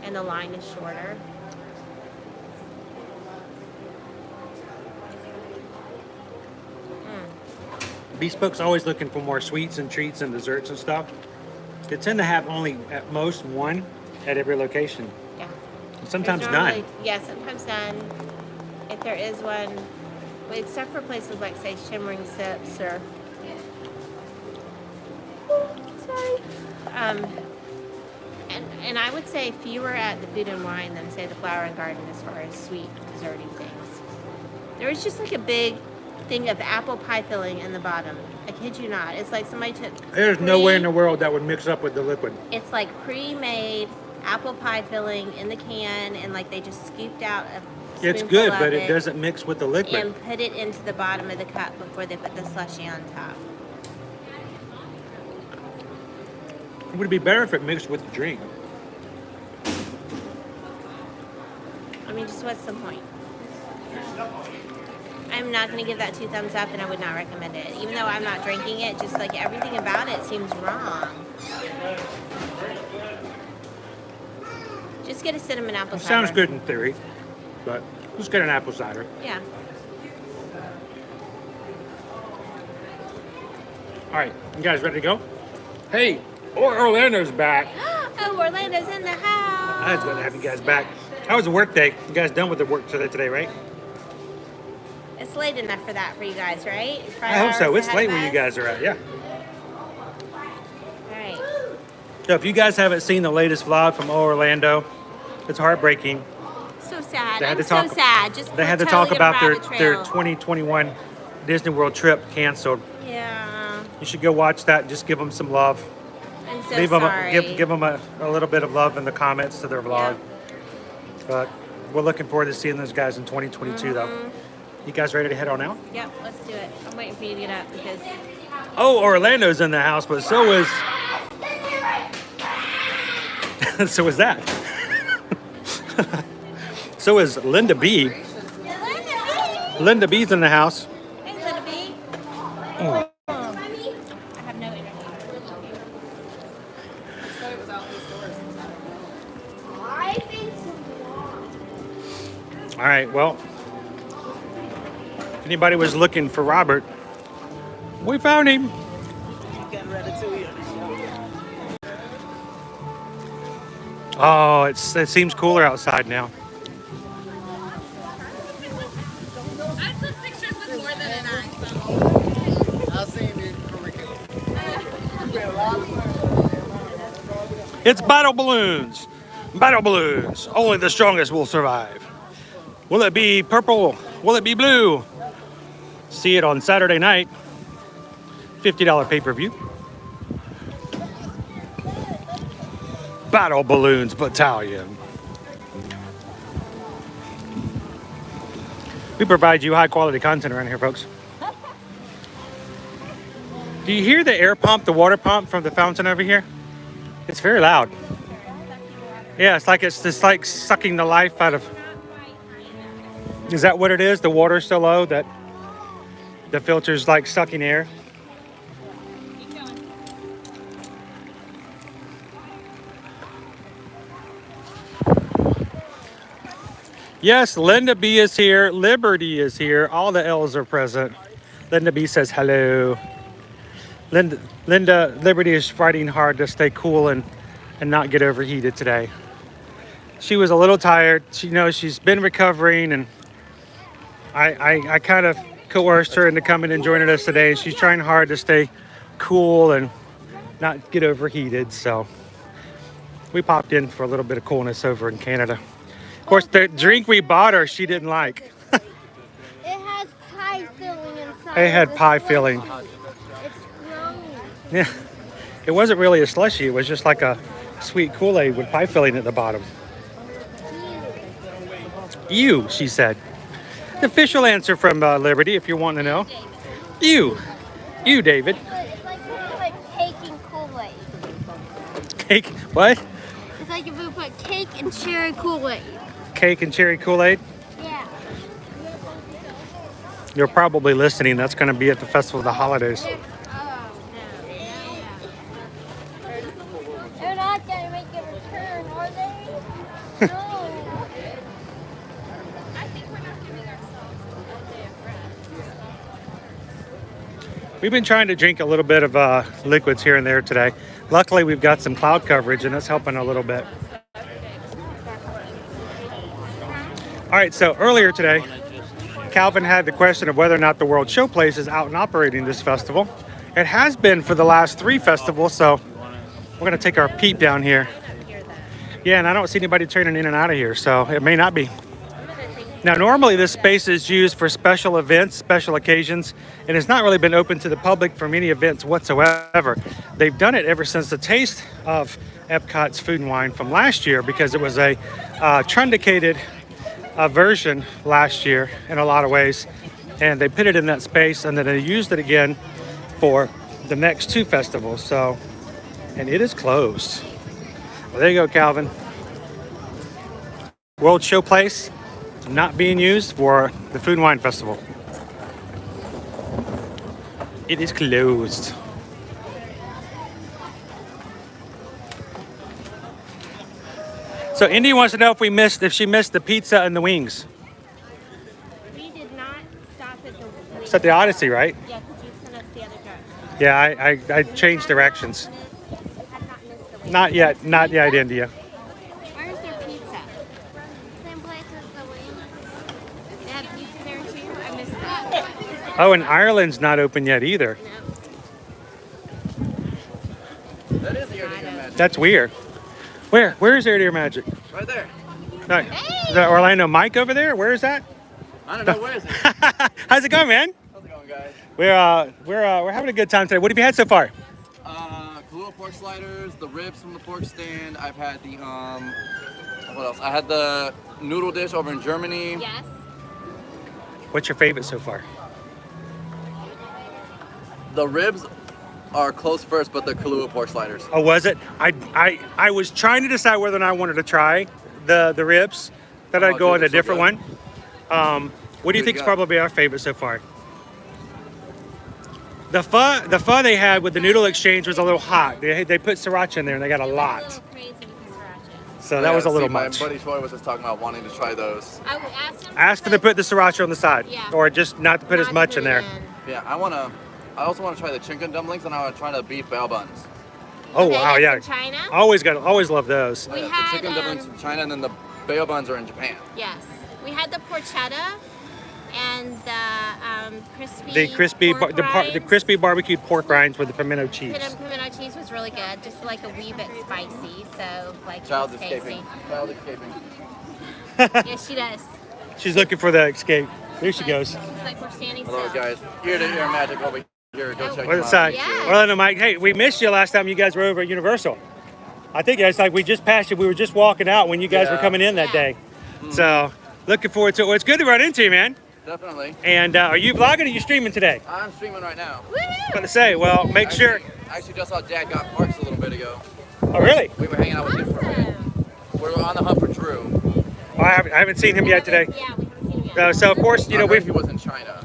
And the line is shorter. Bespoke's always looking for more sweets and treats and desserts and stuff. They tend to have only at most one at every location. Yeah. And sometimes There's none. normally- Yeah, sometimes none. If there is one, well, except for places like, say, Shimmering Sips or... Sorry. And I would say fewer at the Food and Wine than, say, the Flower and Garden as far as sweet, desserty things. There is just like a big thing of apple pie filling in the bottom. I kid you not. It's like somebody took... There's no way in the world that would mix up with the liquid. It's like pre-made apple pie filling in the can, and like they just scooped out a It's spoonful good, of but it doesn't mix with the liquid. and put it into the bottom of the cup before they put the slushy on top. It would be better if it mixed with the drink. I mean, just what's the point? I'm not going to give that 2 thumbs up, and I would not recommend it. Even though I'm not drinking it, just like everything about it seems wrong. Just get a cinnamon apple cider. Sounds good in theory, but let's get an apple cider. Yeah. All right, you guys ready to go? Hey, Orlando's back. Oh, Orlando's in the house. I was glad to have you guys back. How was the work day? You guys done with the work today, right? It's late enough for that for you guys, right? I hope so. It's late where where you guys are at, yeah. All right. So if you guys haven't seen the latest vlog from Orlando, it's heartbreaking. So sad. They had I'm to talk- so sad. Just They had to totally talk about gonna their rabbit their trail. 2021 Disney World trip canceled. Yeah. You should go watch that. Just give them some love. I'm so Leave them sorry. give them a little bit of love in the comments to their vlog. But we're looking forward to seeing those guys in 2022, though. You guys ready to head on out? Yep, let's do it. I'm waiting for you to get up because Oh, Orlando's in the house, but so is so is that. So is Linda B. Linda B's in the house. Hey, little bee. Mm. I have no energy. All right, well, if anybody was looking for Robert, We found him. Oh, it seems cooler outside now. I took pictures with more than an iPhone. I'll see you. It's battle balloons. Battle balloons. Only the strongest will survive. Will it be purple? Will it be blue? See it on Saturday night. $50 pay-per-view. Battle Balloons Battalion. We provide you high quality content around here, folks. Do you hear the air pump, the water pump from the fountain over here? It's very loud. Yeah, it's like sucking the life out of. Is that what it is? The water's so low that the filter's like sucking air. Yes, Linda B is here. Liberty is here. All the L's are present. Linda B says hello. Linda Liberty is fighting hard to stay cool and not get overheated today. She was a little tired. She knows she's been recovering, and I kind of coerced her into coming and joining us today. And she's trying hard to stay cool and not get overheated. So we popped in for a little bit of coolness over in Canada. Of course, the drink we bought her, she didn't like. It has pie filling inside. It had pie filling. It's grown. Yeah, it wasn't really a slushie. It was just like a sweet Kool-Aid with pie filling at the bottom. You, she said. The official answer from Liberty, if you're wanting to know. You, David. It's like we put cake and Kool-Aid. Cake, what? It's like if we put cake and cherry Kool-Aid. Cake and cherry Kool-Aid? Yeah. You're probably listening. That's going to be at the Festival of the Holidays. They're not going to make a return, are they? No. We've been trying to drink a little bit of liquids here and there today. Luckily, we've got some cloud coverage, and that's helping a little bit. All right, so earlier today, Calvin had the question of whether or not the World Showplace is out and operating this festival. It has been for the last 3 festivals, so we're going to take our peep down here. Yeah, and I don't see anybody turning in and out of here, so it may not be. Now, normally this space is used for special events, special occasions, and it's not really been open to the public for many events whatsoever. They've done it ever since the taste of EPCOT's Food and Wine from last year, because it was a truncated version last year in a lot of ways, and they put it in that space, and then they used it again for the next 2 festivals. So, and it is closed. Well, there you go, Calvin. World Showplace not being used for the Food and Wine Festival. It is closed. So Indy wants to know if she missed the pizza and the wings. We did not stop at the wings. It's at the Odyssey, right? Yeah, because you sent us the other drive. Yeah, I changed directions. Had not missed the wings. Not yet, India. Where's their pizza? Same place as the wings. They have pizza there too? I missed that. Oh, and Ireland's not open yet either. That is the Area Magic. That's weird. Where is Area Magic? Right there. Right. Is that Orlando Mike over there? Where is that? I don't know, where is it? How's it going, man? How's it going, guys? We're having a good time today. What have you had so far? Kahlua pork sliders, the ribs from the pork stand. I've had the what else? I had the noodle dish over in Germany. Yes. What's your favorite so far? The ribs are close first, but the Kahlua pork sliders. Oh, was it? I was trying to decide whether or not I wanted to try the ribs. That I'd go on a different one. What do you think is probably our favorite so far? The pho they had with the Noodle Exchange was a little hot. They put sriracha in there and they got a lot. Crazy with the sriracha. So that was a little my much. My buddy Troy was just talking about wanting to try those. I asked him. Ask them to put the sriracha on the side, Yeah. or just not to put as much in there. Yeah, I want to I also want to try the chicken dumplings, and I want to try the beef bao buns. Oh Okay, wow, yeah. that's in China. Always love those. We The had chicken dumplings from China, and then the bao buns are in Japan. yes, we had the porchetta and the crispy. The crispy, pork the rinds. crispy barbecued pork rinds with the pimento cheese. Pimento cheese was really good, just like a wee bit spicy, so like Child it was tasty. escaping. Child escaping. Yes, she does. She's looking for the escape. There she goes. She's like we're standing Hello, still. guys. Ear to ear magic over here. Go check What them is that? out. Yes. Orlando, Mike. Hey, we missed you last time you guys were over at Universal. I think it's like we just passed you. We were just walking out when you guys were Yeah. coming in that Yeah. day. So looking forward to it. Well, it's good to run into you, man. Definitely. And are you vlogging or are you streaming today? I'm streaming right now. About to say, well, make sure. I actually just saw Dad got parks a little bit ago. Oh, really? We were hanging out with him for a minute. We're on the hunt for Drew. Oh, I haven't seen him yet today. Yeah, we haven't seen him yet. So of course, you know, I heard we he was in China.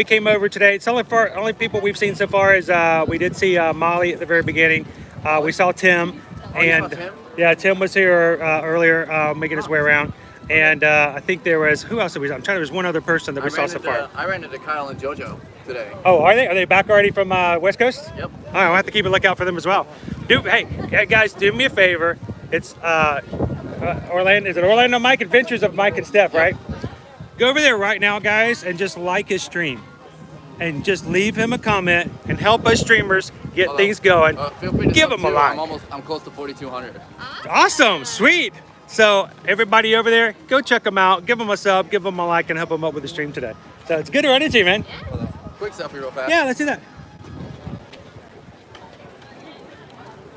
came over today. It's only people we've seen so far is we did see Molly at the very beginning. We saw Tim, Oh, you saw and Tim? yeah, Tim was here earlier making his way around. And I think there was who else? There was one other person that we saw so far. I ran into Kyle and JoJo today. Oh, are they? Are they back already from West Coast? Yep. All right, we'll have to keep a lookout for them as well. Hey guys, do me a favor. It's Orlando. Is it Orlando Mike Adventures of Mike and Steph, right? Go over there right now, guys, and just like his stream, and just leave him a comment and help us streamers get Hold on. things going. Feel free to Give sub him a too. like. I'm close to 4,200. Awesome, sweet. So everybody over there, go check them out. Give them a sub, give them a like, and help them up with the stream today. So it's good to run into you, man. Hold on. Quick selfie real fast. Yeah, let's do that.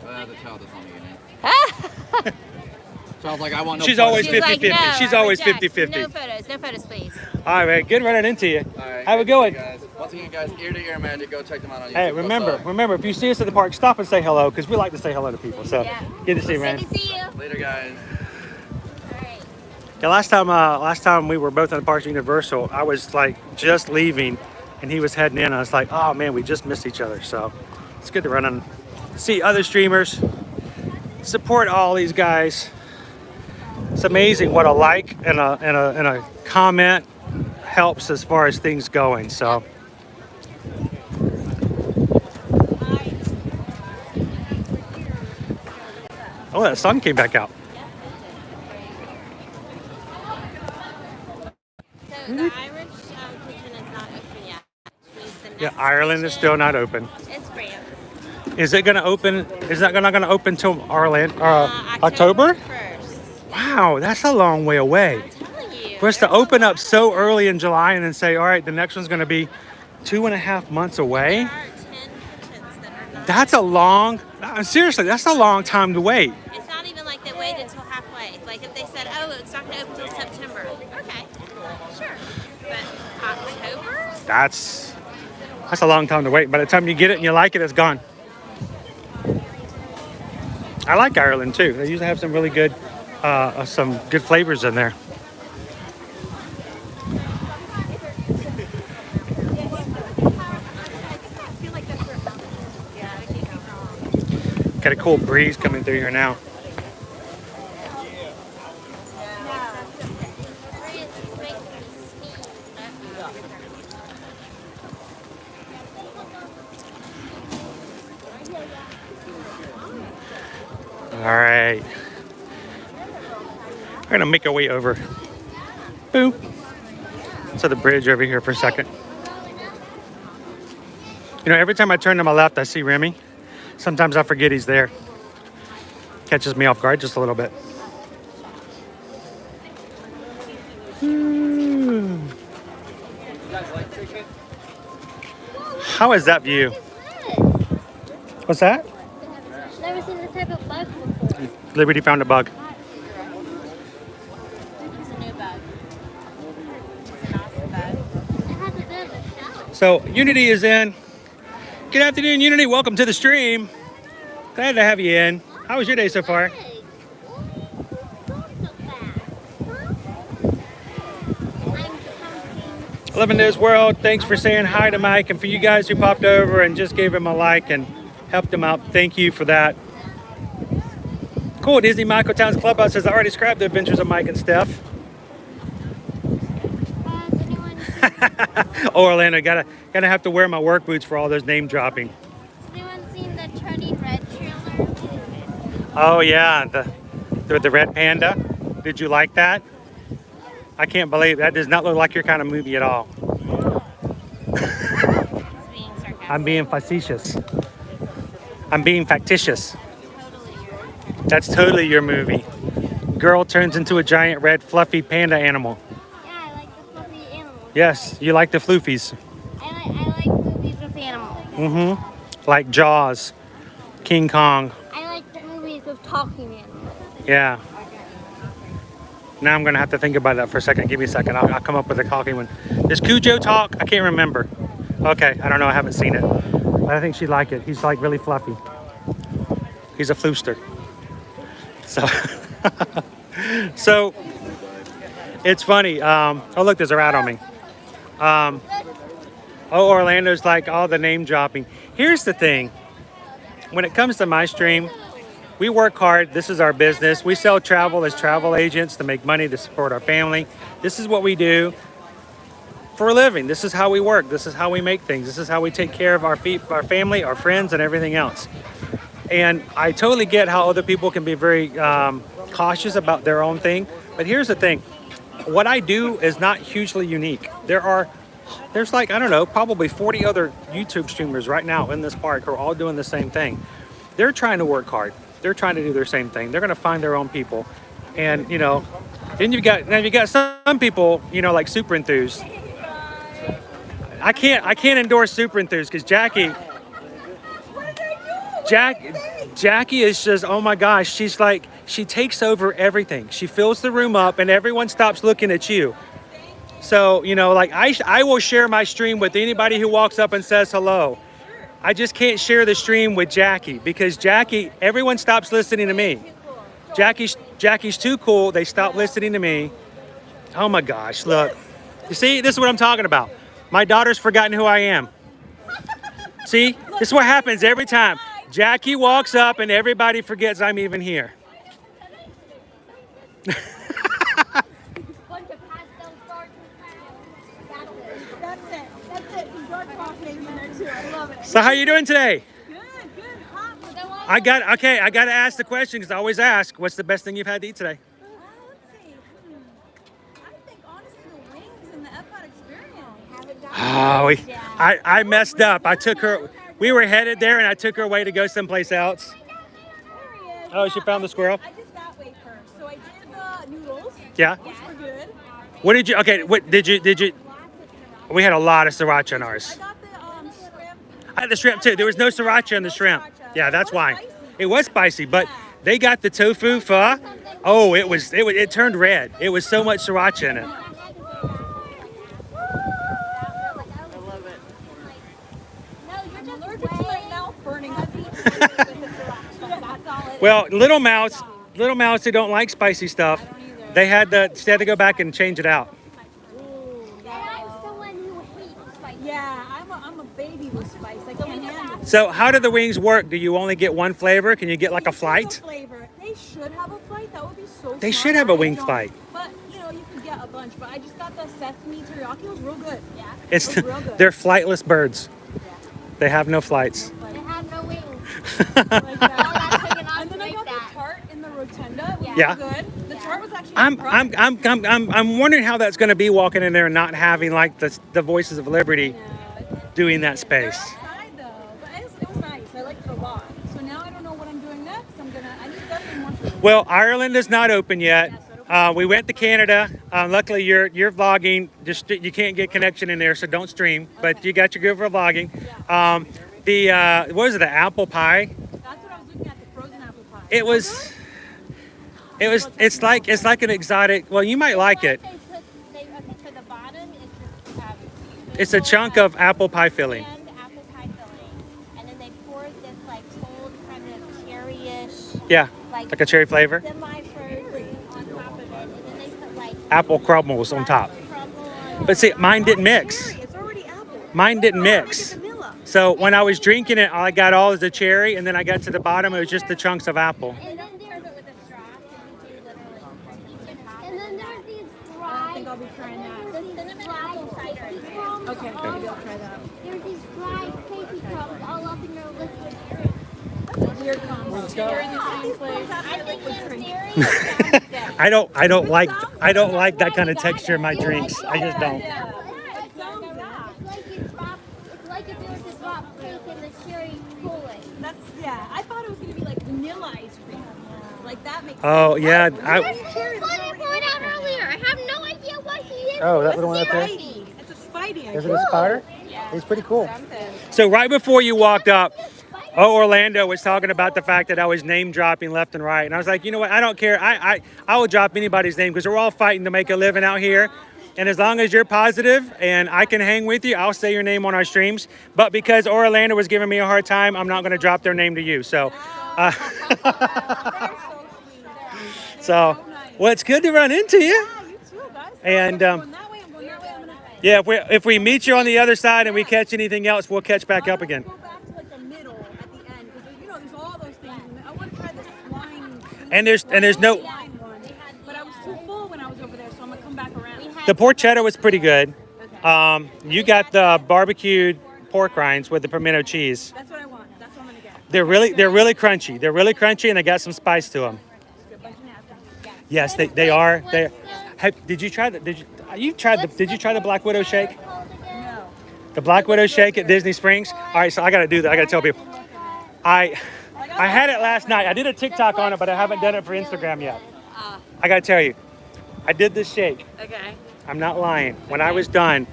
The child doesn't want me in it. Child's like, I want no She's part of always it. She's like, 50-50. no, She's I always reject. 50-50. No photos, please. All right, man. Good running into you. All right, Have a good one. guys. Once again, guys, ear to ear magic. Go check them out on YouTube. Hey, remember, if you see us at the park, stop and say hello, because we like to say hello to people. So good to see you, man. Good to see you. Later, guys. Yeah, last time we were both in the parks at Universal, I was like just leaving, and he was heading in. I was like, oh man, we just missed each other. So it's good to run and see other streamers, support all these guys. It's amazing what a like and a comment helps as far as things going. So. Oh, that sun came back out. So the Irish kitchen is not open yet. Yeah, Ireland is still not open. It's France. Is it going to open? Is that not going to open till October? 1st. Wow, that's a long way away. I'm telling you. For us to open up so early in July and then say, all right, the next one's going to be 2.5 months away. There are 10 kitchens that are not. That's a long. Seriously, that's a long time to wait. It's not even like they waited until halfway. Like if they said, oh, it's not going to open until September. Okay, sure. But October? That's a long time to wait. By the time you get it and you like it, it's gone. I like Ireland too. They usually have some really good, some good flavors in there. Got a cool breeze coming through here now. All right. We're gonna make our way over. Boop. To the bridge over here for a second. You know, every time I turn to my left, I see Remy. Sometimes I forget he's there. Catches me off guard just a little bit. How is that view? What's that? Never seen this type of bug before. Liberty found a bug. It's a new bug. It's an awesome bug. It has a bit of a shell. So Unity is in. Good afternoon, Unity. Welcome to the stream. Glad to have you in. How was your day so far? Hey. Don't so fast. I'm counting. 11 Days World, thanks for saying hi to Mike, and for you guys who popped over and just gave him a like and helped him out, thank you for that. Cool, Disney Michael Towns Clubhouse says I already described the adventures of Mike and Steph. Has anyone seen Oh, Orlando, gotta have to wear my work boots for all those name dropping. Anyone seen the Turning Red trailer? Oh yeah, the red panda. Did you like that? I can't believe that does not look like your kind of movie at all. I'm being facetious. I'm being factitious. That's totally your movie. Girl turns into a giant red fluffy panda animal. Yeah, I like the fluffy animals. Yes, you like the floofies. I like movies with animals. Mm-hmm. Like Jaws, King Kong. I like the movies with talking animals. Yeah. Now I'm gonna have to think about that for a second. Give me a second. I'll come up with a talking one. Does Cujo talk? I can't remember. Okay, I don't know. I haven't seen it, but I think she'd like it. He's like really fluffy. He's a floofster. So, so it's funny. Oh look, there's a rat on me. Oh, Orlando's like all the name dropping. Here's the thing. When it comes to my stream, we work hard. This is our business. We sell travel as travel agents to make money to support our family. This is what we do for a living. This is how we work. This is how we make things. This is how we take care of our family, our friends, and everything else. And I totally get how other people can be very cautious about their own thing. But here's the thing. What I do is not hugely unique. There's like, I don't know, probably 40 other YouTube streamers right now in this park who are all doing the same thing. They're trying to work hard. They're trying to do their same thing. They're going to find their own people. And, you know, then you got some people, you know, like super enthused. I can't endorse super enthused because Jackie is just, oh my gosh, she's like, she takes over everything. She fills the room up and everyone stops looking at you. So, you know, like I will share my stream with anybody who walks up and says hello. I just can't share the stream with Jackie because Jackie, everyone stops listening to me. Jackie's too cool. They stop listening to me. Oh my gosh, look. You see, this is what I'm talking about. My daughter's forgotten who I am. See, this is what happens every time. Jackie walks up and everybody forgets I'm even here. So how you doing today? Good. I got to ask the question because I always ask, what's the best thing you've had to eat today? Let's see. I think honestly the wings and the EPCOT experience. Oh, I messed up. I took her. We were headed there, and I took her away to go someplace else. Oh, she found the squirrel. I did that way first. So I did the noodles. Yeah. Which were good. What did you? Okay. What did you? We had a lot of sriracha on ours. I got the shrimp. I had the shrimp too. There was no sriracha in the shrimp. Yeah, that's why. It was spicy, but they got the tofu pho. Oh, it turned red. It was so much sriracha in it. Well, Little Mouse, they don't like spicy stuff. They had to go back and change it out. Yeah, I'm a baby with spice. I can't handle it. So how do the wings work? Do you only get one flavor? Can you get like a flight? They should have a flight. That would be so They smart. should have a wing flight. But you know, you can get a bunch. But I just got the sesame teriyaki. It was real good. Yeah. It's it was real good. They're flightless birds. They have no flights. They have no wings. And then I got the tart in the rotunda. It was Yeah. good. The tart was actually. I'm wondering how that's going to be walking in there and not having like the Voices of Liberty doing that space. Outside, though. But it was nice. I liked it a lot. So now I don't know what I'm doing next. I need definitely more food. Well, Ireland is not open yet. We went to Canada. Luckily, you're vlogging. Just you can't get connection in there, so don't stream. But you got your good for vlogging. What was it? The apple pie. That's what I was looking at. The frozen apple pie. It's like an exotic. Well, you might like it. For the bottom is just It's a chunk of apple pie filling. apple pie filling, and then they pour this like cold kind of cherry-ish. Yeah, like a cherry flavor. Semi-frozen on top of it, and then they put like Apple crumbles on top. But see, mine didn't mix. It's already apple. Mine didn't mix. So when I was drinking it, all I got all is the cherry, and then I got to the bottom, it was just the chunks of apple. And then there's it with a straw, so you do literally each and then there's these dry. I think I'll be trying that. The cinnamon apple cider. Okay, maybe I'll try that. There's these dry cakey crumbs all up in your liquid. Weird combo. You're in the same place. I think it's dairy. I don't like that kind of texture in my drinks. I just don't. It's like if there was a drop cake in the cherry Kool-Aid. Yeah, I thought it was gonna be like vanilla ice cream. Like that makes Oh yeah, Funny point out earlier. I have no idea what he is. Oh, that one up there. Spidey. It's a Spidey. Is it a spider? He's pretty cool. So right before you walked up, Orlando was talking about the fact that I was name dropping left and right, and I was like, you know what? I don't care. I will drop anybody's name because we're all fighting to make a living out here. And as long as you're positive and I can hang with you, I'll say your name on our streams. But because Orlando was giving me a hard time, I'm not going to drop their name to you. So, well, it's good to run into you. And yeah, if we meet you on the other side and we catch anything else, we'll catch back up again. Go back to like the middle at the end because you know there's all those things. I want to try the swine. And there's no. Swine one, but I was too full when I was over there, so I'm gonna come back around. The porchetta was pretty good. You got the barbecued pork rinds with the pimento cheese. That's what I want. That's what I'm gonna get. They're really crunchy. They're really crunchy and they got some spice to them. Yes, they are. Did you try the? Did you try the Black Widow shake? No. The Black Widow shake at Disney Springs. All right, so I gotta do that. I gotta tell people. I had it last night. I did a TikTok on it, but I haven't done it for Instagram yet. I gotta tell you, I did this shake. Okay. I'm not lying. When I was done,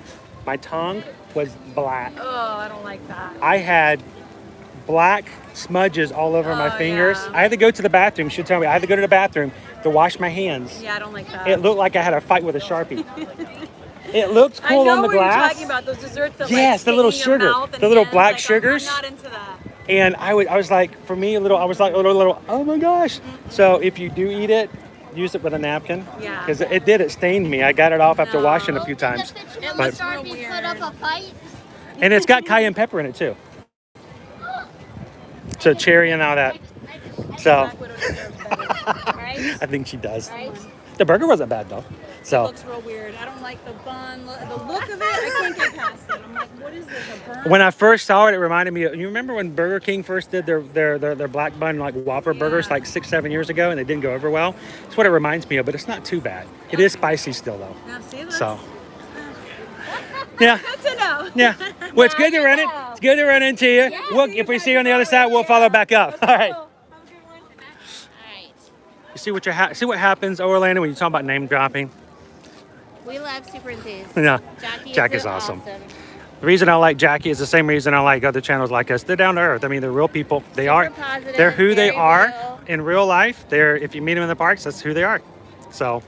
my tongue was black. Oh, I don't like that. I had black smudges all over my fingers. yeah. I had to go to the bathroom. She'll tell me I had to go to the bathroom to wash my hands. Yeah, I don't like that. It looked like I had a fight with a Sharpie. It looked cool on the I know what glass. you're talking about. Those desserts that Yes, the little sugar, the little black sugars. I'm not into that. And I was like, for me, I was like a little, oh my gosh. So if you do eat it, use it with a napkin. Yeah. Because it stained me. I got it off after washing a few times. But, Sharpie put up a fight. and it's got cayenne pepper in it too. So cherry and all that. So I think she does. The burger wasn't bad though. So It looks real weird. I don't like the bun. The look of it, I can't get past it. I'm like, what is this? A burn? when I first saw it, it reminded me of, you remember when Burger King first did their black bun like Whopper burgers like 6-7 years ago and they didn't go over well? That's what it reminds me of, but it's not too bad. It is spicy still though. Now, see, that's So yeah. good to know. Yeah. Well, it's good to run it. It's good to run into you. If we see you on the other side, we'll follow back up. All right. You see what happens, Orlando, when you talk about name dropping? We love super enthused. Yeah. Jackie is awesome. The reason I like Jackie is the same reason I like other channels like us. They're down to earth. I mean, they're real people. They are. positive, They're who they very are real. in real life. If you meet them in the parks, that's who they are. So.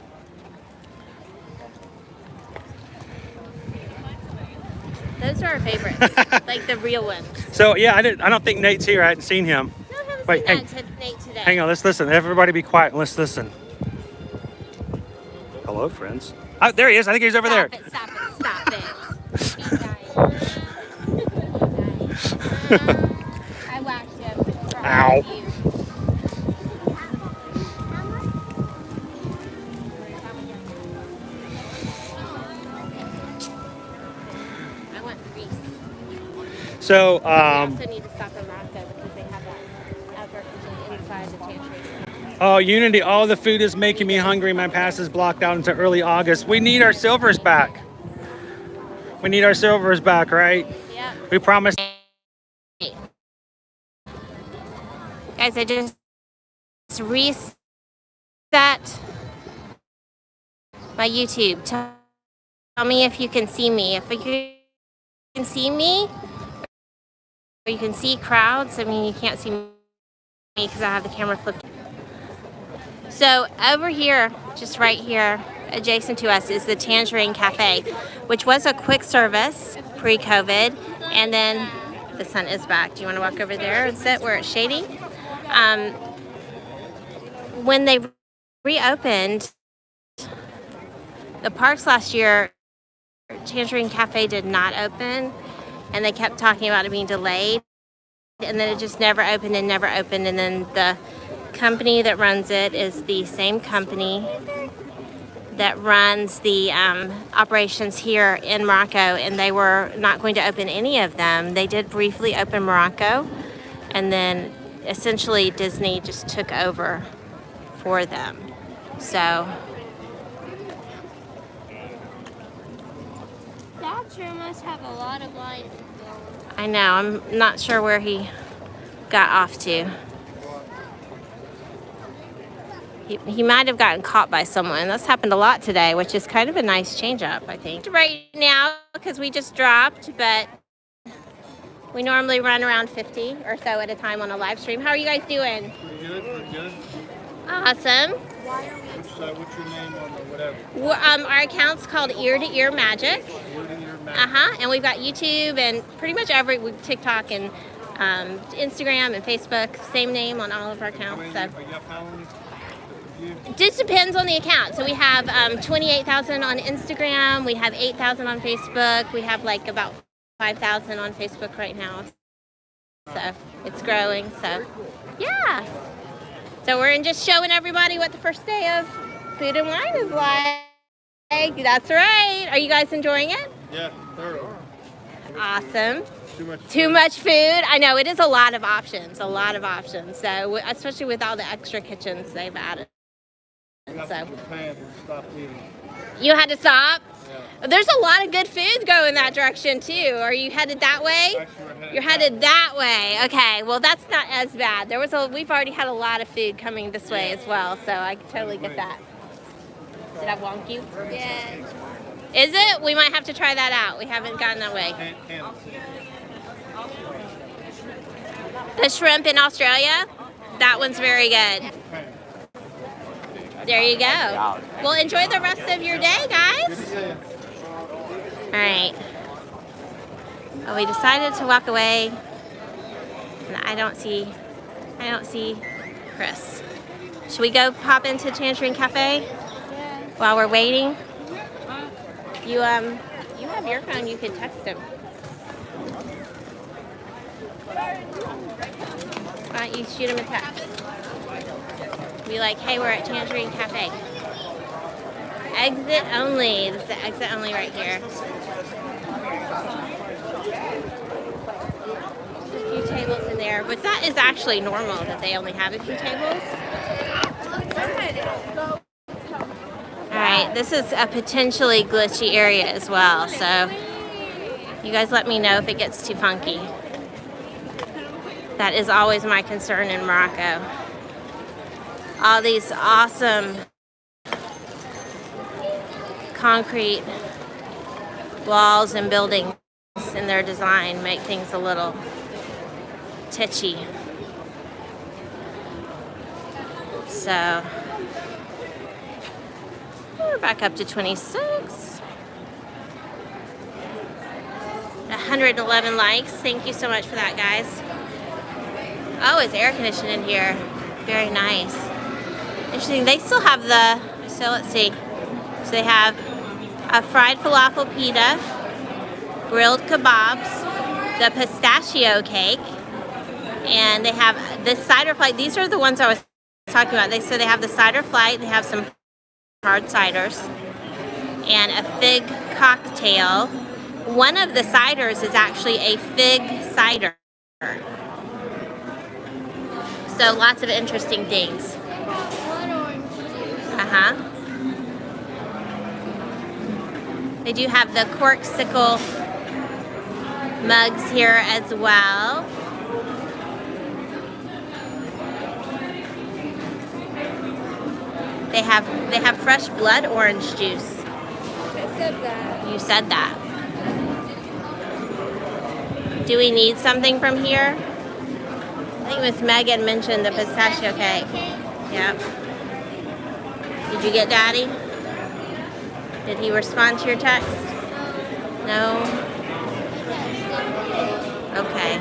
Those are our favorites, like the real ones. So yeah, I don't think Nate's here. I hadn't seen him. No, I haven't Wait, seen that Nate today. Hang on, let's listen. Everybody be quiet and let's listen. Hello, friends. Oh, there he is. I think he's over there. Stop it. I whacked him. for Ow. you. I want grease. So, We also need to stop in Rocco because they have that outdoor kitchen inside the pantry. oh, Unity, all the food is making me hungry. My pass is blocked out until early August. We need our silvers back. We need our silvers back, right? Yep. We promised. Guys, I just reset my YouTube. Tell me if you can see me. If you can see me, or you can see crowds. I mean, you can't see me because I have the camera flipped. So over here, just right here, adjacent to us is the Tangerine Cafe, which was a quick service pre-COVID, and then the sun is back. Do you want to walk over there and sit where it's shady? When they reopened the parks last year, Tangerine Cafe did not open, and they kept talking about it being delayed, and then it just never opened, and then the company that runs it is the same company that runs the operations here in Morocco, and they were not going to open any of them. They did briefly open Morocco, and then essentially Disney just took over for them. So That sure must have a lot of lines. I know, I'm not sure where he got off to. He might have gotten caught by someone. That's happened a lot today, which is kind of a nice change up, I think. Right now, because we just dropped, but we normally run around 50 or so at a time on a live stream. How are you guys doing? Pretty good, pretty good. Awesome. What's your name on the whatever? Our account's called Ear to Ear Magic. And we've got YouTube and pretty much TikTok and Instagram and Facebook. Same name on all of our accounts. So. It just depends on the account. So we have 28,000 on Instagram. We have 8,000 on Facebook. We have like about 5,000 on Facebook right now. So it's growing. So yeah. So we're just showing everybody what the first day of Food and Wine is like. That's right. Are you guys enjoying it? Yeah, thoroughly. Awesome. Too much food. I know, it is a lot of options. So especially with all the extra kitchens they've added. So you had to stop? Yeah. There's a lot of good food going that direction too. Are you headed that way? You're headed that way. Okay, well that's not as bad. We've already had a lot of food coming this way as well, so I totally get that. Did I wonk you? Yeah. Is it? We might have to try that out. We haven't gotten that way. The shrimp in Australia, that one's very good. There you go. Well, enjoy the rest of your day, guys. All right. Well, we decided to walk away, and I don't see Chris. Should we go pop into Tangerine Cafe while we're waiting? You have your phone. You could text him. Why don't you shoot him a text? Be like, hey, we're at Tangerine Cafe. Exit only. This is the exit only right here. There's a few tables in there, but that is actually normal that they only have a few tables. Alright, this is a potentially glitchy area as well, so you guys let me know if it gets too funky. That is always my concern in Morocco. All these awesome concrete walls and buildings in their design make things a little titchy. So we're back up to 26. 111 likes. Thank you so much for that, guys. Oh, it's air conditioned in here. Very nice. Interesting. They still have let's see. So they have a fried falafel pita, grilled kebabs, the pistachio cake, and they have the cider flight. These are the ones I was talking about. They have the cider flight. They have some hard ciders and a fig cocktail. One of the ciders is actually a fig cider. So lots of interesting things. They do have the corksicle mugs here as well. They have fresh blood orange juice. I said that. You said that. Do we need something from here? I think Miss Megan mentioned the pistachio cake. Yep. Did you get Daddy? Did he respond to your text? No? Okay.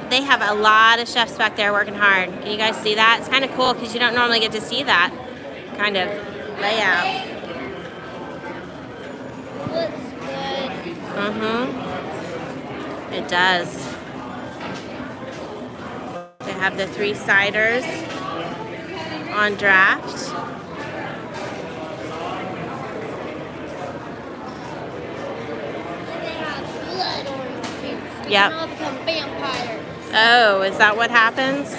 They have a lot of chefs back there working hard. Can you guys see that? It's kind of cool because you don't normally get to see that kind of layout. Looks good. It does. They have the 3 ciders. on draft. Blood orange juice. We Yep. can all become vampires. Oh, is that what happens?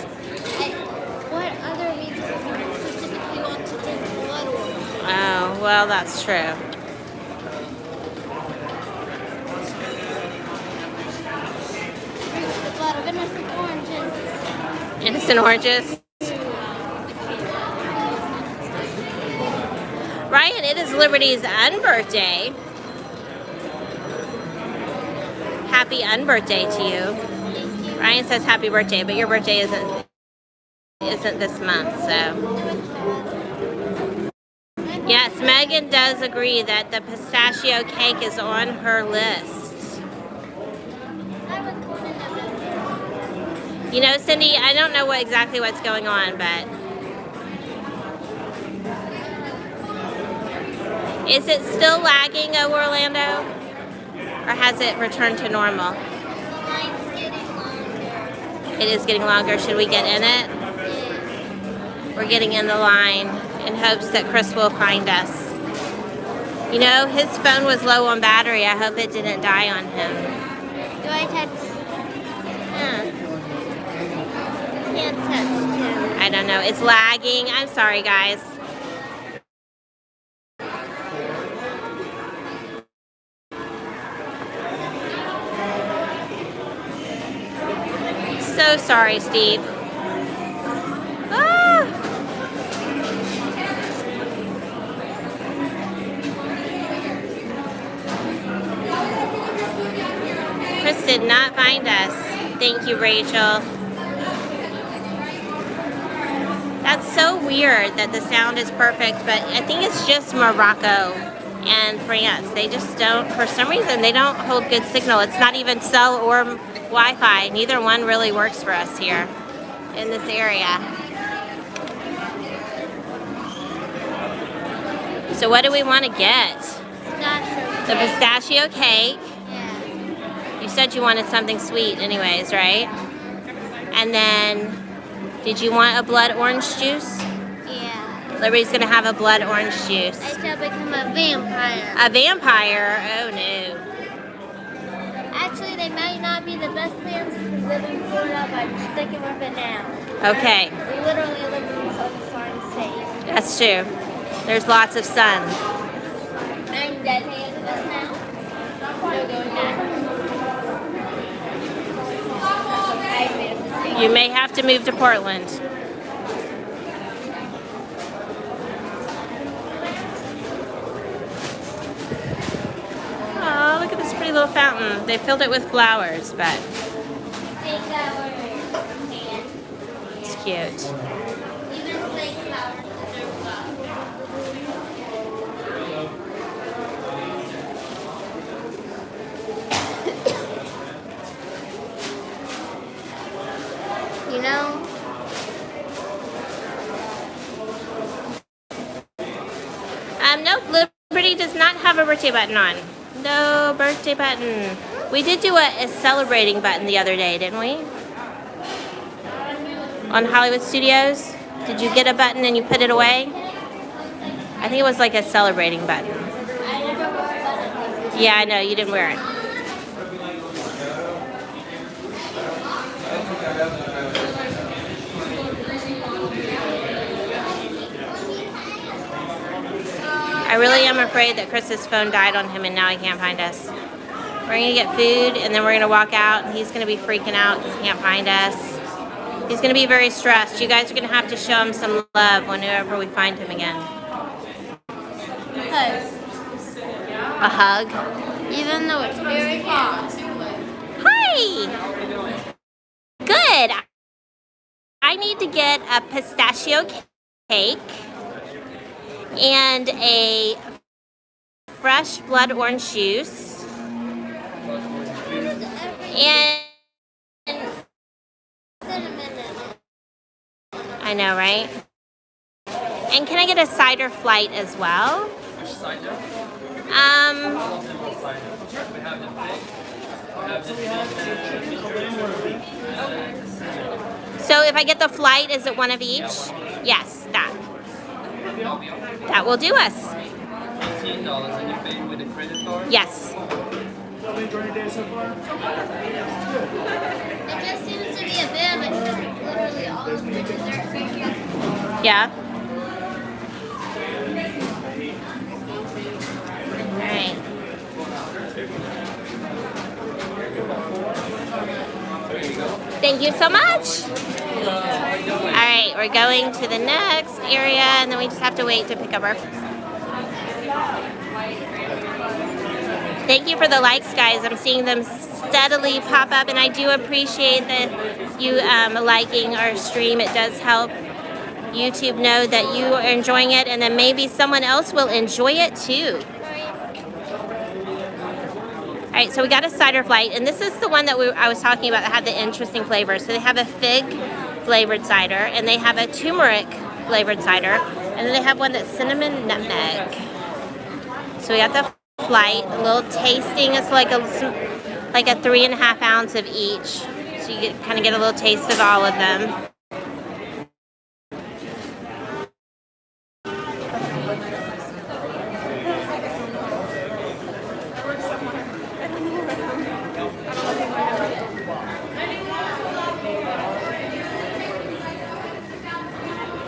What other reason would you specifically want to drink blood orange? Oh, well, that's true. Drink the blood of innocent oranges. Innocent oranges. Ryan, it is Liberty's unbirthday. Happy unbirthday to you. Ryan says happy birthday, but your birthday isn't this month, so. Yes, Megan does agree that the pistachio cake is on her list. You know, Cindy, I don't know exactly what's going on, but is it still lagging over Orlando? Or has it returned to normal? Line's getting longer. It is getting longer. Should we get in it? We're getting in the line in hopes that Chris will find us. You know, his phone was low on battery. I hope it didn't die on him. Do I touch? Can't touch him. I don't know. It's lagging. I'm sorry, guys. So sorry, Steve. Ah! Chris did not find us. Thank you, Rachel. That's so weird that the sound is perfect, but I think it's just Morocco and France. They just don't, for some reason, they don't hold good signal. It's not even cell or Wi-Fi. Neither one really works for us here in this area. So what do we want to get? The pistachio cake. Yeah. You said you wanted something sweet anyways, right? And then, did you want a blood orange juice? Yeah. Liberty's gonna have a blood orange juice. I shall become a vampire. A vampire? Oh no. Actually, they might not be the best plans for living in Florida, but I'm sticking with it now. Okay. We literally live in the sunshine state. That's true. There's lots of sun. I'm designated this now. No going back. I made a mistake. You may have to move to Portland. Oh, look at this pretty little fountain. They filled it with flowers, but Take that word. it's cute. Even fake flowers deserve love. You know, Nope, Liberty does not have a birthday button on. No birthday button. We did do a celebrating button the other day, didn't we? On Hollywood Studios? Did you get a button and you put it away? I think it was like a celebrating button. Yeah, I know, you didn't wear it. I really am afraid that Chris's phone died on him and now he can't find us. We're gonna get food and then we're gonna walk out and he's gonna be freaking out because he can't find us. He's gonna be very stressed. You guys are gonna have to show him some love whenever we find him again. A hug? even though it's very hot. Hi! Good. I need to get a pistachio cake and a fresh blood orange juice and I know, right? And can I get a cider flight as well? So if I get the flight, is it one of each? Yes, that. That will do us. $18 and you paid with a credit card? Yes. How you enjoying your day so far? It just seems to be a bit of a literally all of the dessert section. Yeah. All right. Thank you so much. All right, we're going to the next area, and then we just have to wait to pick up our. Thank you for the likes, guys. I'm seeing them steadily pop up, and I do appreciate that you liking our stream. It does help YouTube know that you are enjoying it, and then maybe someone else will enjoy it too. All right, so we got a cider flight, and this is the one that I was talking about that had the interesting flavors. So they have a fig flavored cider, and they have a turmeric flavored cider, and then they have one that's cinnamon nutmeg. So we got the flight, a little tasting. It's like a 3.5 ounce of each, so you kind of get a little taste of all of them.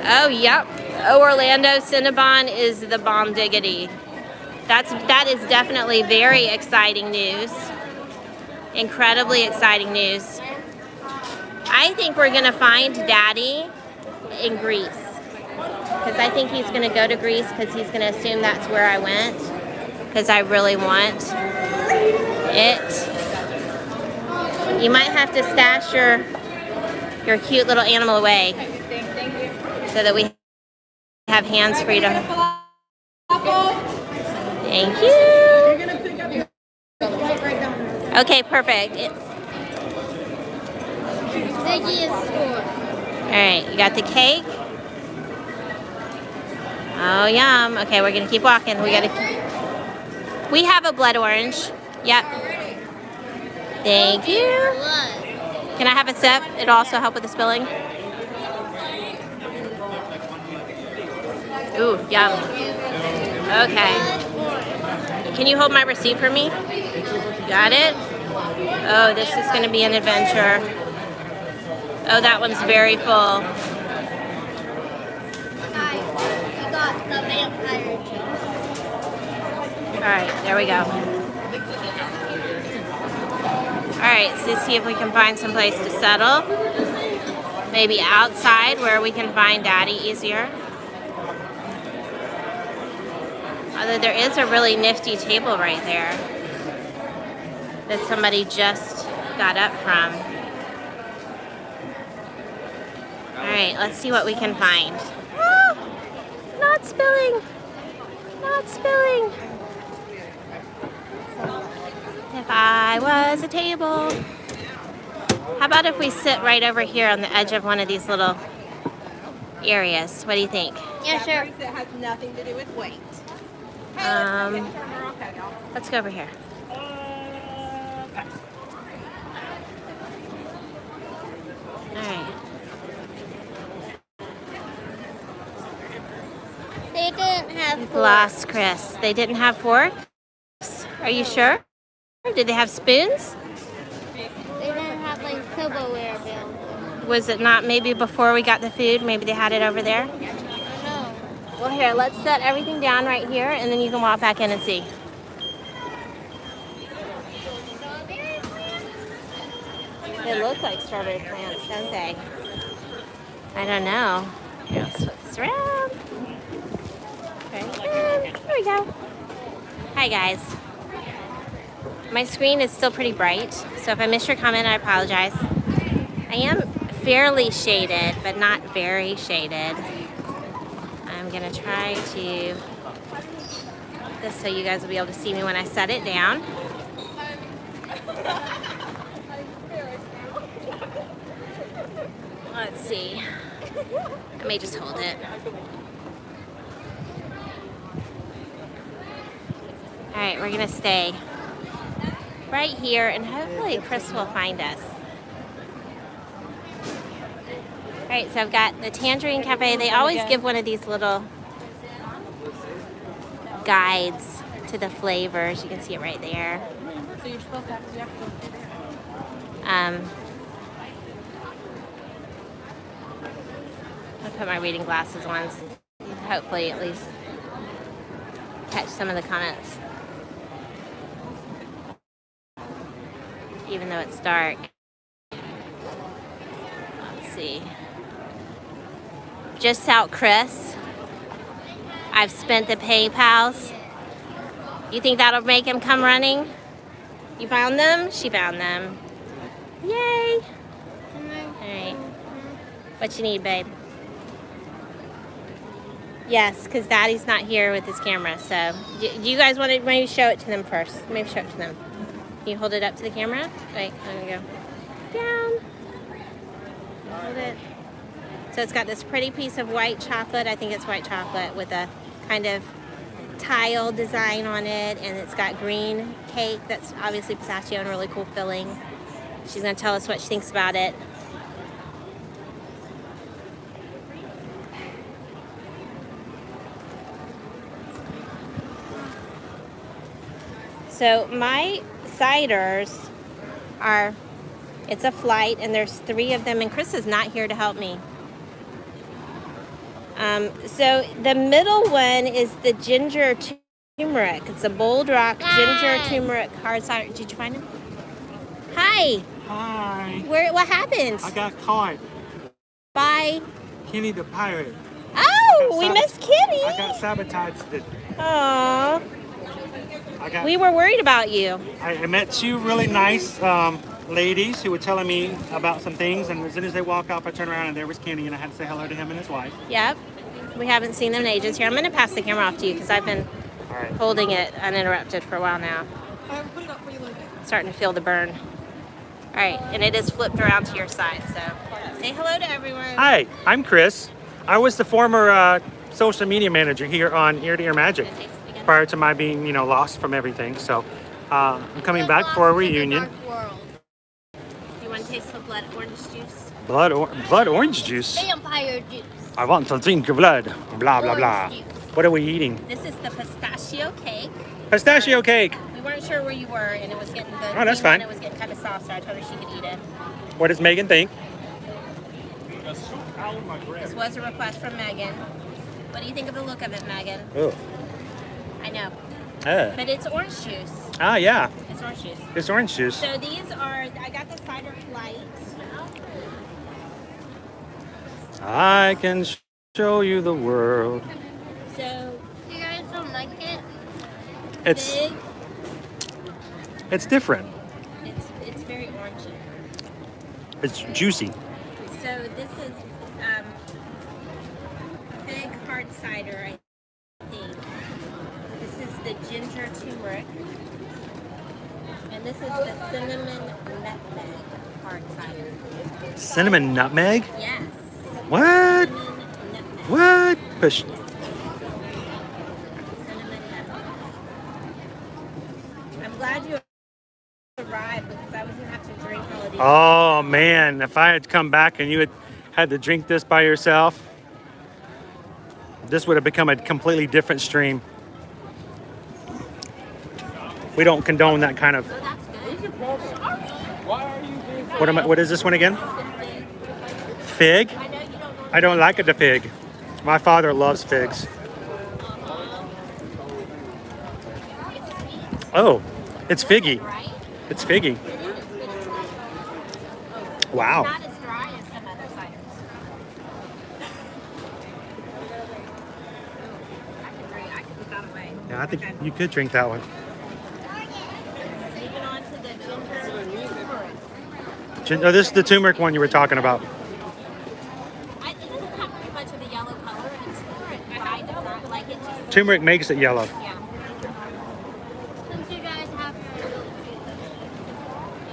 Oh, yep. Oh, Orlando Cinnabon is the bomb diggity. That is definitely very exciting news. Incredibly exciting news. I think we're going to find Daddy in Greece. Because I think he's going to go to Greece because he's going to assume that's where I went. Because I really want it. You might have to stash your cute little animal away. So that we have hands free to. Thank you. Okay, perfect. All right, you got the cake. Oh, yum. Okay, we're gonna keep walking. We have a blood orange. Yep. Thank you. Can I have a sip? It'll also help with the spilling. Ooh, yum. Okay. Can you hold my receipt for me? Got it? Oh, this is going to be an adventure. Oh, that one's very full. You got the vampire juice. Alright, there we go. Alright, so let's see if we can find some place to settle. Maybe outside where we can find Daddy easier. Although there is a really nifty table right there that somebody just got up from. Alright, let's see what we can find. Ah, not spilling. Not spilling. If I was a table. How about if we sit right over here on the edge of one of these little areas? What do you think? Yeah, sure. It has nothing to do with weight. Let's go over here. Alright. They didn't have forks. Lost Chris. They didn't have forks? Are you sure? Did they have spoons? They didn't have like silverware available. Was it not maybe before we got the food? Maybe they had it over there? No. Well, here, let's set everything down right here, and then you can walk back in and see. They look like strawberry plants, don't they? I don't know. Here, let's flip this around. There we go. Hi, guys. My screen is still pretty bright, so if I missed your comment, I apologize. I am fairly shaded, but not very shaded. I'm gonna try to put this so you guys will be able to see me when I set it down. Let's see. I may just hold it. All right, we're gonna stay right here, and hopefully Chris will find us. All right, so I've got the Tangerine Cafe. They always give one of these little guides to the flavors. You can see it right there. So you're supposed to have to I'll put my reading glasses on. Hopefully at least catch some of the comments. Even though it's dark. Let's see. Just out Chris. I've spent the PayPals. You think that'll make him come running? You found them? She found them. Yay! Alright. What you need, babe? Yes, because Daddy's not here with his camera, so. Do you guys want to maybe show it to them first? Maybe show it to them. Can you hold it up to the camera? Wait, there we go. Down. Hold it. So it's got this pretty piece of white chocolate. I think it's white chocolate with a kind of tile design on it, and it's got green cake that's obviously pistachio and really cool filling. She's going to tell us what she thinks about it. So my ciders are, it's a flight, and there's 3 of them, and Chris is not here to help me. So the middle one is the ginger turmeric. It's a Bold Rock ginger turmeric hard cider. Did you find it? Hi. Hi. What happened? I got caught. By Kenny the pirate. Oh, we missed Kenny. I got sabotaged. Aww. We were worried about you. I met 2 really nice ladies who were telling me about some things, and as soon as they walked off, I turned around and there was Kenny, and I had to say hello to him and his wife. Yep. We haven't seen them in ages. Here, I'm going to pass the camera off to you because I've been holding it uninterrupted for a while now. Starting to feel the burn. All right, and it is flipped around to your side, so say hello to everyone. Hi, I'm Chris. I was the former social media manager here on Ear to Ear Magic prior to my being, lost from everything. So I'm coming back for a reunion. You want to taste the blood orange juice? Blood orange juice. Vampire juice. I want to drink blood. Blah, blah, blah. Orange juice. What are we eating? This is the pistachio cake. Pistachio cake. We weren't sure where you were, and it was getting good. Oh, that's fine. It was getting kind of soft, so I told her she could eat it. What does Megan think? This was a request from Megan. What do you think of the look of it, Megan? Oh. I know. But it's orange juice. Ah, yeah. It's orange juice. It's orange juice. So these are, I got the cider flight. I can show you the world. So, You guys don't like it? It's big. It's different. It's very orangey. It's juicy. So this is big hard cider, I think. This is the ginger turmeric. And this is the cinnamon nutmeg hard cider. Cinnamon nutmeg? Yes. What? Cinnamon nutmeg. What? Push. Cinnamon nutmeg. I'm glad you arrived because I was going to have to drink all of these. Oh man, if I had come back and you had to drink this by yourself, this would have become a completely different stream. We don't condone that kind of. Oh, that's good. What is this one again? Fig? I don't like the fig. My father loves figs. Oh, it's figgy. It's figgy. Wow. Not as dry as some other ciders. I could put that away. Yeah, I think you could drink that one. Moving on to the ginger turmeric. Oh, this is the turmeric one you were talking about. It doesn't have too much of a yellow color, and it's turmeric. I does not like it. Just, Turmeric makes it yellow. yeah. Since you guys have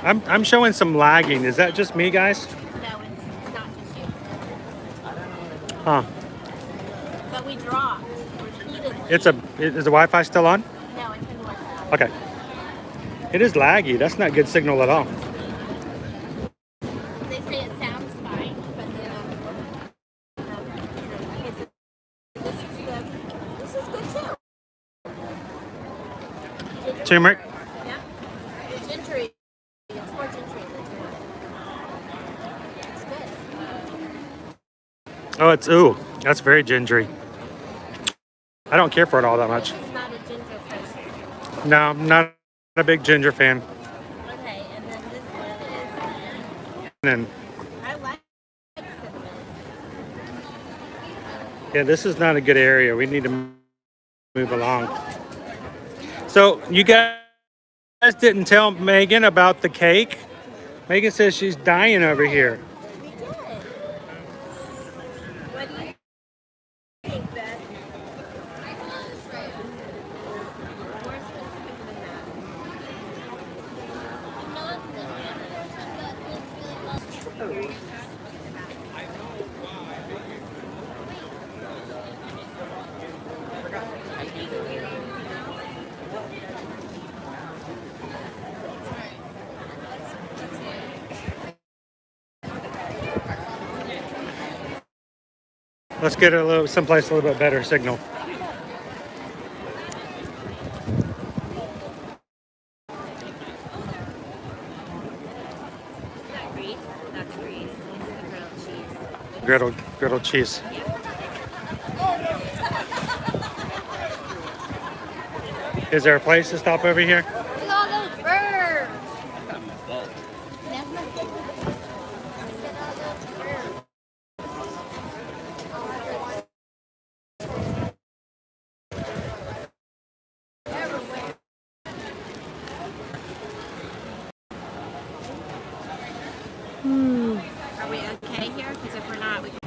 I'm showing some lagging. Is that just me, guys? No, it's not just you. Huh. But we dropped repeatedly. Is the Wi-Fi still on? No, it couldn't work. Okay. It is laggy. That's not good signal at all. They say it sounds fine, but this is good too. Turmeric. Yeah. Gingery. It's more gingery than turmeric. It's good. Oh, ooh, that's very gingery. I don't care for it all that much. It's not a ginger person. No, I'm not a big ginger fan. Okay, and then this one is. And I like cinnamon. yeah, this is not a good area. We need to move along. So you guys didn't tell Megan about the cake. Megan says she's dying over here. We did. What do you think, Beth? More specific than that. Let's get someplace a little bit better signal. That grease? That's grease. It's the grilled cheese. Griddled cheese. Is there a place to stop over here? Look at all those birds. Are we okay here? Because if we're not, we can.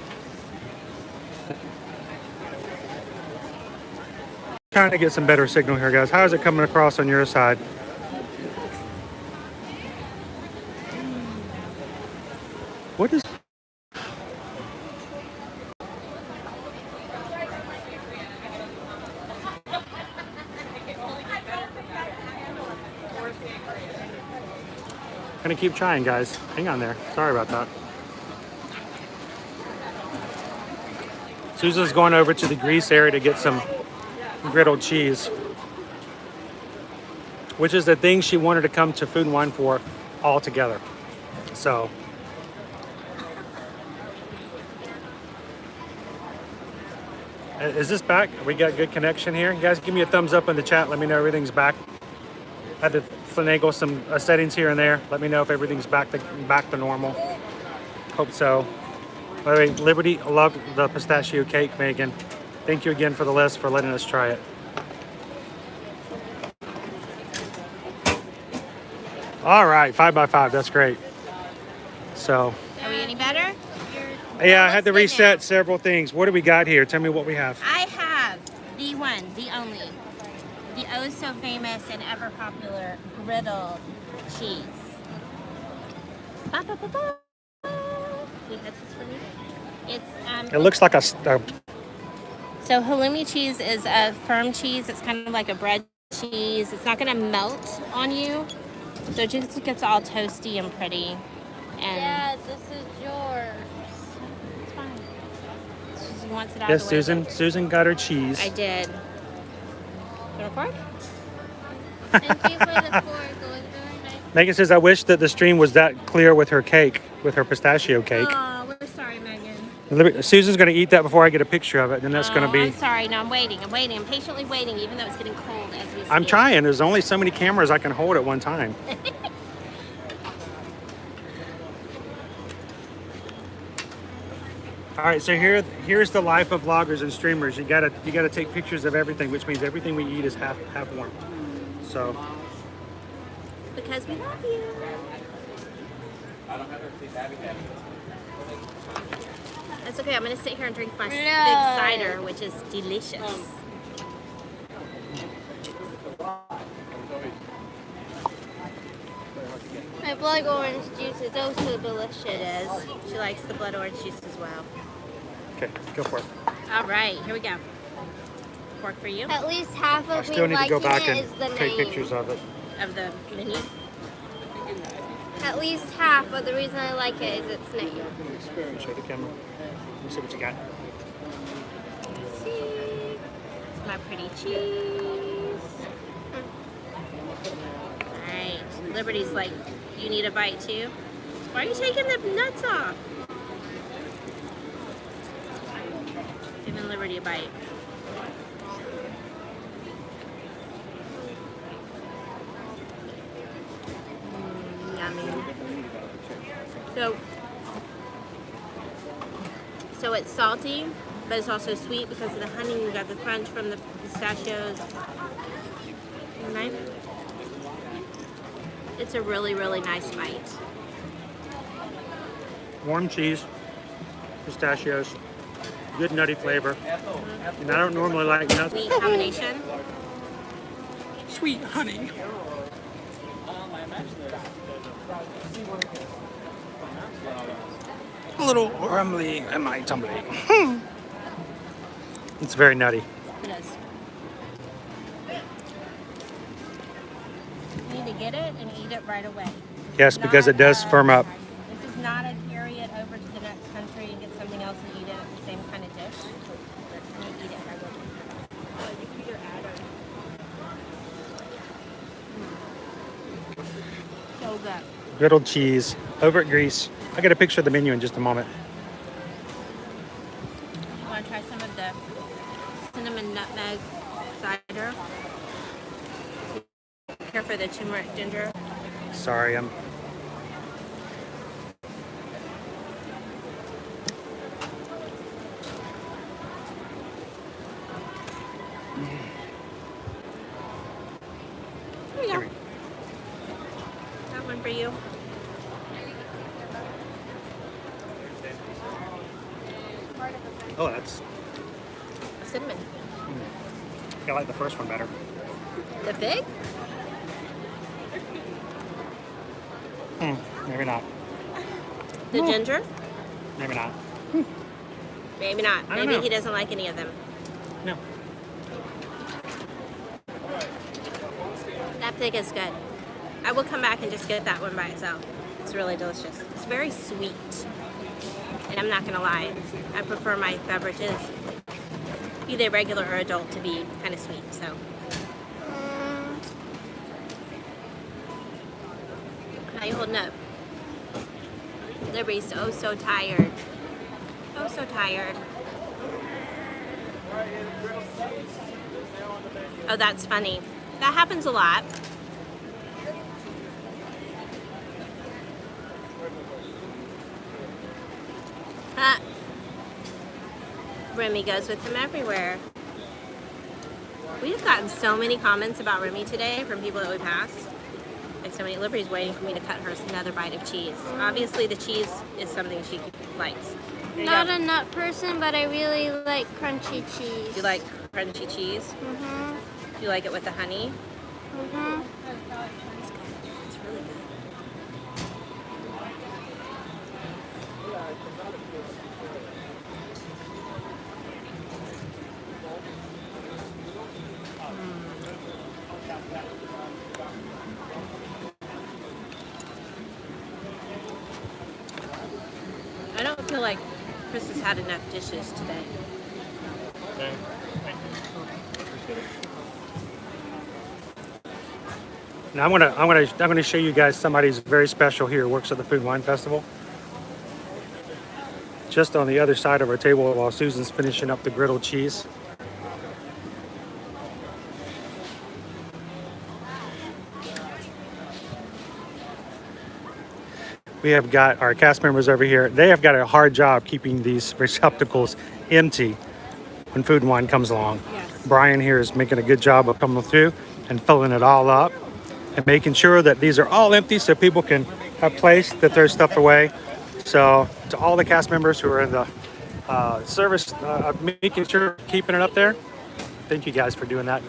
Trying to get some better signal here, guys. How is it coming across on your side? What is... Gonna keep trying, guys. Hang on there. Sorry about that. Susan's going over to the grease area to get some griddled cheese, which is the thing she wanted to come to Food and Wine for all together. So is this back? We got good connection here. You guys give me a thumbs up in the chat. Let me know everything's back. Had to finagle some settings here and there. Let me know if everything's back to normal. Hope so. By the way, Liberty loved the pistachio cake, Megan. Thank you again for the list, for letting us try it. All right, 5x5, that's great. So. Are we any better? Yeah, I had to reset several things. What do we got here? Tell me what we have. I have the one, the only, the oh so famous and ever popular griddled cheese. Ba, ba, ba, ba. Can you touch this for me? It's It looks like a so halloumi cheese is a firm cheese. It's kind of like a bread cheese. It's not going to melt on you, so it just gets all toasty and pretty. And Yeah, this is yours. it's fine. Susan wants it out yes, of the way. Susan. Susan got her cheese. I did. You want a fork? Thank you for the fork. It was very nice. Megan says, I wish that the stream was that clear with her cake, with her pistachio cake. Oh, we're sorry, Megan. Susan's going to eat that before I get a picture of it, and that's going to be... I'm sorry. No, I'm waiting. I'm patiently waiting, even though it's getting cold as we speak. I'm trying. There's only so many cameras I can hold at one time. All right, so here's the life of vloggers and streamers. You gotta take pictures of everything, which means everything we eat is half warm. So Because we love you. That's okay. I'm gonna sit here and drink my big cider, which is delicious. My blood orange juice is also delicious. It is. She likes the blood orange juice as well. okay, go for it. All right, here we go. Fork for you At least half I of still me need to go liking back it and is the take name. pictures of it. of the menu. At least half, but the reason I like it is its name. Show the camera. Let me see what you got. See, it's my pretty cheese. Right. Liberty's like, you need a bite too? Why are you taking the nuts off? Giving Liberty a bite. Yummy. So it's salty, but it's also sweet because of the honey. You got the crunch from the pistachios. Right? It's a really, really nice bite. Warm cheese, pistachios, good nutty flavor. And I don't normally like nuts. Sweet combination. Sweet honey. A little rumbly in my tummy. It's very nutty. It is. You need to get it and eat it right away. Yes, because it does firm up. This is not a carry it over to the next country and get something else and eat it at the same kind of dish. You eat it right away. So good. Griddled cheese, over at Greece. I got a picture of the menu in just a moment. You want to try some of the cinnamon nutmeg cider? Care for the turmeric ginger. Sorry, I'm. Here you go. That one for you. Oh, that's. Cinnamon. I like the first one better. The fig? Maybe not. The ginger? Maybe not. Maybe not. I don't Maybe know. he doesn't like any of them. No. That pig is good. I will come back and just get that one by itself. It's really delicious. It's very sweet. And I'm not gonna lie, I prefer my beverages, either regular or adult, to be kind of sweet, so. How you holding up? Liberty's so tired. Oh, so tired. Oh, that's funny. That happens a lot. Remy goes with him everywhere. We've gotten so many comments about Remy today from people that we passed. Like so many. Liberty's waiting for me to cut her another bite of cheese. Obviously the cheese is something she likes. Not a nut person, but I really like crunchy cheese. You like crunchy cheese? Mm-hmm. You like it with the honey? Mm-hmm. It's really good. I don't feel like Chris has had enough dishes today. Now I'm gonna show you guys somebody who's very special here. Works at the Food and Wine Festival. Just on the other side of our table while Susan's finishing up the griddled cheese. We have got our cast members over here. They have got a hard job keeping these receptacles empty when Food and Wine comes along. Yes. Brian here is making a good job of coming through and filling it all up and making sure that these are all empty so people can have place to throw stuff away. So to all the cast members who are in the service, making sure, keeping it up there, thank you guys for doing that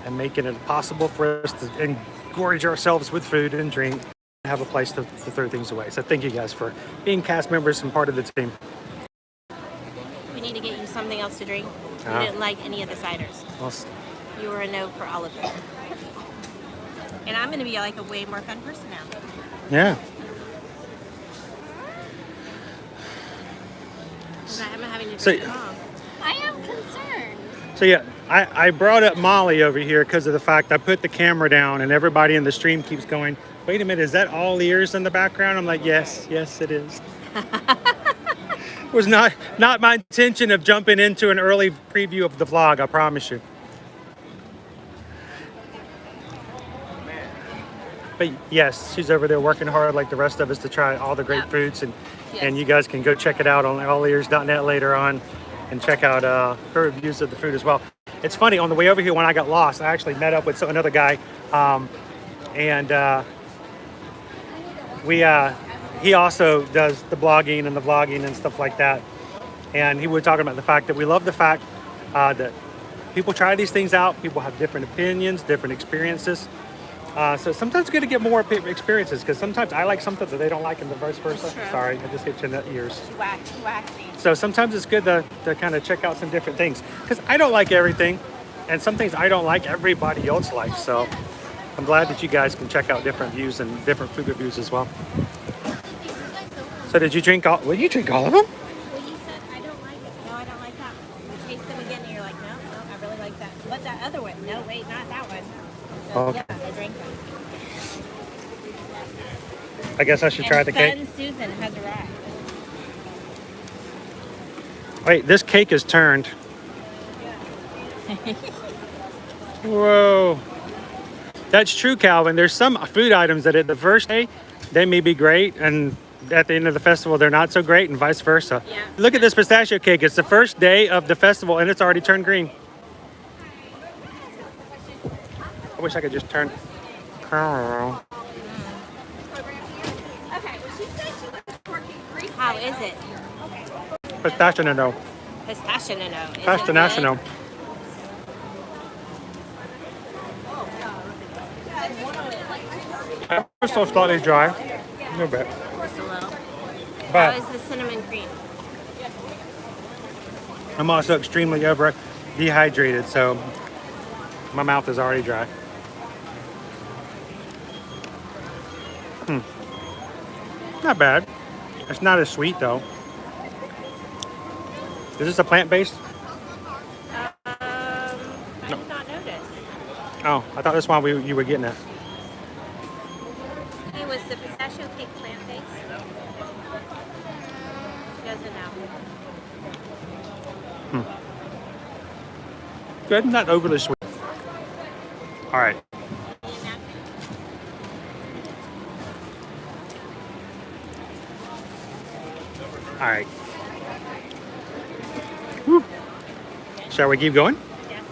and making it possible for us to engorge ourselves with food and drink. Have a place to throw things away. So thank you guys for being cast members and part of the team. We need to get you something else to drink. You Ah. didn't like any of the ciders. Well, You were a no for all of them. And I'm going to be like a way more fun person now. yeah. I'm having to So- drink them all. I am concerned. So yeah, I brought up Molly over here because of the fact I put the camera down and everybody in the stream keeps going, wait a minute, is that all ears in the background? I'm like, yes, it is. It was not my intention of jumping into an early preview of the vlog, I promise you. But yes, she's over there working hard like the rest of us to try all the great foods, and you guys can go check it out on allears.net later on and check out her reviews of the food as well. It's funny, on the way over here when I got lost, I actually met up with another guy, and he also does the blogging and the vlogging and stuff like that. And he was talking about the fact that we love the fact that people try these things out, people have different opinions, different experiences. So sometimes it's good to get more experiences, because sometimes I like something that they don't like and the vice versa. Sorry, I just hit you in the ears. You whacked me. So sometimes it's good to kind of check out some different things, because I don't like everything, and some things I don't like everybody else likes. So I'm glad that you guys can check out different views and different food reviews as well. So did you drink all? Will you drink all of them? Well, you said I don't like it. No, I don't like that. You taste them again, and you're like, no, I really like that. What that other one? No, wait, not that one. So, Okay. yeah, I drank them. I guess I should try the cake. Fun Susan has arrived. Wait, this cake is turned. Whoa. That's true, Calvin. There's some food items that at the first day, they may be great, and at the end of the festival, they're not so great, and vice versa. Yeah. Look at this pistachio cake. It's the first day of the festival, and it's already turned green. I wish I could just turn. Oh. How is it? Pistachio, no. Pistachio. Pistachio. It's still slightly dry. A little bit. Just a little. But How is the cinnamon cream? I'm also extremely over dehydrated, so my mouth is already dry. Not bad. It's not as sweet though. Is this a plant-based? I did not notice. Oh, I thought that's why you were getting it. Hey, was the pistachio cake plant-based? She doesn't know. Good, not overly sweet. All right. All right. Whew. Shall we keep going? Yes.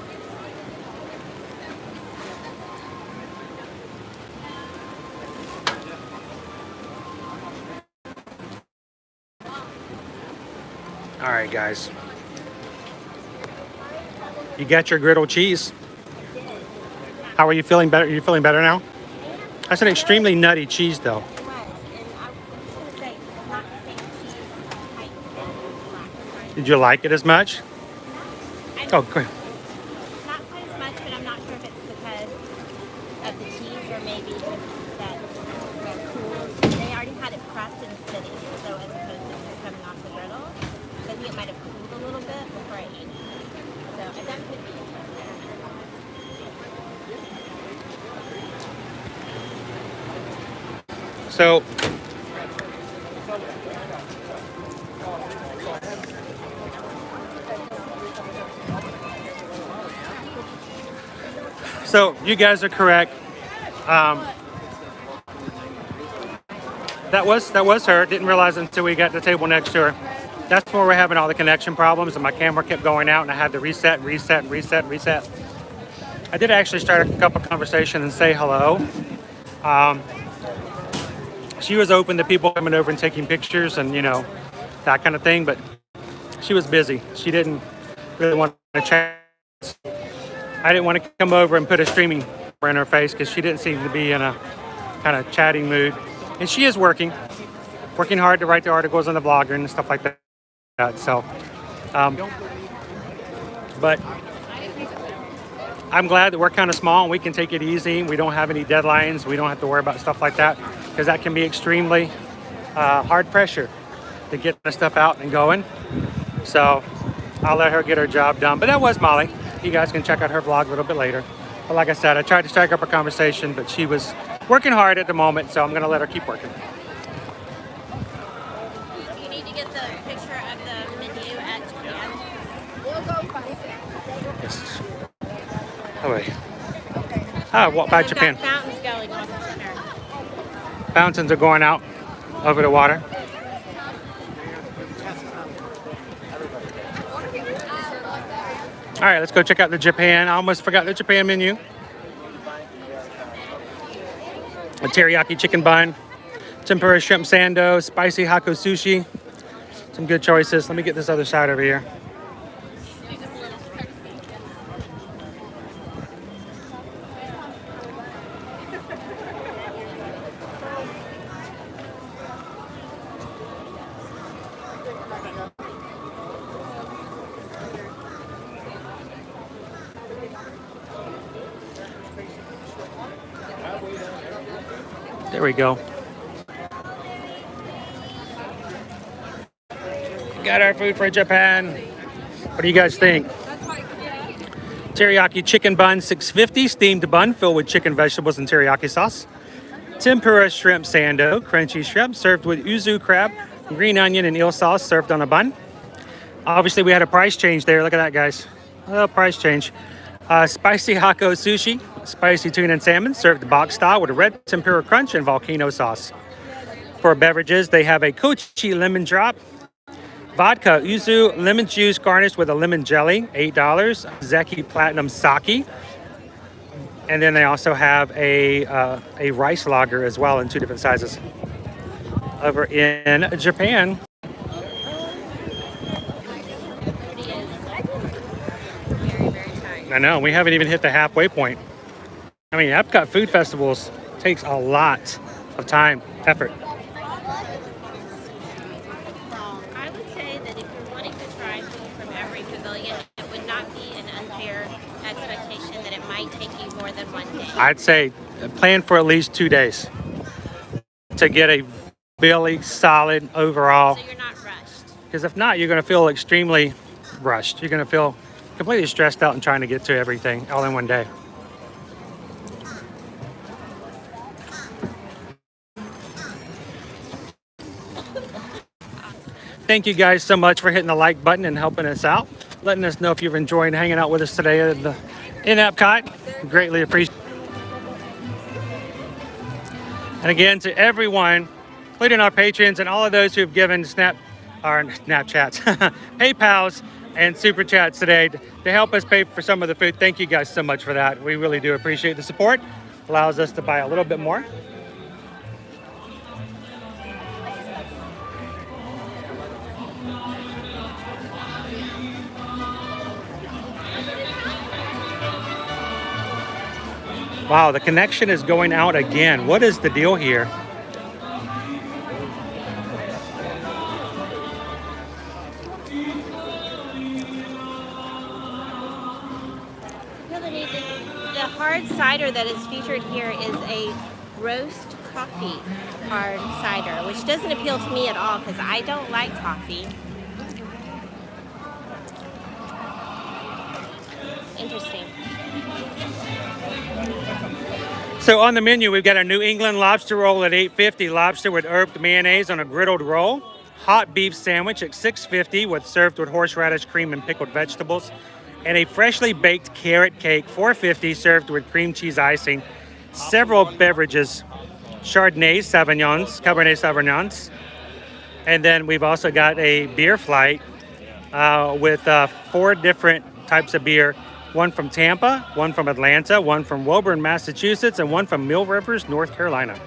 All right, guys. You got your griddle cheese. How are you feeling better? Are you feeling better now? That's an extremely nutty cheese, though. Did you like it as much? Oh, great. Not quite as much, but I'm not sure if it's because of the cheese or maybe just that it cools. They already had it prepped and sitting, so as opposed to just coming off the griddle. So I think it might have cooled a little bit before I ate it. So I that could be. So, you guys are correct. That was her. Didn't realize until we got to the table next to her. That's where we're having all the connection problems, and my camera kept going out, and I had to reset. I did actually start a couple conversation and say hello. She was open to people coming over and taking pictures and, that kind of thing, but she was busy. She didn't really want to chat. I didn't want to come over and put a streaming in her face because she didn't seem to be in a kind of chatting mood. And she is working hard to write the articles on the blogger and stuff like that. So, but I'm glad that we're kind of small and we can take it easy. We don't have any deadlines. We don't have to worry about stuff like that, because that can be extremely hard pressure to get the stuff out and going. So I'll let her get her job done. But that was Molly. You guys can check out her vlog a little bit later. But like I said, I tried to strike up a conversation, but she was working hard at the moment, so I'm going to let her keep working. You need to get the picture of the menu at Japan. We'll go find it. Yes. Oh, wait. Ah, what about They've Japan? got fountains going on the center. Fountains are going out over the water. All right, let's go check out the Japan. I almost forgot the Japan menu. A teriyaki chicken bun, tempura shrimp sando, spicy hako sushi. Some good choices. Let me get this other side over here. There we go. Got our food for Japan. What do you guys think? Teriyaki chicken bun, $6.50. Steamed bun filled with chicken, vegetables, and teriyaki sauce. Tempura shrimp sando, crunchy shrimp served with yuzu crab, green onion, and eel sauce served on a bun. Obviously, we had a price change there. Look at that, guys. A price change. Spicy hako sushi, spicy tuna and salmon served box style with a red tempura crunch and volcano sauce. For beverages, they have a kochi lemon drop, vodka yuzu lemon juice garnished with a lemon jelly, $8. Zeki platinum sake, and then they also have a rice lager as well in 2 different sizes. Over in Japan. I know, we haven't even hit the halfway point. I mean, EPCOT Food Festivals takes a lot of time, effort. I would say that if you're wanting to try food from every pavilion, it would not be an unfair expectation that it might take you more than one day. I'd say plan for at least 2 days to get a really solid overall. So you're not rushed. Because if not, you're going to feel extremely rushed. You're going to feel completely stressed out and trying to get to everything all in one day. Thank you guys so much for hitting the like button and helping us out, letting us know if you've enjoyed hanging out with us today in EPCOT. Greatly appreciate it. And again, to everyone, including our patrons and all of those who have given Snapchats, PayPals, and Super Chats today to help us pay for some of the food. Thank you guys so much for that. We really do appreciate the support. Allows us to buy a little bit more. Wow, the connection is going out again. What is the deal here? The hard cider that is featured here is a roast coffee hard cider, which doesn't appeal to me at all because I don't like coffee. Interesting. So on the menu, we've got a New England lobster roll at $8.50, lobster with herbed mayonnaise on a griddled roll, hot beef sandwich at $6.50 served with horseradish cream and pickled vegetables, and a freshly baked carrot cake, $4.50, served with cream cheese icing. Several beverages, Chardonnay Sauvignons, Cabernet Sauvignons, and then we've also got a beer flight with 4 different types of beer. One from Tampa, one from Atlanta, one from Woburn, Massachusetts, and one from Mill Rivers, North Carolina.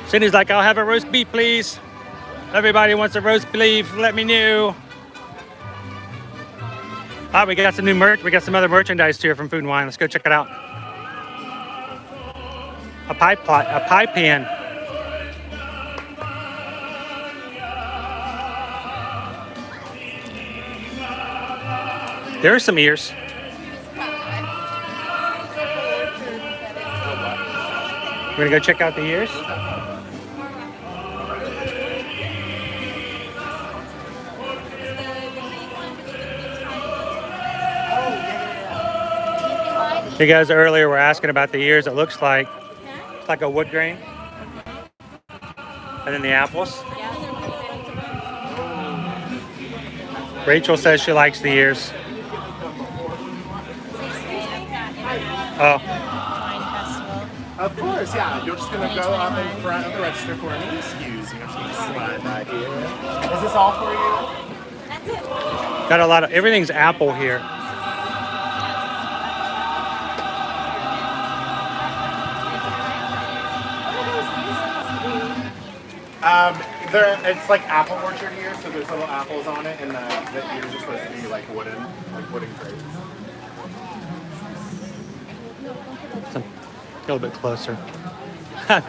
Cindy's like, I'll have a roast beef, please. Everybody wants a roast beef, let me know. Ah, we got some new merch. We got some other merchandise here from Food and Wine. Let's go check it out. A pie pan. There are some ears. We're gonna go check out the ears. You guys earlier were asking about the ears. It looks like it's like a wood grain. And then the apples. Rachel says she likes the ears. Oh. Of course, yeah. You're just gonna go up in front of the register for me. Excuse me, I'm just gonna slide back here. Is this all for you? Got a lot of, everything's apple here. It's like apple orchard here, so there's little apples on it, and the ears are supposed to be like wooden crates. A little bit closer.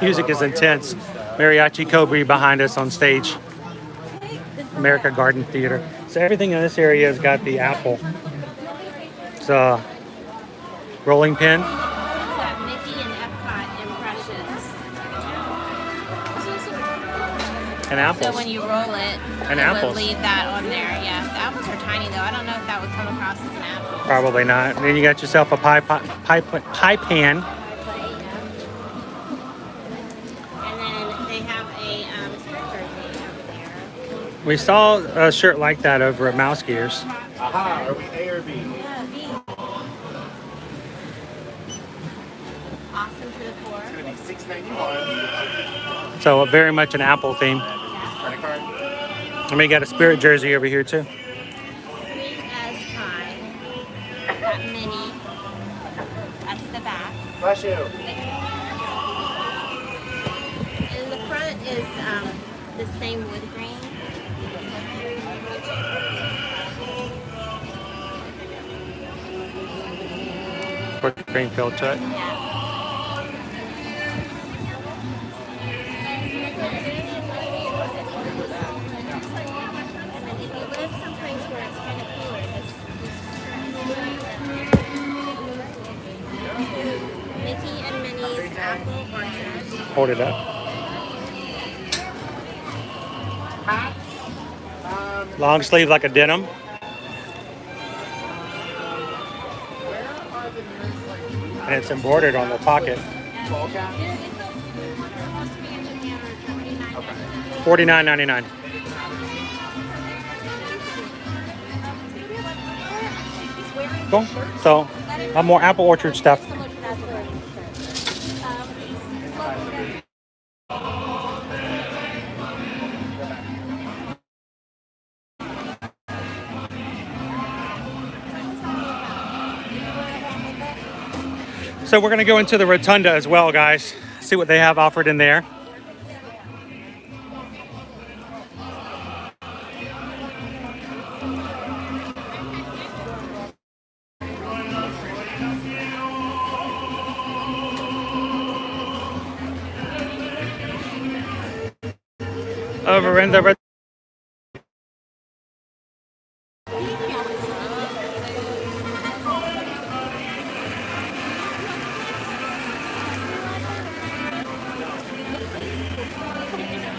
Music is intense. Mariachi Cobra behind us on stage. America Garden Theater. So everything in this area has got the apple. It's a rolling pin. Mickey and EPCOT impressions. And apples. So when you roll it, And it apples. would leave that on there. Yeah, the apples are tiny though. I don't know if that would come across as an apple. Probably not. And then you got yourself a pie pan. And then they have a skirt jersey over there. We saw a shirt like that over at Mouse Gears. Aha, are we A or B? Yeah, B. Awesome to the core. It's gonna be $6.91. So very much an apple theme. Credit card? And we got a Spirit jersey over here too. Sweet as pie. Got mini. That's the back. Bless you. And the front is the same wood grain. With green filled to it. Yeah. And then if you live someplace where it's kind of cooler, Mickey and Minnie's Apple Orchard. Hold it up. Long sleeve like a denim. And it's embroidered on the pocket. $49.99. Cool. So, more apple orchard stuff. So we're gonna go into the rotunda as well, guys. See what they have offered in there. Over in the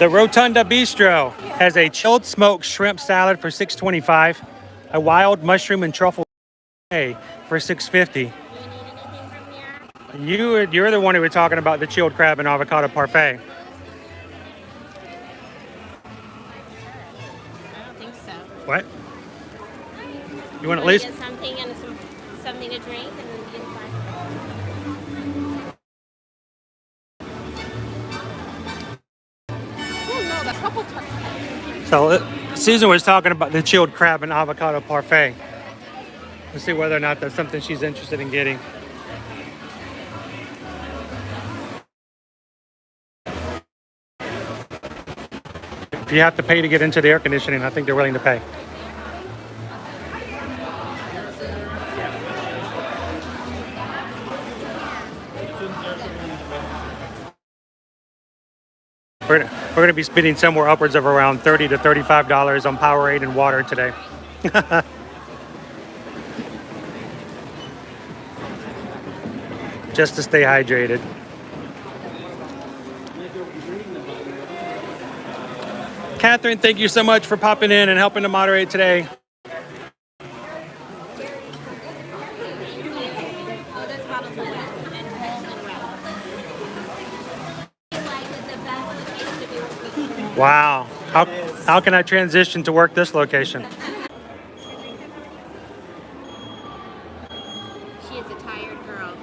Rotunda Bistro has a chilled smoked shrimp salad for $6.25, a wild mushroom and truffle for $6.50. You're the one who was talking about the chilled crab and avocado parfait. I don't think so. What? You want at least? Get something and something to drink and inside. So Susan was talking about the chilled crab and avocado parfait. Let's see whether or not that's something she's interested in getting. If you have to pay to get into the air conditioning, I think they're willing to pay. We're going to be spending somewhere upwards of around $30 to $35 on Powerade and water today. Just to stay hydrated. Kathryn, thank you so much for popping in and helping to moderate today. Oh, those bottles Wow. How can I transition to work this location? She is a tired girl.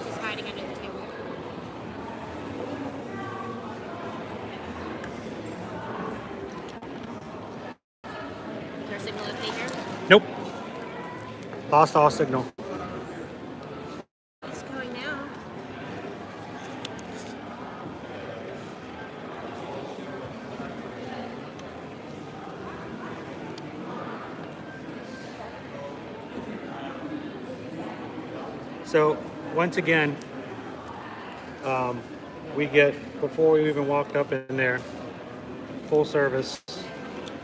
She's hiding under the table. Is there a signal okay here? Nope. Lost all signal. It's going now. So once again, we get, before we even walked up in there, full service,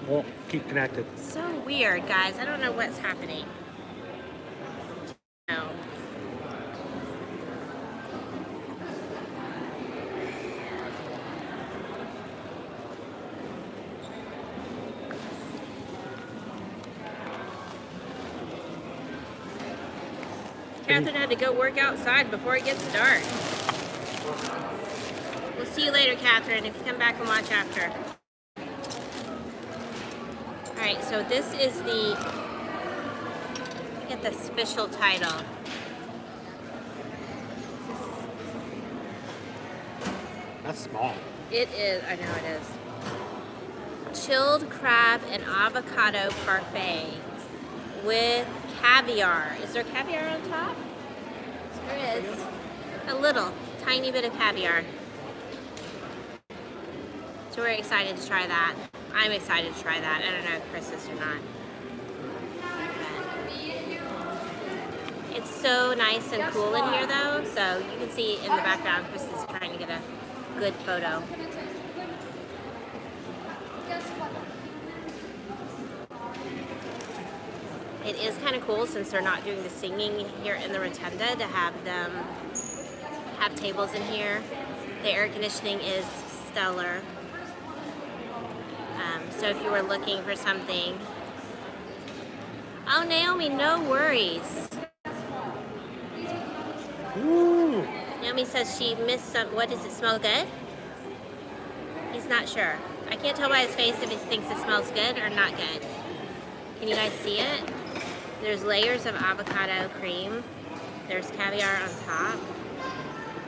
won't keep connected. So weird, guys. I don't know what's happening. No. Kathryn had to go work outside before it gets dark. We'll see you later, Kathryn, if you come back and watch after. Alright, so this is the, get the official title. That's small. It is, I know it is. Chilled crab and avocado parfait with caviar. Is there caviar on top? There is. A little, tiny bit of caviar. So we're excited to try that. I'm excited to try that. I don't know if Chris is or not. It's so nice and cool in here though, so you can see in the background Chris is trying to get a good photo. It is kind of cool since they're not doing the singing here in the rotunda to have them have tables in here. The air conditioning is stellar. So if you were looking for something, oh Naomi, no worries. Ooh. Naomi says she missed some. What does it smell good? He's not sure. I can't tell by his face if he thinks it smells good or not good. Can you guys see it? There's layers of avocado cream. There's caviar on top.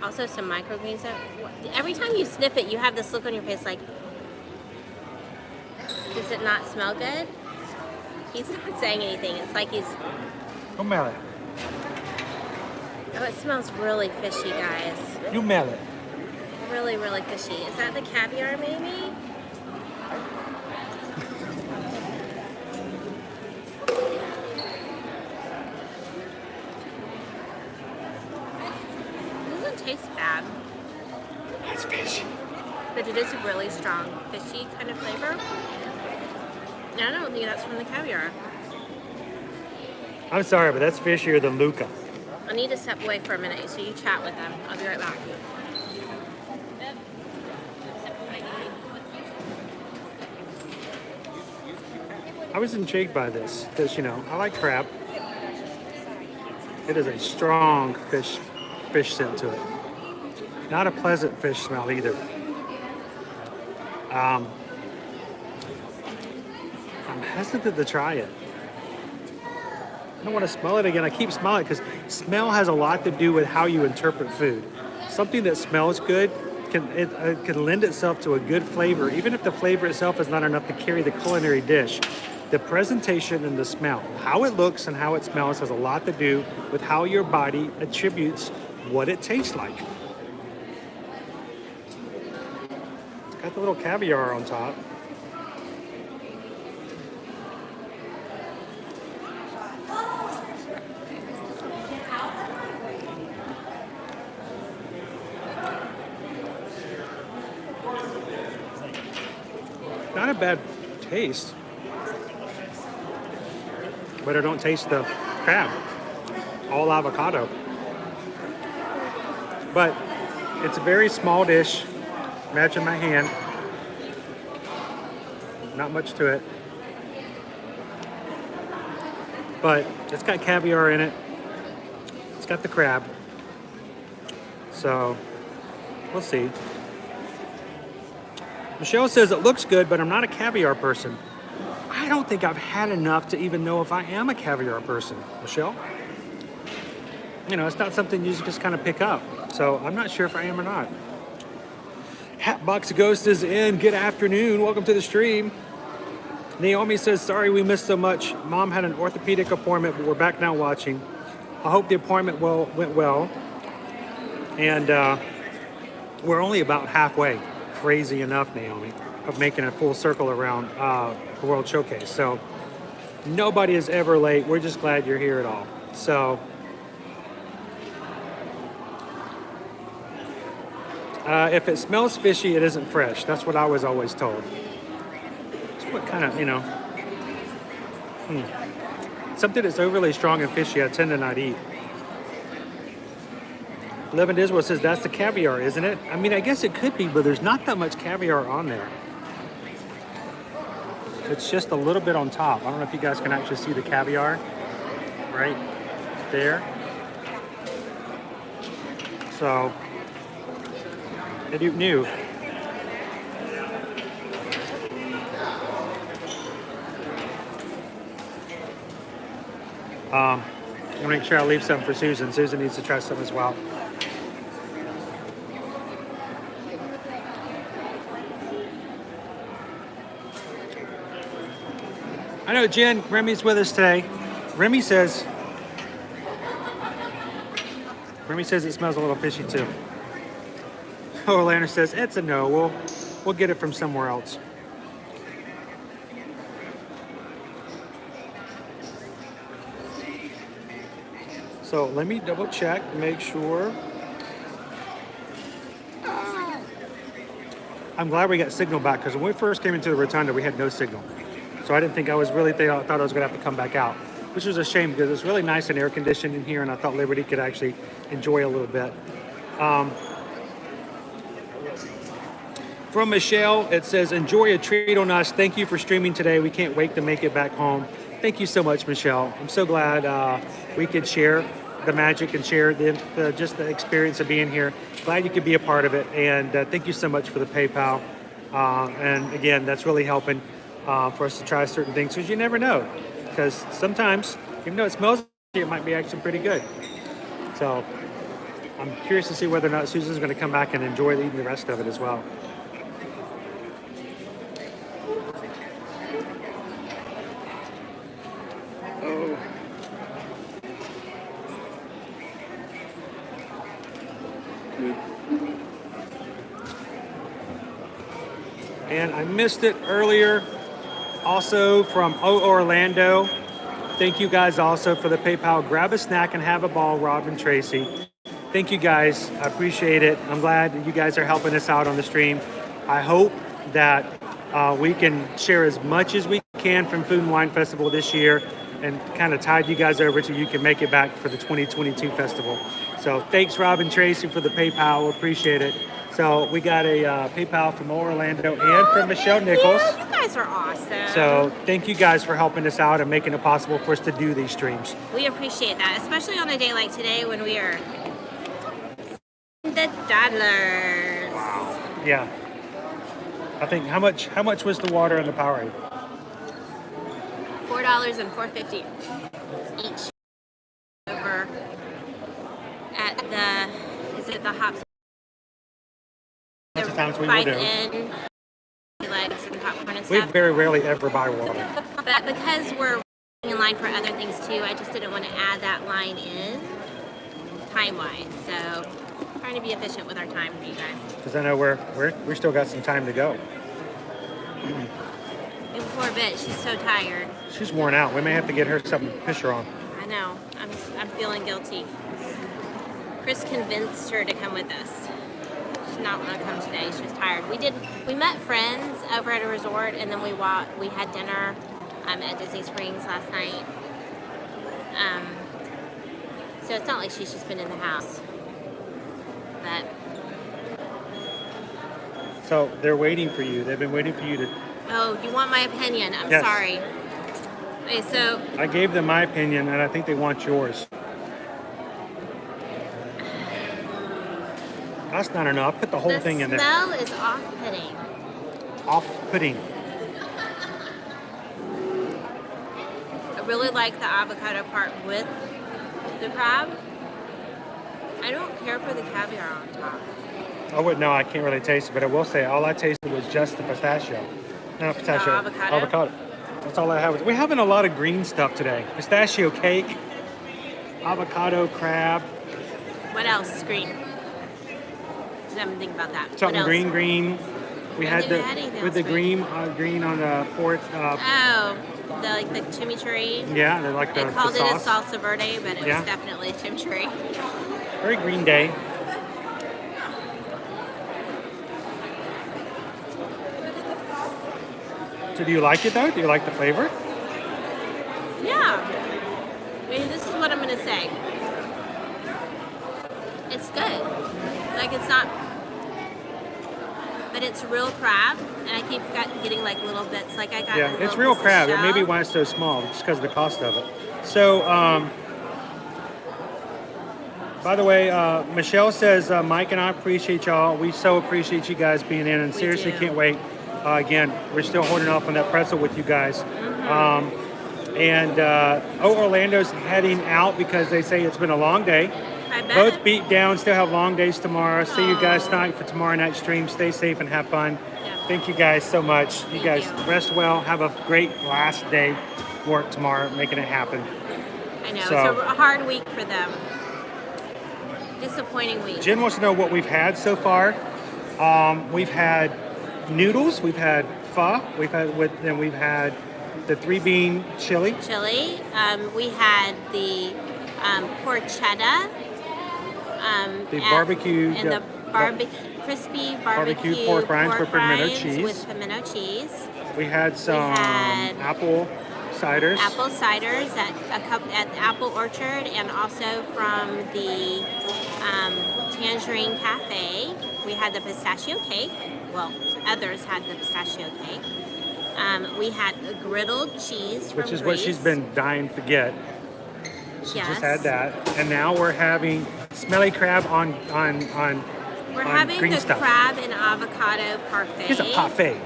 Also some microgreens. Every time you sniff it, you have this look on your face like, does it not smell good? He's not saying anything. It's like he's... You smell it. Oh, it smells really fishy, guys. You smell it. Really, really fishy. Is that the caviar, maybe? It doesn't taste bad. It's fishy. But it is a really strong fishy kind of flavor. I don't think that's from the caviar. I'm sorry, but that's fishier than Luca. I need to step away for a minute so you chat with them. I'll be right back. I was intrigued by this because, you know, I like crab. It is a strong fish scent to it. Not a pleasant fish smell either. I'm hesitant to try it. I don't want to smell it again. I keep smelling it because smell has a lot to do with how you interpret food. Something that smells good can lend itself to a good flavor, even if the flavor itself is not enough to carry the culinary dish. The presentation and the smell, how it looks and how it smells has a lot to do with how your body attributes what it tastes like. It's got the little caviar on top. Not a bad taste, but I don't taste the crab. All avocado. But it's a very small dish. Imagine my hand. Not much to it. But it's got caviar in it. It's got the crab. So we'll see. Michelle says it looks good, but I'm not a caviar person. I don't think I've had enough to even know if I am a caviar person, Michelle. You know, it's not something you just kind of pick up. So I'm not sure if I am or not. Hatbox Ghost is in. Good afternoon. Welcome to the stream. Naomi says, sorry we missed so much. Mom had an orthopedic appointment, but we're back now watching. I hope the appointment went well. And we're only about halfway, crazy enough, Naomi, of making a full circle around the World Showcase. So nobody is ever late. We're just glad you're here at all. So if it smells fishy, it isn't fresh. That's what I was always told. It's what kind of, you know, something that's overly strong and fishy, I tend to not eat. Levin Diswell says that's the caviar, isn't it? I mean, I guess it could be, but there's not that much caviar on there. It's just a little bit on top. I don't know if you guys can actually see the caviar right there. So, I do new. I'm gonna make sure I leave some for Susan. Susan needs to try some as well. I know Jen, Remy's with us today. Remy says it smells a little fishy too. Orlando says it's a no. We'll get it from somewhere else. So let me double check, make sure. I'm glad we got signal back because when we first came into the rotunda, we had no signal. So I didn't think I was really thought I was going to have to come back out, which was a shame because it's really nice and air conditioned in here, and I thought Liberty could actually enjoy a little bit. From Michelle, it says, enjoy a treat on us. Thank you for streaming today. We can't wait to make it back home. Thank you so much, Michelle. I'm so glad we could share the magic and share just the experience of being here. Glad you could be a part of it. And thank you so much for the PayPal. And again, that's really helping for us to try certain things because you never know. Because sometimes, even though it smells, it might be actually pretty good. So I'm curious to see whether or not Susan's going to come back and enjoy eating the rest of it as well. And I missed it earlier, also from Orlando. Thank you guys also for the PayPal. Grab a snack and have a ball, Rob and Tracy. Thank you guys, I appreciate it. I'm glad that you guys are helping us out on the stream. I hope that we can share as much as we can from Food and Wine Festival this year and kind of tide you guys over so you can make it back for the 2022 festival. So thanks, Rob and Tracy, for the PayPal. Appreciate it. So we got a PayPal from Orlando and from Michelle Nichols. You guys are awesome. So thank you guys for helping us out and making it possible for us to do these streams. We appreciate that, especially on a day like today when we are the dollars. Wow. Yeah. I think how much was the water and the Powerade? $4 and $4.50 each. Over at the Hops. Lots of times we will do. Legs and popcorn and We stuff. very rarely ever buy water. But because we're in line for other things too, I just didn't want to add that line in time-wise. So trying to be efficient with our time for you guys. Because I know we still got some time to go. And poor bitch, she's so tired. She's worn out. We may have to get her something to push her on. I know. I'm feeling guilty. Chris convinced her to come with us. She did not want to come today. She was tired. We met friends over at a resort, and then we had dinner at Disney Springs last night. So it's not like she's just been in the house. But So they're waiting for you. They've been waiting for you to... oh, you want my opinion? I'm Yes. sorry. Okay, so I gave them my opinion, and I think they want yours. That's not enough. Put the whole thing in there. The smell is off-putting. off-putting. I really like the avocado part with the crab. I don't care for the caviar on top. I wouldn't know. I can't really taste it, but I will say all I tasted was just the pistachio. No, pistachio. avocado? That's all I have. We're having a lot of green stuff today. Pistachio cake, avocado, crab. What else? Green. Just haven't think about that. Something what else? green. We I had didn't the have anything with the else green on the pork. Oh, the chimichurri. Yeah, they like the They called the it a sauce. salsa verde, but it Yeah. was definitely a chimichurri. Very green day. So do you like it though? Do you like the flavor? Yeah. I mean, this is what I'm gonna say. It's good. Like it's not, but it's real crab, and I keep getting like little bits. Like I got. Yeah, little it's real bits of crab. It may be shell. why it's so small, just because of the cost of it. So, by the way, Michelle says, Mike and I appreciate y'all. We so appreciate you guys being in, and seriously do. can't wait. Again, we're still holding off on that pretzel with you guys. Orlando's heading out because they say it's been a long day. I bet. Both beat down, still have long days tomorrow. See you guys tonight for tomorrow night stream. Stay safe and have fun. Yeah. Thank you guys so much. You guys you. rest well. Have a great last day work tomorrow, making it happen. I know. So- It's a hard week for them. Disappointing week. Jen wants to know what we've had so far. We've had noodles, we've had pho, we've had the 3-bean chili. Chili. We had the porchetta. The barbecue- and the crispy barbecue pork rinds with pimento rinds cheese. With pimento cheese. We had some had apple ciders. Apple ciders at the Apple Orchard, and also from the Tangerine Cafe. We had the pistachio cake. Well, others had the pistachio cake. We had a griddled cheese from which is what Greece. she's been dying to get. She Yes. just had that. And now we're having smelly crab on We're on having green the stuff. crab and avocado parfait. He's a parfait.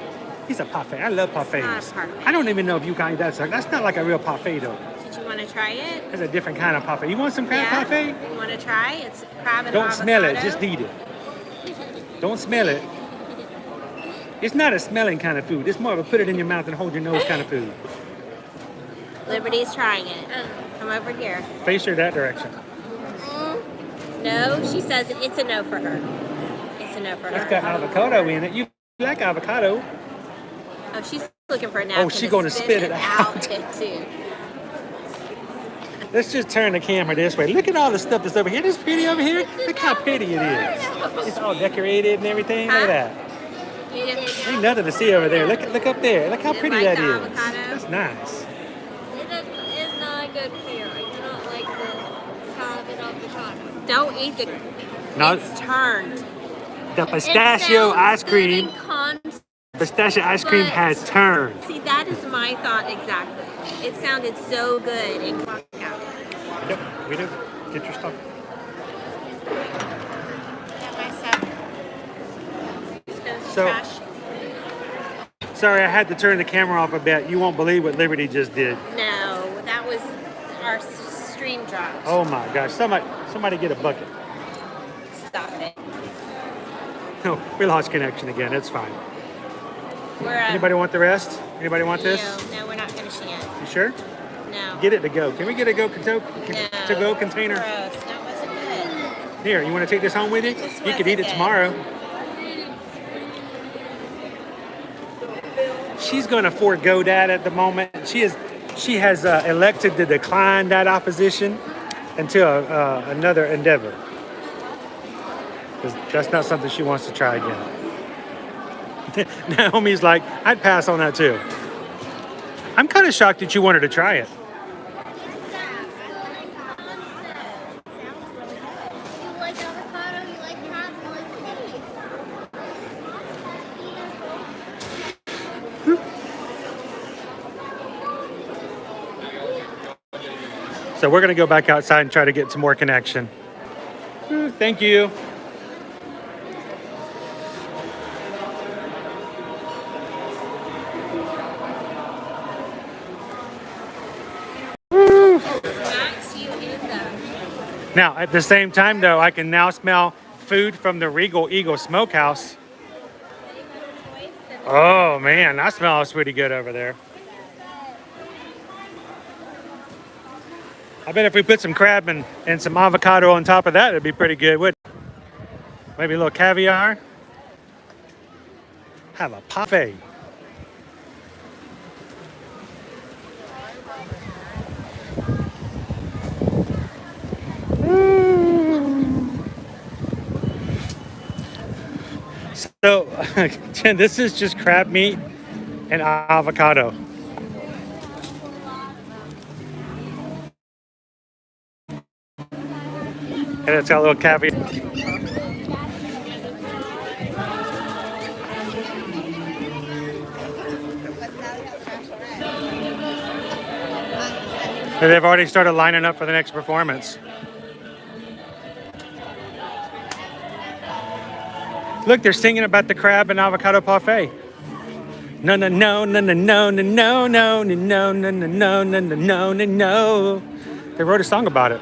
He's a parfait. I love parfaits. not a parfait. I don't even know if you guys that's not like a real parfait though. Did you want to try it? It's a different kind of parfait. You want some crab parfait? You want to try? It's crab and Don't avocado. smell it, just eat it. Don't smell it. It's not a smelling kind of food. It's more of a put it in your mouth and hold your nose kind of food. Liberty's trying it. Come over here. Face her that direction. No, she says it's a no for her. It's a no for her. It's got avocado in it. You like avocado? Oh, she's looking for a napkin. Oh, she's gonna spit it out. Too. Let's just turn the camera this way. Look at all the stuff that's over here. This pretty over here. Look how pretty it is. It's all decorated and everything. Look at that. You didn't Ain't nothing to see over there. Look up there. Look how You pretty like that the is. avocado? That's nice. It's not good for you. I do not like the crab and avocado. Don't eat the. No. It's turned. The pistachio ice cream. Concept. Pistachio ice cream But- has turned. See, that is my thought exactly. It sounded so good in Clock Out. Yep, we do. Get your stuff. Got my stuff. Just gonna So- trash. Sorry, I had to turn the camera off a bit. You won't believe what Liberty just did. No, that was our stream dropped. Oh my gosh. Somebody get a bucket. Stop it. No, we lost connection again. It's fine. We're Anybody want the rest? Anybody want this? No, we're not finishing it. You sure? No. Get it to go. Can we get a to-go container? Gross. That wasn't good. Here, you want to take this home with you? It just You could eat wasn't it good. tomorrow. She's going to forego that at the moment. She has elected to decline that opposition until another endeavor. 'Cause that's not something she wants to try again. Naomi's like, I'd pass on that too. I'm kind of shocked that you wanted to try it. You like avocado, you like crab, you like meat. So we're going to go back outside and try to get some more connection. Thank you. Now, at the same time, though, I can now smell food from the Regal Eagle Smokehouse. Oh, man, that smells pretty good over there. I bet if we put some crab and some avocado on top of that, it'd be pretty good, wouldn't it? Maybe a little caviar. Have a parfait. So, Jen, this is just crab meat and avocado. And it's got a little caviar. And they've already started lining up for the next performance. Look, they're singing about the crab and avocado parfait. No, no, no, no, no, no, no, no, no, no, no, no, no, no, no, no, no. They wrote a song about it.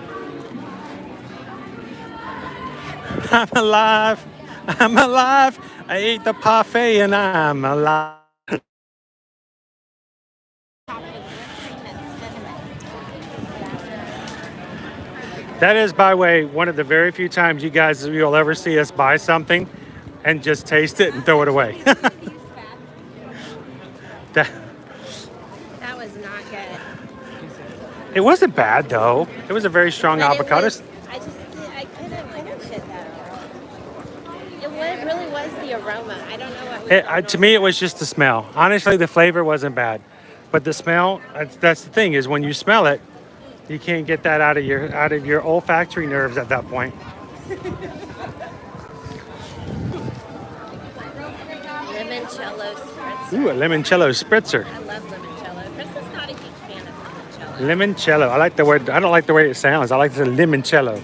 I'm alive, I'm alive. I ate the parfait and I'm alive. That is, by the way, one of the very few times you'll ever see us buy something and just taste it and throw it away. That was not good. It wasn't bad though. It was a very strong avocado. I couldn't finish it though. It really was the aroma. I don't know what. To me, it was just the smell. Honestly, the flavor wasn't bad, but the smell. That's the thing, is when you smell it, you can't get that out of your olfactory nerves at that point. Limoncello spritzer. Ooh, a limoncello spritzer. I love limoncello. Chris is not a huge fan of limoncello. Limoncello. I like the word. I don't like the way it sounds. I like the limoncello.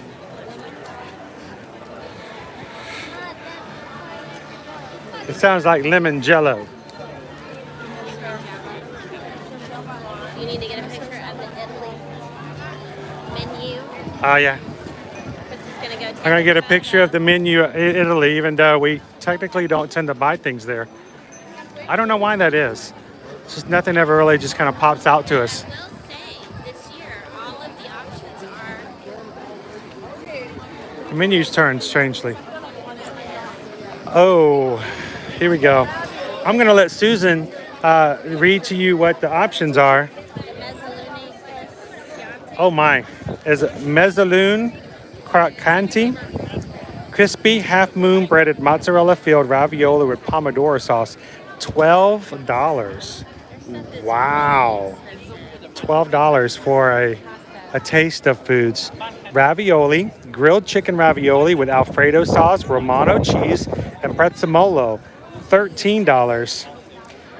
It sounds like lemon jello. You need to get a picture of the Italy menu. Oh yeah. I'm gonna get a picture of the menu in Italy, even though we technically don't tend to buy things there. I don't know why that is. It's just nothing ever really just kind of pops out to us. I will say, this year, all of the options are... The menu's turned strangely. Oh, here we go. I'm gonna let Susan read to you what the options are. Oh my, is it mezzalune croccante, crispy half moon breaded mozzarella filled ravioli with pomodoro sauce, $12. Wow, $12 for a taste of foods. Ravioli, grilled chicken ravioli with Alfredo sauce, Romano cheese, and prezzemolo, $13.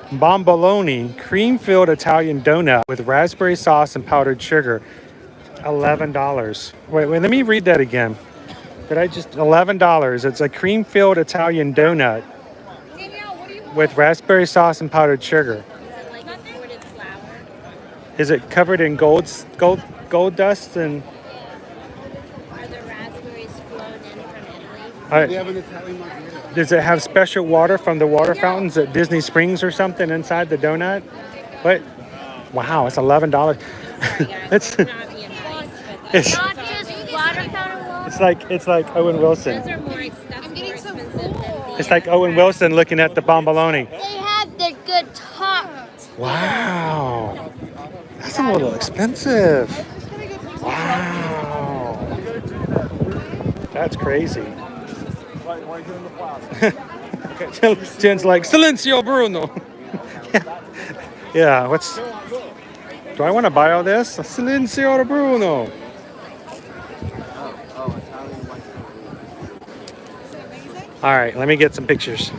Bomboloni, cream-filled Italian donut with raspberry sauce and powdered sugar, $11. Wait, let me read that again. Did I just $11? It's a cream-filled Italian donut with raspberry sauce and powdered sugar. Is it covered in gold dust and? Are the raspberries flown in from Italy? Does it have special water from the water fountains at Disney Springs or something inside the donut? What? Wow, it's $11. It's not just water fountain water. It's like Owen Wilson. Those are more expensive than the... It's like Owen Wilson looking at the bomboloni. They have the good top. Wow, that's a little expensive. Wow, that's crazy. Jen's like, Silencio Bruno. Yeah, do I want to buy all this? Silencio Bruno. All right, let me get some pictures.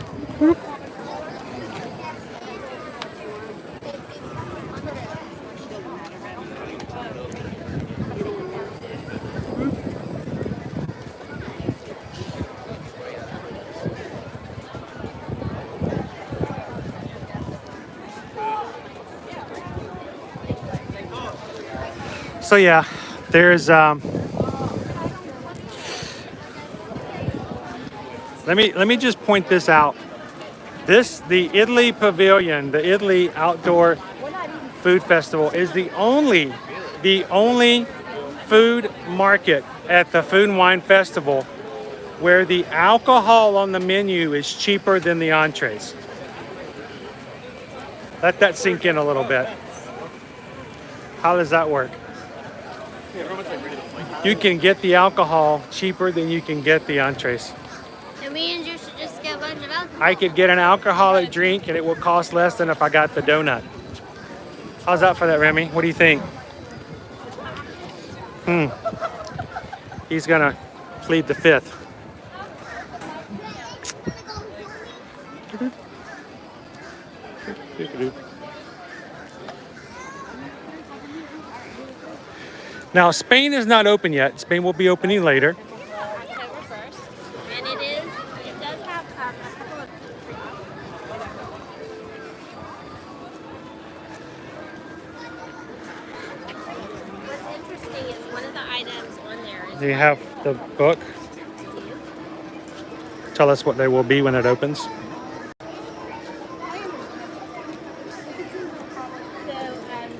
So yeah, there's Let me just point this out. The Italy Pavilion, the Italy Outdoor Food Festival, is the only food market at the Food and Wine Festival where the alcohol on the menu is cheaper than the entrees. Let that sink in a little bit. How does that work? You can get the alcohol cheaper than you can get the entrees. And me and you should just get a bunch of alcohol. I could get an alcoholic drink and it will cost less than if I got the donut. How's that for that, Remy? What do you think? He's gonna plead the fifth. Now, Spain is not open yet. Spain will be opening later. October 1st. And it does have a couple of... What's interesting is one of the items on there is... Do you have the book? Tell us what they will be when it opens. So,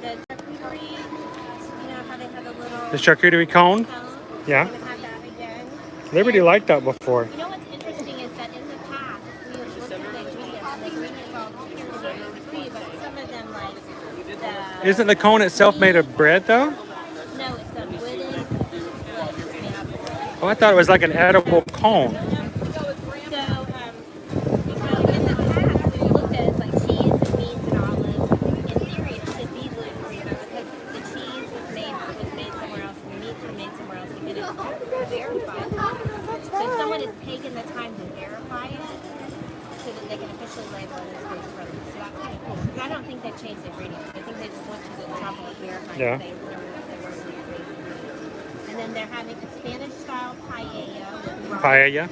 the charcuterie, you know how they have a little... The charcuterie cone? cone? Yeah. We're gonna have that again. Liberty liked that before. You know what's interesting is that in the past, we would look at the ingredients and the ingredients all appear to be free, but some of them, like the... Isn't the cone itself made of bread, though? No, it's a wooden... it's made out of wood. Oh, I thought it was like an edible cone. So in the past, when you looked at it, it's like cheese and meats and olives. In theory, it should be gluten-free, but because the cheese was made somewhere else and the meats were made somewhere else, you didn't verify it. So someone has taken the time to verify it so that they can officially label it as gluten-free. So that's kind of cool. Because I don't think they've changed the ingredients. I think they just went to the trouble of verifying that they were gluten-free. And then they're having a Spanish-style paella with rice, Paella.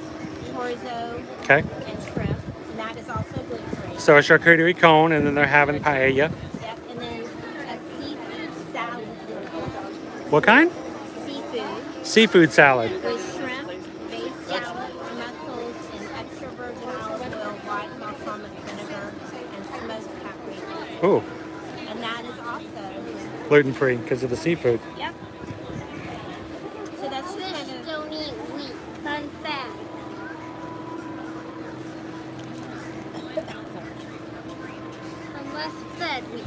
chorizo, Okay. and shrimp, and that is also gluten-free. So a charcuterie cone, and then they're having paella. Yep, and then a seafood salad. What kind? Seafood Seafood salad. with shrimp, baked scallops, mussels, and extra virgin olive oil, white balsamic vinegar, and smoked paprika. Ooh, And that is also, gluten-free because of the seafood. yep. So that's just kind of... Don't eat wheat. Fun fact. Unless fed wheat.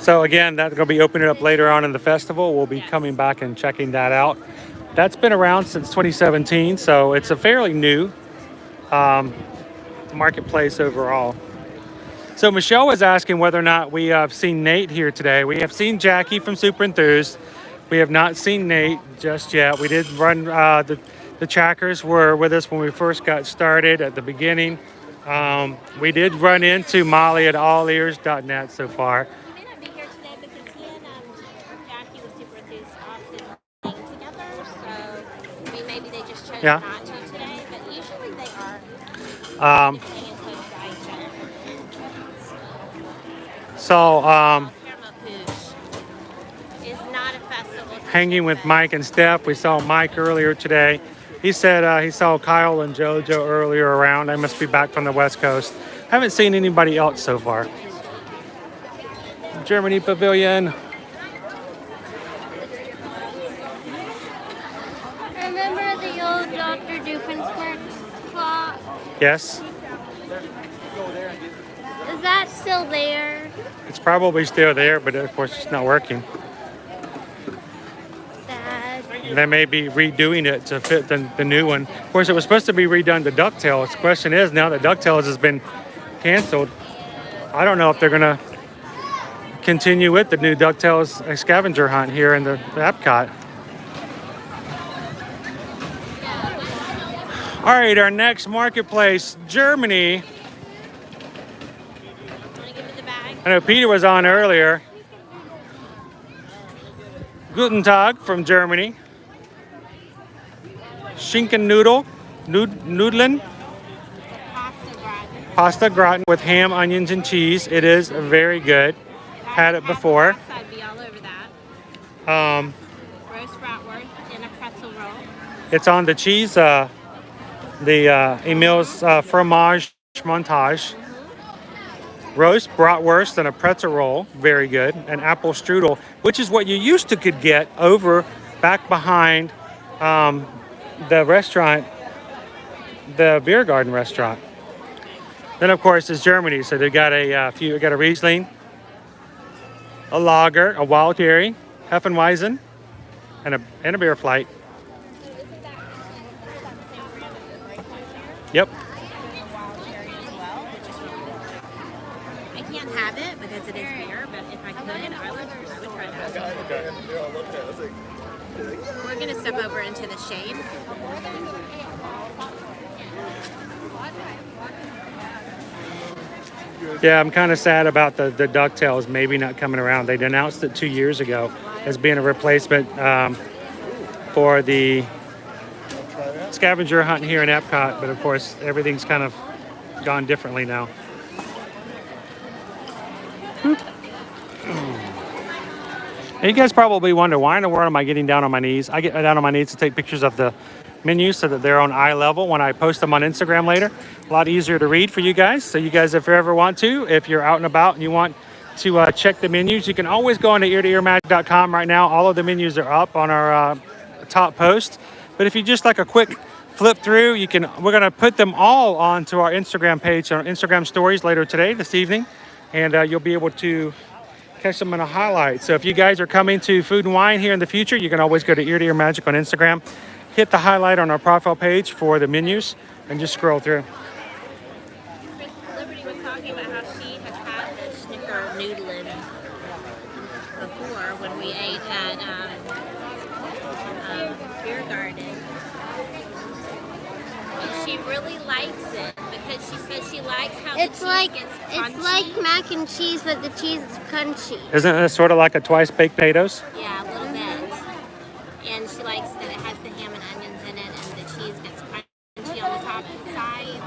So again, that's going to be opening up later on in the festival. We'll be coming back and checking that out. That's been around since 2017, so it's a fairly new marketplace overall. So Michelle was asking whether or not we have seen Nate here today. We have seen Jackie from Super Enthused. We have not seen Nate just yet. We did run, the trackers were with us when we first got started at the beginning. We did run into Molly at allears.net so far. He may not be here today because he and Jackie with Super Enthused often hang together, so I mean, maybe they just chose Yeah. not to today, but usually they are Um, hanging close by each other. so Paramount Poosh is not a festival. hanging with Mike and Steph. We saw Mike earlier today. He said he saw Kyle and JoJo earlier around. They must be back from the West Coast. Haven't seen anybody else so far. Germany Pavilion. Remember the old Dr. Doofenshmirtz clock? Yes, Is that still there? it's probably still there, but of course it's not working. Sad. They may be redoing it to fit the new one. Of course, it was supposed to be redone to DuckTales. The question is, now that DuckTales has been canceled, I don't know if they're going to continue with the new DuckTales scavenger hunt here in the EPCOT. All right, our next marketplace, Germany. Want to give it the bag? I know Peter was on earlier. Guten Tag from Germany. Schinken Nudeln. Pasta gratin with ham, onions, and cheese. It is very good. Had it before. I'd be all over that. Roast bratwurst in a pretzel roll. It's on the cheese the Emil's fromage montage, roast bratwurst and a pretzel roll, very good, and apple strudel, which is what you used to could get over back behind the restaurant, the beer garden restaurant. Then of course is Germany, so they've got a got a Riesling, a lager, a wild cherry, Hefeweizen, and a beer flight. Yep. I can't have it because it is beer, but if I could, I would try that. We're gonna step over into the shade. Yeah, I'm kind of sad about the DuckTales maybe not coming around. They announced it 2 years ago as being a replacement for the scavenger hunt here in EPCOT, but of course everything's kind of gone differently now. And you guys probably wonder, why in the world am I getting down on my knees? I get down on my knees to take pictures of the menus so that they're on eye level when I post them on Instagram later. A lot easier to read for you guys. So you guys, if you ever want to, if you're out and about and you want to check the menus, you can always go on to eartoearmagic.com right now. All of the menus are up on our top post. But if you just like a quick flip through, we're gonna put them all onto our Instagram page, our Instagram stories later today, this evening, and you'll be able to catch them in a highlight. So if you guys are coming to Food and Wine here in the future, you can always go to Ear to Ear Magic on Instagram, hit the highlight on our profile page for the menus, and just scroll through. Liberty was talking about how she has had the Snicker noodling before when we ate at Beer Garden. And she really likes it because she says she likes how the cheese gets crunchy. It's like mac and cheese, but the cheese is crunchy. Isn't it sort of like a twice baked potatoes? Yeah, a little bit. And she likes that it has the ham and onions in it, and the cheese gets crunchy on the top and sides.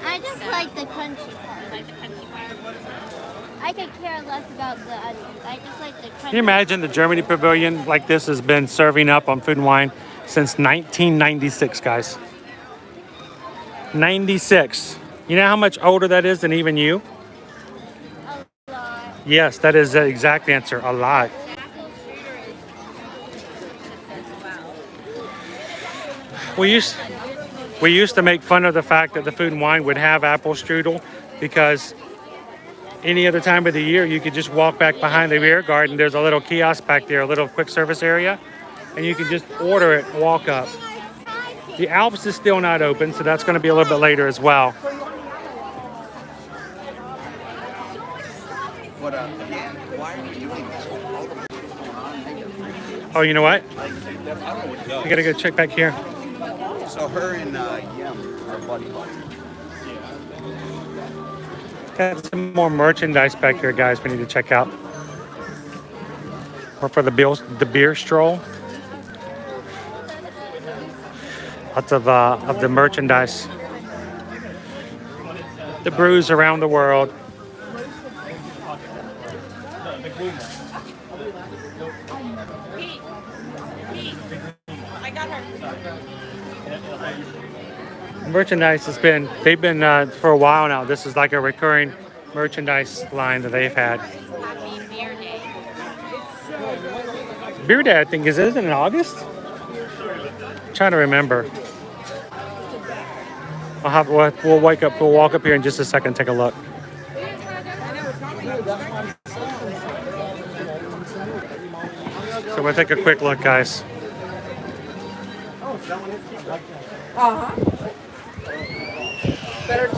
I just like the crunchy part. You like the crunchy part? I could care less about the onions. I just like the crunchy. Can you imagine the Germany Pavilion like this has been serving up on Food and Wine since 1996, guys? 96. You know how much older that is than even you? A lot. Yes, that is the exact answer. A lot. We used to make fun of the fact that the Food and Wine would have apple strudel because any other time of the year you could just walk back behind the beer garden. There's a little kiosk back there, a little quick service area, and you can just order it and walk up. The Alps is still not open, so that's going to be a little bit later as well. Oh, you know what? I gotta go check back here. So her and Yem are buddy. Got some more merchandise back here, guys. We need to check out. Or for the beer stroll. Lots of the merchandise. The brews around the world. I got her. Merchandise they've been for a while now. This is like a recurring merchandise line that they've had. Happy Beer Day. Beer Day, I think, isn't it in August? I'm trying to remember. We'll walk up here in just a second and take a look. So we'll take a quick look, guys. Better.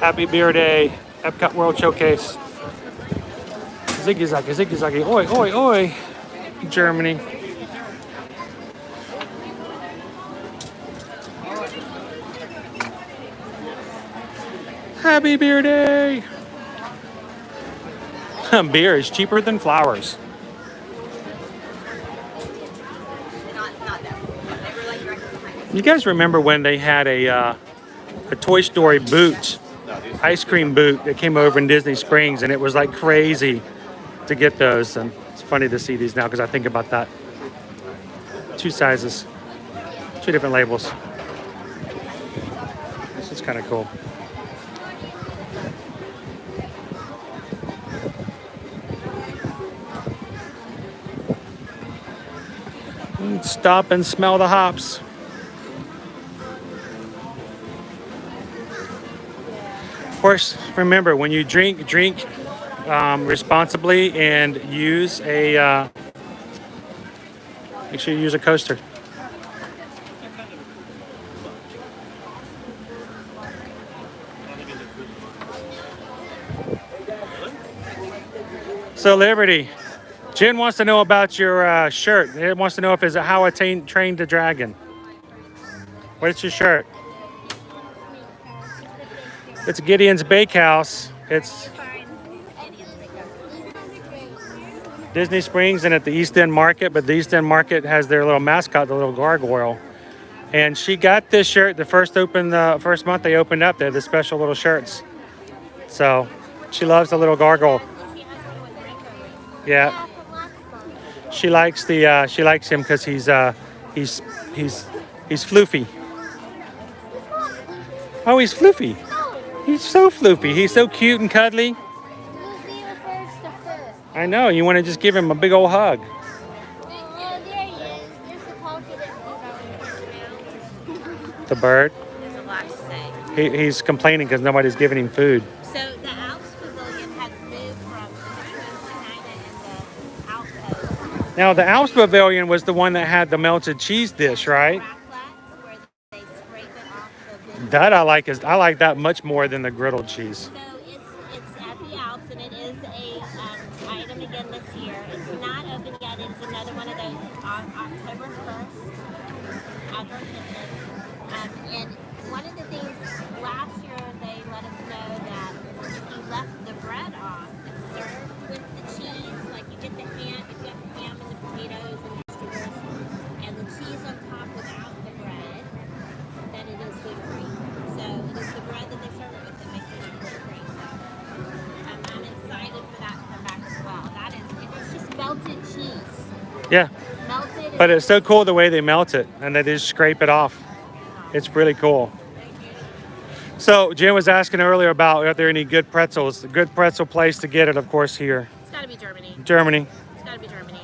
Happy Beer Day, EPCOT World Showcase. Ziggy zaggy, ziggy zaggy, oi, oi, oi, Germany. Happy Beer Day. Beer is cheaper than flowers. You guys remember when they had a Toy Story boot, ice cream boot that came over in Disney Springs, and it was like crazy. to get those, and it's funny to see these now because I think about that. 2 sizes, 2 different labels. This is kind of cool. Stop and smell the hops. Of course, remember, when you drink responsibly and use a, make sure you use a coaster. So Liberty, Jen wants to know about your shirt. It wants to know if it's how I trained the dragon. What's your shirt? It's Gideon's Bakehouse. It's Disney Springs and at the East End Market, but the East End Market has their little mascot, the little gargoyle. And she got this shirt the first month they opened up. They're the special little shirts. So she loves the little gargoyle. Yeah. She likes him because he's floofy. Oh, he's floofy. He's so floofy. He's so cute and cuddly. I know. You want to just give him a big old hug. The bird. There's a lot to say. He's complaining because nobody's giving him food. So the Alps Pavilion has moved from between Medina and the Outpost. Now the Alps Pavilion was the one that had the melted cheese dish, right? Where they scrape it off the big. That I like that much more than the griddled cheese. So it's at the Alps, and it is a item again this year. It's not open yet. It's another one of those on October 1st outdoor kitchen. And one of the things last year they let us know that if you left the bread on, it's served with the cheese. Like you get the ham, you've got the ham and the potatoes and vegetables, and the cheese on top without the bread, then it is gluten-free. So it is the bread that they serve it with that makes it gluten-free. So I'm excited for that to come back as well. It's just melted cheese. Yeah. Melted. But it's so cool the way they melt it and they just scrape it off. It's really cool. So Jen was asking earlier about are there any good pretzels. The good pretzel place to get it, of course, here. It's got to be Germany. Germany. It's got to be Germany.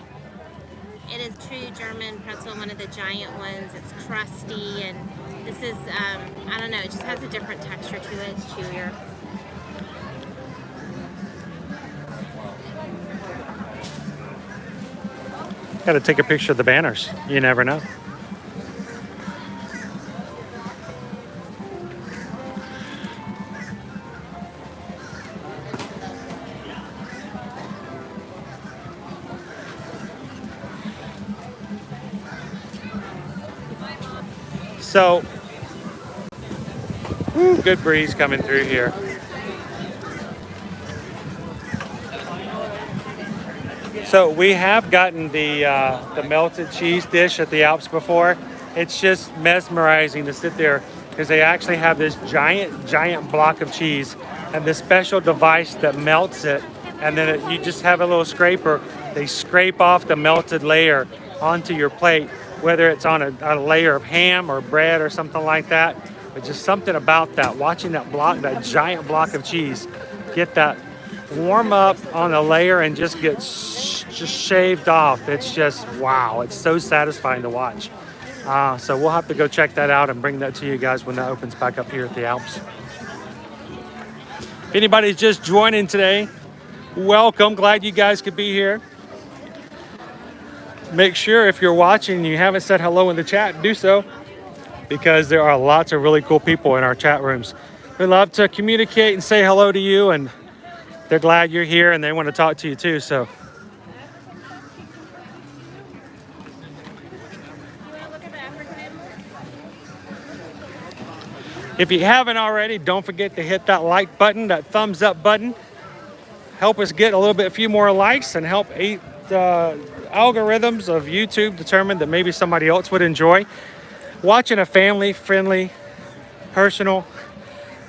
It is true German pretzel, one of the giant ones. It's crusty, and this is, I don't know, it just has a different texture to it. It's chewier. Got to take a picture of the banners. You never know. So, good breeze coming through here. So we have gotten the melted cheese dish at the Alps before. It's just mesmerizing to sit there because they actually have this giant block of cheese and this special device that melts it, and then you just have a little scraper. They scrape off the melted layer onto your plate, whether it's on a layer of ham or bread or something like that. But just something about that, watching that giant block of cheese, get that warm up on a layer and just get just shaved off. It's just, wow, it's so satisfying to watch. So we'll have to go check that out and bring that to you guys when that opens back up here at the Alps. If anybody's just joining today, welcome. Glad you guys could be here. Make sure if you're watching and you haven't said hello in the chat, do so, because there are lots of really cool people in our chat rooms. We love to communicate and say hello to you, and they're glad you're here and they want to talk to you too. So if you haven't already, don't forget to hit that like button, that thumbs up button. Help us get a few more likes and help algorithms of YouTube determine that maybe somebody else would enjoy watching a family-friendly, personal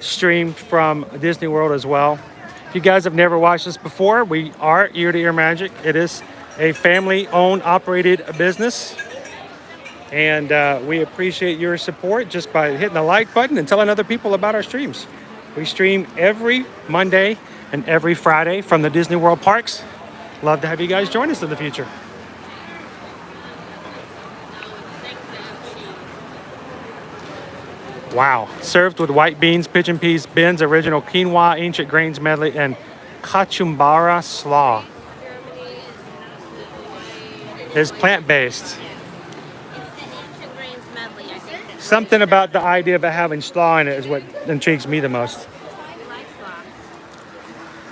stream from Disney World as well. If If you guys have never watched us before, we are Ear to Ear Magic. It is a family-owned, operated business. And we appreciate your support just by hitting the like button and telling other people about our streams. We stream every Monday and every Friday from the Disney World parks. Love to have you guys join us in the future. Wow. Served with white beans, pigeon peas, Ben's original quinoa, ancient grains medley, and kachumbara slaw. It's plant-based. Something about the idea of it having slaw in it is what intrigues me the most.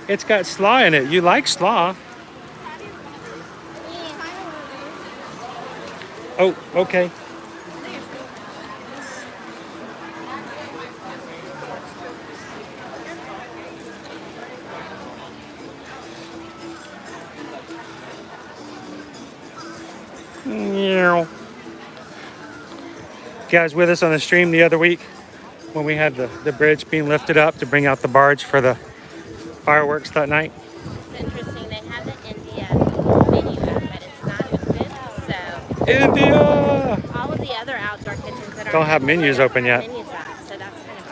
It's got slaw in it. You like slaw. Oh, okay. You guys with us on the stream the other week when we had the bridge being lifted up to bring out the barge for the fireworks that night? It's interesting. They have the India menu up, but it's not open. So India! All of the other outdoor kitchens that Don't have menus open yet. menus up, so that's kind of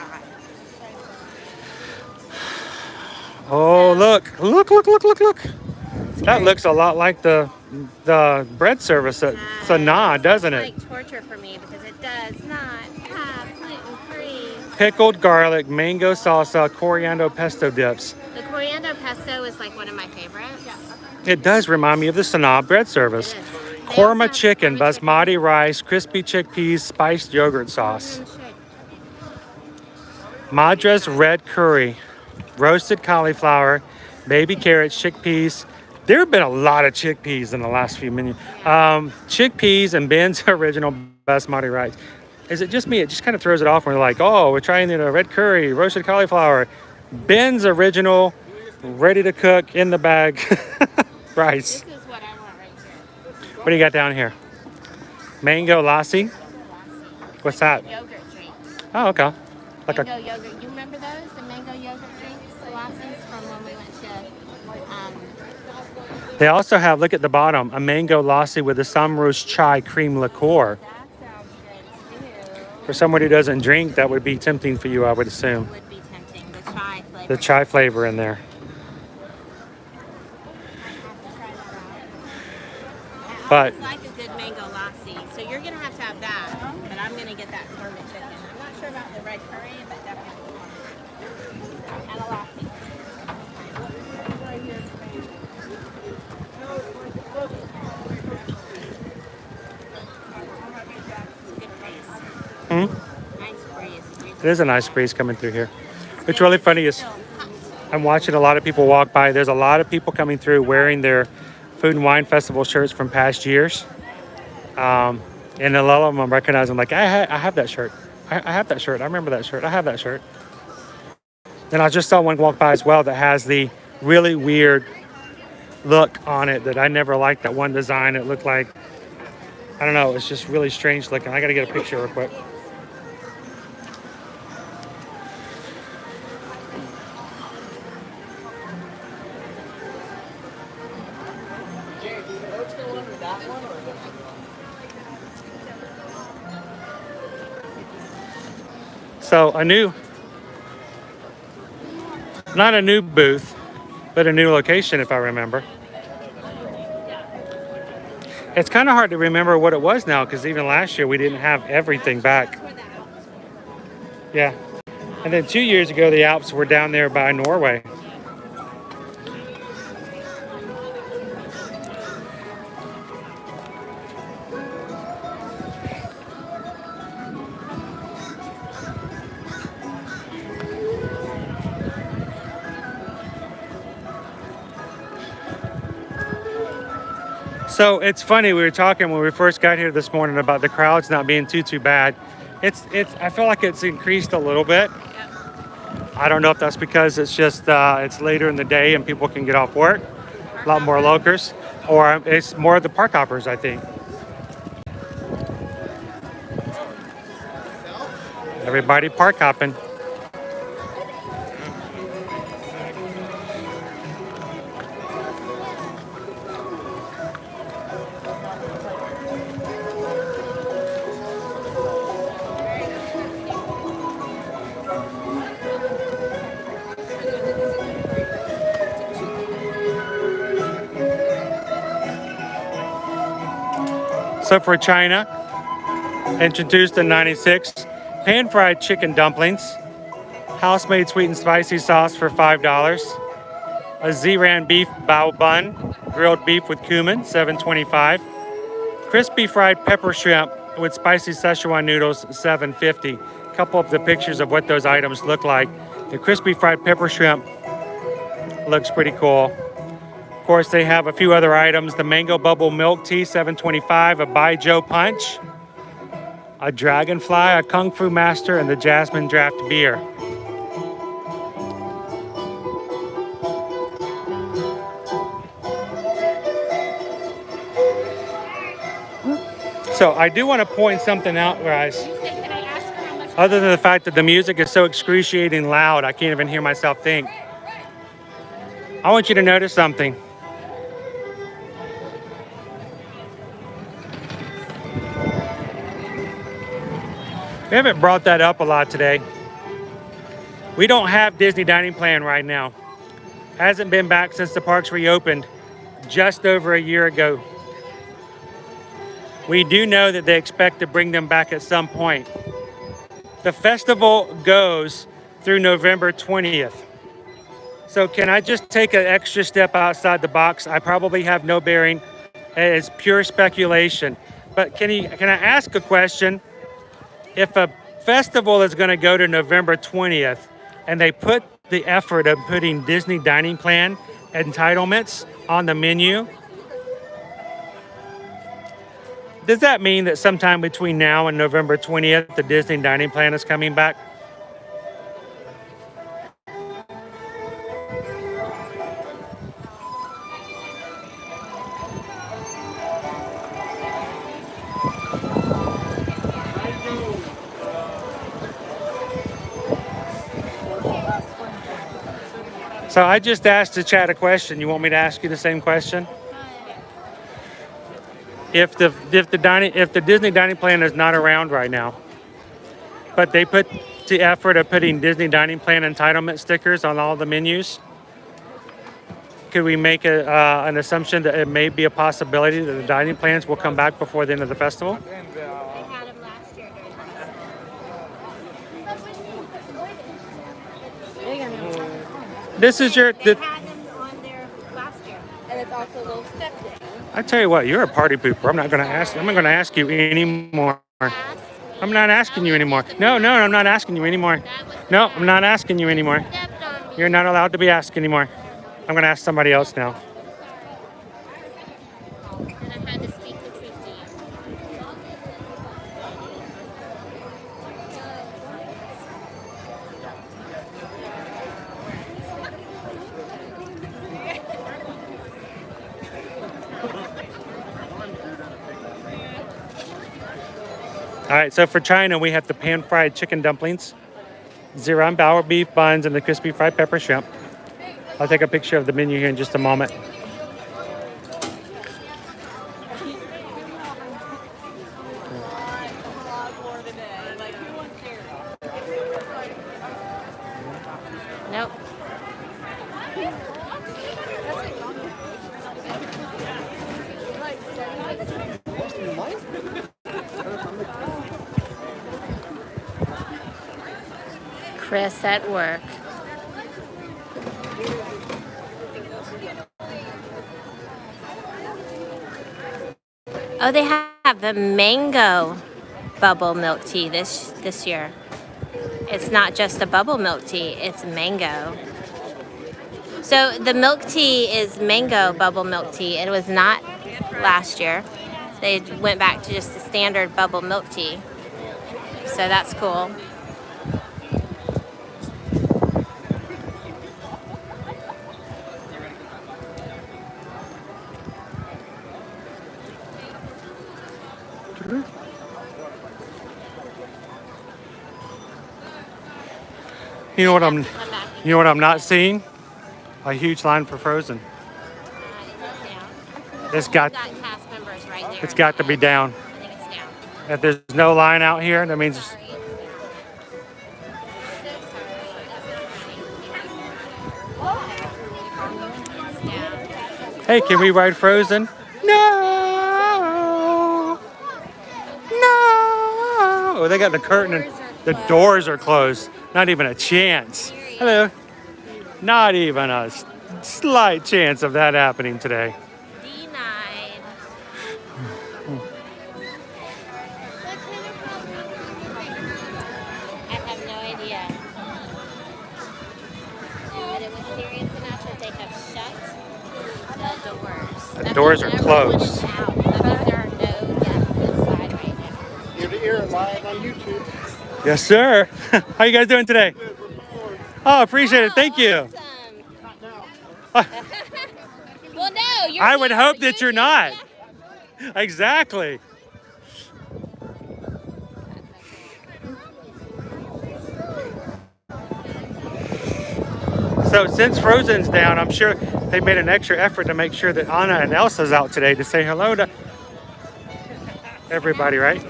odd. Oh, look. That looks a lot like the bread service at Sanaa, doesn't it? It's like torture for me because it does not have gluten-free. Pickled garlic, mango salsa, coriander pesto dips. The coriander pesto is like one of my favorites. It does remind me of the Sanaa bread service. Korma chicken, basmati rice, crispy chickpeas, spiced yogurt sauce. Madras red curry, roasted cauliflower, baby carrots, chickpeas. There have been a lot of chickpeas in the last few minutes. Chickpeas and Ben's original basmati rice. Is it just me? It just kind of throws it off when we're like, oh, we're trying the red curry, roasted cauliflower, Ben's original, ready to cook, in the bag rice. This is what I want right here. What do you got down here? Mango lassi? What's that? Yogurt drink. Oh, okay. Like Mango yogurt. You remember those? The mango yogurt drinks, the lassis from when we went to. They also have, look at the bottom, a mango lassi with a Samroosh chai cream liqueur. That sounds good too. For someone who doesn't drink, that would be tempting for you, I would assume. It would be tempting. The chai flavor. The chai flavor in there. But I like a good mango lassi, so you're gonna have to have that. But I'm gonna get that korma chicken. I'm not sure about the red curry, but definitely korma. And a lassi. Nice breeze. it is a nice breeze coming through here. What's really funny is I'm watching a lot of people walk by. There's a lot of people coming through wearing their Food and Wine Festival shirts from past years. And a lot of them I'm recognizing, like, I have that shirt. I have that shirt. I remember that shirt. I have that shirt. And I just saw one walk by as well that has the really weird look on it that I never liked. That one design, it looked like, I don't know, it's just really strange looking. I got to get a picture real quick. So not a new booth, but a new location, if I remember. It's kind of hard to remember what it was now, because even last year we didn't have everything back. Yeah. And then 2 years ago, the Alps were down there by Norway. So it's funny, we were talking when we first got here this morning about the crowds not being too bad. I feel like it's increased a little bit. I don't know if that's because it's just it's later in the day and people can get off work, a lot more locals, or it's more of the park hoppers, I think. Everybody park hopping. So for China, introduced in '96, pan-fried chicken dumplings, house-made sweet and spicy sauce for $5, a Ziran beef bao bun, grilled beef with cumin, $7.25, crispy fried pepper shrimp with spicy Szechuan noodles, $7.50. A couple of the pictures of what those items look like. The crispy fried pepper shrimp looks pretty cool. Of course, they have a few other items. The mango bubble milk tea, $7.25, a Baijiu punch, a dragonfly, a kung fu master, and the jasmine draft beer. So I do want to point something out, guys. Other than the fact that the music is so excruciating loud, I can't even hear myself think. I want you to notice something. We haven't brought that up a lot today. We don't have Disney dining plan right now. Hasn't been back since the parks reopened just over a year ago. We do know that they expect to bring them back at some point. The festival goes through November 20th. So can I just take an extra step outside the box? I probably have no bearing. It's pure speculation. But can I ask a question? If a festival is going to go to November 20th and they put the effort of putting Disney dining plan entitlements on the menu, does that mean that sometime between now and November 20th, the Disney dining plan is coming back? So I just asked the chat a question. You want me to ask you the same question? If the Disney dining plan is not around right now, but they put the effort of putting Disney dining plan entitlement stickers on all the menus, could we make an assumption that it may be a possibility that the dining plans will come back before the end of the festival? This is your. They had them on there last year, and it's also a little step there. I tell you what, you're a party pooper. I'm not going to ask you anymore. I'm not asking you anymore. No, I'm not asking you anymore. No, I'm not asking you anymore. You're not allowed to be asked anymore. I'm going to ask somebody else now. And I had to speak the truth to you. All right, so for China, we have the pan-fried chicken dumplings, Ziran bao beef buns, and the crispy fried pepper shrimp. I'll take a picture of the menu here in just a moment. Nope. Chris at work. Oh, they have the mango bubble milk tea this year. It's not just a bubble milk tea, it's mango. So the milk tea is mango bubble milk tea. It was not last year. They went back to just the standard bubble milk tea. So that's cool. You know what I'm not seeing? A huge line for Frozen. It's got to be down. If there's no line out here, that means hey, can we ride Frozen? No. Oh, they got the curtain and the doors are closed. Not even a chance. Hello. Not even a slight chance of that happening today. D9. I have no idea. But it was serious enough that they have shut the doors. The doors are closed. That means there are no guests inside right now. Ear to ear, live on YouTube. Yes, sir. How you guys doing today? Oh, appreciate it. Thank you. Well, no, you're I would here. hope that you're not. Exactly. So since Frozen's down, I'm sure they made an extra effort to make sure that Anna and Elsa's out today to say hello to everybody, right?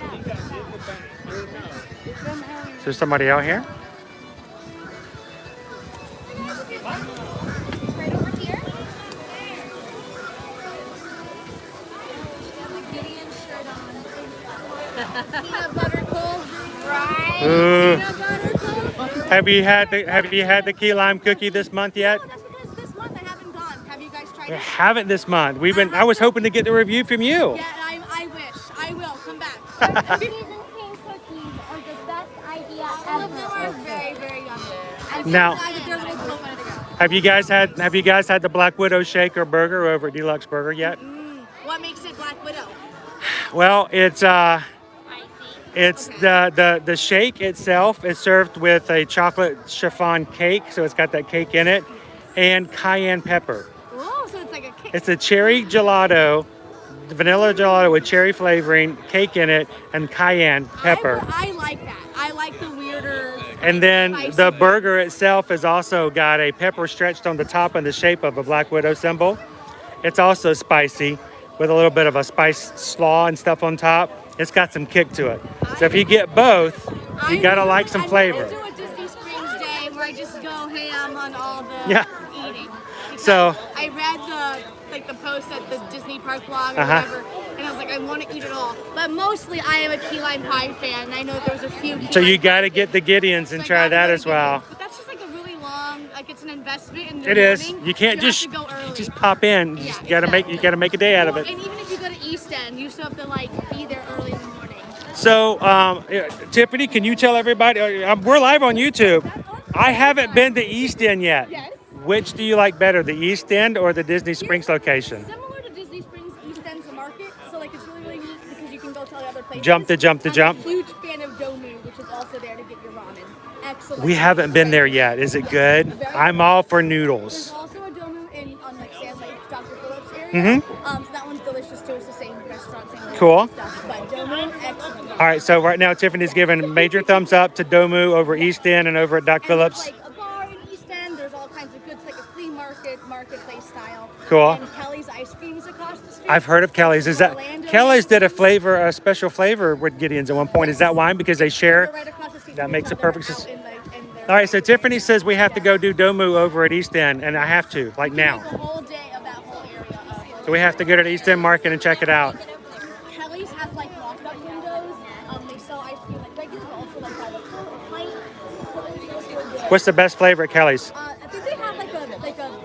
Is there somebody out here? Peanut butter cold. Right. Ooh. Peanut butter cold. Have you had the key lime cookie this month yet? No, that's because this month I haven't gone. Have you guys tried We it? haven't this month. I was hoping to get the review from you. Yeah, I wish. I will. Come back. Cookies are the best idea All of them ever. are very, very yummy. I'm so Now- glad that they're little coconut to go. Have you guys had the Black Widow shake or burger over at Deluxe Burger yet? What makes it Black Widow? Well, it's the shake itself is served with a chocolate chiffon cake, so it's got that cake in it, and cayenne pepper. Oh, so it's like a cake. It's a cherry gelato, vanilla gelato with cherry flavoring, cake in it, and cayenne pepper. I like that. I like the weirder. And then spicy. the burger itself has also got a pepper stretched on the top in the shape of a Black Widow symbol. It's also spicy with a little bit of a spice slaw and stuff on top. It's got some kick to it. So if you get both, you gotta like some flavor. I'm gonna do a Disney Springs day where I just go ham on all the Yeah. eating. Because So- I read the post at the Disney Park blog or Uh-huh. whatever, and I was like, I want to eat it all. But mostly, I am a key lime pie fan, and I know there's a few. So key you lime gotta get the Gideons and try that as well. But that's just like a really long, like it's an investment in the It is. morning. You can't have just to go early. just pop in. You just gotta make a day out of it. And even if you go to East End, you still have to like be there early in the morning. So, Tiffany, can you tell everybody? We're live on YouTube. I haven't been to East End yet. Yes. Which do you like better, the East End or the Disney Springs location? Similar to Disney Springs, East End's a market, so like it's really neat because you can go to all the other places. Jump to jump to jump. I'm a huge fan of Domu, which is also there to get your ramen. Excellent. We haven't been there yet. Is it good? I'm all for There's noodles. also a Domu on like Sand Lake, Dr. Phillips area. So that one's delicious too. It's the same restaurant, same Mm-hmm. Cool. stuff. But Domu, excellent. All right, so right now Tiffany's giving major thumbs up to Domu over East End and over at Doc And Phillips. there's like a bar in East End. There's all kinds of goods, like a flea marketplace style. Cool. And Kelly's ice cream is across the street. I've heard of Kelly's. Is that Orlando. Kelly's did a special flavor with Gideon's at one point? Is that why? Because they They're share. right across the street. That makes a They're perfect out sense. in their- All right, so Tiffany says we have to go do Domu over at East End, and I have to, like now. The whole day of that whole area. So we have to go to the East End Market and check it out. Kelly's has like walk-up windows. They sell ice cream like regular, but also like by the pint. So it's so good. What's the best flavor at Kelly's? I think they have like a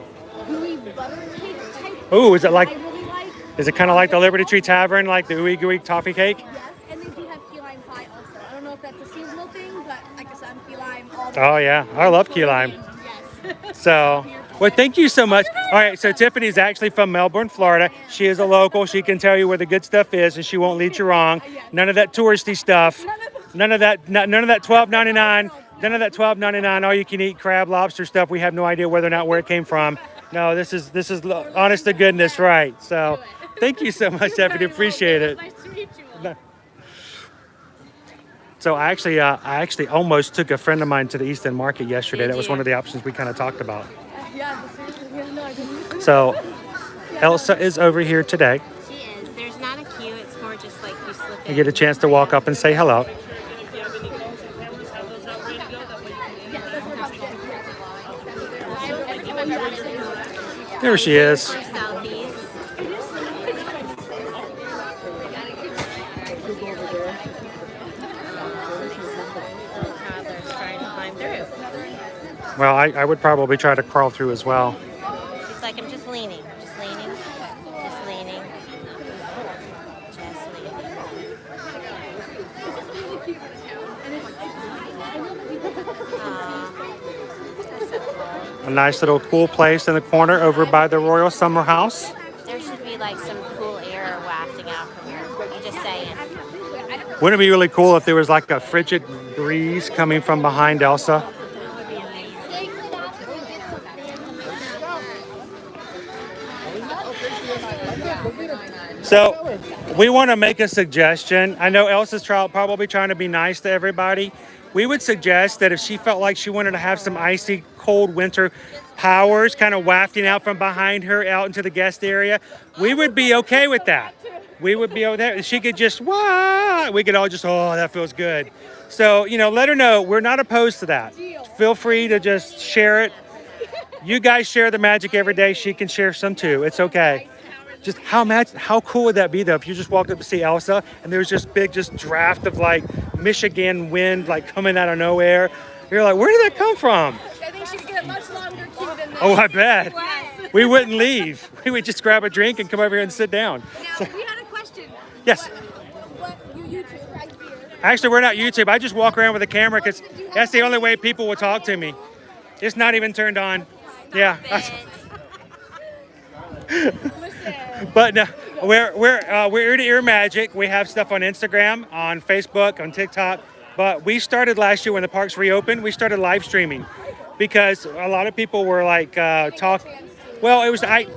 gooey butter cake type. Ooh, is it like? I really like. Is it kind of like the Liberty Tree Tavern, like the ooey gooey toffee cake? Yes, and they do have key lime pie also. I don't know if that's a seasonal thing, but like I said, I'm key lime all the Oh yeah, I love key lime. Yes. So, well, thank you so much. All right, so Tiffany's actually from Melbourne, Florida. She is a local. She can tell you where the good stuff is, and she won't lead you wrong. None of that touristy stuff. None of that. None of that $12.99. None of that $12.99 all you can eat crab, lobster stuff. We have no idea whether or not where it came from. No, this is honest to goodness, right? So, thank you so much, Tiffany. Appreciate it. Nice to meet you all. So I actually almost took a friend of mine to the East End Market yesterday. That was one of the options we kind of talked about. Yeah, seriously, no, I didn't. So Elsa is over here today. She is. There's not a queue. It's more just like you slip in. You get a chance to walk up and say hello. There she is. For selfies. Well, I would probably try to crawl through as well. She's like, I'm just leaning, just leaning, just leaning, just leaning. Aw, that's so cool. A nice little cool place in the corner over by the Royal Summer House. There should be like some cool air wafting out from here. I'm just saying. Wouldn't it be really cool if there was like a frigid breeze coming from behind Elsa? So we want to make a suggestion. I know Elsa's probably trying to be nice to everybody. We would suggest that if she felt like she wanted to have some icy cold winter powers kind of wafting out from behind her out into the guest area, we would be okay with that. We would be okay. She could just, wah, we could all just, oh, that feels good. So, you know, let her know we're not opposed to that. Feel free to just share it. You guys share the magic every day. She can share some too. It's okay. Just how cool would that be though if you just walked up to see Elsa and there's this big draft of like Michigan wind like coming out of nowhere. You're like, where did that come from? I think she could get much longer queue than this. Oh, I bet. We wouldn't leave. We would just grab a drink and come over here and sit down. Now, we had a question. Yes. What you YouTube right here? Actually, we're not YouTube. I just walk around with a camera because that's the only way people will talk to me. It's not even turned on. Yeah. But no, we're ear to ear magic. We have stuff on Instagram, on Facebook, on TikTok. But we started last year when the parks reopened. We started live streaming because a lot of people were like Well, it was like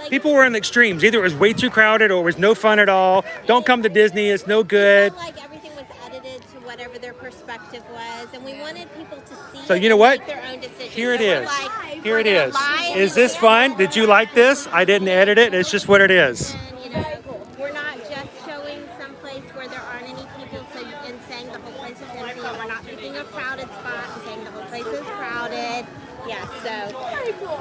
people were in the extremes. Either it was way too crowded or it was no fun at all. Don't come to Disney. It's no good. Like everything was edited to whatever their perspective was, and we wanted people to see. So you know what? Make their own decisions. Here it So is. like, Here it is. Is this fun? Did you like this? I didn't edit it. It's just what it is. And, you know, we're not just showing some place where there aren't any people, and saying the whole place is empty. And we're not picking a crowded spot and saying the whole place is crowded. Yeah. So.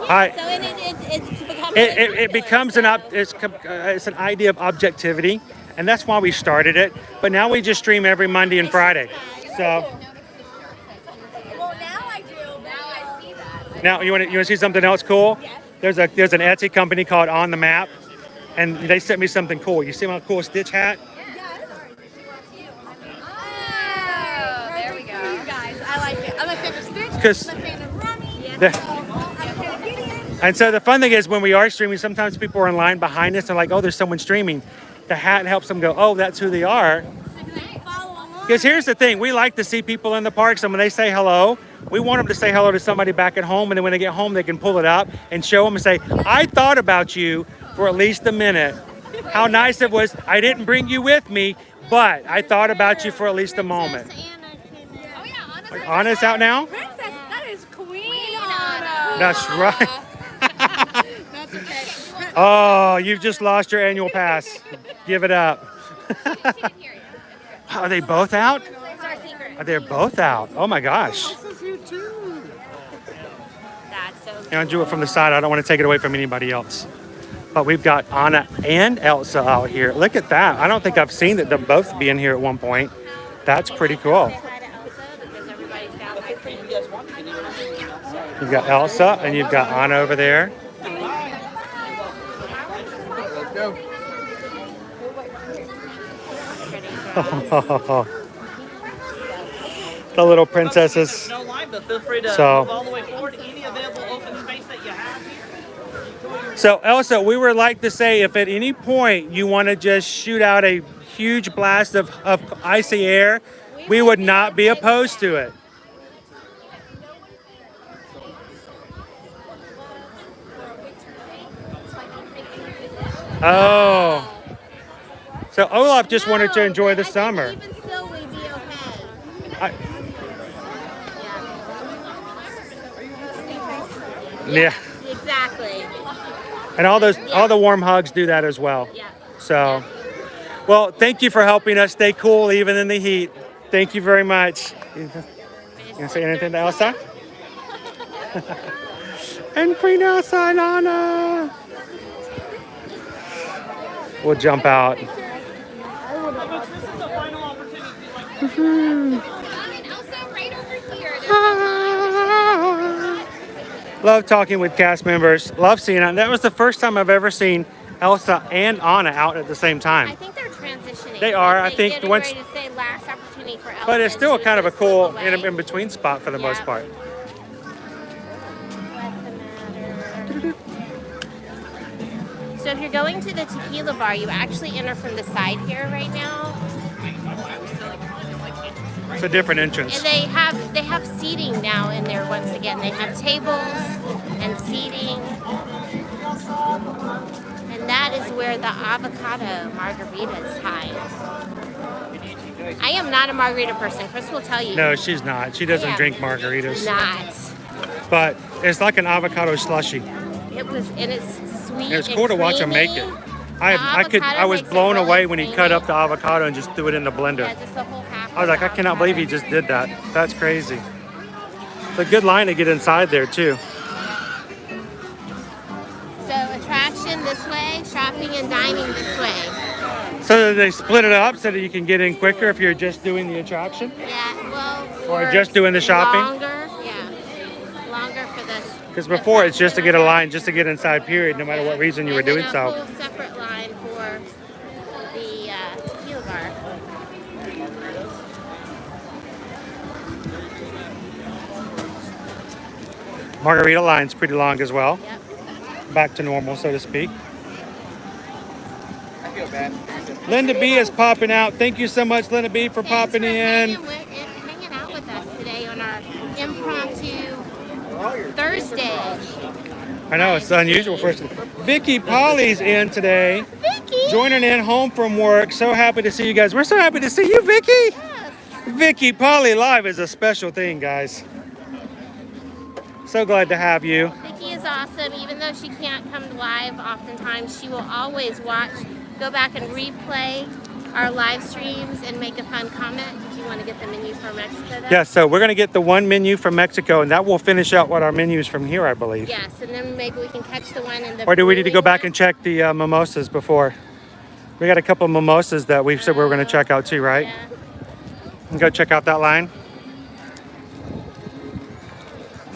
Hi. So and it's become. It becomes it's an idea of objectivity, and that's why we started it. But now we just stream every Monday and Friday. So. Well, now I do. Now I see that. Now you want to see something else cool? Yes. There's an Etsy company called On the Map, and they sent me something cool. You see my cool Stitch hat? Oh, there we go. You guys, I like it. I'm a fan of Stitch. 'Cause I'm a fan of Remy. And so the fun thing is when we are streaming, sometimes people are in line behind us and like, oh, there's someone streaming. The hat helps them go, oh, that's who they are. Because here's the thing, we like to see people in the parks, and when they say hello, we want them to say hello to somebody back at home, and then when they get home, they can pull it up and show them and say, I thought about you for at least a minute. How nice it was. I didn't bring you with me, but I thought about you for at least a moment. Like, Anna's out now? Princess, that is Queen Anna. That's right. That's okay. Oh, you've just lost your annual pass. Give it up. Are they both out? Are they both out? Oh my gosh. That's so. I'll do it from the side. I don't want to take it away from anybody else. But we've got Anna and Elsa out here. Look at that. I don't think I've seen them both be in here at one point. That's pretty cool. You've got Elsa and you've got Anna over there. Let's go. The little princesses. No line, but feel free to So- move all the way forward. Any available open space that you have here. So Elsa, we would like to say if at any point you want to just shoot out a huge blast of icy air, we would not be opposed to it. Oh. So Olaf just wanted to enjoy the summer. Even still, we'd be okay. Yeah. Exactly. And all the warm hugs do that as well. Yeah. So, well, thank you for helping us stay cool even in the heat. Thank you very much. You gonna say anything to Elsa? And Queen Elsa and Anna. We'll jump out. This is a final opportunity. Mhm. And Elsa right over Love talking with cast members. Love seeing it. And that was the first time I've ever seen Elsa and Anna out at the same I time. think they're transitioning. They are. I They think getting once, ready to say last opportunity for Elsa. but it's still and she kind of a was gonna cool slip away. in between spot for the most Yeah. part. What's the matter? So if you're going to the tequila bar, you actually enter from the side here right now. It's a different entrance. And they have seating now in there once again. They have tables and seating. And that is where the avocado margaritas hide. I am not a margarita person. Chris will tell you. No, she's not. She doesn't Yeah. drink margaritas. Not. But it's like an avocado slushy. It was, and it's sweet. It was cool to watch him make it. I was avocado blown makes it away really when he creamy. cut up the avocado and just threw it in the blender. Yeah, just a whole half. I was like, I cannot believe he just did that. That's crazy. It's a good line to get inside there too. So attraction this way, shopping and dining this way. So they split it up so that you can get in quicker if you're just doing the attraction? Yeah, well. Or just doing the shopping? Longer, yeah. Longer for this. Because before it's just to get a line, just to get inside, period, no matter what reason you were doing A so. whole separate line for the tequila bar. Margarita line's pretty long as well. Yep. Back to normal, so to speak. I feel bad. Linda B is popping out. Thank you so much, Linda B, for popping in. Hanging out with us today on our impromptu Thursday. I know, it's unusual for us. Vicky Polly's in today. Vicky! Joining in home from work. So happy to see you guys. We're so happy to see you, Vicky. Yes. Vicky Polly live is a special thing, guys. So glad to have you. Vicky is awesome. Even though she can't come live oftentimes, she will always watch, go back and replay our live streams and make a fun comment. Did you want to get the menu from Mexico then? Yeah, so we're going to get the one menu from Mexico, and that will finish out what our menus from here, I believe. Yes, and then maybe we can catch the one in the. Or do we need to go back brewing and check the mimosas before? We got a couple of mimosas that we said we were going to check out too, right? Yeah. And go check out that line.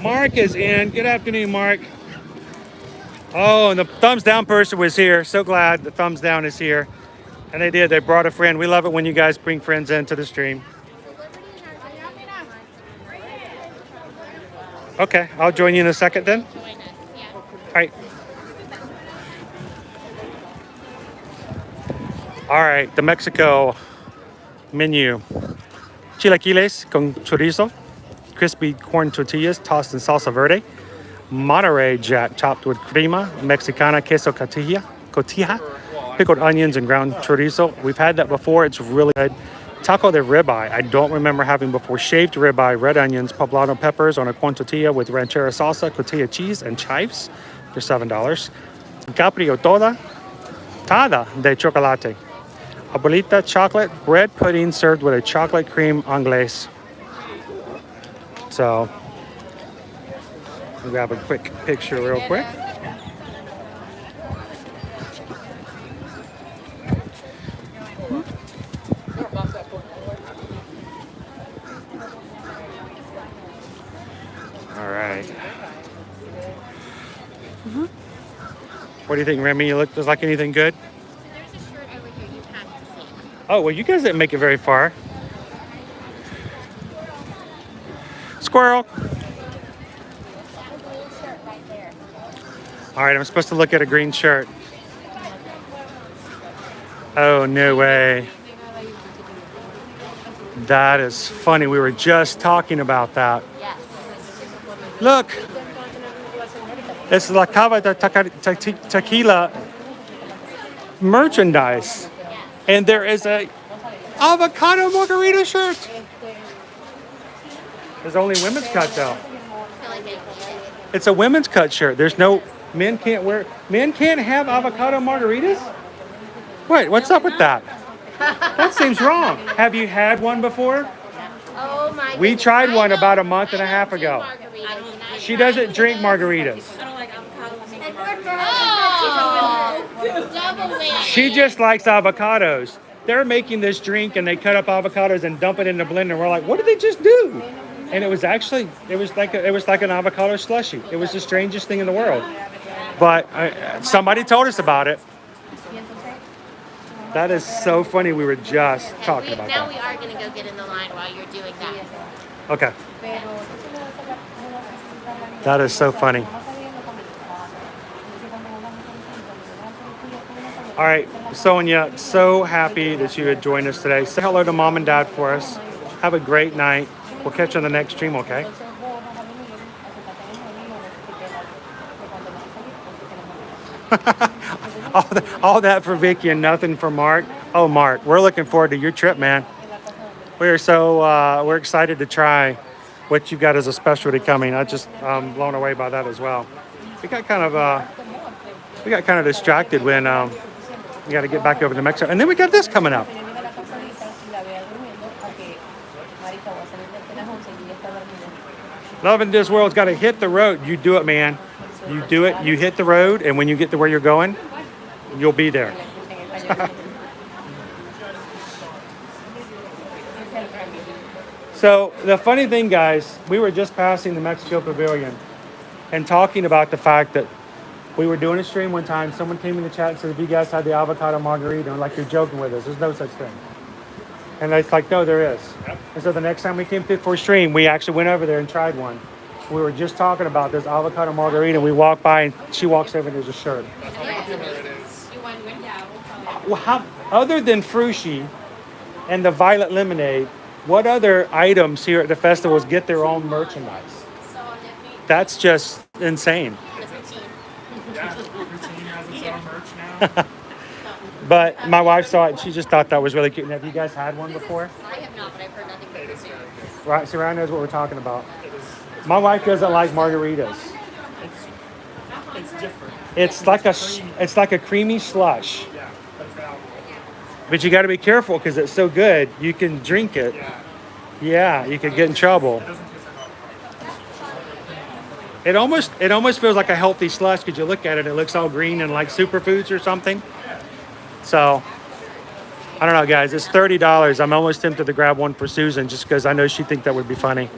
Mark is in. Good afternoon, Mark. Oh, and the thumbs down person was here. So glad the thumbs down is here. And they did. They brought a friend. We love it when you guys bring friends into the stream. Okay, I'll join you in a second then. Join us, yeah. All right. All right, the Mexico menu. Chilaquiles con chorizo, crispy corn tortillas tossed in salsa verde, Monterey Jack chopped with crema, Mexicana queso cotija, pickled onions and ground chorizo. We've had that before. It's really good. Taco de ribeye. I don't remember having before. Shaved ribeye, red onions, poblano peppers on a corn tortilla with ranchera salsa, cotija cheese, and chives for $7. Caprio tada de chocolate. Abuelita chocolate bread pudding served with a chocolate cream anglaise. So, we'll grab a quick picture real quick. All right. What do you think, Remy? You look just like anything good? There's a shirt over here you have to see. Oh, well, you guys didn't make it very far. Squirrel. All right, I'm supposed to look at a green shirt. Oh, no way. That is funny. We were just talking about that. Yes. Look. It's La Cava de Tequila merchandise. And there is a avocado margarita shirt. There's only women's cut though. It's a women's cut shirt. There's no, men can't have avocado margaritas? Wait, what's up with that? That seems wrong. Have you had one before? Oh my We goodness. tried I one don't- about a month and a I half don't do ago. margaritas, and I She tried doesn't drink this. margaritas. Oh, double whammy. She just likes avocados. They're making this drink and they cut up avocados and dump it in the blender. We're like, what did they just do? And it was actually, it was like an avocado slushy. It was the strangest thing in the world. But somebody told us about it. That is so funny. We were just talking about Now that. we are going to go get in the line while you're doing that. Okay. That is so funny. All right, Sonia, so happy that you had joined us today. Say hello to Mom and Dad for us. Have a great night. We'll catch you on the next stream, okay? all that for Vicky and nothing for Mark. Oh, Mark, we're looking forward to your trip, man. We're excited to try what you've got as a specialty coming. I'm blown away by that as well. We got kind of distracted when we got to get back over to Mexico, and then we got this coming up. Love in this world's got to hit the road. You do it, man. You do it. You hit the road, and when you get to where you're going, you'll be there. So the funny thing, guys, we were just passing the Mexico Pavilion and talking about the fact that we were doing a stream one time. Someone came in the chat and said, "If you guys had the avocado margarita," and like, you're joking with us. There's no such thing. And it's like, no, there is. Yep. And so the next time we came through for a stream, we actually went over there and tried one. We were just talking about this avocado margarita, and we walked by, and she walks over and there's a shirt. Well, other than Frushi and the violet lemonade, what other items here at the festivals get their own merchandise? That's just insane. But my wife saw it and she just thought that was really cute. And have you guys had one before? I have not, but I've heard nothing but good things. Right, so Ryan knows what we're talking about. My wife doesn't like margaritas. It's different. It's like a creamy slush. But you got to be careful because it's so good. You can drink it. Yeah, you could get in trouble. It almost feels like a healthy slush because you look at it, it looks all green and like superfoods or something. So, I don't know, guys. It's $30. I'm almost tempted to grab one for Susan just because I know she'd think that would be funny.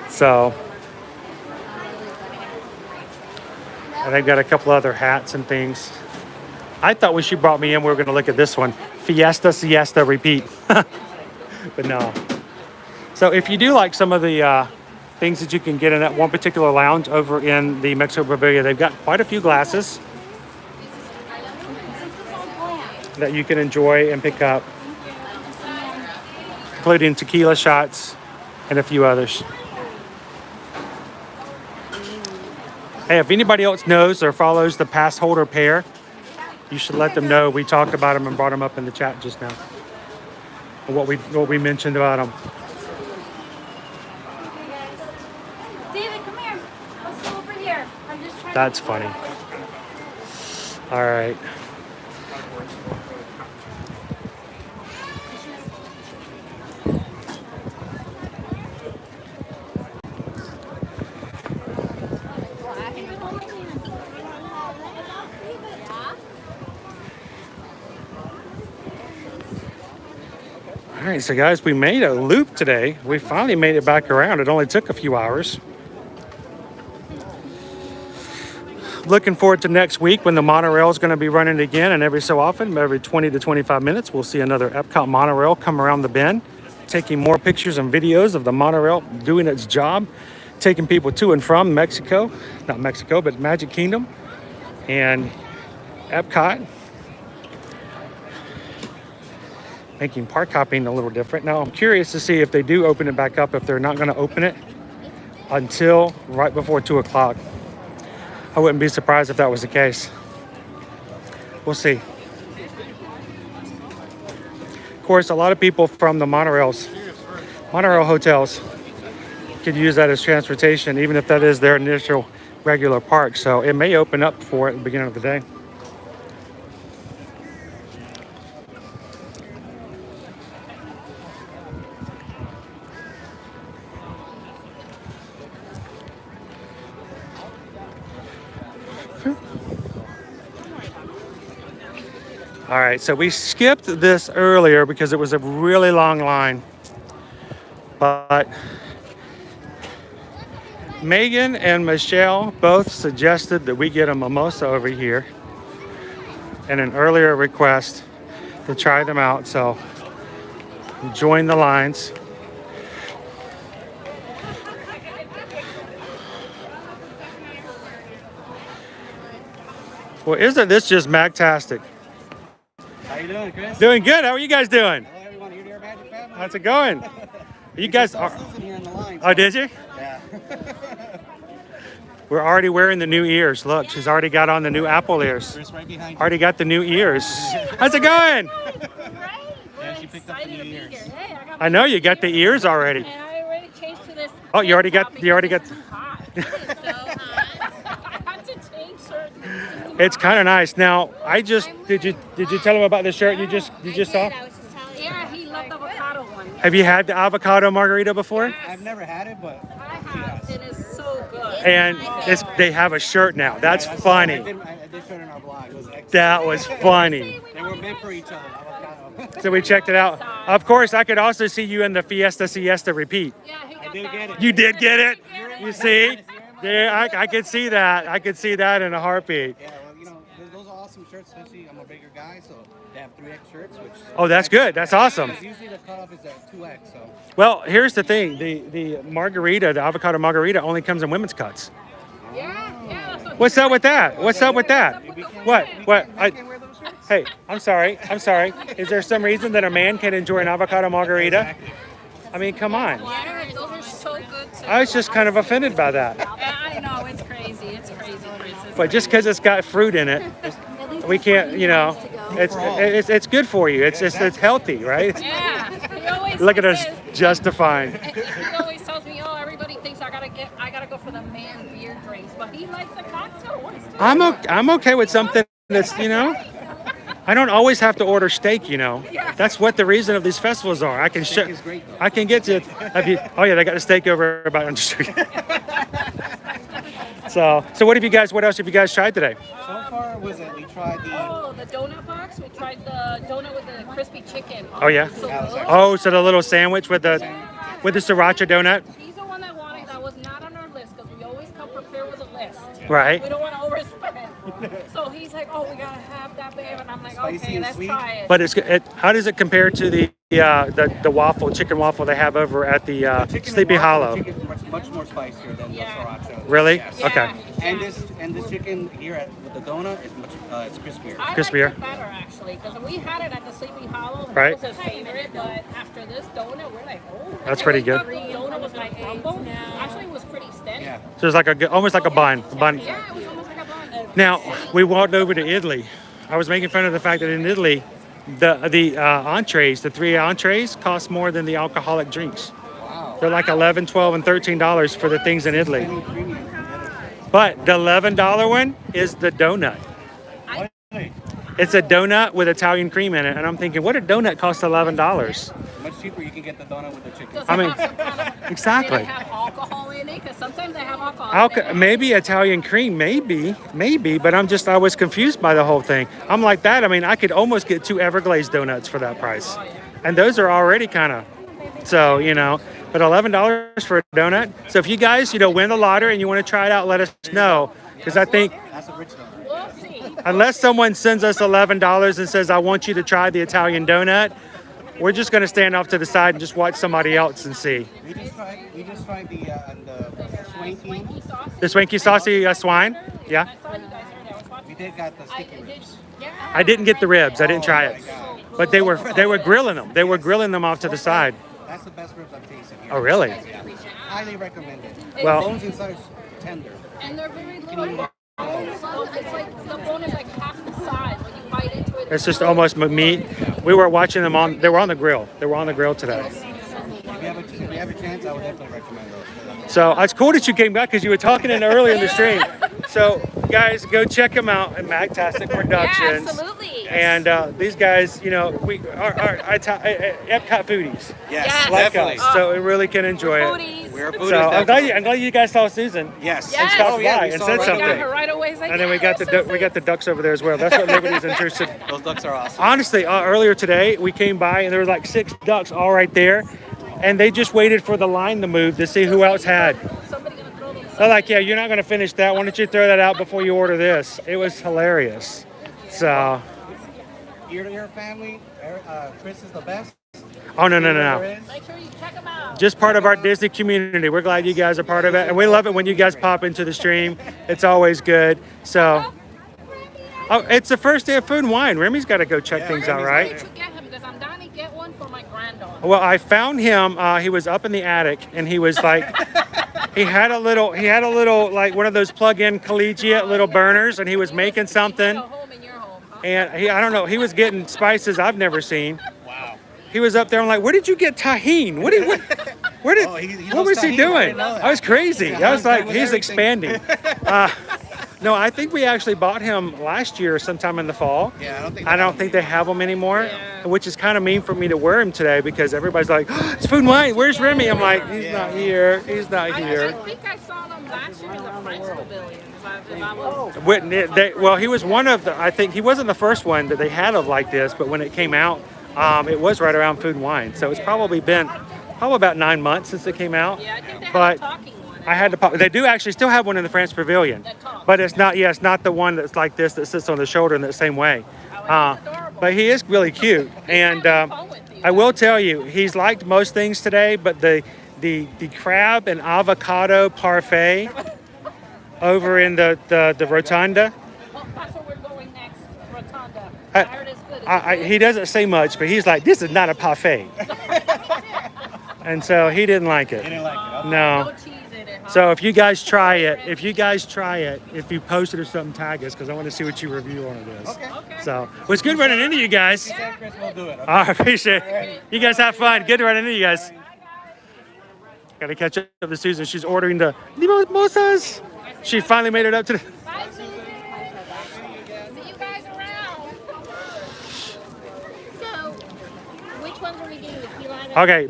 So, and they've got a couple other hats and things. I thought when she brought me in, we were going to look at this one. Fiesta, siesta, repeat. But no. So if you do like some of the things that you can get in that one particular lounge over in the Mexico Pavilion, they've got quite a few glasses that you can enjoy and pick up, including tequila shots and a few others. Hey, if anybody else knows or follows the pass holder pair, you should let them know. We talked about them and brought them up in the chat just now. And what we mentioned about them. David, come here. Let's go over here. I'm just trying. That's funny. All right. All right, so guys, we made a loop today. We finally made it back around. It only took a few hours. Looking forward to next week when the monorail is going to be running again, and every so often, every 20 to 25 minutes, we'll see another EPCOT monorail come around the bend, taking more pictures and videos of the monorail doing its job, taking people to and from Mexico, not Mexico, but Magic Kingdom and EPCOT. Making park hopping a little different. Now, I'm curious to see if they do open it back up, if they're not going to open it until right before 2 o'clock. I wouldn't be surprised if that was the case. We'll see. Of course, a lot of people from the monorail hotels could use that as transportation, even if that is their initial regular park. So it may open up for it at the beginning of the day. All right, so we skipped this earlier because it was a really long line. But Megan and Michelle both suggested that we get a mimosa over here and an earlier request to try them out. So join the lines. Well, isn't this just magtastic? How you doing, Chris? Doing good. How are you guys doing? Hello, everyone. You're here, Magic Family. How's it going? You guys are. Susan here in the line. Oh, did you? Yeah. We're already wearing the new ears. Look, she's already got on the new Apple ears. Chris, right behind you. Already got the new ears. How's it going? Yeah, she picked up the new ears. I know you got the ears already. I already changed to this. Oh, you already got. It's kind of nice. Now, I just did you tell him about the shirt you just saw? Yeah, he loved the avocado one. Have you had the avocado margarita before? I've never had it, but I have. It is so good. And they have a shirt now. That's funny. I did show it in our blog. It was excellent. That was funny. They were meant for each other. Avocado. So we checked it out. Of course, I could also see you in the Fiesta Siesta repeat. I did get it. You did get it? You see? Yeah, I could see that. I could see that in a heartbeat. Yeah, well, you know, those are awesome shirts, especially I'm a bigger guy, so they have 3X shirts, which... Oh, that's good. That's awesome. Usually the cutoff is at 2X, so... Well, here's the thing. The margarita, the avocado margarita only comes in women's cuts. Yeah. What's up with that? What's up with that? What? Hey, I'm sorry. Is there some reason that a man can enjoy an avocado margarita? I mean, come on. Yeah, those are so good too. I was just kind of offended by that. I know, it's crazy. It's crazy. But just because it's got fruit in it, we can't, you know, it's good for you. It's healthy, right? Yeah. He always Look at us says- justifying. He always tells me, oh, everybody thinks I gotta go for the man beer drinks, but he likes the cocktail ones too. I'm okay with something that's, you know, I don't always have to order steak, you know. That's what the reason of these festivals are. I can get to. Oh yeah, they got the steak over about. I'm just joking. So what else have you guys tried today? So far, we tried the donut box. We tried the donut with the crispy chicken. Oh yeah. So good. Oh, so the little sandwich with the sriracha donut. He's the one that wanted that was not on our list because we always come prepared with a list. Right. We don't want to overspend. So he's like, oh, we gotta have that, babe, and I'm like, okay, let's try it. But how does it compare to the chicken waffle they have over at the Sleepy Hollow? The chicken is much more spicier than the sriracha. Really? Yes. Okay. And this chicken here with the donut is much it's crispier. I Crispier. like it better actually because we had it at the Sleepy Hollow. And Right. That was his favorite, but after this donut, we're like, oh. That's pretty good. The donut was like crumble. Actually, it was pretty steady. Yeah. So it's like almost like a bun. Yeah, it was almost like a bun. Now we walked over to Italy. I was making fun of the fact that in Italy, the entrees, the 3 entrees, cost more than the alcoholic drinks. Wow. They're like $11, $12, and $13 for the things in Italy. But the $11 one is the donut. It's a donut with Italian cream in it, and I'm thinking, what a donut costs $11? Much cheaper, you can get the donut with the chicken. I mean, exactly. Do they have alcohol in it? Because sometimes they have alcohol. in it. Maybe Italian cream, maybe, but I was confused by the whole thing. I'm like that. I mean, I could almost get 2 Everglazed donuts for that price, and those are already kind of, so you know. But $11 for a donut. So if you guys, win the lottery and you want to try it out, let us know, because I think That's a rich donut. We'll see. unless someone sends us $11 and says, I want you to try the Italian donut, we're just going to stand off to the side and just watch somebody else and see. We just tried the Swanky. The Swanky Saucy Swine? Yeah. We did got the sticky ribs. I didn't get the ribs. I didn't try it. But they were grilling them. They were grilling them off to the side. That's the best ribs I've tasted here. Oh, really? Yeah. Highly recommend it. Well- The bones inside is tender. And they're very little. It's like the bone is like half the size when you bite into it. It's just almost meat. We were watching them they were on the grill. They were on the grill today. If you have a chance, I would definitely recommend those. So it's cool that you came back because you were talking earlier in the stream. So guys, go check them out at Magtastic Productions. Yeah, absolutely. And these guys, we are EPCOT foodies. Yes, like definitely. us, so we really can enjoy it. Foodies. We're foodies. So I'm definitely. glad you guys saw Susan. Yes. And Yes. stopped Oh, yeah, by we and saw said right something. Got her right away. Like, And then we got the ducks over there as well. That's what Liberty's interested. Those ducks are awesome. Honestly, earlier today we came by and there was like 6 ducks all right there. and they just waited for the line to move to see who else had. They're like, yeah, you're not going to finish that. Why don't you throw that out before you order this? It was hilarious. So. Ear to ear family. Chris is the best. Oh, no. Make sure you check them out. Just part of our Disney community. We're glad you guys are part of it. And we love it when you guys pop into the stream. It's always good. So, oh, it's the first day of Food and Wine. Remy's got to go check things out, right? Where did you get him? Because I'm dying to get one for my granddaughter. Well, I found him. He was up in the attic, and he was like, he had a little, like one of those plug-in collegiate little burners, and he was making something. And I don't know, he was getting spices I've never seen. Wow. He was up there. I'm like, where did you get tahine? What was he doing? I was crazy. I was like, he's expanding. No, I think we actually bought him last year sometime in the fall. Yeah, I don't think they have them anymore, which is kind of mean for me to wear him today because everybody's like, oh, it's Food and Wine. Where's Remy? I'm like, he's not here. He's not here. I think I saw them last year in the French Pavilion. Well, he was one of the, I think he wasn't the first one that they had of like this, but when it came out, it was right around Food and Wine. So it's probably been about 9 months since it came out. Yeah, I think they but have a talking one. I had to pop. They do actually still have one in the France Pavilion, but it's not. Yeah, it's not the one that's like this that sits on the shoulder in the same way. But he is really cute, and I will tell you, he's liked most things today, but the crab and avocado parfait over in the rotunda. That's where we're going next, rotunda. I heard it's good. He doesn't say much, but he's like, this is not a parfait. And so he didn't like it. No. So if you guys try it, if you post it or something, tag us because I want to see what you review on it is. Okay. So it was good running into you guys. Chris will do it. I appreciate it. You guys have fun. Good running into you guys. Got to catch up with Susan. She's ordering the mimosas. She finally made it up to the... Bye, Susan. See you guys around. So, which ones are we doing? The key lime? Okay,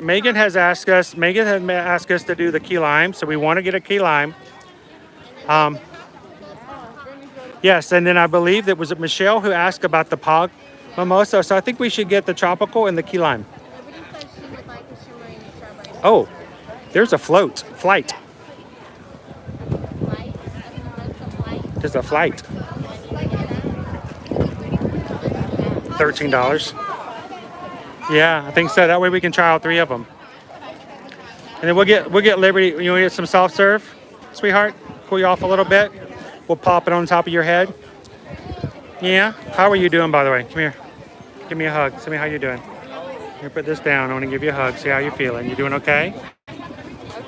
Megan has asked us to do the key lime, so we want to get a key lime. Yes, and then I believe that was it Michelle who asked about the Pog mimosa, so I think we should get the tropical and the key lime. Oh, there's a flight. There's a flight. $13. Yeah, I think so. That way we can try all 3 of them. And then we'll get Liberty. You want to get some soft serve, sweetheart? Cool you off a little bit. We'll pop it on top of your head. Yeah. How are you doing, by the way? Come here. Give me a hug. Tell me how you're doing. Here, put this down. I want to give you a hug. See how you're feeling. You doing okay?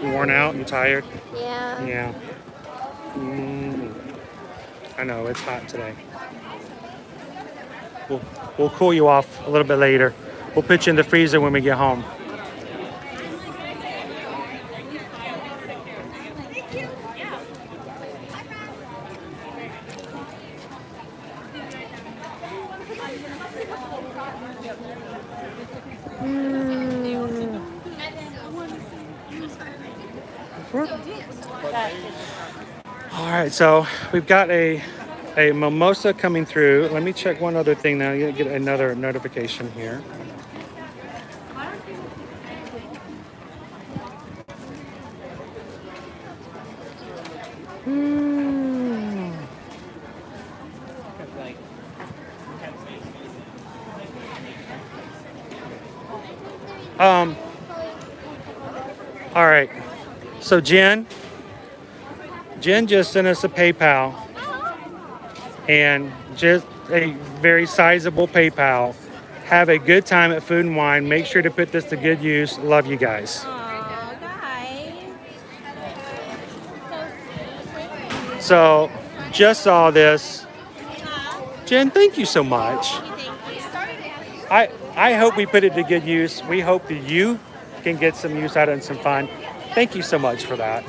You worn out? You tired? Yeah. Yeah. I know it's hot today. We'll cool you off a little bit later. We'll put you in the freezer when we get home. All right, so we've got a mimosa coming through. Let me check one other thing now. You get another notification here. All right, so Jenn just sent us a PayPal, and just a very sizable PayPal. Have a good time at Food and Wine. Make sure to put this to good use. Love you guys. Aw, guys. So, just saw this. Jenn, thank you so much. I hope we put it to good use. We hope that you can get some use out of it and some fun. Thank you so much for that.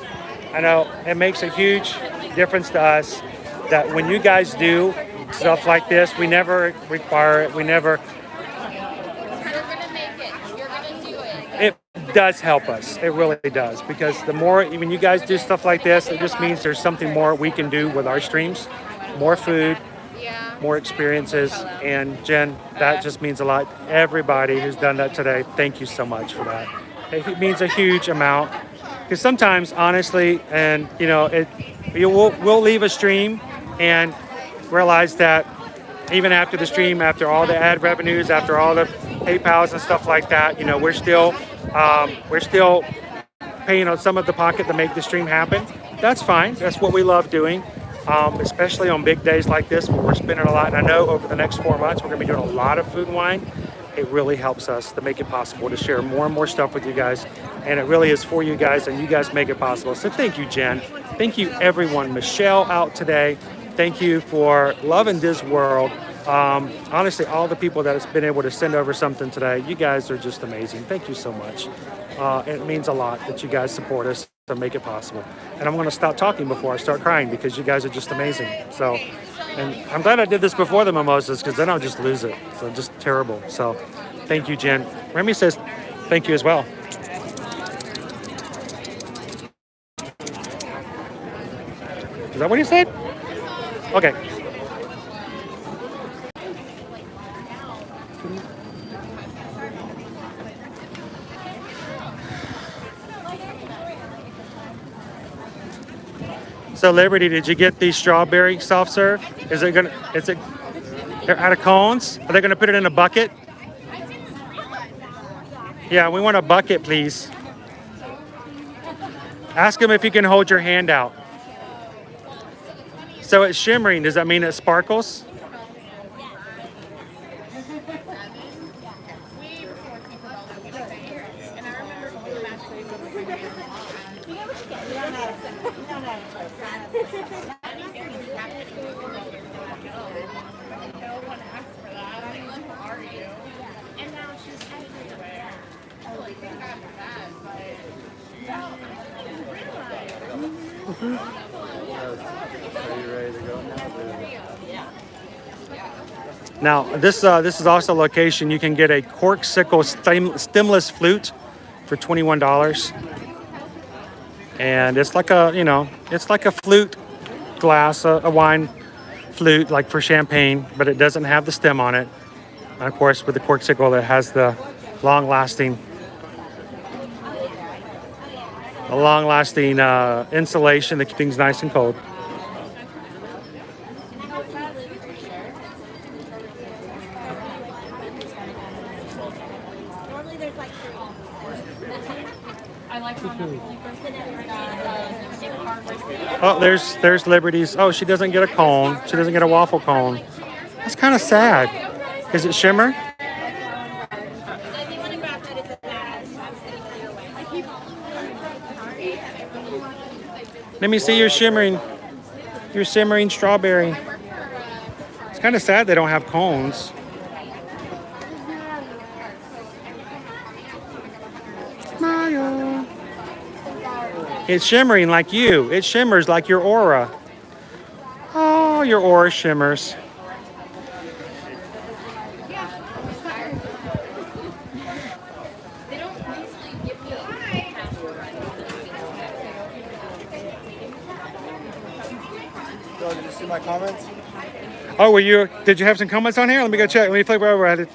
I know it makes a huge difference to us that when you guys do stuff like this, we never require it. We never. It does help us. It really does, because the more when you guys do stuff like this, it just means there's something more we can do with our streams. More food, more experiences, and Jenn, that just means a lot. Everybody who's done that today, thank you so much for that. It means a huge amount. Because sometimes, honestly, and you know, we'll leave a stream and realize that even after the stream, after all the ad revenues, after all the PayPals and stuff like that, you know, we're still paying on some of the pocket to make the stream happen. That's fine. That's what we love doing, especially on big days like this where we're spending a lot. And I know over the next 4 months we're going to be doing a lot of food and wine. It really helps us to make it possible to share more and more stuff with you guys. And it really is for you guys, and you guys make it possible. So thank you, Jenn. Thank you, everyone. Michelle out today. Thank you for loving this world. Honestly, all the people that has been able to send over something today, you guys are just amazing. Thank you so much. It means a lot that you guys support us to make it possible. And I'm going to stop talking before I start crying because you guys are just amazing. So, and I'm glad I did this before the mimosas because then I'll just lose it. So just terrible. So thank you, Jenn. Remy says thank you as well. Is that what he said? Okay. So Liberty, did you get the strawberry soft serve? Is it they're out of cones? Are they gonna put it in a bucket? Yeah, we want a bucket, please. Ask him if he can hold your hand out. So it's shimmering, does that mean it sparkles? Now, this is also a location you can get a corksicle stemless flute for $21, and it's like a flute glass, a wine flute like for champagne, but it doesn't have the stem on it. And of course, with the corksicle, it has the long-lasting insulation that keeps things nice and cold. Oh, there's Liberty's. Oh, she doesn't get a cone. She doesn't get a waffle cone. That's kind of sad. Is it shimmer? Let me see your shimmering strawberry. It's kind of sad they don't have cones. Smile. It's shimmering like you. It shimmers like your aura. Oh, your aura shimmers. Did you see my comments? Oh, did you have some comments on here? Let me go check. Let me flip over at it.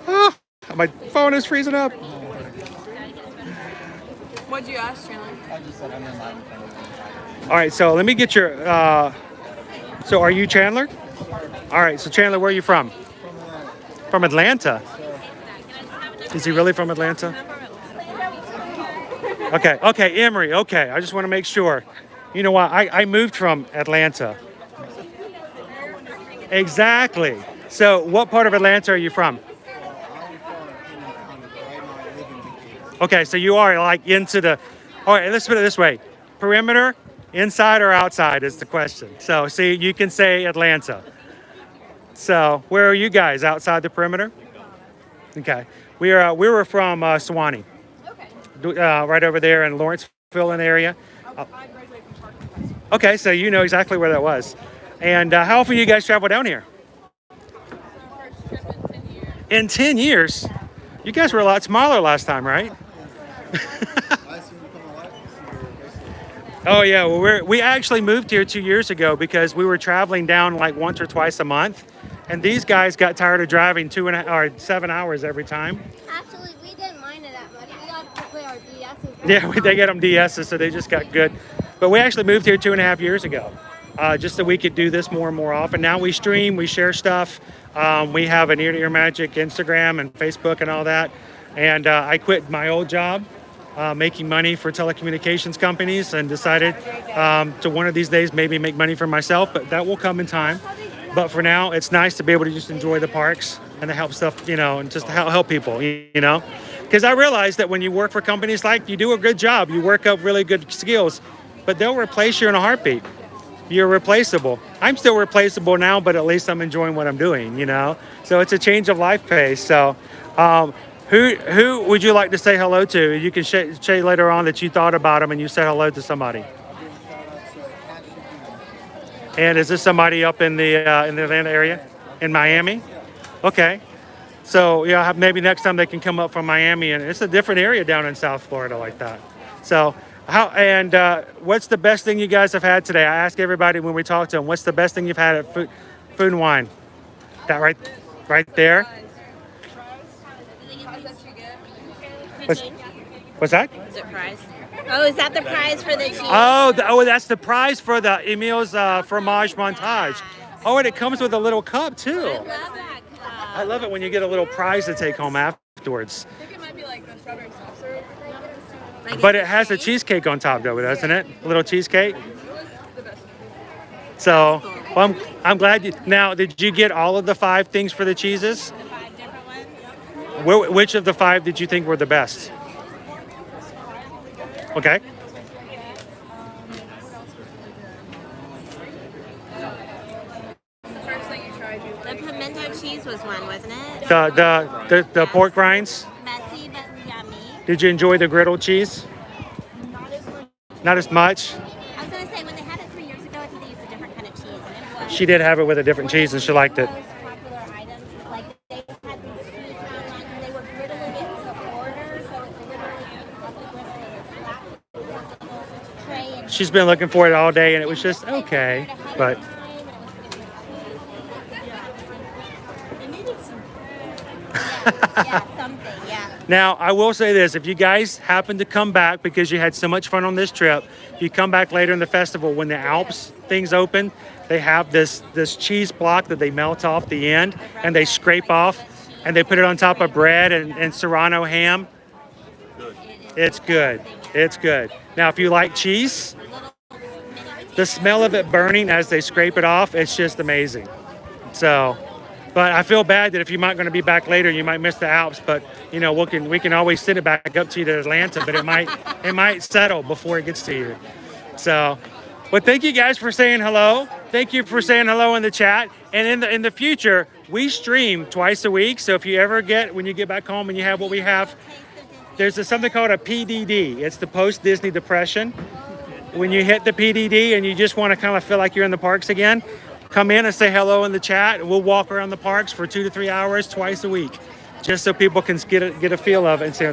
Oh, my phone is freezing up. What'd you ask, Chandler? I just said I'm in line. All right, so let me get your, so are you Chandler? All right, so Chandler, where are you from? From Atlanta. Is he really from Atlanta? Okay, Emory, okay, I just want to make sure. You know what, I moved from Atlanta. Exactly. So what part of Atlanta are you from? Okay, so you are like into the, all right, let's put it this way. Perimeter, inside or outside is the question. So see, you can say Atlanta. So where are you guys, outside the perimeter? Okay, we were from Swanky. Okay. Right over there in Lawrenceville area. Okay, so you know exactly where that was. And how often you guys travel down here? In 10 years? You guys were a lot smaller last time, right? Oh yeah, well we actually moved here 2 years ago because we were traveling down like once or twice a month, and these guys got tired of driving 7 hours every time. Actually, we didn't mind it play our DSs. Yeah, they get them DSs, so they just got good. But we actually moved here 2.5 years ago, just so we could do this more and more often. Now we stream, we share stuff. We have an Ear to Ear Magic Instagram and Facebook and all that. And I quit my old job, making money for telecommunications companies, and decided to one of these days maybe make money for myself, but that will come in time. But for now, it's nice to be able to just enjoy the parks and to help stuff, you know, and just to help people, you know. Because I realize that when you work for companies like, you do a good job, you work up really good skills, but they'll replace you in a heartbeat. You're replaceable. I'm still replaceable now, but at least I'm enjoying what I'm doing, you know. So it's a change of life pace. So who would you like to say hello to? You can say later on that you thought about them and you said hello to somebody. And is this somebody up in the Atlanta area, in Miami? Okay. So yeah, maybe next time they can come up from Miami, and it's a different area down in South Florida like that. So what's the best thing you guys have had today? I ask everybody when we talk to them, what's the best thing you've had at Food and Wine? That right there. What's that? Is it prize? Oh, is that the prize for the cheese? Oh, that's the prize for the Emil's fromage montage. Oh, and it comes with a little cup too. I love that cup. I love it when you get a little prize to take home afterwards. I think it might be like the strawberry soft serve. But it has a cheesecake on top though, doesn't it? A little cheesecake. So, well, I'm glad you. Now, did you get all of the 5 things for the cheeses? The 5 different ones? Which of the 5 did you think were the best? Okay. The pimento cheese was one, wasn't it? The pork rinds. Messy but yummy. Did you enjoy the griddled cheese? Not as much. I was gonna say when they had it 3 years ago, I think they used a different kind of cheese, and it was She did have it with a different cheese, and she liked it. popular items. Like they had these cheese online, and they were griddling it to order, so it literally off the griddle and flat tray. And She's been looking for it all day, and it was just okay, but. yeah, something, yeah. Now, I will say this, if you guys happen to come back because you had so much fun on this trip, if you come back later in the festival, when the Alps things open, they have this cheese block that they melt off the end and they scrape off and they put it on top of bread and Serrano ham. It's good. It's good. Now, if you like cheese, the smell of it burning as they scrape it off, it's just amazing. So, but I feel bad that if you're not going to be back later, you might miss the Alps. But you know, we can always send it back up to you to Atlanta, but it might settle before it gets to you. So, but thank you guys for saying hello. Thank you for saying hello in the chat. And in the future, we stream twice a week. So if you ever when you get back home and you have what we have, there's something called a PDD. It's the post-Disney depression. When you hit the PDD and you just want to kind of feel like you're in the parks again, come in and say hello in the chat, and we'll walk around the parks for 2 to 3 hours twice a week, just so people can get a feel of it and say,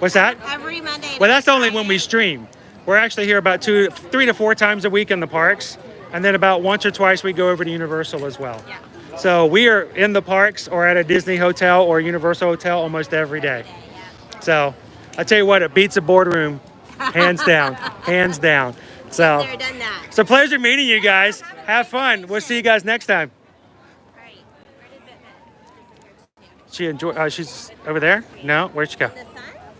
what's that? Every Monday. Well, that's only when we stream. We're actually here about 3 to 4 times a week in the parks, and then about once or twice we go over to Universal as well. Yeah. So we are in the parks or at a Disney hotel or Universal hotel almost every day. So I tell you what, it beats a boardroom, hands down, hands down. So it's a pleasure meeting you guys. Have fun. We'll see you guys next time. She's over there? No, where'd she go?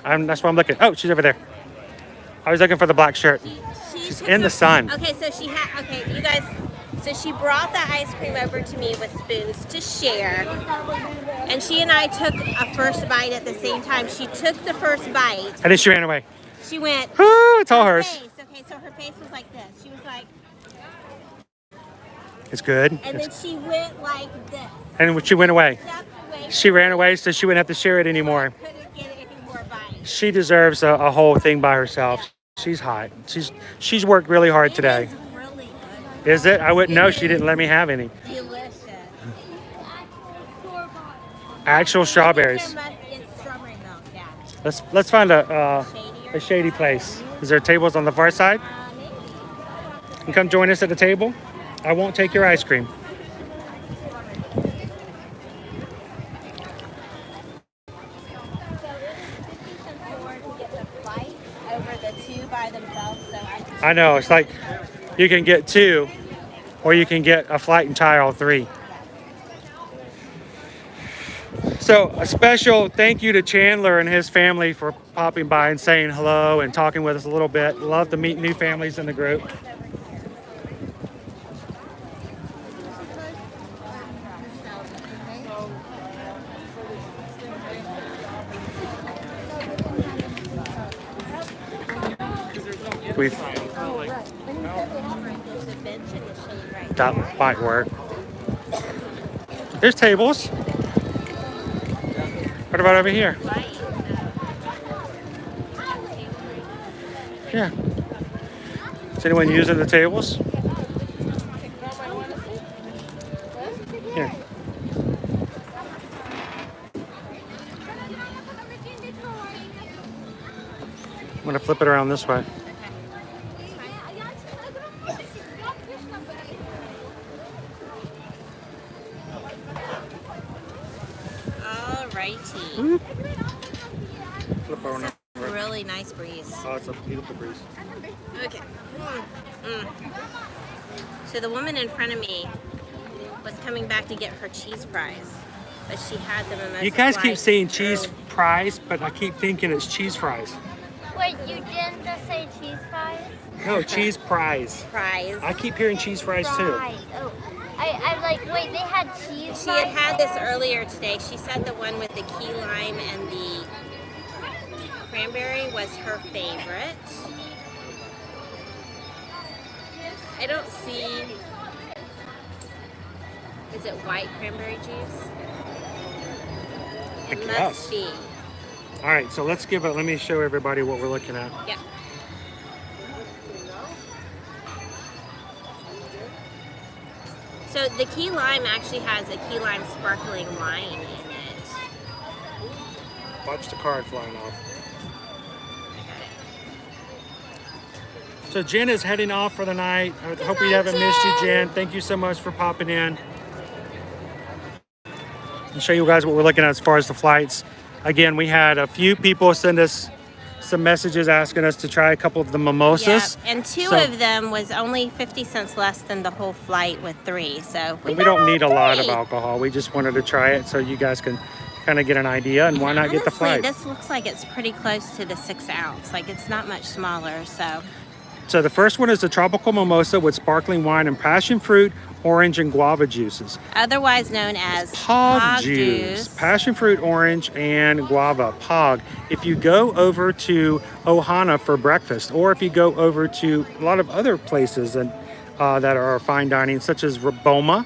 That's why I'm looking. Oh, she's over there. I was looking for the black shirt. She's in the sun. Okay, so you guys. So she brought the ice cream over to me with spoons to share, and she and I took a first bite at the same time. She took the first bite. And then she ran away. She went. Oh, it's all hers. Okay, so her face was like this. She was like. It's good. And then she went like this. And she went away. She ran away, so she wouldn't have to share it anymore. Couldn't get any more bites. She deserves a whole thing by herself. She's hot. She's worked really hard today. It is really good. Is it? I wouldn't know. She didn't let me have any. Delicious. Actual strawberries. It's strawberry milk, yeah. Let's find a shady place. Is there tables on the far side? You can come join us at the table. I won't take your ice cream. two by themselves, so I know, it's like you can get 2 or you can get a flight and tile 3. So a special thank you to Chandler and his family for popping by and saying hello and talking with us a little bit. Love to meet new families in the group. That might work. There's tables. What about over here? Yeah. Is anyone using the tables? Here. I'm gonna flip it around this way. Alrighty. Flip around. Really nice breeze. Oh, it's a beautiful breeze. Okay. So the woman in front of me was coming back to get her cheese fries, but she had the mimosa. You guys keep fries saying cheese fries, but I keep thinking it's cheese fries. Wait, you didn't just say cheese fries? No, cheese fries. Fries. I keep hearing cheese fries too. Fries. Oh, I'm like, wait, they had cheese She fries? had this earlier today. She said the one with the key lime and the cranberry was her favorite. I don't see. Is it white cranberry juice? I It guess. must be. All right, so let's give it. Let me show everybody what we're looking at. Yep. So the key lime actually has a key lime sparkling wine in it. Watch the card flying off. So Jen is heading off for the night. I hope we haven't missed you, Jen. Thank you so much for popping in. I'll show you guys what we're looking at as far as the flights. Again, we had a few people send us some messages asking us to try a couple of the mimosas. Yeah, and two So- of them was only 50 cents less than the whole flight with 3. So We don't need a lot of 3. alcohol. We just wanted to try it so you guys can kind of get an idea, and why not get the Honestly, flight? this looks like it's pretty close to the 6 ounce. Like it's not much smaller. So the first one is the tropical mimosa with sparkling wine and passion fruit, orange, and guava juices. Otherwise known as Pog juice, passion fruit, orange, and guava. Pog. If you go over to Ohana for breakfast, or if you go over to a lot of other places and that are fine dining, such as Boma,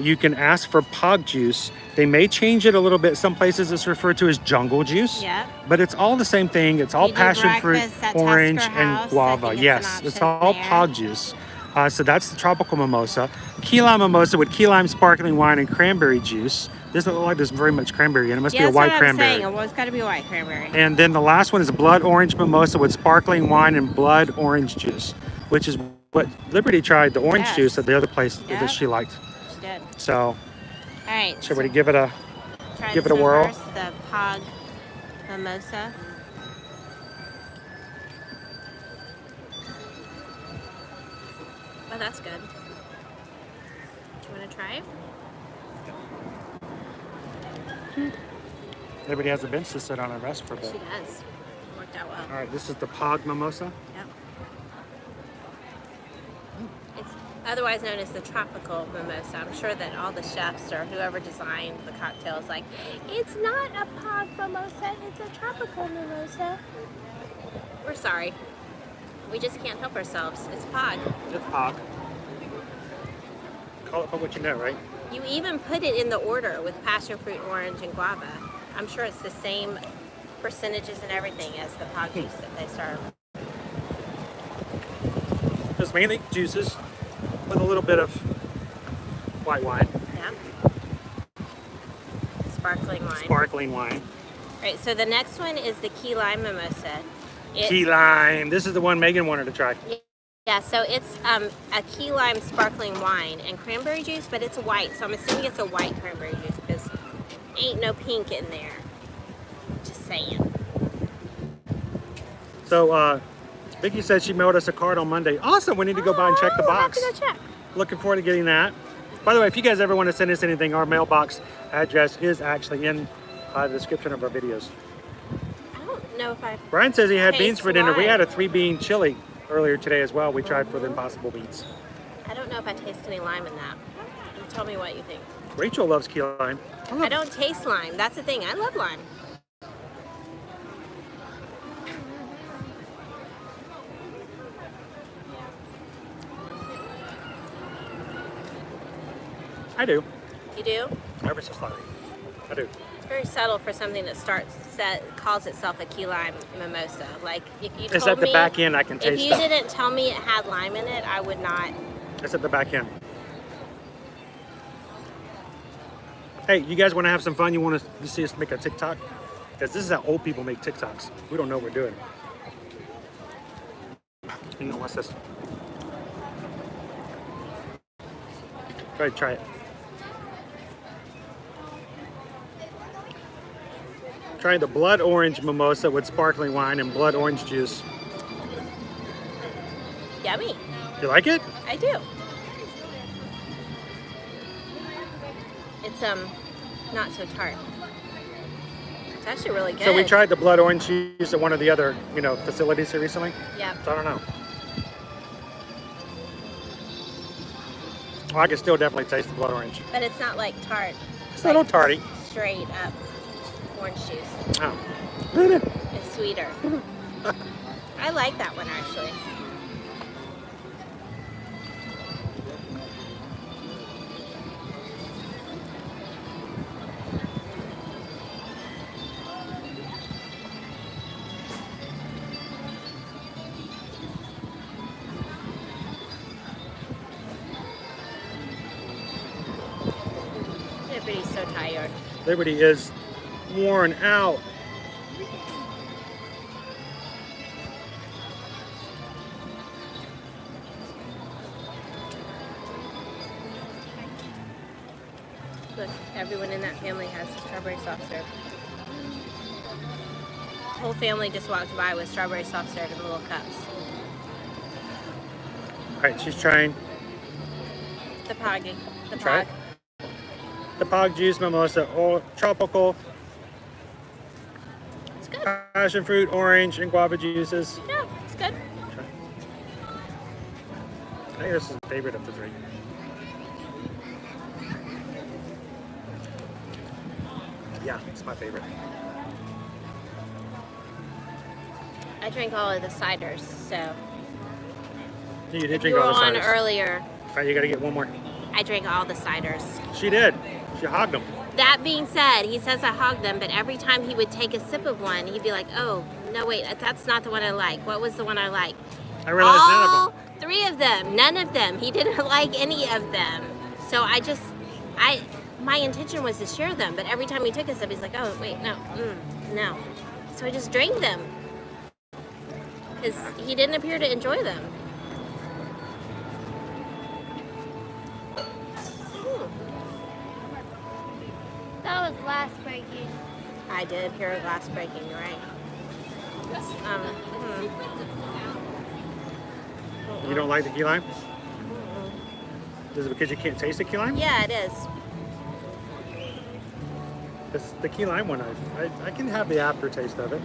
you can ask for Pog juice. They may change it a little bit. Some places it's referred to as jungle juice, but it's all the same thing. It's all You do passion fruit, breakfast at orange, Tusker and House. I guava. think it's Yes, an it's option all there. Pog juice. So that's the tropical mimosa. Key lime mimosa with key lime sparkling wine and cranberry juice. Doesn't look like there's very much cranberry in it. It must be a that's white what cranberry. I'm saying. Well, it's got to be a white cranberry. And then the last one is blood orange mimosa with sparkling wine and blood orange juice, which is what Liberty tried, the orange Yes. juice at the other place Yep. that she liked. She did. So, All right. should we give it a Try give it this a one whirl? first, the Pog mimosa. Oh, that's good. Do you want to try it? Liberty has a bench to sit on and rest for a She bit. does. Worked out well. All right, this is the Pog mimosa. Yep. It's otherwise known as the tropical mimosa. I'm sure that all the chefs or whoever designed the cocktail is like, it's not a Pog mimosa, it's a tropical mimosa. We're sorry. We just can't help ourselves. It's Pog. It's Pog. Call it for what you know, right? You even put it in the order with passion fruit, orange, and guava. I'm sure it's the same percentages and everything as the Pog juice that they serve. Just mainly juices with a little bit of white wine. Yeah. Sparkling wine. Sparkling wine. All right, so the next one is the key lime mimosa. Key lime. This is the one Megan wanted to try. Yeah, so it's a key lime sparkling wine and cranberry juice, but it's white, so I'm assuming it's a white cranberry juice because ain't no pink in there. Just saying. So Vicky said she mailed us a card on Monday. Awesome. We need to go by and check the box. We'll have to go check. Looking forward to getting that. By the way, if you guys ever want to send us anything, our mailbox address is actually in the description of our videos. I don't know if I. Brian says he had beans taste for dinner. We Swine. had a 3-bean chili earlier today as well. We tried for the Impossible beans. I don't know if I taste any lime in that. You tell me what you think. Rachel loves key lime. I don't taste lime. That's the thing. I love lime. I do. You do? Ever so slightly. I do. It's very subtle for something that calls itself a key lime mimosa. Like if you told It's at the me, back end. I can taste if you that. didn't tell me it had lime in it, I would not. It's at the back end. Hey, you guys want to have some fun? You want to see us make a TikTok? Because this is how old people make TikToks. We don't know what we're doing. You know, what's this? Go ahead, try it. Try the blood orange mimosa with sparkling wine and blood orange juice. Yummy. You like it? I do. It's not so tart. It's actually really good. So we tried the blood orange juice at one of the other, facilities here recently. Yeah. So I don't know. Well, I can still definitely taste the blood orange. But it's not like tart. It's not all tarty. Straight up orange juice. Oh. It's sweeter. I like that one actually. Everybody's so tired. Liberty is worn out. Look, everyone in that family has strawberry soft serve. The whole family just walked by with strawberry soft serve in little cups. All right, she's trying The pog. The Try pog. it. The pog juice mimosa, tropical, It's good. passion fruit, orange, and guava juices. Yeah, it's good. I think this is my favorite of the three. Yeah, it's my favorite. I drank all of the ciders, so. You did If drink you were all the on ciders. earlier, All right, you gotta get one more. I drank all the ciders. She did. She hogged them. That being said, he says I hogged them, but every time he would take a sip of one, he'd be like, oh, no, wait, that's not the one I like. What was the one I like? I realized none of them. All 3 of them, none of them. He didn't like any of them. So my intention was to share them, but every time he took a sip, he's like, oh, wait, no, no. So I just drank them because he didn't appear to enjoy them. That was glass breaking. I did hear a glass breaking, you're right. You don't like the key lime? Is it because you can't taste the key lime? Yeah, it is. It's the key lime one. I can have the aftertaste of it.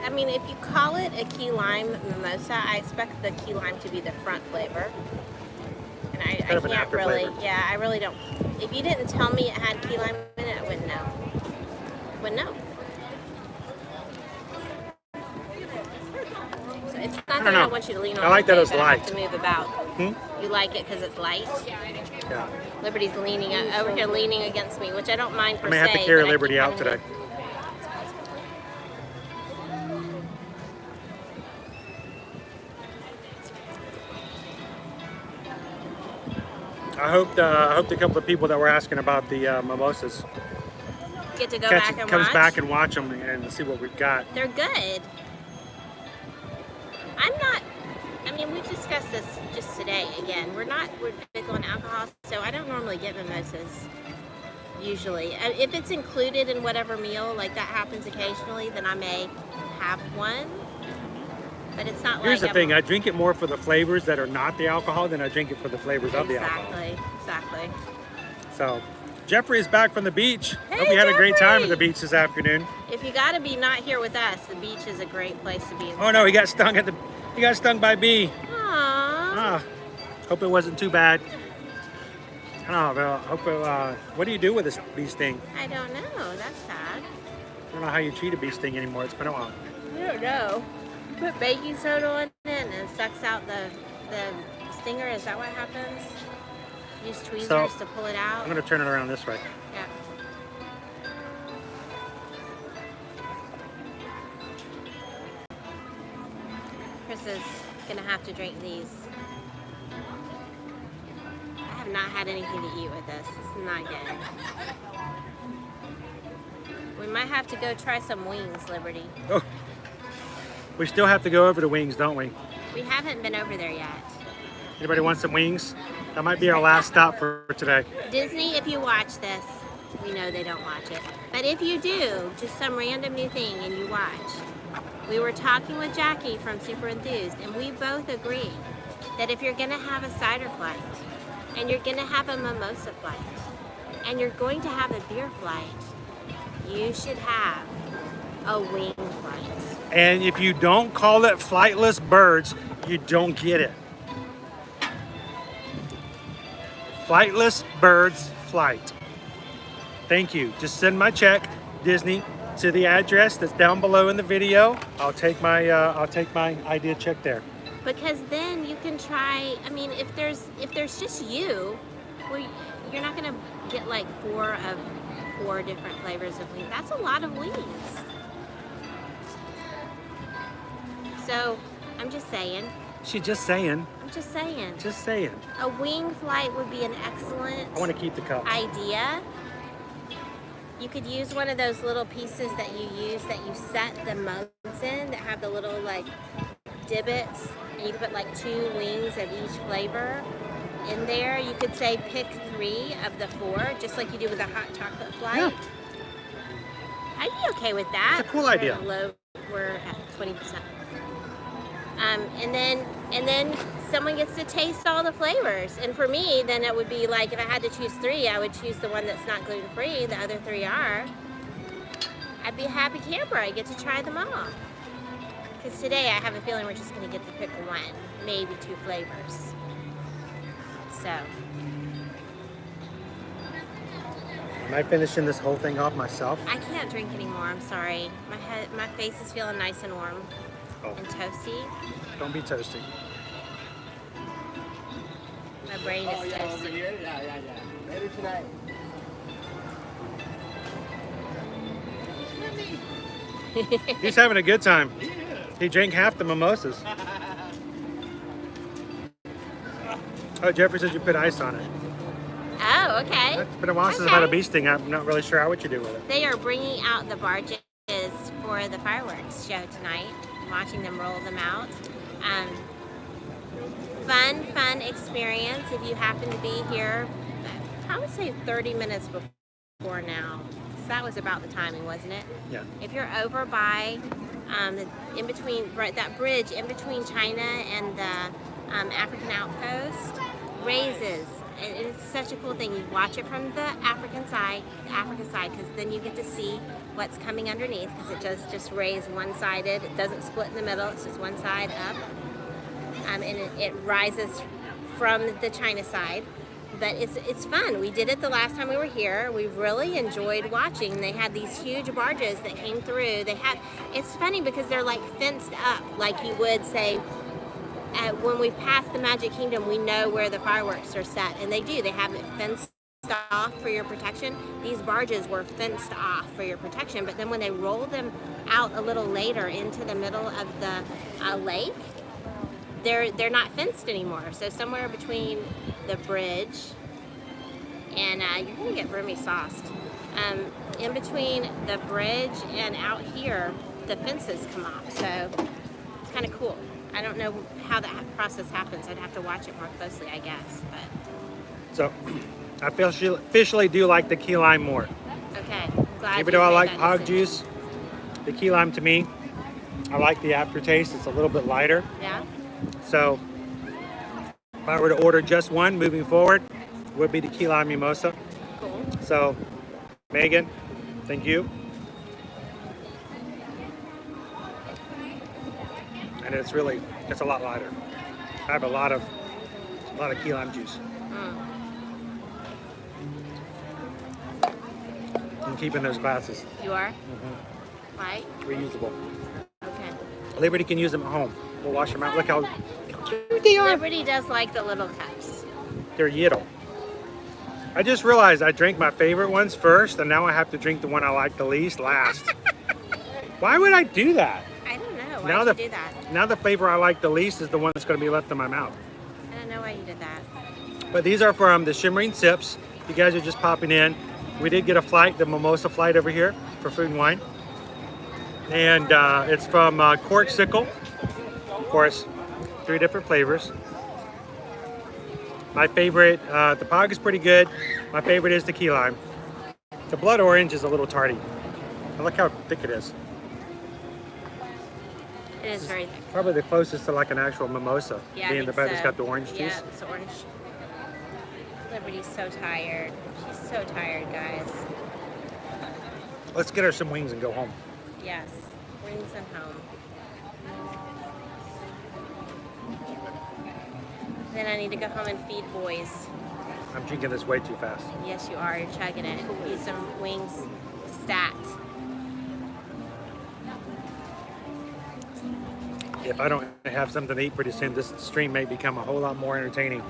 I mean, if you call it a key lime mimosa, I expect the key lime to be the front flavor. And I Kind of an can't after really, flavor. yeah, I really don't. If you didn't tell me it had key lime in it, I wouldn't know. Wouldn't know. So it's not that I know. want you to lean on I like the that it's tape, but I have light. to move about. Hmm? You like it because it's light? Yeah. Liberty's leaning over here, leaning against me, which I don't mind per I se. may have to carry but I Liberty keep out wanting today. to- I hope the couple of people that were asking about the mimosas Get to go back and comes watch. back and watch them and see what we've got. They're good. I'm not, I mean, we've discussed this just today again. We're big on alcohol, so I don't normally get mimosas, usually. If it's included in whatever meal, like that happens occasionally, then I may have one. But it's not Here's like the thing, I drink it more for the flavors that are not the alcohol than I drink it for the flavors of the alcohol. Exactly. So, Jeffrey is back from the beach. Hey, Hope you had a great time at Jeffrey! the beach this afternoon. If you gotta be not here with us, the beach is a great place to be. Oh no, he got stung he got stung by a bee. Aww. Ah, hope it wasn't too bad. I don't know, hope what do you do with this bee sting? I don't know. That's sad. I don't know how you treat a bee sting anymore. It's been a while. I don't know. Put baking soda on it and it sucks out the stinger. Is that what happens? Use tweezers to pull it out. I'm gonna turn it around this way. Yeah. Chris is gonna have to drink these. I have not had anything to eat with this. This is not good. We might have to go try some wings, Liberty. Oh, we still have to go over to Wings, don't we? We haven't been over there yet. Anybody want some wings? That might be our last stop for today. Disney, if you watch this, we know they don't watch it. But if you do, just some random new thing and you watch. We were talking with Jackie from Super Enthused, and we both agree that if you're gonna have a cider flight, and you're gonna have a mimosa flight, and you're going to have a beer flight, you should have a wing flight. And if you don't call it flightless birds, you don't get it. Flightless birds flight. Thank you. Just send my check, Disney, to the address that's down below in the video. I'll take my idea check there. Because then you can try. I mean, if there's just you, well, you're not gonna get like 4 different flavors of wings. That's a lot of wings. So I'm just saying. She's just saying. I'm just saying. Just saying. A wing flight would be an excellent I want to keep the cup. idea. You could use one of those little pieces that you use that you set the mugs in that have the little like divots, and you could put like 2 wings of each flavor in there. You could say pick 3 of the 4, just like you do with a hot chocolate flight. Yeah. I'd be okay with that. It's a cool idea. We're at 20%. And then someone gets to taste all the flavors. And for me, then it would be like if I had to choose 3, I would choose the one that's not gluten-free. The other 3 are. I'd be a happy camper. I get to try them all. Because today I have a feeling we're just going to get to pick 1, maybe 2 flavors. So. Am I finishing this whole thing off myself? I can't drink anymore. I'm sorry. My face is feeling nice and warm. Oh. And toasty. Don't be toasty. My brain is toasty. Over here? Yeah. Later tonight. He's having a good time. He drank half the mimosas. Oh, Jeffrey says you put ice on it. Oh, okay. It's been a while since I've had a bee sting. I'm not really sure what you do with it. They are bringing out the barges for the fireworks show tonight. Watching them roll them out. Fun experience if you happen to be here. I would say 30 minutes before now. So that was about the timing, wasn't it? Yeah. If you're over by in between, right, that bridge in between China and the African outpost raises. It's such a cool thing. You watch it from the African side, because then you get to see what's coming underneath, because it does just raise one-sided. It doesn't split in the middle. It's just one side up, and it rises from the China side. But it's fun. We did it the last time we were here. We really enjoyed watching. They had these huge barges that came through. It's funny because they're like fenced up, like you would say. When we pass the Magic Kingdom, we know where the fireworks are set, and they do. They have it fenced off for your protection. These barges were fenced off for your protection, but then when they roll them out a little later into the middle of the lake, they're not fenced anymore. So somewhere between the bridge and you're gonna get Remy sauced. In between the bridge and out here, the fences come off. So it's kind of cool. I don't know how that process happens. I'd have to watch it more closely, I guess. But So, I officially do like the key lime more. okay, glad. Even you though I made like that hog decision. juice, the key lime to me I like the aftertaste. It's a little bit lighter. Yeah. So if I were to order just one moving forward, it would be the key lime mimosa. Cool. So Megan, thank you. And it's a lot lighter. I have a lot of key lime juice. I'm keeping those glasses. You are? Mm-hmm. Why? Reusable. Okay. Liberty can use them at home. We'll wash them out. Look how cute they are. Liberty does like the little cups. They're Yiddle. I just realized I drank my favorite ones first, and now I have to drink the one I like the least last. Why would I do that? I don't know. Why Now did you do that? Now the flavor I like the least is the one that's going to be left in my mouth. I don't know why you did that. But these are from the Shimmering Sips. You guys are just popping in. We did get a flight, the Mimosa flight over here for food and wine. And it's from Corksicle. Of course, 3 different flavors. My favorite, the Pog is pretty good. My favorite is the key lime. The blood orange is a little tardy. And look how thick it is. It is very thick. Probably the closest to like an actual mimosa. Yeah, being I the think fact it's so. got the orange juice. Yeah, it's orange. Liberty's so tired. She's so tired, guys. Let's get her some wings and go home. Yes, wings and home. Then I need to go home and feed boys. I'm drinking this way too fast. Yes, you are. You're chugging it. Eat some wings stat. If I don't have something to eat pretty soon, this stream may become a whole lot more entertaining.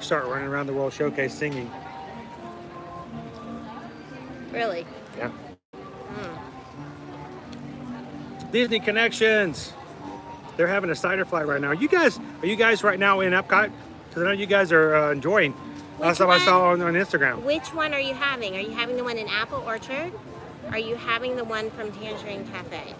Start running around the World Showcase singing. Really? Yeah. Disney Connections. They're having a cider flight right now. Are you guys right now in EPCOT? Because I know you guys are enjoying. Last time I saw on Instagram. Which one are you having? Are you having the one in Apple Orchard? Are you having the one from Tangerine Cafe?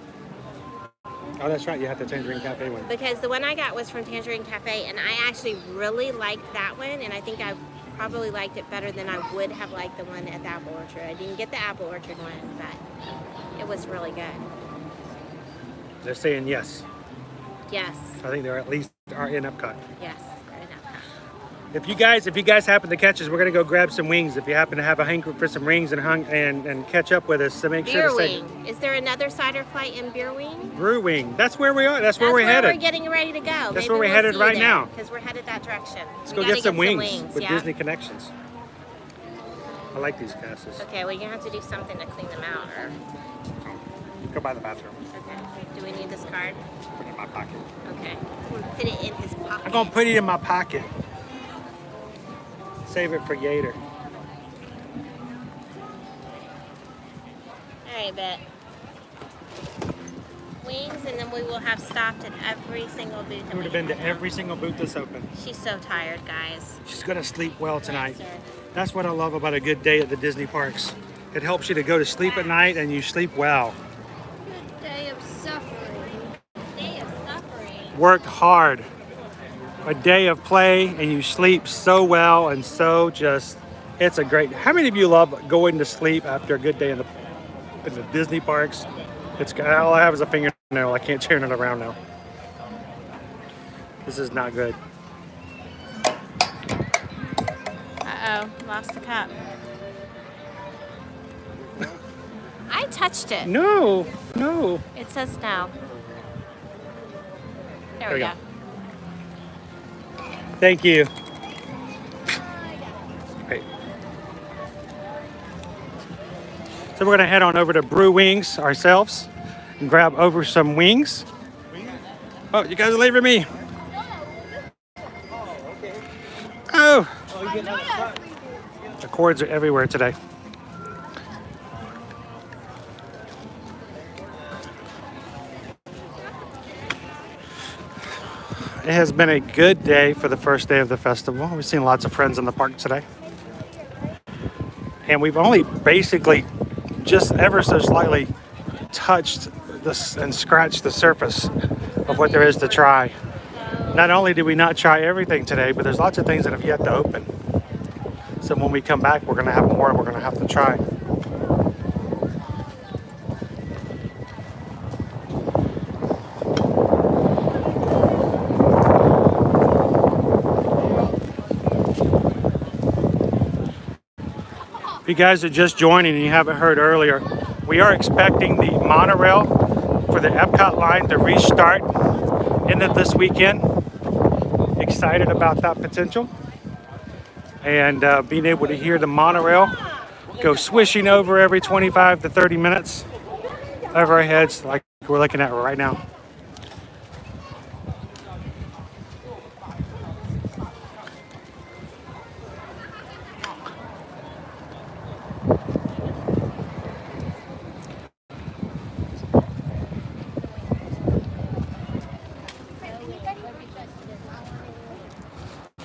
Oh, that's right. You have the Tangerine Cafe one. Because the one I got was from Tangerine Cafe, and I actually really liked that one, and I think I probably liked it better than I would have liked the one at the Apple Orchard. I didn't get the Apple Orchard one, but it was really good. They're saying yes. Yes. I think they're at least are in EPCOT. Yes, they're in Epcot. If you guys happen to catch us, we're gonna go grab some wings. If you happen to have a hankering for some rings and catch up with us, so make sure to say. Beer Wing. Is there another cider flight in Beer Wing? Brew Wing. That's where we are. That's where we're headed. We're getting ready to go. That's Maybe where we're headed right now. Because we're headed that direction. Let's We go gotta get some wings with yeah? Disney Connections. I like these glasses. Okay, well, you're gonna have to do something to clean them out, or. Go by the bathroom. Okay. Do we need this card? Put it in my pocket. Okay. Put it in his pocket. I'm gonna put it in my pocket. Save it for Gator. Alright, bet. Wings, and then we will have stopped at every single booth. We would have been to every single booth that's open. She's so tired, guys. She's gonna sleep well tonight. Yes, sir. That's what I love about a good day at the Disney parks. It helps you to go to sleep at night and you sleep well. Good day of suffering. Day of suffering. Worked hard. A day of play and you sleep so well and so just, it's a great, how many of you love going to sleep after a good day in the Disney parks? It's all I have is a fingernail. I can't turn it around now. This is not good. Uh-oh, lost the cup. I touched it. No. It says no. There we go. Thank you. Great. So we're gonna head on over to Brew Wings ourselves and grab over some wings. Oh, you guys are leaving me. Oh. The cords are everywhere today. It has been a good day for the first day of the festival. We've seen lots of friends in the park today. And we've only basically just ever so slightly touched this and scratched the surface of what there is to try. Not only did we not try everything today, but there's lots of things that have yet to open. So when we come back, we're gonna have more and we're gonna have to try. If you guys are just joining and you haven't heard earlier, we are expecting the monorail for the EPCOT line to restart end of this weekend. Excited about that potential. And being able to hear the monorail go swishing over every 25 to 30 minutes over our heads like we're looking at right now.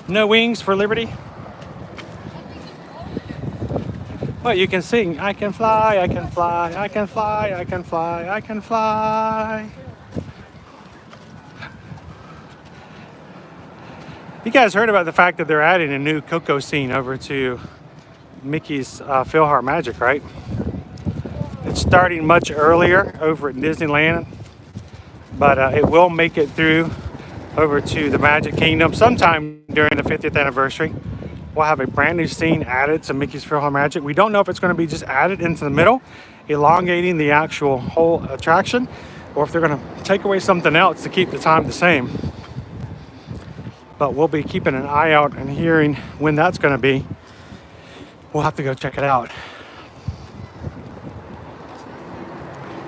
No wings for Liberty? Well, you can sing, I can fly, I can fly, I can fly, I can fly, I can fly. You guys heard about the fact that they're adding a new Coco scene over to Mickey's Philhar Magic, right? It's starting much earlier over at Disneyland, but it will make it through over to the Magic Kingdom sometime during the 50th anniversary. We'll have a brand new scene added to Mickey's Philhar Magic. We don't know if it's going to be just added into the middle, elongating the actual whole attraction, or if they're going to take away something else to keep the time the same. But we'll be keeping an eye out and hearing when that's going to be. We'll have to go check it out.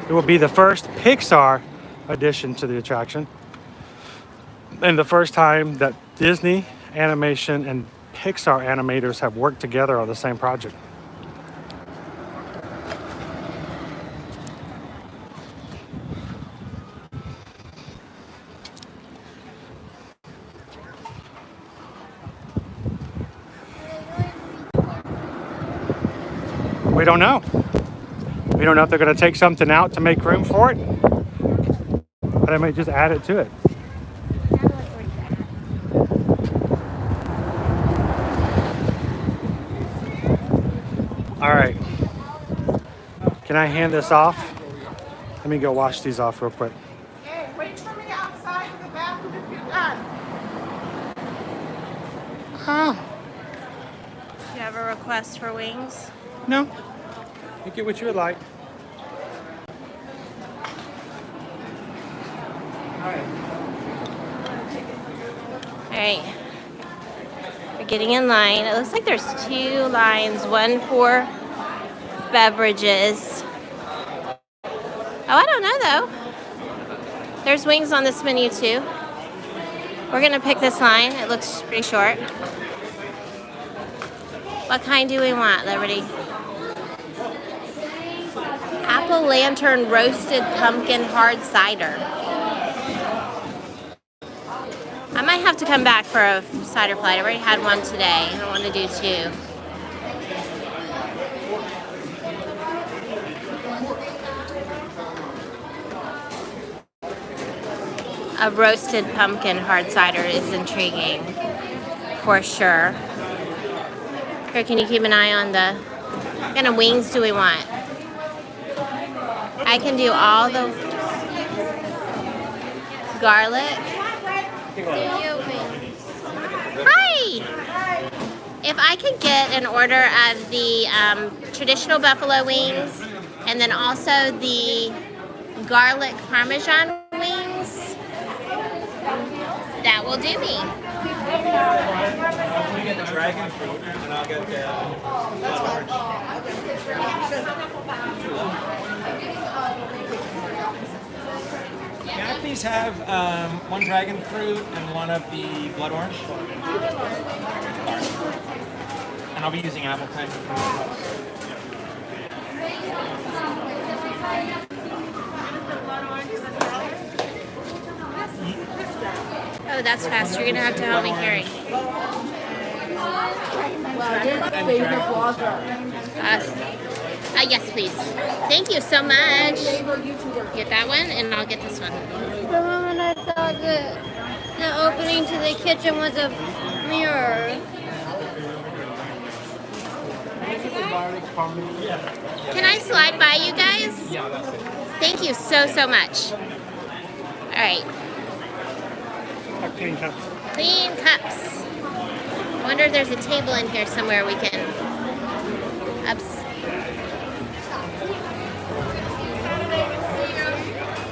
It will be the first Pixar addition to the attraction, and the first time that Disney Animation and Pixar animators have worked together on the same project. We don't know. We don't know if they're going to take something out to make room for it, but they may just add it to it. All right, can I hand this off? Let me go wash these off real quick. Hey, wait for me outside in the bathroom if you're done. Do you have a request for wings? No, you get what you would like. All right. We're getting in line. It looks like there's two lines, one for beverages. Oh, I don't know though. There's wings on this menu too. We're gonna pick this line. It looks pretty short. What kind do we want, Liberty? Apple Lantern Roasted Pumpkin Hard Cider. I might have to come back for a cider flight. I already had one today. I don't want to do two. A roasted pumpkin hard cider is intriguing, for sure. Here, can you keep an eye on the... What kind of wings do we want? I can do all the garlic. Hi! If I could get an order of the traditional buffalo wings and then also the garlic parmesan wings, that will do me. You get the dragon fruit and I'll get the Can I please have one dragon fruit and one of the blood orange? And I'll be using apple pie. Oh, that's fast. You're gonna have to help me carry. Yes, please. Thank you so much. Get that one, and I'll get this one. The moment I thought that the opening to the kitchen was a mirror. Can I slide by you guys? Thank you so much. All right. Clean cups. Clean cups. I wonder if there's a table in here somewhere we can...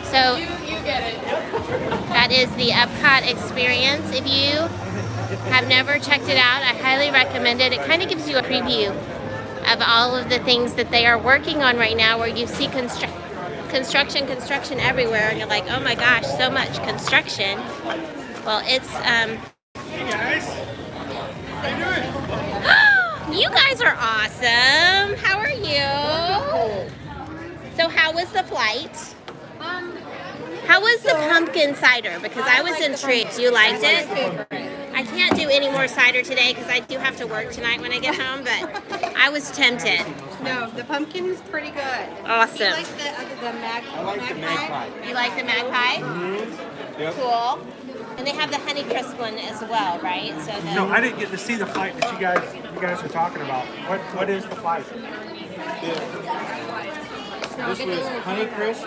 So that is the EPCOT experience. If you have never checked it out, I highly recommend it. It kind of gives you a preview of all of the things that they are working on right now, where you see construction everywhere, and you're like, oh my gosh, so much construction. Well, it's Hey guys, how you doing? you guys are awesome. How are you? So how was the flight? How was the pumpkin cider? Because I was intrigued. You liked it? I can't do any more cider today because I do have to work tonight when I get home, but I was tempted. No, the pumpkin is pretty good. Awesome. You like the magpie? You like the magpie? Mm-hmm. Yep. Cool. And they have the Honeycrisp one as well, right? So the, No, I didn't get to see the flight that you guys are talking about. What is the flight? This was Honeycrisp.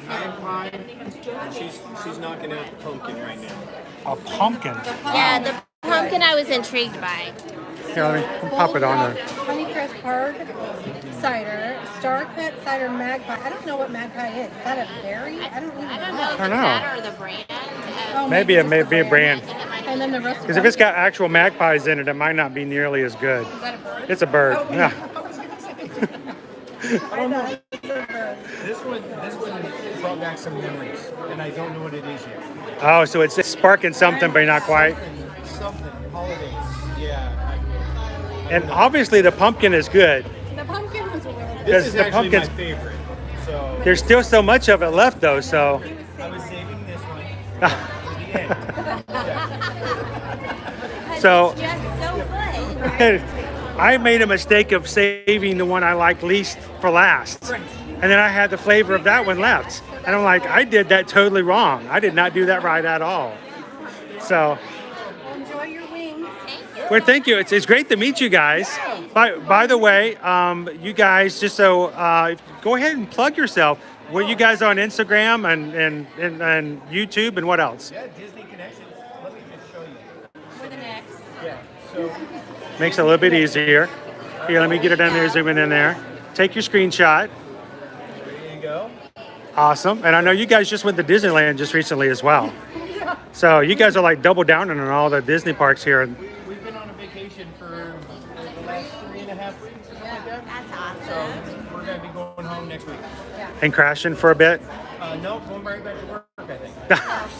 Magpie, and she's knocking out the pumpkin right now. A pumpkin? Yeah, the pumpkin I was intrigued by. Here, let me pop it on there. Honeycrisp hard cider, Star Cut cider magpie. I don't know what magpie is. Is that a berry? I don't even know. I don't know if I it's know. that or the brand. Maybe it may be a brand. And then the rest. Because if it's got actual magpies in it, it might not be nearly as good. Is that a bird? It's a bird. Oh, Yeah. I don't know. This one brought back some memories, and I don't know what it is yet. Oh, so it's sparking something, but not quite. Something, holidays, yeah. And obviously the pumpkin is good. The pumpkin was really good. This is the actually pumpkin's- my favorite. So There's still so much of it left, though. So. I was saving this one for the end. So. It's just so good. I made a mistake of saving the one I like least for last. And then I had the flavor of that one left. And I'm like, I did that totally wrong. I did not do that right at all. So, Enjoy your wings. well, thank you. It's great to meet you guys. By the way, you guys, just so, go ahead and plug yourself. Were you guys on Instagram and YouTube and what else? Yeah, Disney Connections. Let me just show you. We're the next. Yeah, so Makes it a little bit easier. Here, let me get it in there, zoom in there. Take your screenshot. there you go. Awesome. And I know you guys just went to Disneyland just recently as well. So you guys are like double downing on all the Disney parks here. We've been on a vacation for the last 3.5 weeks. That's awesome. So we're going to be going home next week. And crashing for a bit. No, going right back to work, I think.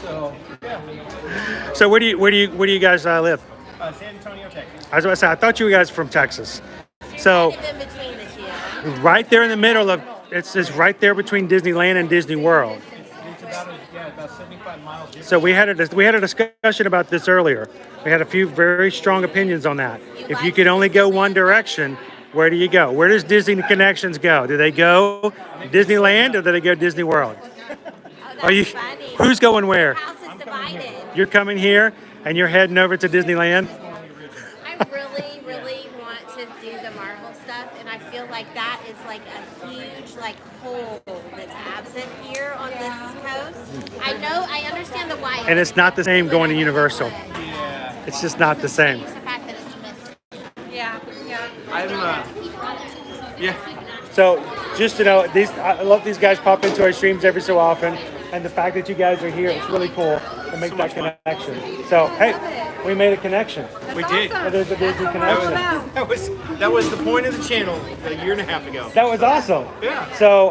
So, yeah. So where do you guys live? San Antonio, Texas. I was about to say, I thought you guys were from Texas. So In between the two. right there in the middle of, it's right there between Disneyland and Disney World. It's about 75 miles difference. So we had a discussion about this earlier. We had a few very strong opinions on that. If you could only go one direction, where do you go? Where does Disney Connections go? Do they go Disneyland or do they go Disney World? Are you? Who's going where? House is divided. You're coming here and you're heading over to Disneyland. I really, really want to do the Marvel stuff, and I feel like that is like a huge hole that's absent here on this coast. I understand the why. And it's not the same going to Universal. Yeah. It's just not the same. It's the fact that it's missing. Yeah. I'm, yeah. So just to know, I love these guys pop into our streams every so often, and the fact that you guys are here, it's really cool to make that connection. So hey, we made a connection. We did. So there's a Disney connection. That was the point of the channel a year and a half ago. That was awesome. Yeah. So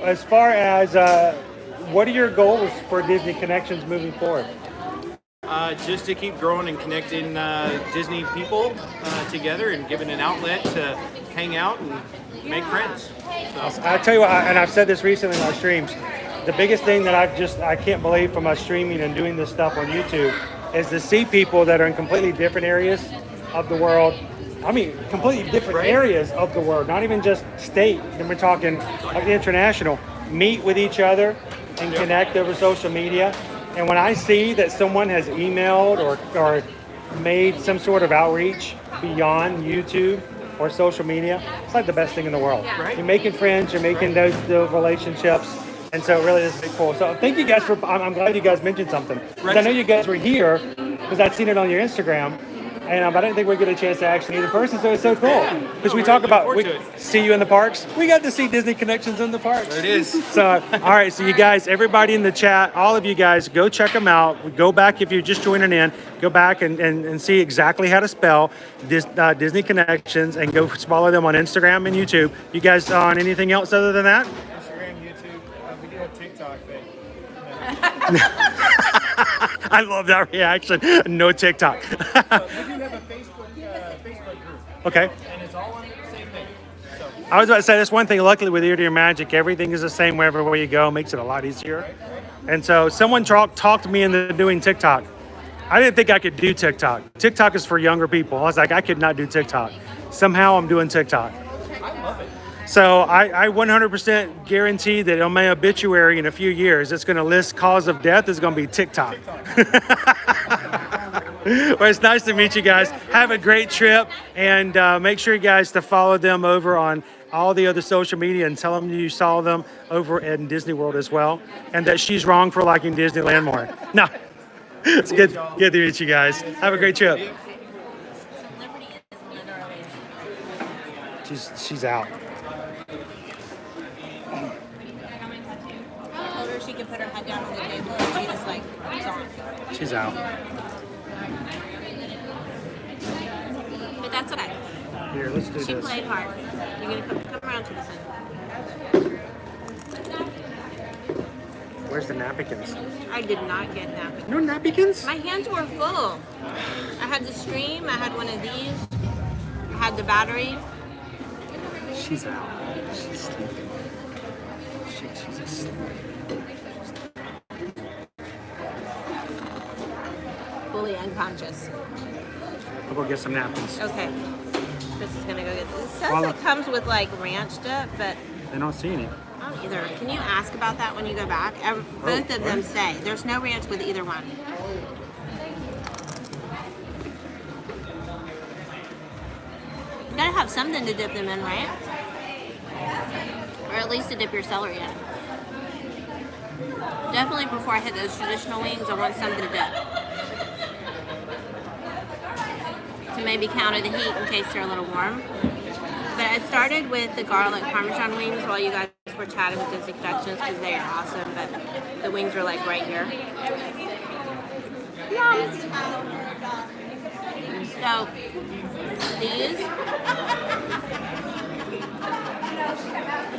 as far as what are your goals for Disney Connections moving forward? Just to keep growing and connecting Disney people together and giving an outlet to hang out and make friends. So. I tell you what, and I've said this recently in our streams, the biggest thing that I can't believe from us streaming and doing this stuff on YouTube is to see people that are in completely different areas of the world. I mean, completely different areas of the world, not even just state. Then we're talking like international. Meet with each other and connect over social media. And when I see that someone has emailed or made some sort of outreach beyond YouTube or social media, it's like the best thing in the world. Right. You're making friends, you're making those relationships, and so it really is cool. So thank you guys I'm glad you guys mentioned something. 'Cause I know you guys were here because I'd seen it on your Instagram, And I didn't think we'd get a chance to actually meet in person, so it's so cool. Because we talk about, we see you in the parks. We got to see Disney Connections in the parks. There it is. So, all right, so you guys, everybody in the chat, all of you guys, go check them out. Go back if you're just joining in. Go back and see exactly how to spell Disney Connections, and go follow them on Instagram and YouTube. You guys on anything else other than that? Instagram, YouTube. We do a TikTok thing. I love that reaction. No TikTok. We do have a Facebook group. Okay. And it's all under the same thing. So. I was about to say, that's one thing, luckily with Ear to Ear Magic, everything is the same wherever you go. Makes it a lot easier. And so someone talked me into doing TikTok. I didn't think I could do TikTok. TikTok is for younger people. I was like, I could not do TikTok. Somehow I'm doing TikTok. I love it. So I 100% guarantee that on my obituary in a few years, it's going to list cause of death is going to be TikTok. Well, it's nice to meet you guys. Have a great trip, and make sure you guys to follow them over on all the other social media and tell them you saw them over in Disney World as well, and that she's wrong for liking Disneyland more. No, it's good to meet you guys. Have a great trip. She's out. I told her she could put her head down on the table, and she just like comes on. She's out. But that's okay. Here, let's do She this. played hard. You're gonna come around to the center. Where's the napkins? I did not get napkins. No napkins? My hands were full. I had the stream. I had one of these. I had the battery. She's out. She's sleeping. She's asleep. Fully unconscious. I'll go get some napkins. Okay. Chris is gonna go get this. It says Voila. it comes with like ranch dip, but I don't see any. I don't either. Can you ask about that when you go back? Both of them say there's no ranch with either one. You gotta have something to dip them in, right? Or at least to dip your celery in. Definitely before I hit those traditional wings, I want something to dip. To maybe counter the heat in case they're a little warm. But I started with the garlic Parmesan wings while you guys were chatting with Disney Connections because they are awesome, but the wings are like right here. Yum! So, these,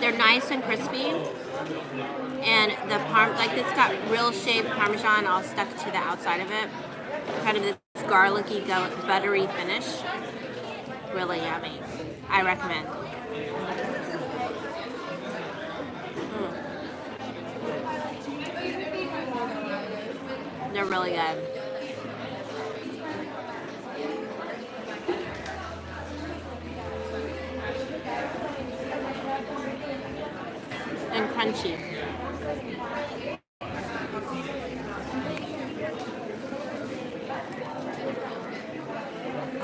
they're nice and crispy. And the like it's got real shaved Parmesan all stuck to the outside of it. Kind of this garlicky, buttery finish. Really yummy. I recommend. They're really good. And crunchy.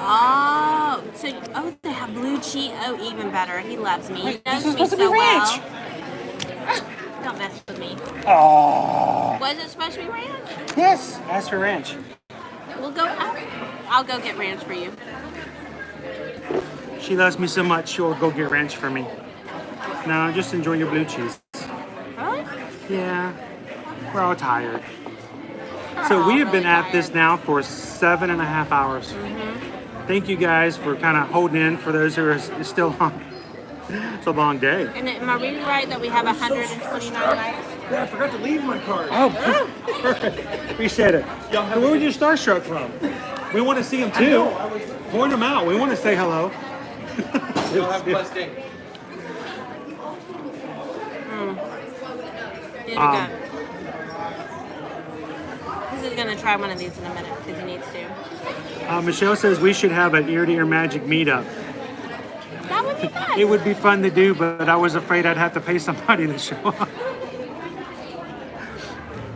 Oh, so they have blue cheese. Oh, even better. He loves me. He knows me so well. Don't mess with me. Oh. Was it supposed to be ranch? Yes. Ask for ranch. We'll go. I'll go get ranch for you. She loves me so much, she'll go get ranch for me. No, just enjoy your blue cheese. Really? Yeah. We're all tired. So we have been at this now for 7.5 hours. Thank you guys for kind of holding in for those who are still on. It's a long day. And am I reading right that we have 129 likes? Yeah, I forgot to leave my card. Oh, perfect. Appreciate it. Where were you starstruck from? We want to see them too. Point them out. We want to say hello. You'll have a blessed day. These are good. This is going to try one of these in a minute because he needs to. Michelle says we should have an Ear to Ear Magic meetup. That would be fun. It would be fun to do, but I was afraid I'd have to pay somebody to show up.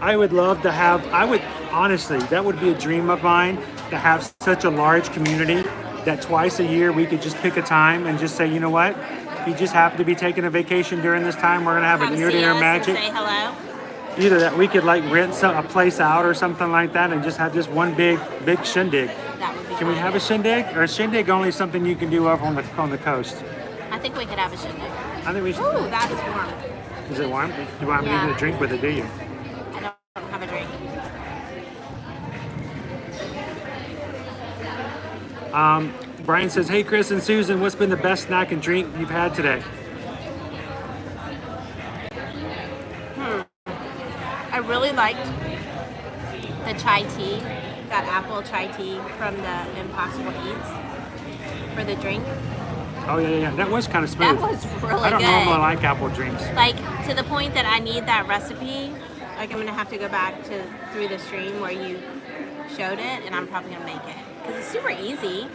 I would love to have, honestly, that would be a dream of mine, to have such a large community that twice a year we could just pick a time and just say, you know what, if you just happen to be taking a vacation during this time, we're going to have an Ear to Ear Magic. Say hello. Either that we could like rent a place out or something like that and just have just one big shindig. That would be Can we have a shindig? Or is shindig only something you can do over on the coast? I think we could have a shindig. I think we should. Ooh, that is warm. Is it warm? You want me to get a drink with it, do you? I don't have a drink. Brian says, hey Chris and Susan, what's been the best snack and drink you've had today? I really liked the chai tea, that apple chai tea from the Impossible Eats for the drink. Oh yeah. That was kind of smooth. That was really I don't good. normally like apple drinks. Like to the point that I need that recipe. Like I'm gonna have to go back through the stream where you showed it, and I'm probably gonna make it because it's super easy.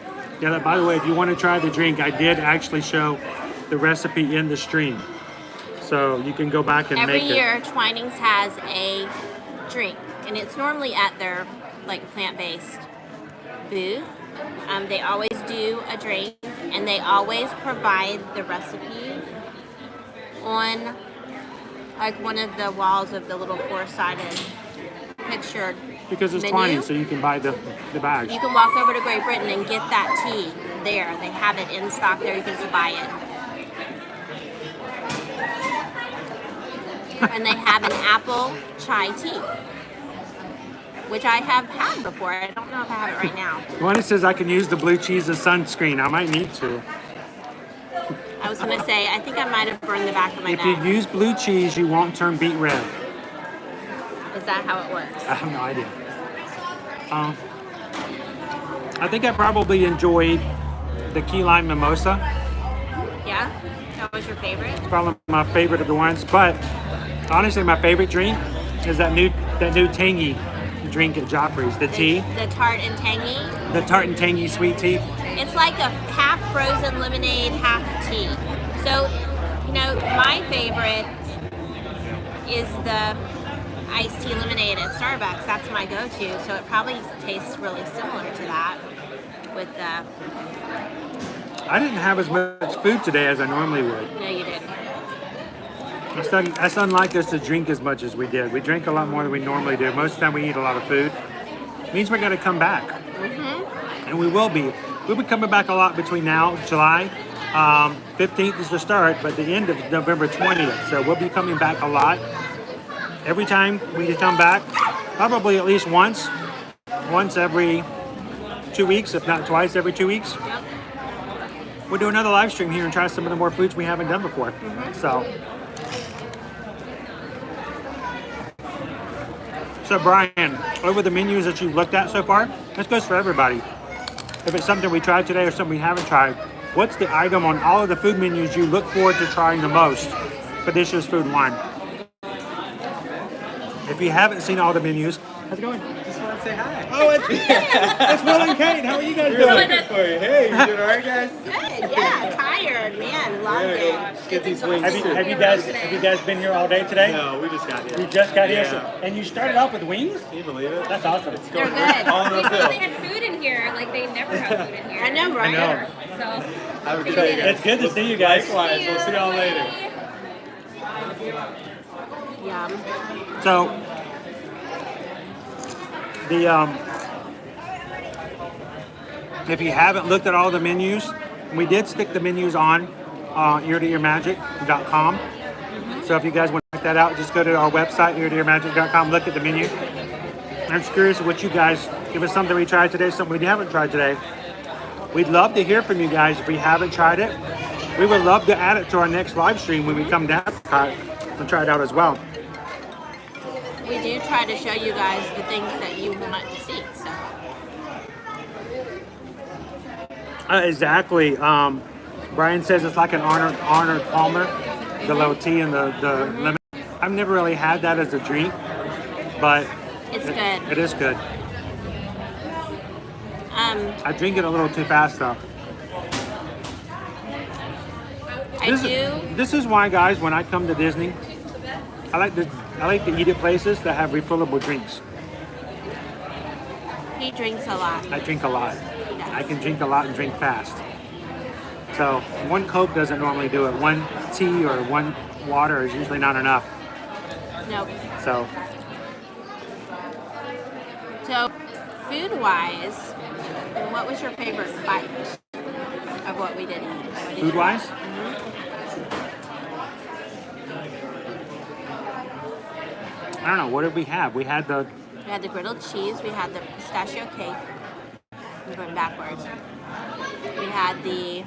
Yeah, by the way, if you want to try the drink, I did actually show the recipe in the stream. So you can go back and Every make it. year, Twinings has a drink, and it's normally at their like plant-based booth. They always do a drink, and they always provide the recipe on like one of the walls of the little four-sided pictured Because it's menu. Twinings, so you can buy the bags. You can walk over to Great Britain and get that tea there. They have it in stock there. You can just buy it. And they have an apple chai tea, which I have had before. I don't know if I have it right now. One says I can use the blue cheese as sunscreen. I might need to. I was going to say, I think I might have burned the back of my If you neck. use blue cheese, you won't turn beet red. Is that how it works? I have no idea. I think I probably enjoyed the key lime mimosa. Yeah? That was your favorite? It's probably my favorite of the ones, but honestly, my favorite drink is that new tangy drink at Joffrey's, the tea. The tart and tangy? The tart and tangy sweet tea. It's like a half frozen lemonade, half tea. So, you know, my favorite is the iced tea lemonade at Starbucks. That's my go-to. So it probably tastes really similar to that with the... I didn't have as much food today as I normally would. No, you didn't. That's unlike us to drink as much as we did. We drink a lot more than we normally do. Most of the time we eat a lot of food. It means we're going to come back. Mm-hmm. And we will be. We'll be coming back a lot between now and July. 15th is the start, but the end of November 20th. So we'll be coming back a lot. Every time we come back, probably at least once every 2 weeks, if not twice every 2 weeks. Yep. We'll do another live stream here and try some of the more foods we haven't done before. So Brian, over the menus that you've looked at so far, this goes for everybody. If it's something we tried today or something we haven't tried, what's the item on all of the food menus you look forward to trying the most for this year's Food and Wine? If you haven't seen all the menus, how's it going? Just want to say hi. Oh, it's Will and Kate. How are you guys doing? Looking for you. Hey, you doing all right, guys? Good, yeah. Tired, man. Long day. Get these wings. Have you guys been here all day today? No, we just got here. You just got here, Yeah. and you started off with wings? Can you believe it? That's awesome. They're good. All in We a thought bill. they had food in here, like they never have food in here. I know, right? I know. So, Have a good day, guys. It's good to see you guys. Likewise. We'll see y'all later. Yum. So, if you haven't looked at all the menus, we did stick the menus on eartoearmagic.com. So if you guys want to check that out, just go to our website, eartoearmagic.com, look at the menu. I'm just curious what you guys, if it's something we tried today, something we haven't tried today. We'd love to hear from you guys if we haven't tried it. We would love to add it to our next live stream when we come down and try it out as well. We do try to show you guys the things that you want to see. So. Exactly. Brian says it's like an Arnold Palmer, the little tea and the lemon. I've never really had that as a drink, but It's good. It is good. I drink it a little too fast though. This is why, guys, when I come to Disney, I like to eat at places that have refillable drinks. He drinks a lot. I drink a lot. I can drink a lot and drink fast. So one Coke doesn't normally do it. One tea or one water is usually not enough. Nope. So food-wise, And what was your favorite bite of what we did eat? Food-wise? I don't know. What did we have? We had the grilled cheese. We had the pistachio cake. I'm going backwards. We had the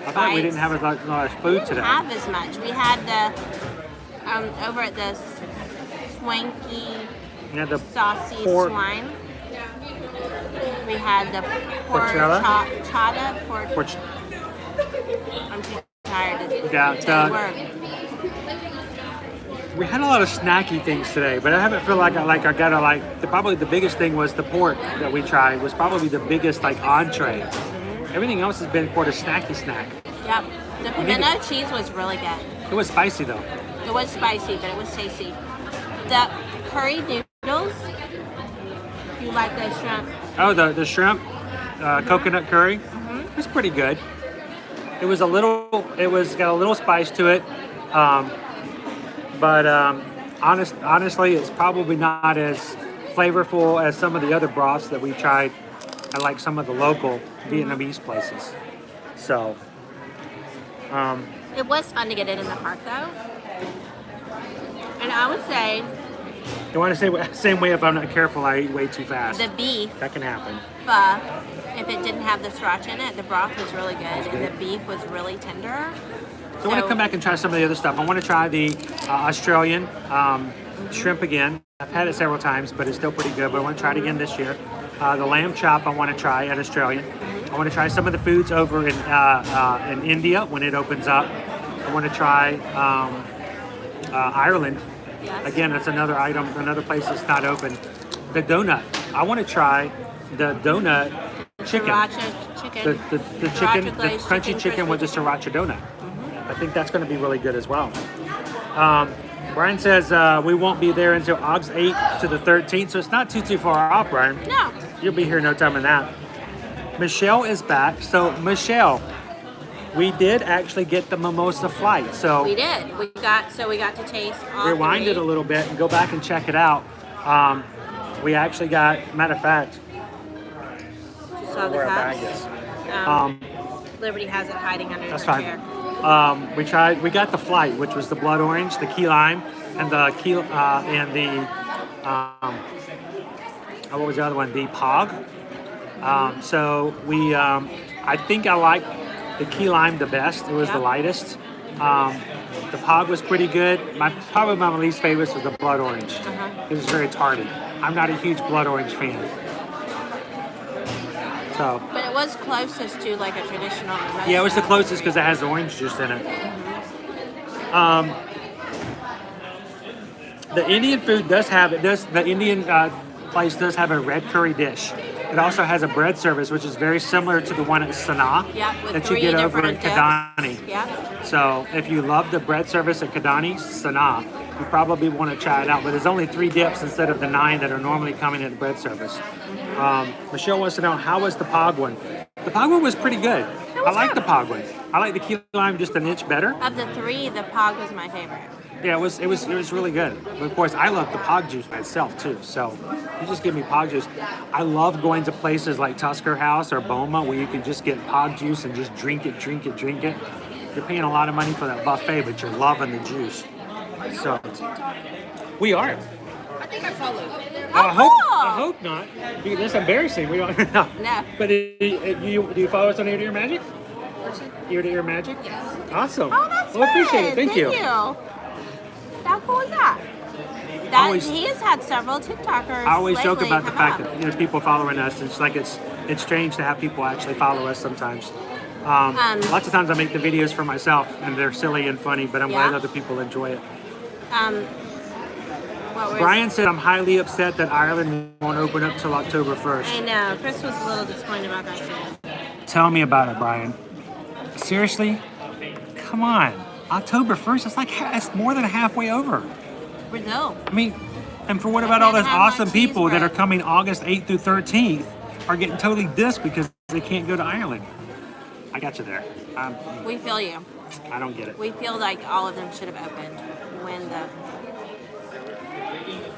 I thought we didn't have as much food today. We didn't have as much. We had the over at the Swanky, Saucy Swine. We had the porchetta. I'm too tired to say the word. We had a lot of snacky things today, but I haven't feel like I gotta probably the biggest thing was the pork that we tried was probably the biggest entree. Everything else has been quite a snacky snack. Yep. The pimento cheese was really good. It was spicy though. It was spicy, but it was tasty. The curry noodles. You like the shrimp? Oh, the shrimp coconut curry. It was pretty good. It was got a little spice to it. But honestly, it's probably not as flavorful as some of the other broths that we tried at like some of the local Vietnamese places. So, it was fun to get it in the park though. And I would say, don't want to say same way if I'm not careful, I eat way too fast. The beef. That can happen. But if it didn't have the sriracha in it, the broth was really good, and the beef was really tender. So I want to come back and try some of the other stuff. I want to try the Australian shrimp again. I've had it several times, but it's still pretty good. But I want to try it again this year. The lamb chop I want to try at Australian. I want to try some of the foods over in India when it opens up. I want to try Ireland. Yes. Again, that's another item, another place that's not open. The donut. I want to try the donut chicken. Sriracha chicken. The chicken, the crunchy chicken with the sriracha donut. I think that's going to be really good as well. Brian says we won't be there until August 8th to the 13th, so it's not too far off, Brian. No. You'll be here no time in that. Michelle is back. So, Michelle, we did actually get the mimosa flight. So we did. We got to taste all rewind it a little bit and go back and check it out. We actually got, matter of fact, saw the where our cups. bag is. Liberty has it hiding under That's her fine. chair. We got the flight, which was the blood orange, the key lime, and what was the other one? The pog. I think I like the key lime the best. It was the lightest. The pog was pretty good. Probably my least favorite was the blood orange. It was very tardy. I'm not a huge blood orange fan. So. But it was closest to like a traditional mimosa. Yeah, it was the closest because it has orange juice in it. The Indian food does have it. The Indian place does have a red curry dish. It also has a bread service, which is very similar to the one at Sanaa that you get over in Kadani. Yeah. So if you love the bread service at Kadani, Sanaa, you probably want to try it out. But there's only 3 dips instead of the 9 that are normally coming at the bread service. Michelle wants to know, how was the pog one? The pog one was pretty good. I like the pog one. I like the key lime just an inch better. Of the 3, the pog was my favorite. Yeah, it was really good. But of course, I love the pog juice by itself too. So you just give me pog juice. I love going to places like Tusker House or Boma where you can just get pog juice and just drink it. You're paying a lot of money for that buffet, but you're loving the juice. So we are. I think I followed. I hope not. That's embarrassing. We don't know. No. But do you follow us on Ear to Ear Magic? Ear to Ear Magic? Yes. Awesome. Oh, that's well, appreciate it. fun. Thank you. How cool is that? He has had several TikTokers. I always joke lately about the come fact up. that people following us. It's like it's strange to have people actually follow us sometimes. Lots of times I make the videos for myself and they're silly and funny, but I'm glad other people enjoy it. Brian said, I'm highly upset that Ireland won't open up till October 1st. I know. Chris was a little disappointed about that too. Tell me about it, Brian. Seriously? Come on. October 1st, it's more than halfway over. Brazil. I mean, and for what about all those awesome people that are coming August 8th through 13th are getting totally dissed because they can't go to Ireland? I got you there. We feel you. I don't get it. We feel like all of them should have opened when the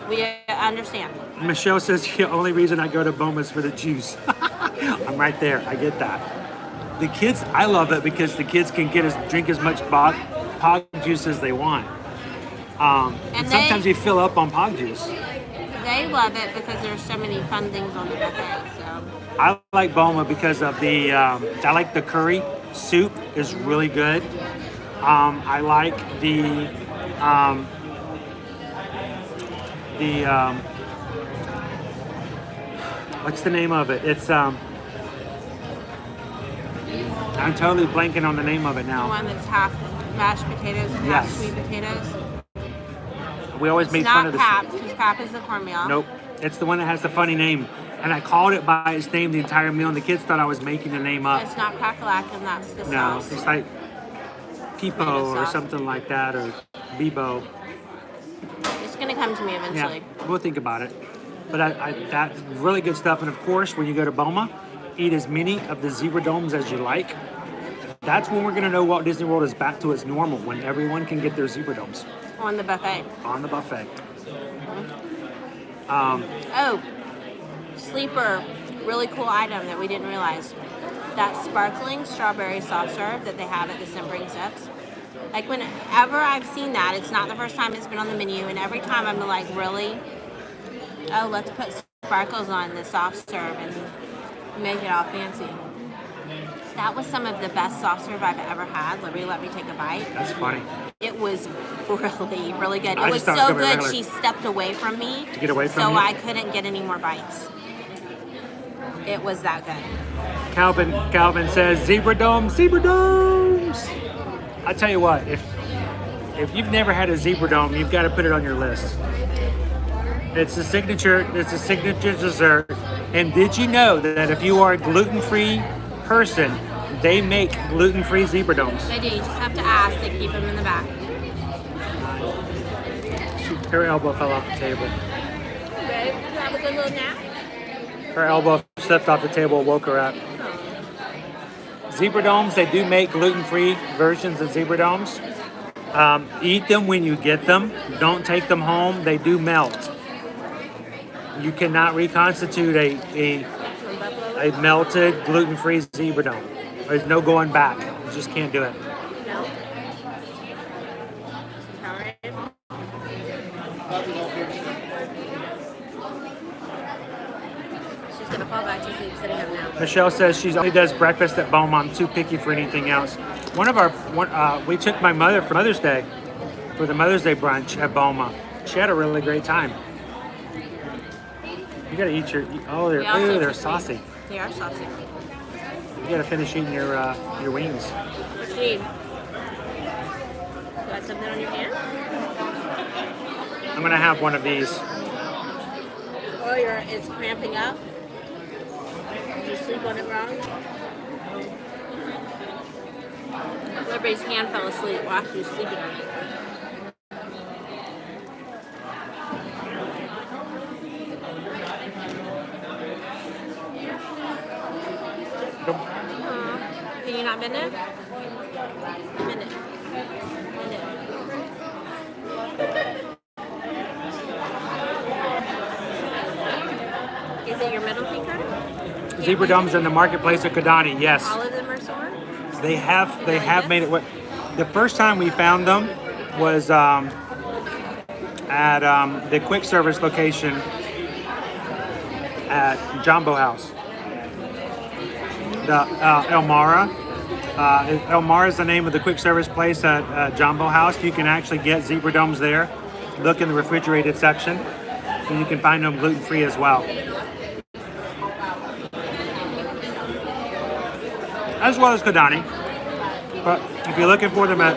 We understand. Michelle says the only reason I go to Boma is for the juice. I'm right there. I get that. The kids, I love it because the kids can drink as much pog juice as they want. And sometimes you fill up on pog juice. They love it because there's so many fun things on the buffet. So I like Boma because of the, I like the curry soup is really good. I like the what's the name of it? It's I'm totally blanking on the name of it the now. one that's half mashed potatoes and half Yes. sweet potatoes. We always made fun of It's this. not Pap, because Pap is the cornmeal. Nope. It's the one that has the funny name. And I called it by its name the entire meal, and the kids thought I was making the name up. It's not crackalack, and that's the No, sauce. it's like Peepo or something like that, or Bebo. It's gonna come to me eventually. Yeah, we'll think about it. But that's really good stuff. And of course, when you go to Boma, eat as many of the zebra domes as you like. That's when we're going to know Walt Disney World is back to its normal, when everyone can get their zebra domes. On the buffet. On the buffet. Oh, sleeper, really cool item that we didn't realize. That sparkling strawberry soft serve that they have at the Shimmering Sips. Like whenever I've seen that, it's not the first time it's been on the menu, and every time I'm like, really? Oh, let's put sparkles on the soft serve and make it all fancy. That was some of the best soft serve I've ever had. Literally, let me take a bite. That's funny. It was really, really good. I It was just thought it was so gonna be good, regular. she stepped away from me. To get away from so you? I couldn't get any more bites. It was that good. Calvin says, zebra domes, zebra domes. I tell you what, if you've never had a zebra dome, you've got to put it on your list. It's a signature dessert. And did you know that if you are a gluten-free person, they make gluten-free zebra domes? They do. You just have to ask. They keep them in the back. Her elbow fell off the table. Babe, you have a good little nap? Her elbow slipped off the table, woke her up. Zebra domes, they do make gluten-free versions of zebra domes. Eat them when you get them. Don't take them home. They do melt. You cannot reconstitute a melted gluten-free zebra dome. There's no going back. You just can't do it. She's gonna fall back to sleep sitting up now. Michelle says she only does breakfast at Boma. I'm too picky for anything else. We took my mother for Mother's Day, for the Mother's Day brunch at Boma. She had a really great time. You gotta eat your, they're saucy. They are saucy. You gotta finish eating your wings. What you need? You got something on your hand? I'm gonna have one of these. Oh, it's cramping up? Did you sleep on it wrong? Everybody's hand fell asleep while she was sleeping on it. Can you not bend it? Bend it. Bend it. Is it your middle finger? Zebra domes are in the marketplace at Kidani. Yes, All of them are sore? they have made it. The first time we found them was at the quick service location at Jumbo House. The Elmara. Elmara is the name of the quick service place at Jumbo House. You can actually get zebra domes there. Look in the refrigerated section, and you can find them gluten-free as well. As well as Kidani. But if you're looking for them at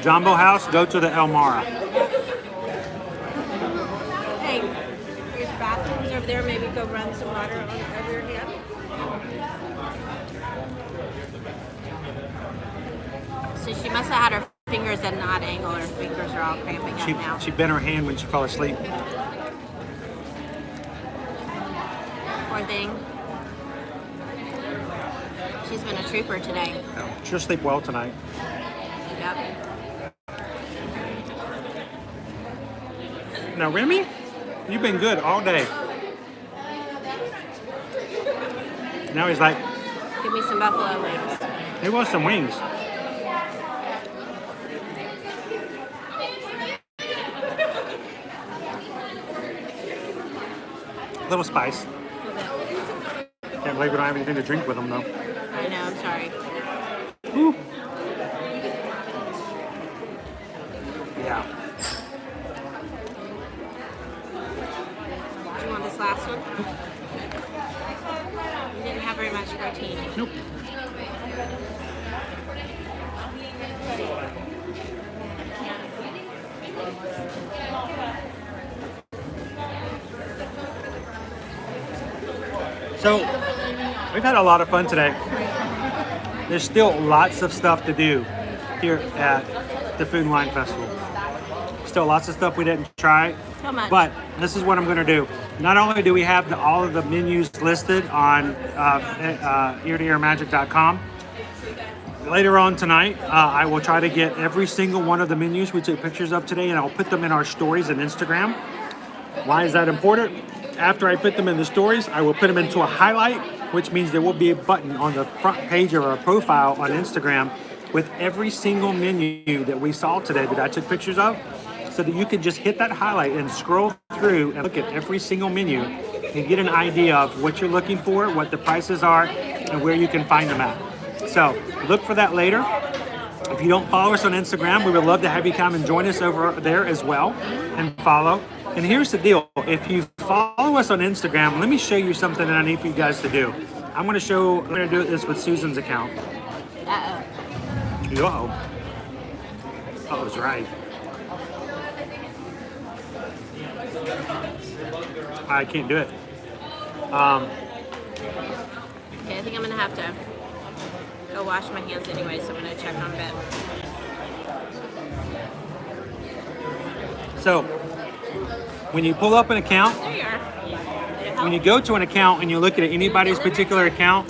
Jumbo House, go to the Elmara. Hey, there's bathrooms over there. Maybe go run some water over your hand. So she must have had her fingers at an odd angle. Her fingers are all cramping up now. She bent her hand when she fell asleep. Poor thing. She's been a trooper today. She'll sleep well tonight. Yep. Now, Remy, you've been good all day. Now he's like, Give me some buffalo wings. he wants some wings. Little spice. Can't believe we don't have anything to drink with them, though. I know, I'm sorry. Woo. Yeah. Do you want this last one? You didn't have very much protein. Nope. So, we've had a lot of fun today. There's still lots of stuff to do here at the Food and Wine Festival. Still lots of stuff we didn't try. How much? But this is what I'm going to do. Not only do we have all of the menus listed on eartoearmagic.com, later on tonight, I will try to get every single one of the menus we took pictures of today, and I'll put them in our stories on Instagram. Why is that important? After I put them in the stories, I will put them into a highlight, which means there will be a button on the front page of our profile on Instagram with every single menu that we saw today that I took pictures of, so that you can just hit that highlight and scroll through and look at every single menu and get an idea of what you're looking for, what the prices are, and where you can find them at. So look for that later. If you don't follow us on Instagram, we would love to have you come and join us over there as well and follow. And here's the deal. If you follow us on Instagram, let me show you something that I need for you guys to do. I'm going to do this with Susan's account. Uh-oh. Uh-oh. I was right. I can't do it. Okay, I think I'm gonna have to go wash my hands anyway, so I'm gonna check on a bit. So, when you pull up an account, There you are. when you go to an account and you look at anybody's particular account,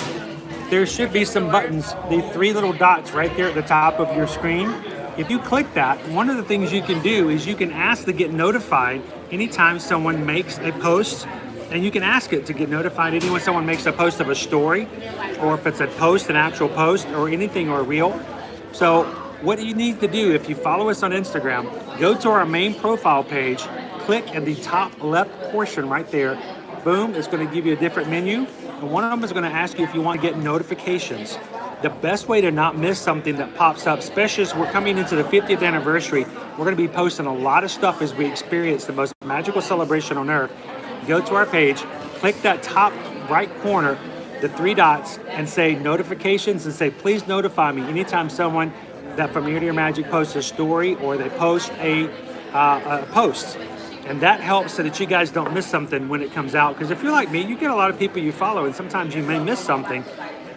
there should be some buttons, the three little dots right there at the top of your screen. If you click that, one of the things you can do is you can ask to get notified anytime someone makes a post, and you can ask it to get notified anytime someone makes a post of a story, or if it's a post, an actual post, or anything, or a reel. So what you need to do, if you follow us on Instagram, go to our main profile page, click at the top left portion right there. Boom, it's going to give you a different menu, and one of them is going to ask you if you want to get notifications. The best way to not miss something that pops up, especially as we're coming into the 50th anniversary, we're going to be posting a lot of stuff as we experience the most magical celebration on earth. Go to our page, click that top right corner, the three dots, and say notifications, and say please notify me anytime someone that from Ear to Ear Magic posts a story or they post a post. And that helps so that you guys don't miss something when it comes out. Because if you're like me, you get a lot of people you follow, and sometimes you may miss something.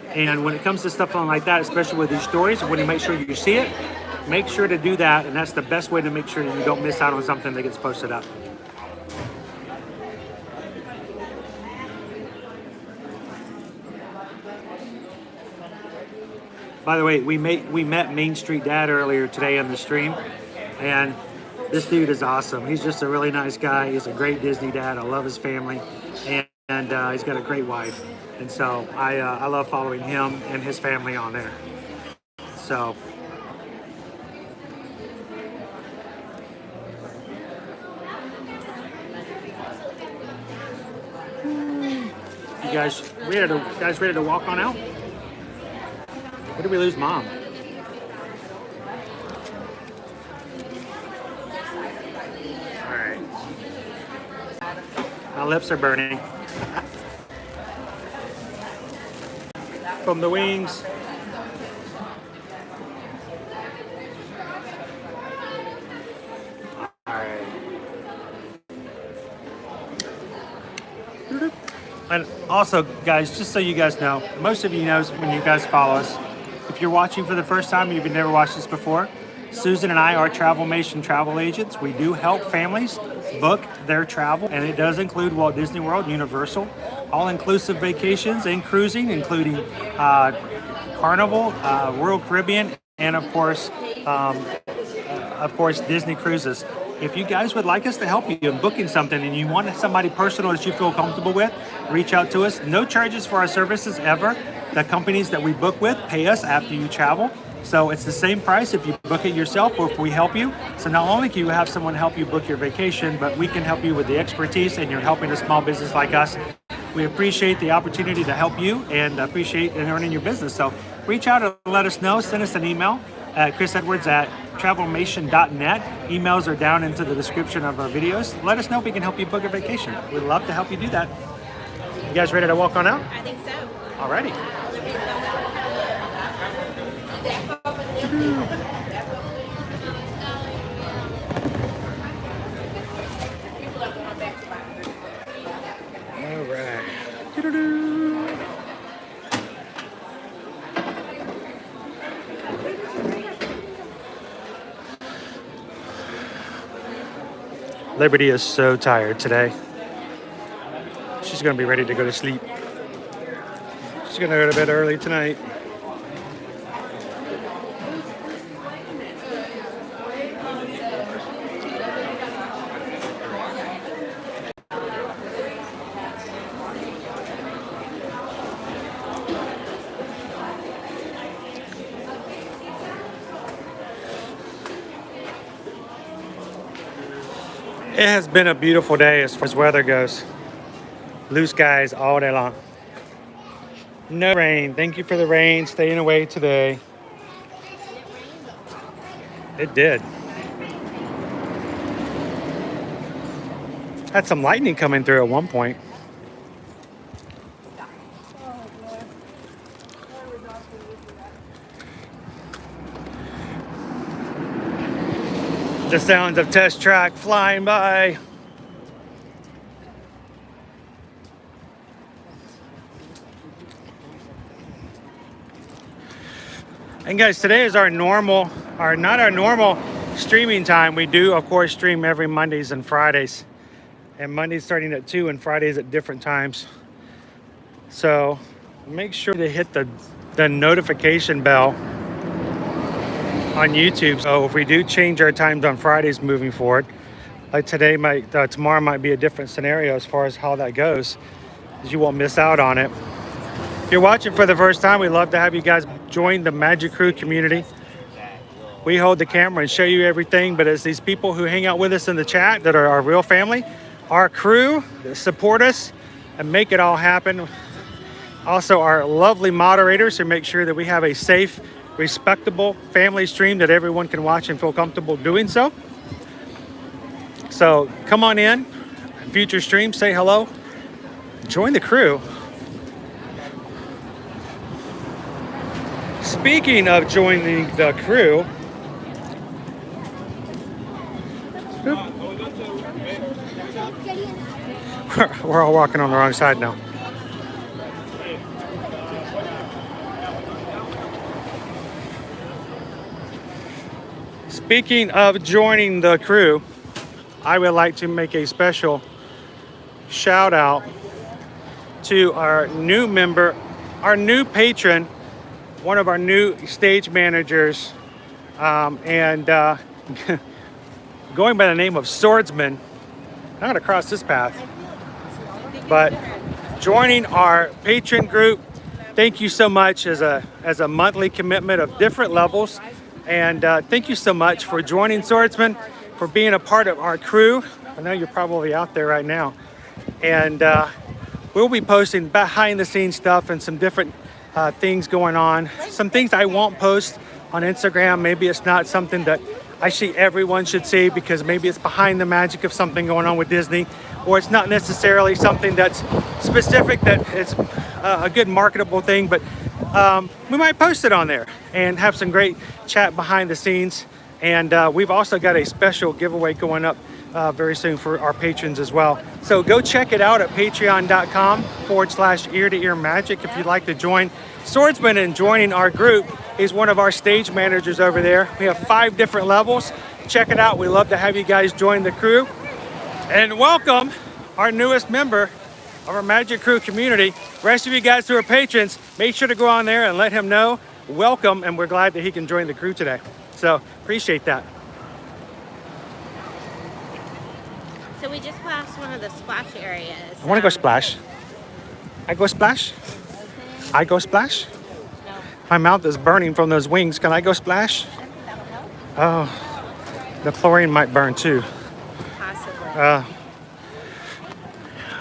And when it comes to stuff like that, especially with these stories, when you make sure you see it, make sure to do that. And that's the best way to make sure that you don't miss out on something that gets posted up. By the way, we met Main Street Dad earlier today on the stream, and this dude is awesome. He's just a really nice guy. He's a great Disney dad. I love his family, and he's got a great wife. And so I love following him and his family on there. So you guys ready to walk on out? Where did we lose Mom? All right. My lips are burning. From the wings. All right. And also, guys, just so you guys know, most of you know when you guys follow us, if you're watching for the first time and you've never watched this before, Susan and I are Travelmation travel agents. We do help families book their travel, and it does include Walt Disney World, Universal, all-inclusive vacations and cruising, including Carnival, Royal Caribbean, and of course Disney cruises. if you guys would like us to help you in booking something and you want somebody personal that you feel comfortable with, reach out to us. No charges for our services ever. The companies that we book with pay us after you travel. So it's the same price if you book it yourself or if we help you. So not only can you have someone help you book your vacation, but we can help you with the expertise, and you're helping a small business like us. We appreciate the opportunity to help you and appreciate earning your business. So reach out and let us know. Send us an email at chrisedwards@travelmation.net. Emails are down into the description of our videos. Let us know if we can help you book a vacation. We'd love to help you do that. You guys ready to walk on out? I think so. Alrighty. All right. Liberty is so tired today. She's going to be ready to go to sleep. She's going to go to bed early tonight. It has been a beautiful day as far as weather goes. Blue skies all day long. No rain. Thank you for the rain staying away today. It did. Had some lightning coming through at one point. The sounds of Test Track flying by. And guys, today is not our normal streaming time. We do, of course, stream every Mondays and Fridays. And Mondays starting at 2 and Fridays at different times. So make sure to hit the notification bell on YouTube. So if we do change our times on Fridays moving forward, like tomorrow might be a different scenario as far as how that goes, because you won't miss out on it. If you're watching for the first time, we'd love to have you guys join the Magic Crew community. We hold the camera and show you everything, but it's these people who hang out with us in the chat that are our real family, our crew that support us and make it all happen. Also our lovely moderators who make sure that we have a safe, respectable family stream that everyone can watch and feel comfortable doing so. So come on in, future streams, say hello, join the crew. Speaking of joining the crew, we're all walking on the wrong side now. Speaking of joining the crew, I would like to make a special shout out to our new member, our new patron, one of our new stage managers, and going by the name of Swordsman. I'm going to cross this path, but joining our patron group, thank you so much as a monthly commitment of different levels. And thank you so much for joining Swordsman, for being a part of our crew. I know you're probably out there right now. And we'll be posting behind the scenes stuff and some different things going on. Some things I won't post on Instagram. Maybe it's not something that I see everyone should see, because maybe it's behind the magic of something going on with Disney, or it's not necessarily something that's specific, that it's a good marketable thing, but we might post it on there and have some great chat behind the scenes. And we've also got a special giveaway going up very soon for our patrons as well. So go check it out at patreon.com/ear-to-ear magic if you'd like to join Swordsman. And joining our group is one of our stage managers over there. We have 5 different levels. Check it out. We love to have you guys join the crew. And welcome our newest member of our Magic Crew community. The rest of you guys who are patrons, make sure to go on there and let him know. Welcome, and we're glad that he can join the crew today. So appreciate that. we just passed one of the splash areas. I want to go splash. I go splash? I go splash? No. My mouth is burning from those wings. Can I go splash? Oh, the chlorine might burn too. Possibly.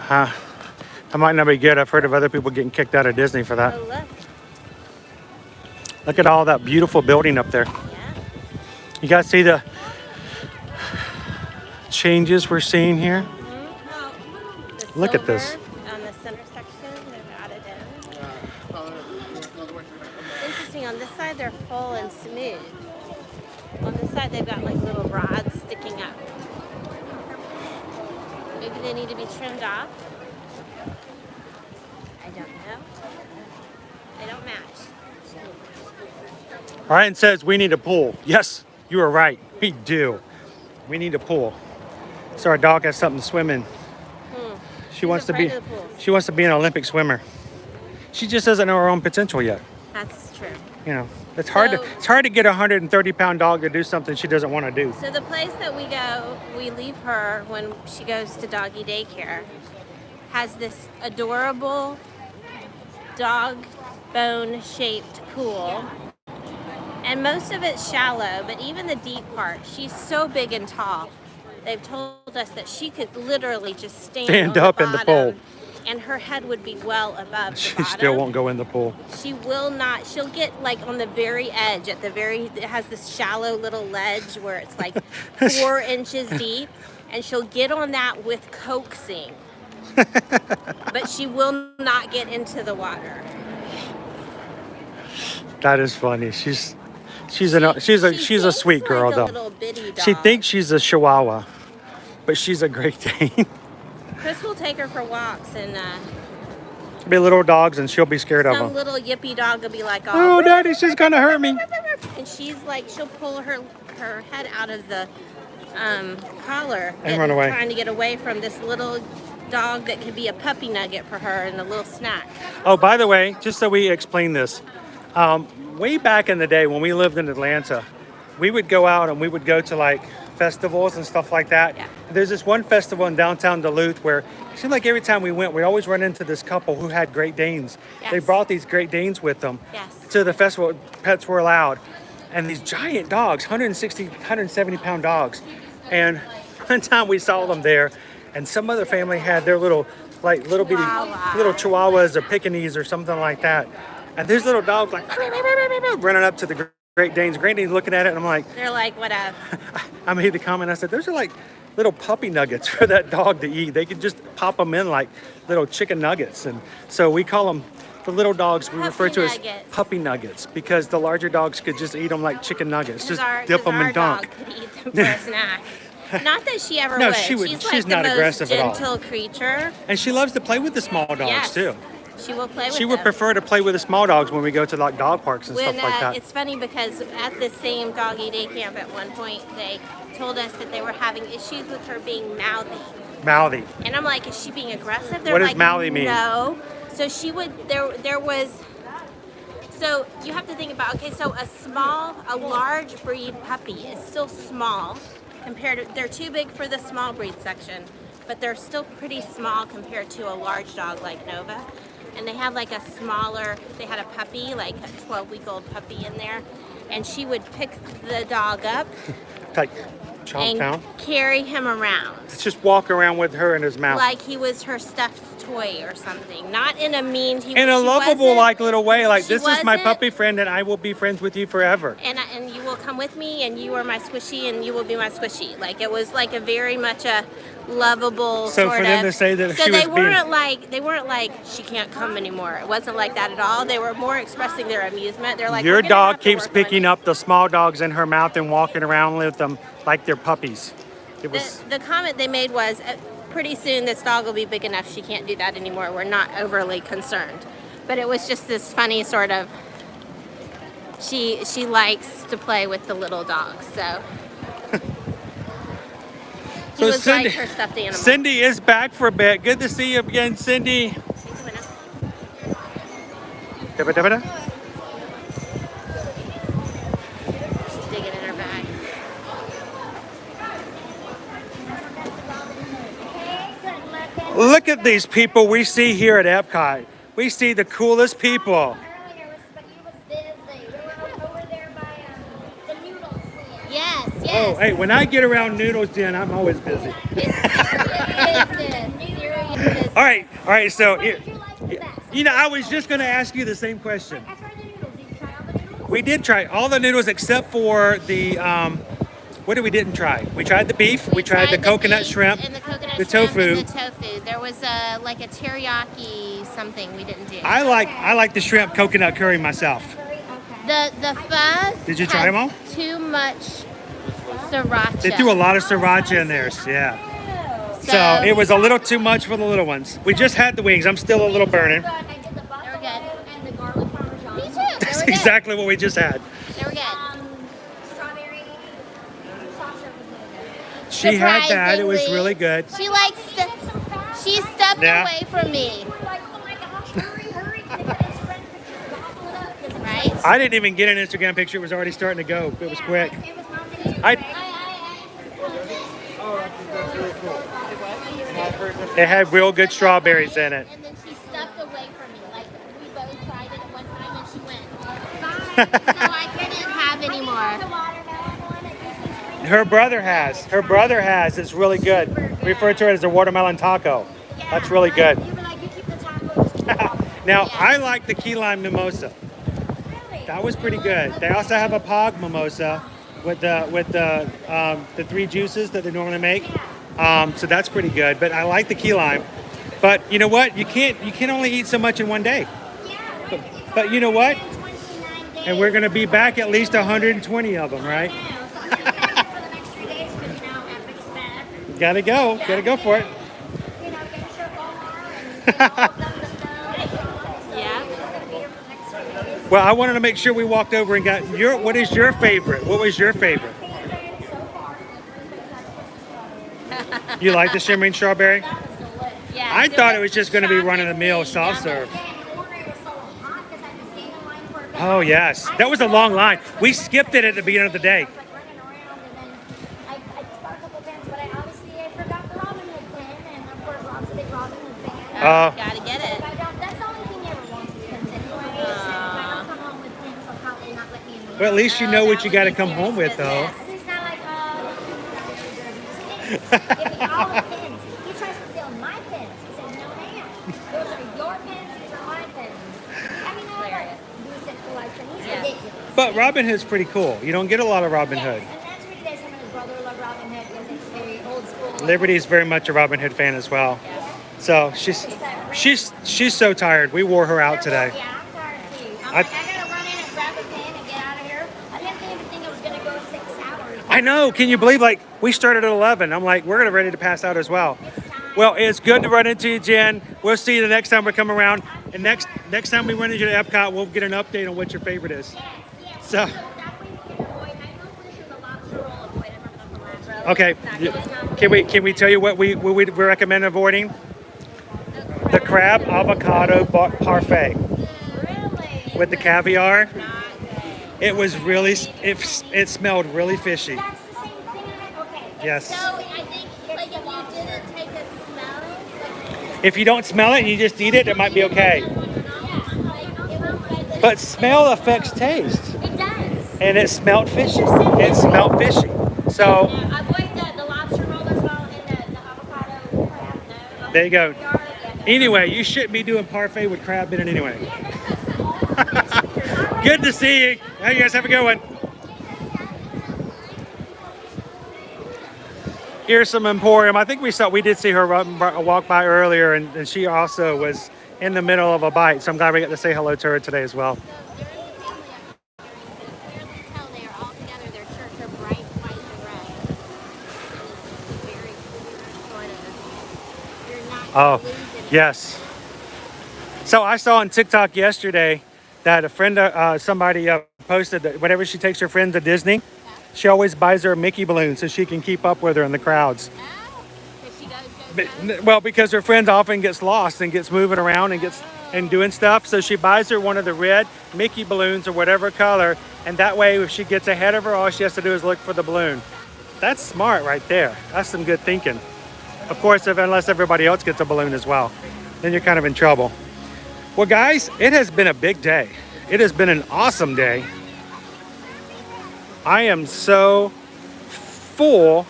That might not be good. I've heard of other people getting kicked out of Disney for that. Oh, look. Look at all that beautiful building up there. Yeah. You guys see the changes we're seeing here? Mm-hmm. Look at this. On the center section, they've added in. Interesting, on this side they're full and smooth. On this side they've got like little rods sticking up. Maybe they need to be trimmed off. I don't know. They don't match. Ryan says we need a pool. Yes, you are right. We do. We need a pool. So our dog has something to swim in. She wants to be. She wants to be an Olympic swimmer. She just doesn't know her own potential yet. That's true. You know, it's hard to get a 130-pound dog to do something she doesn't want to do. So the place that we go, we leave her when she goes to doggy daycare, has this adorable dog bone shaped pool. And most of it's shallow, but even the deep part, she's so big and tall. They've told us that she could literally just stand up on in the pool. and her head would be well above the She bottom. still won't go in the pool. She will not. She'll get like on the very edge, at the very, it has this shallow little ledge where it's like 4 inches deep, and she'll get on that with coaxing. But she will not get into the water. That is funny. She's a sweet girl like a though. little bitty dog. She thinks she's a Chihuahua, but she's a Great Dane. Chris will take her for walks, and Be little dogs, and she'll be scared of some them. little yippy dog will be like, Oh, Daddy, she's gonna hurt me. and she's like, she'll pull her head out of the collar And run away. trying to get away from this little dog that could be a puppy nugget for her and a little snack. Oh, by the way, just so we explain this, way back in the day when we lived in Atlanta, we would go out and we would go to like festivals and stuff like that. Yeah. There's this one festival in downtown Duluth where it seemed like every time we went, we always run into this couple who had Great Danes. Yes. They brought these Great Danes with them Yes. to the festival. Pets were allowed. And these giant dogs, 160, 170 pound dogs. And one time we saw them there, and some other family had their little bitty little Chihuahuas or Pekingese or something like that. And these little dogs like running up to the Great Danes. Great Danes looking at it, and I'm like, They're like, whatever. I made the comment. I said, those are like little puppy nuggets for that dog to eat. They could just pop them in like little chicken nuggets. And so we call them, the little dogs we refer to as puppy nuggets, because the larger dogs could just eat them like chicken nuggets. Just dip them and dunk. Dog could eat them for a snack. Not that she ever No, would. she would. She's She's like not the most aggressive at all. gentle creature. And she loves to play with the small dogs Yes. too. She will play with She would them. prefer to play with the small dogs when we go to like dog parks and When, stuff like that. It's funny because at the same doggy day camp at one point, they told us that they were having issues with her being mouthy. Mouthy. And I'm like, is she being aggressive? They're What does like, mouthy mean? No. So she would, there was, so you have to think about, okay, so a large breed puppy is still small compared to, they're too big for the small breed section, but they're still pretty small compared to a large dog like Nova. And they had like a smaller, they had a puppy, like a 12-week-old puppy in there, and she would pick the dog up Like chomp and down. carry him around. Just walk around with her in his mouth. Like he was her stuffed toy or something. Not in a mean, in a lovable like little way, like she this is my wasn't- puppy friend and I will be friends with you forever. and you will come with me, and you are my squishy, and you will be my squishy. Like it was like a very much a lovable So sort for of. them to say that so she they was being- weren't like she can't come anymore. It wasn't like that at all. They were more expressing their amusement. They're like, Your "We're gonna dog have to keeps work on picking up the small dogs in her mouth and walking around with them like they're puppies. It was The comment they made was, pretty soon this dog will be big enough she can't do that anymore. We're not overly concerned. But it was just this funny sort of, she likes to play with the little dogs, so. He was like her stuffed animal. Cindy is back for a bit. Good to see you again, Cindy. Dabba, dabba, da. She's digging in her bag. Look at these people we see here at EPCOT. We see the coolest people. Yes, yes. Oh, hey, when I get around Noodles Den, I'm always busy. All right, so, you know, I was just going to ask you the same question. We did try all the noodles except for the, what did we didn't try? We tried the beef, we tried the coconut shrimp, and the coconut the shrimp tofu. and the tofu. There was like a teriyaki something we didn't do. I like the shrimp coconut curry myself. The pho. Did you try them all? Too much sriracha. They threw a lot of sriracha in there, yeah. So it was a little too much for the little ones. We just had the wings. I'm still a little burning. They were good. Me too. That's exactly what we just had. They were good. She had that. It was really good. She likes she stepped away from me. Right? I didn't even get an Instagram picture. It was already starting to go. It was quick. It had real good strawberries in it. And then she stepped away from me. Like we both tried it at one time and she went, bye. So I couldn't have any more. Her brother has. It's really good. We refer to it as a watermelon taco. That's really good. Now, I like the key lime mimosa. That was pretty good. They also have a pog mimosa with the three juices that they normally make. So that's pretty good. But I like the key lime. But you know what? You can only eat so much in one day. But you know what? And we're gonna be back at least 120 of them, right? Gotta go for it. Well, I wanted to make sure we walked over and got what is your favorite? What was your favorite? You like the shimmering strawberry? Yeah. I thought it was just going to be run-of-the-mill soft serve. Oh, yes. That was a long line. We skipped it at the beginning of the day. Gotta get it. Well, at least you know what you got to come home with, though. But Robin Hood's pretty cool. You don't get a lot of Robin Hood. Liberty's very much a Robin Hood fan as well. So she's so tired. We wore her out today. I know. Can you believe, like, we started at 11. I'm like, we're ready to pass out as well. Well, it's good to run into you, Jen. We'll see you the next time we come around. And next time we run into EPCOT, we'll get an update on what your favorite is. So. Okay. Can we tell you what we recommend avoiding? The crab avocado parfait with the caviar. It was really, it smelled really fishy. Yes. So I think like if you didn't take a smell. If you don't smell it and you just eat it, it might be okay. But smell affects taste. It does. And it smelled fishy. It smelled fishy. So. Avoid the lobster roll as well and the avocado crab. There you go. Anyway, you shouldn't be doing parfait with crab in it anyway. Good to see you. Now you guys have a good one. Here's some Emporium. I think we did see her walk by earlier, and she also was in the middle of a bite. So I'm glad we got to say hello to her today as well. Oh, yes. So I saw on TikTok yesterday that a friend, somebody posted that whenever she takes her friend to Disney, she always buys her a Mickey balloon so she can keep up with her in the crowds. Well, because her friend often gets lost and gets moving around and doing stuff. So she buys her one of the red Mickey balloons or whatever color. And that way, if she gets ahead of her, all she has to do is look for the balloon. That's smart right there. That's some good thinking. Of course, unless everybody else gets a balloon as well, then you're kind of in trouble. Well, guys, it has been a big day. It has been an awesome day. I am so full,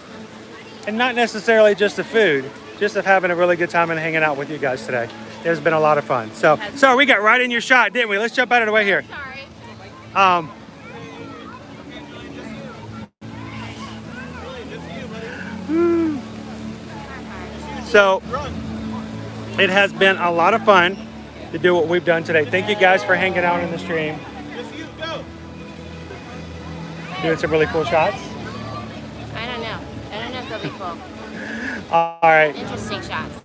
and not necessarily just the food, just of having a really good time and hanging out with you guys today. It has been a lot of fun. So we got right in your shot, didn't we? Let's jump out of the way here. Sorry. So it has been a lot of fun to do what we've done today. Thank you guys for hanging out in the stream. Doing some really cool shots. I don't know. I don't know if they'll be cool. All right. Interesting shots.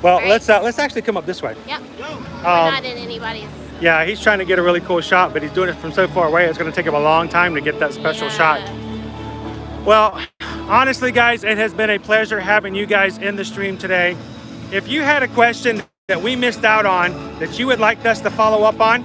Well, Right. let's actually come up this way. Yep. We're not in anybody's. Yeah, he's trying to get a really cool shot, but he's doing it from so far away. It's going to take him a long time to get that special shot. Well, honestly, guys, it has been a pleasure having you guys in the stream today. If you had a question that we missed out on that you would like us to follow up on,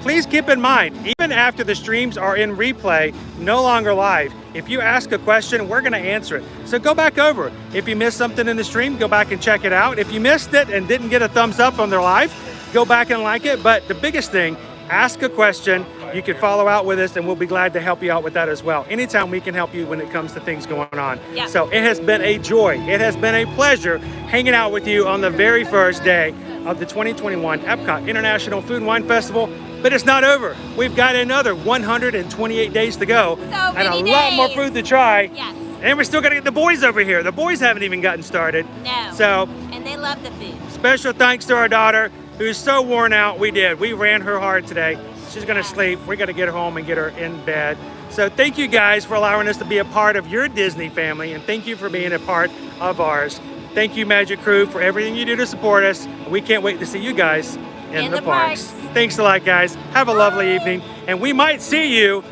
please keep in mind, even after the streams are in replay, no longer live, if you ask a question, we're going to answer it. So go back over. If you missed something in the stream, go back and check it out. If you missed it and didn't get a thumbs up on their live, go back and like it. But the biggest thing, ask a question. You can follow out with us and we'll be glad to help you out with that as well. Anytime we can help you when it comes to things going on. Yeah. So it has been a joy. It has been a pleasure hanging out with you on the very first day of the 2021 EPCOT International Food and Wine Festival. But it's not over. We've got another 128 days to go and a lot more food to try. Yes. And we're still got to get the boys over here. The boys haven't even gotten started. No. So And they love the food. special thanks to our daughter who's so worn out. We ran her hard today. She's gonna sleep. We gotta get her home and get her in bed. So thank you guys for allowing us to be a part of your Disney family, and thank you for being a part of ours. Thank you, Magic Crew, for everything you do to support us. We can't wait to see you guys in the parks. Thanks a lot, guys. Have a lovely evening, and we might see you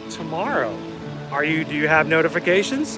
tomorrow. Do you have notifications?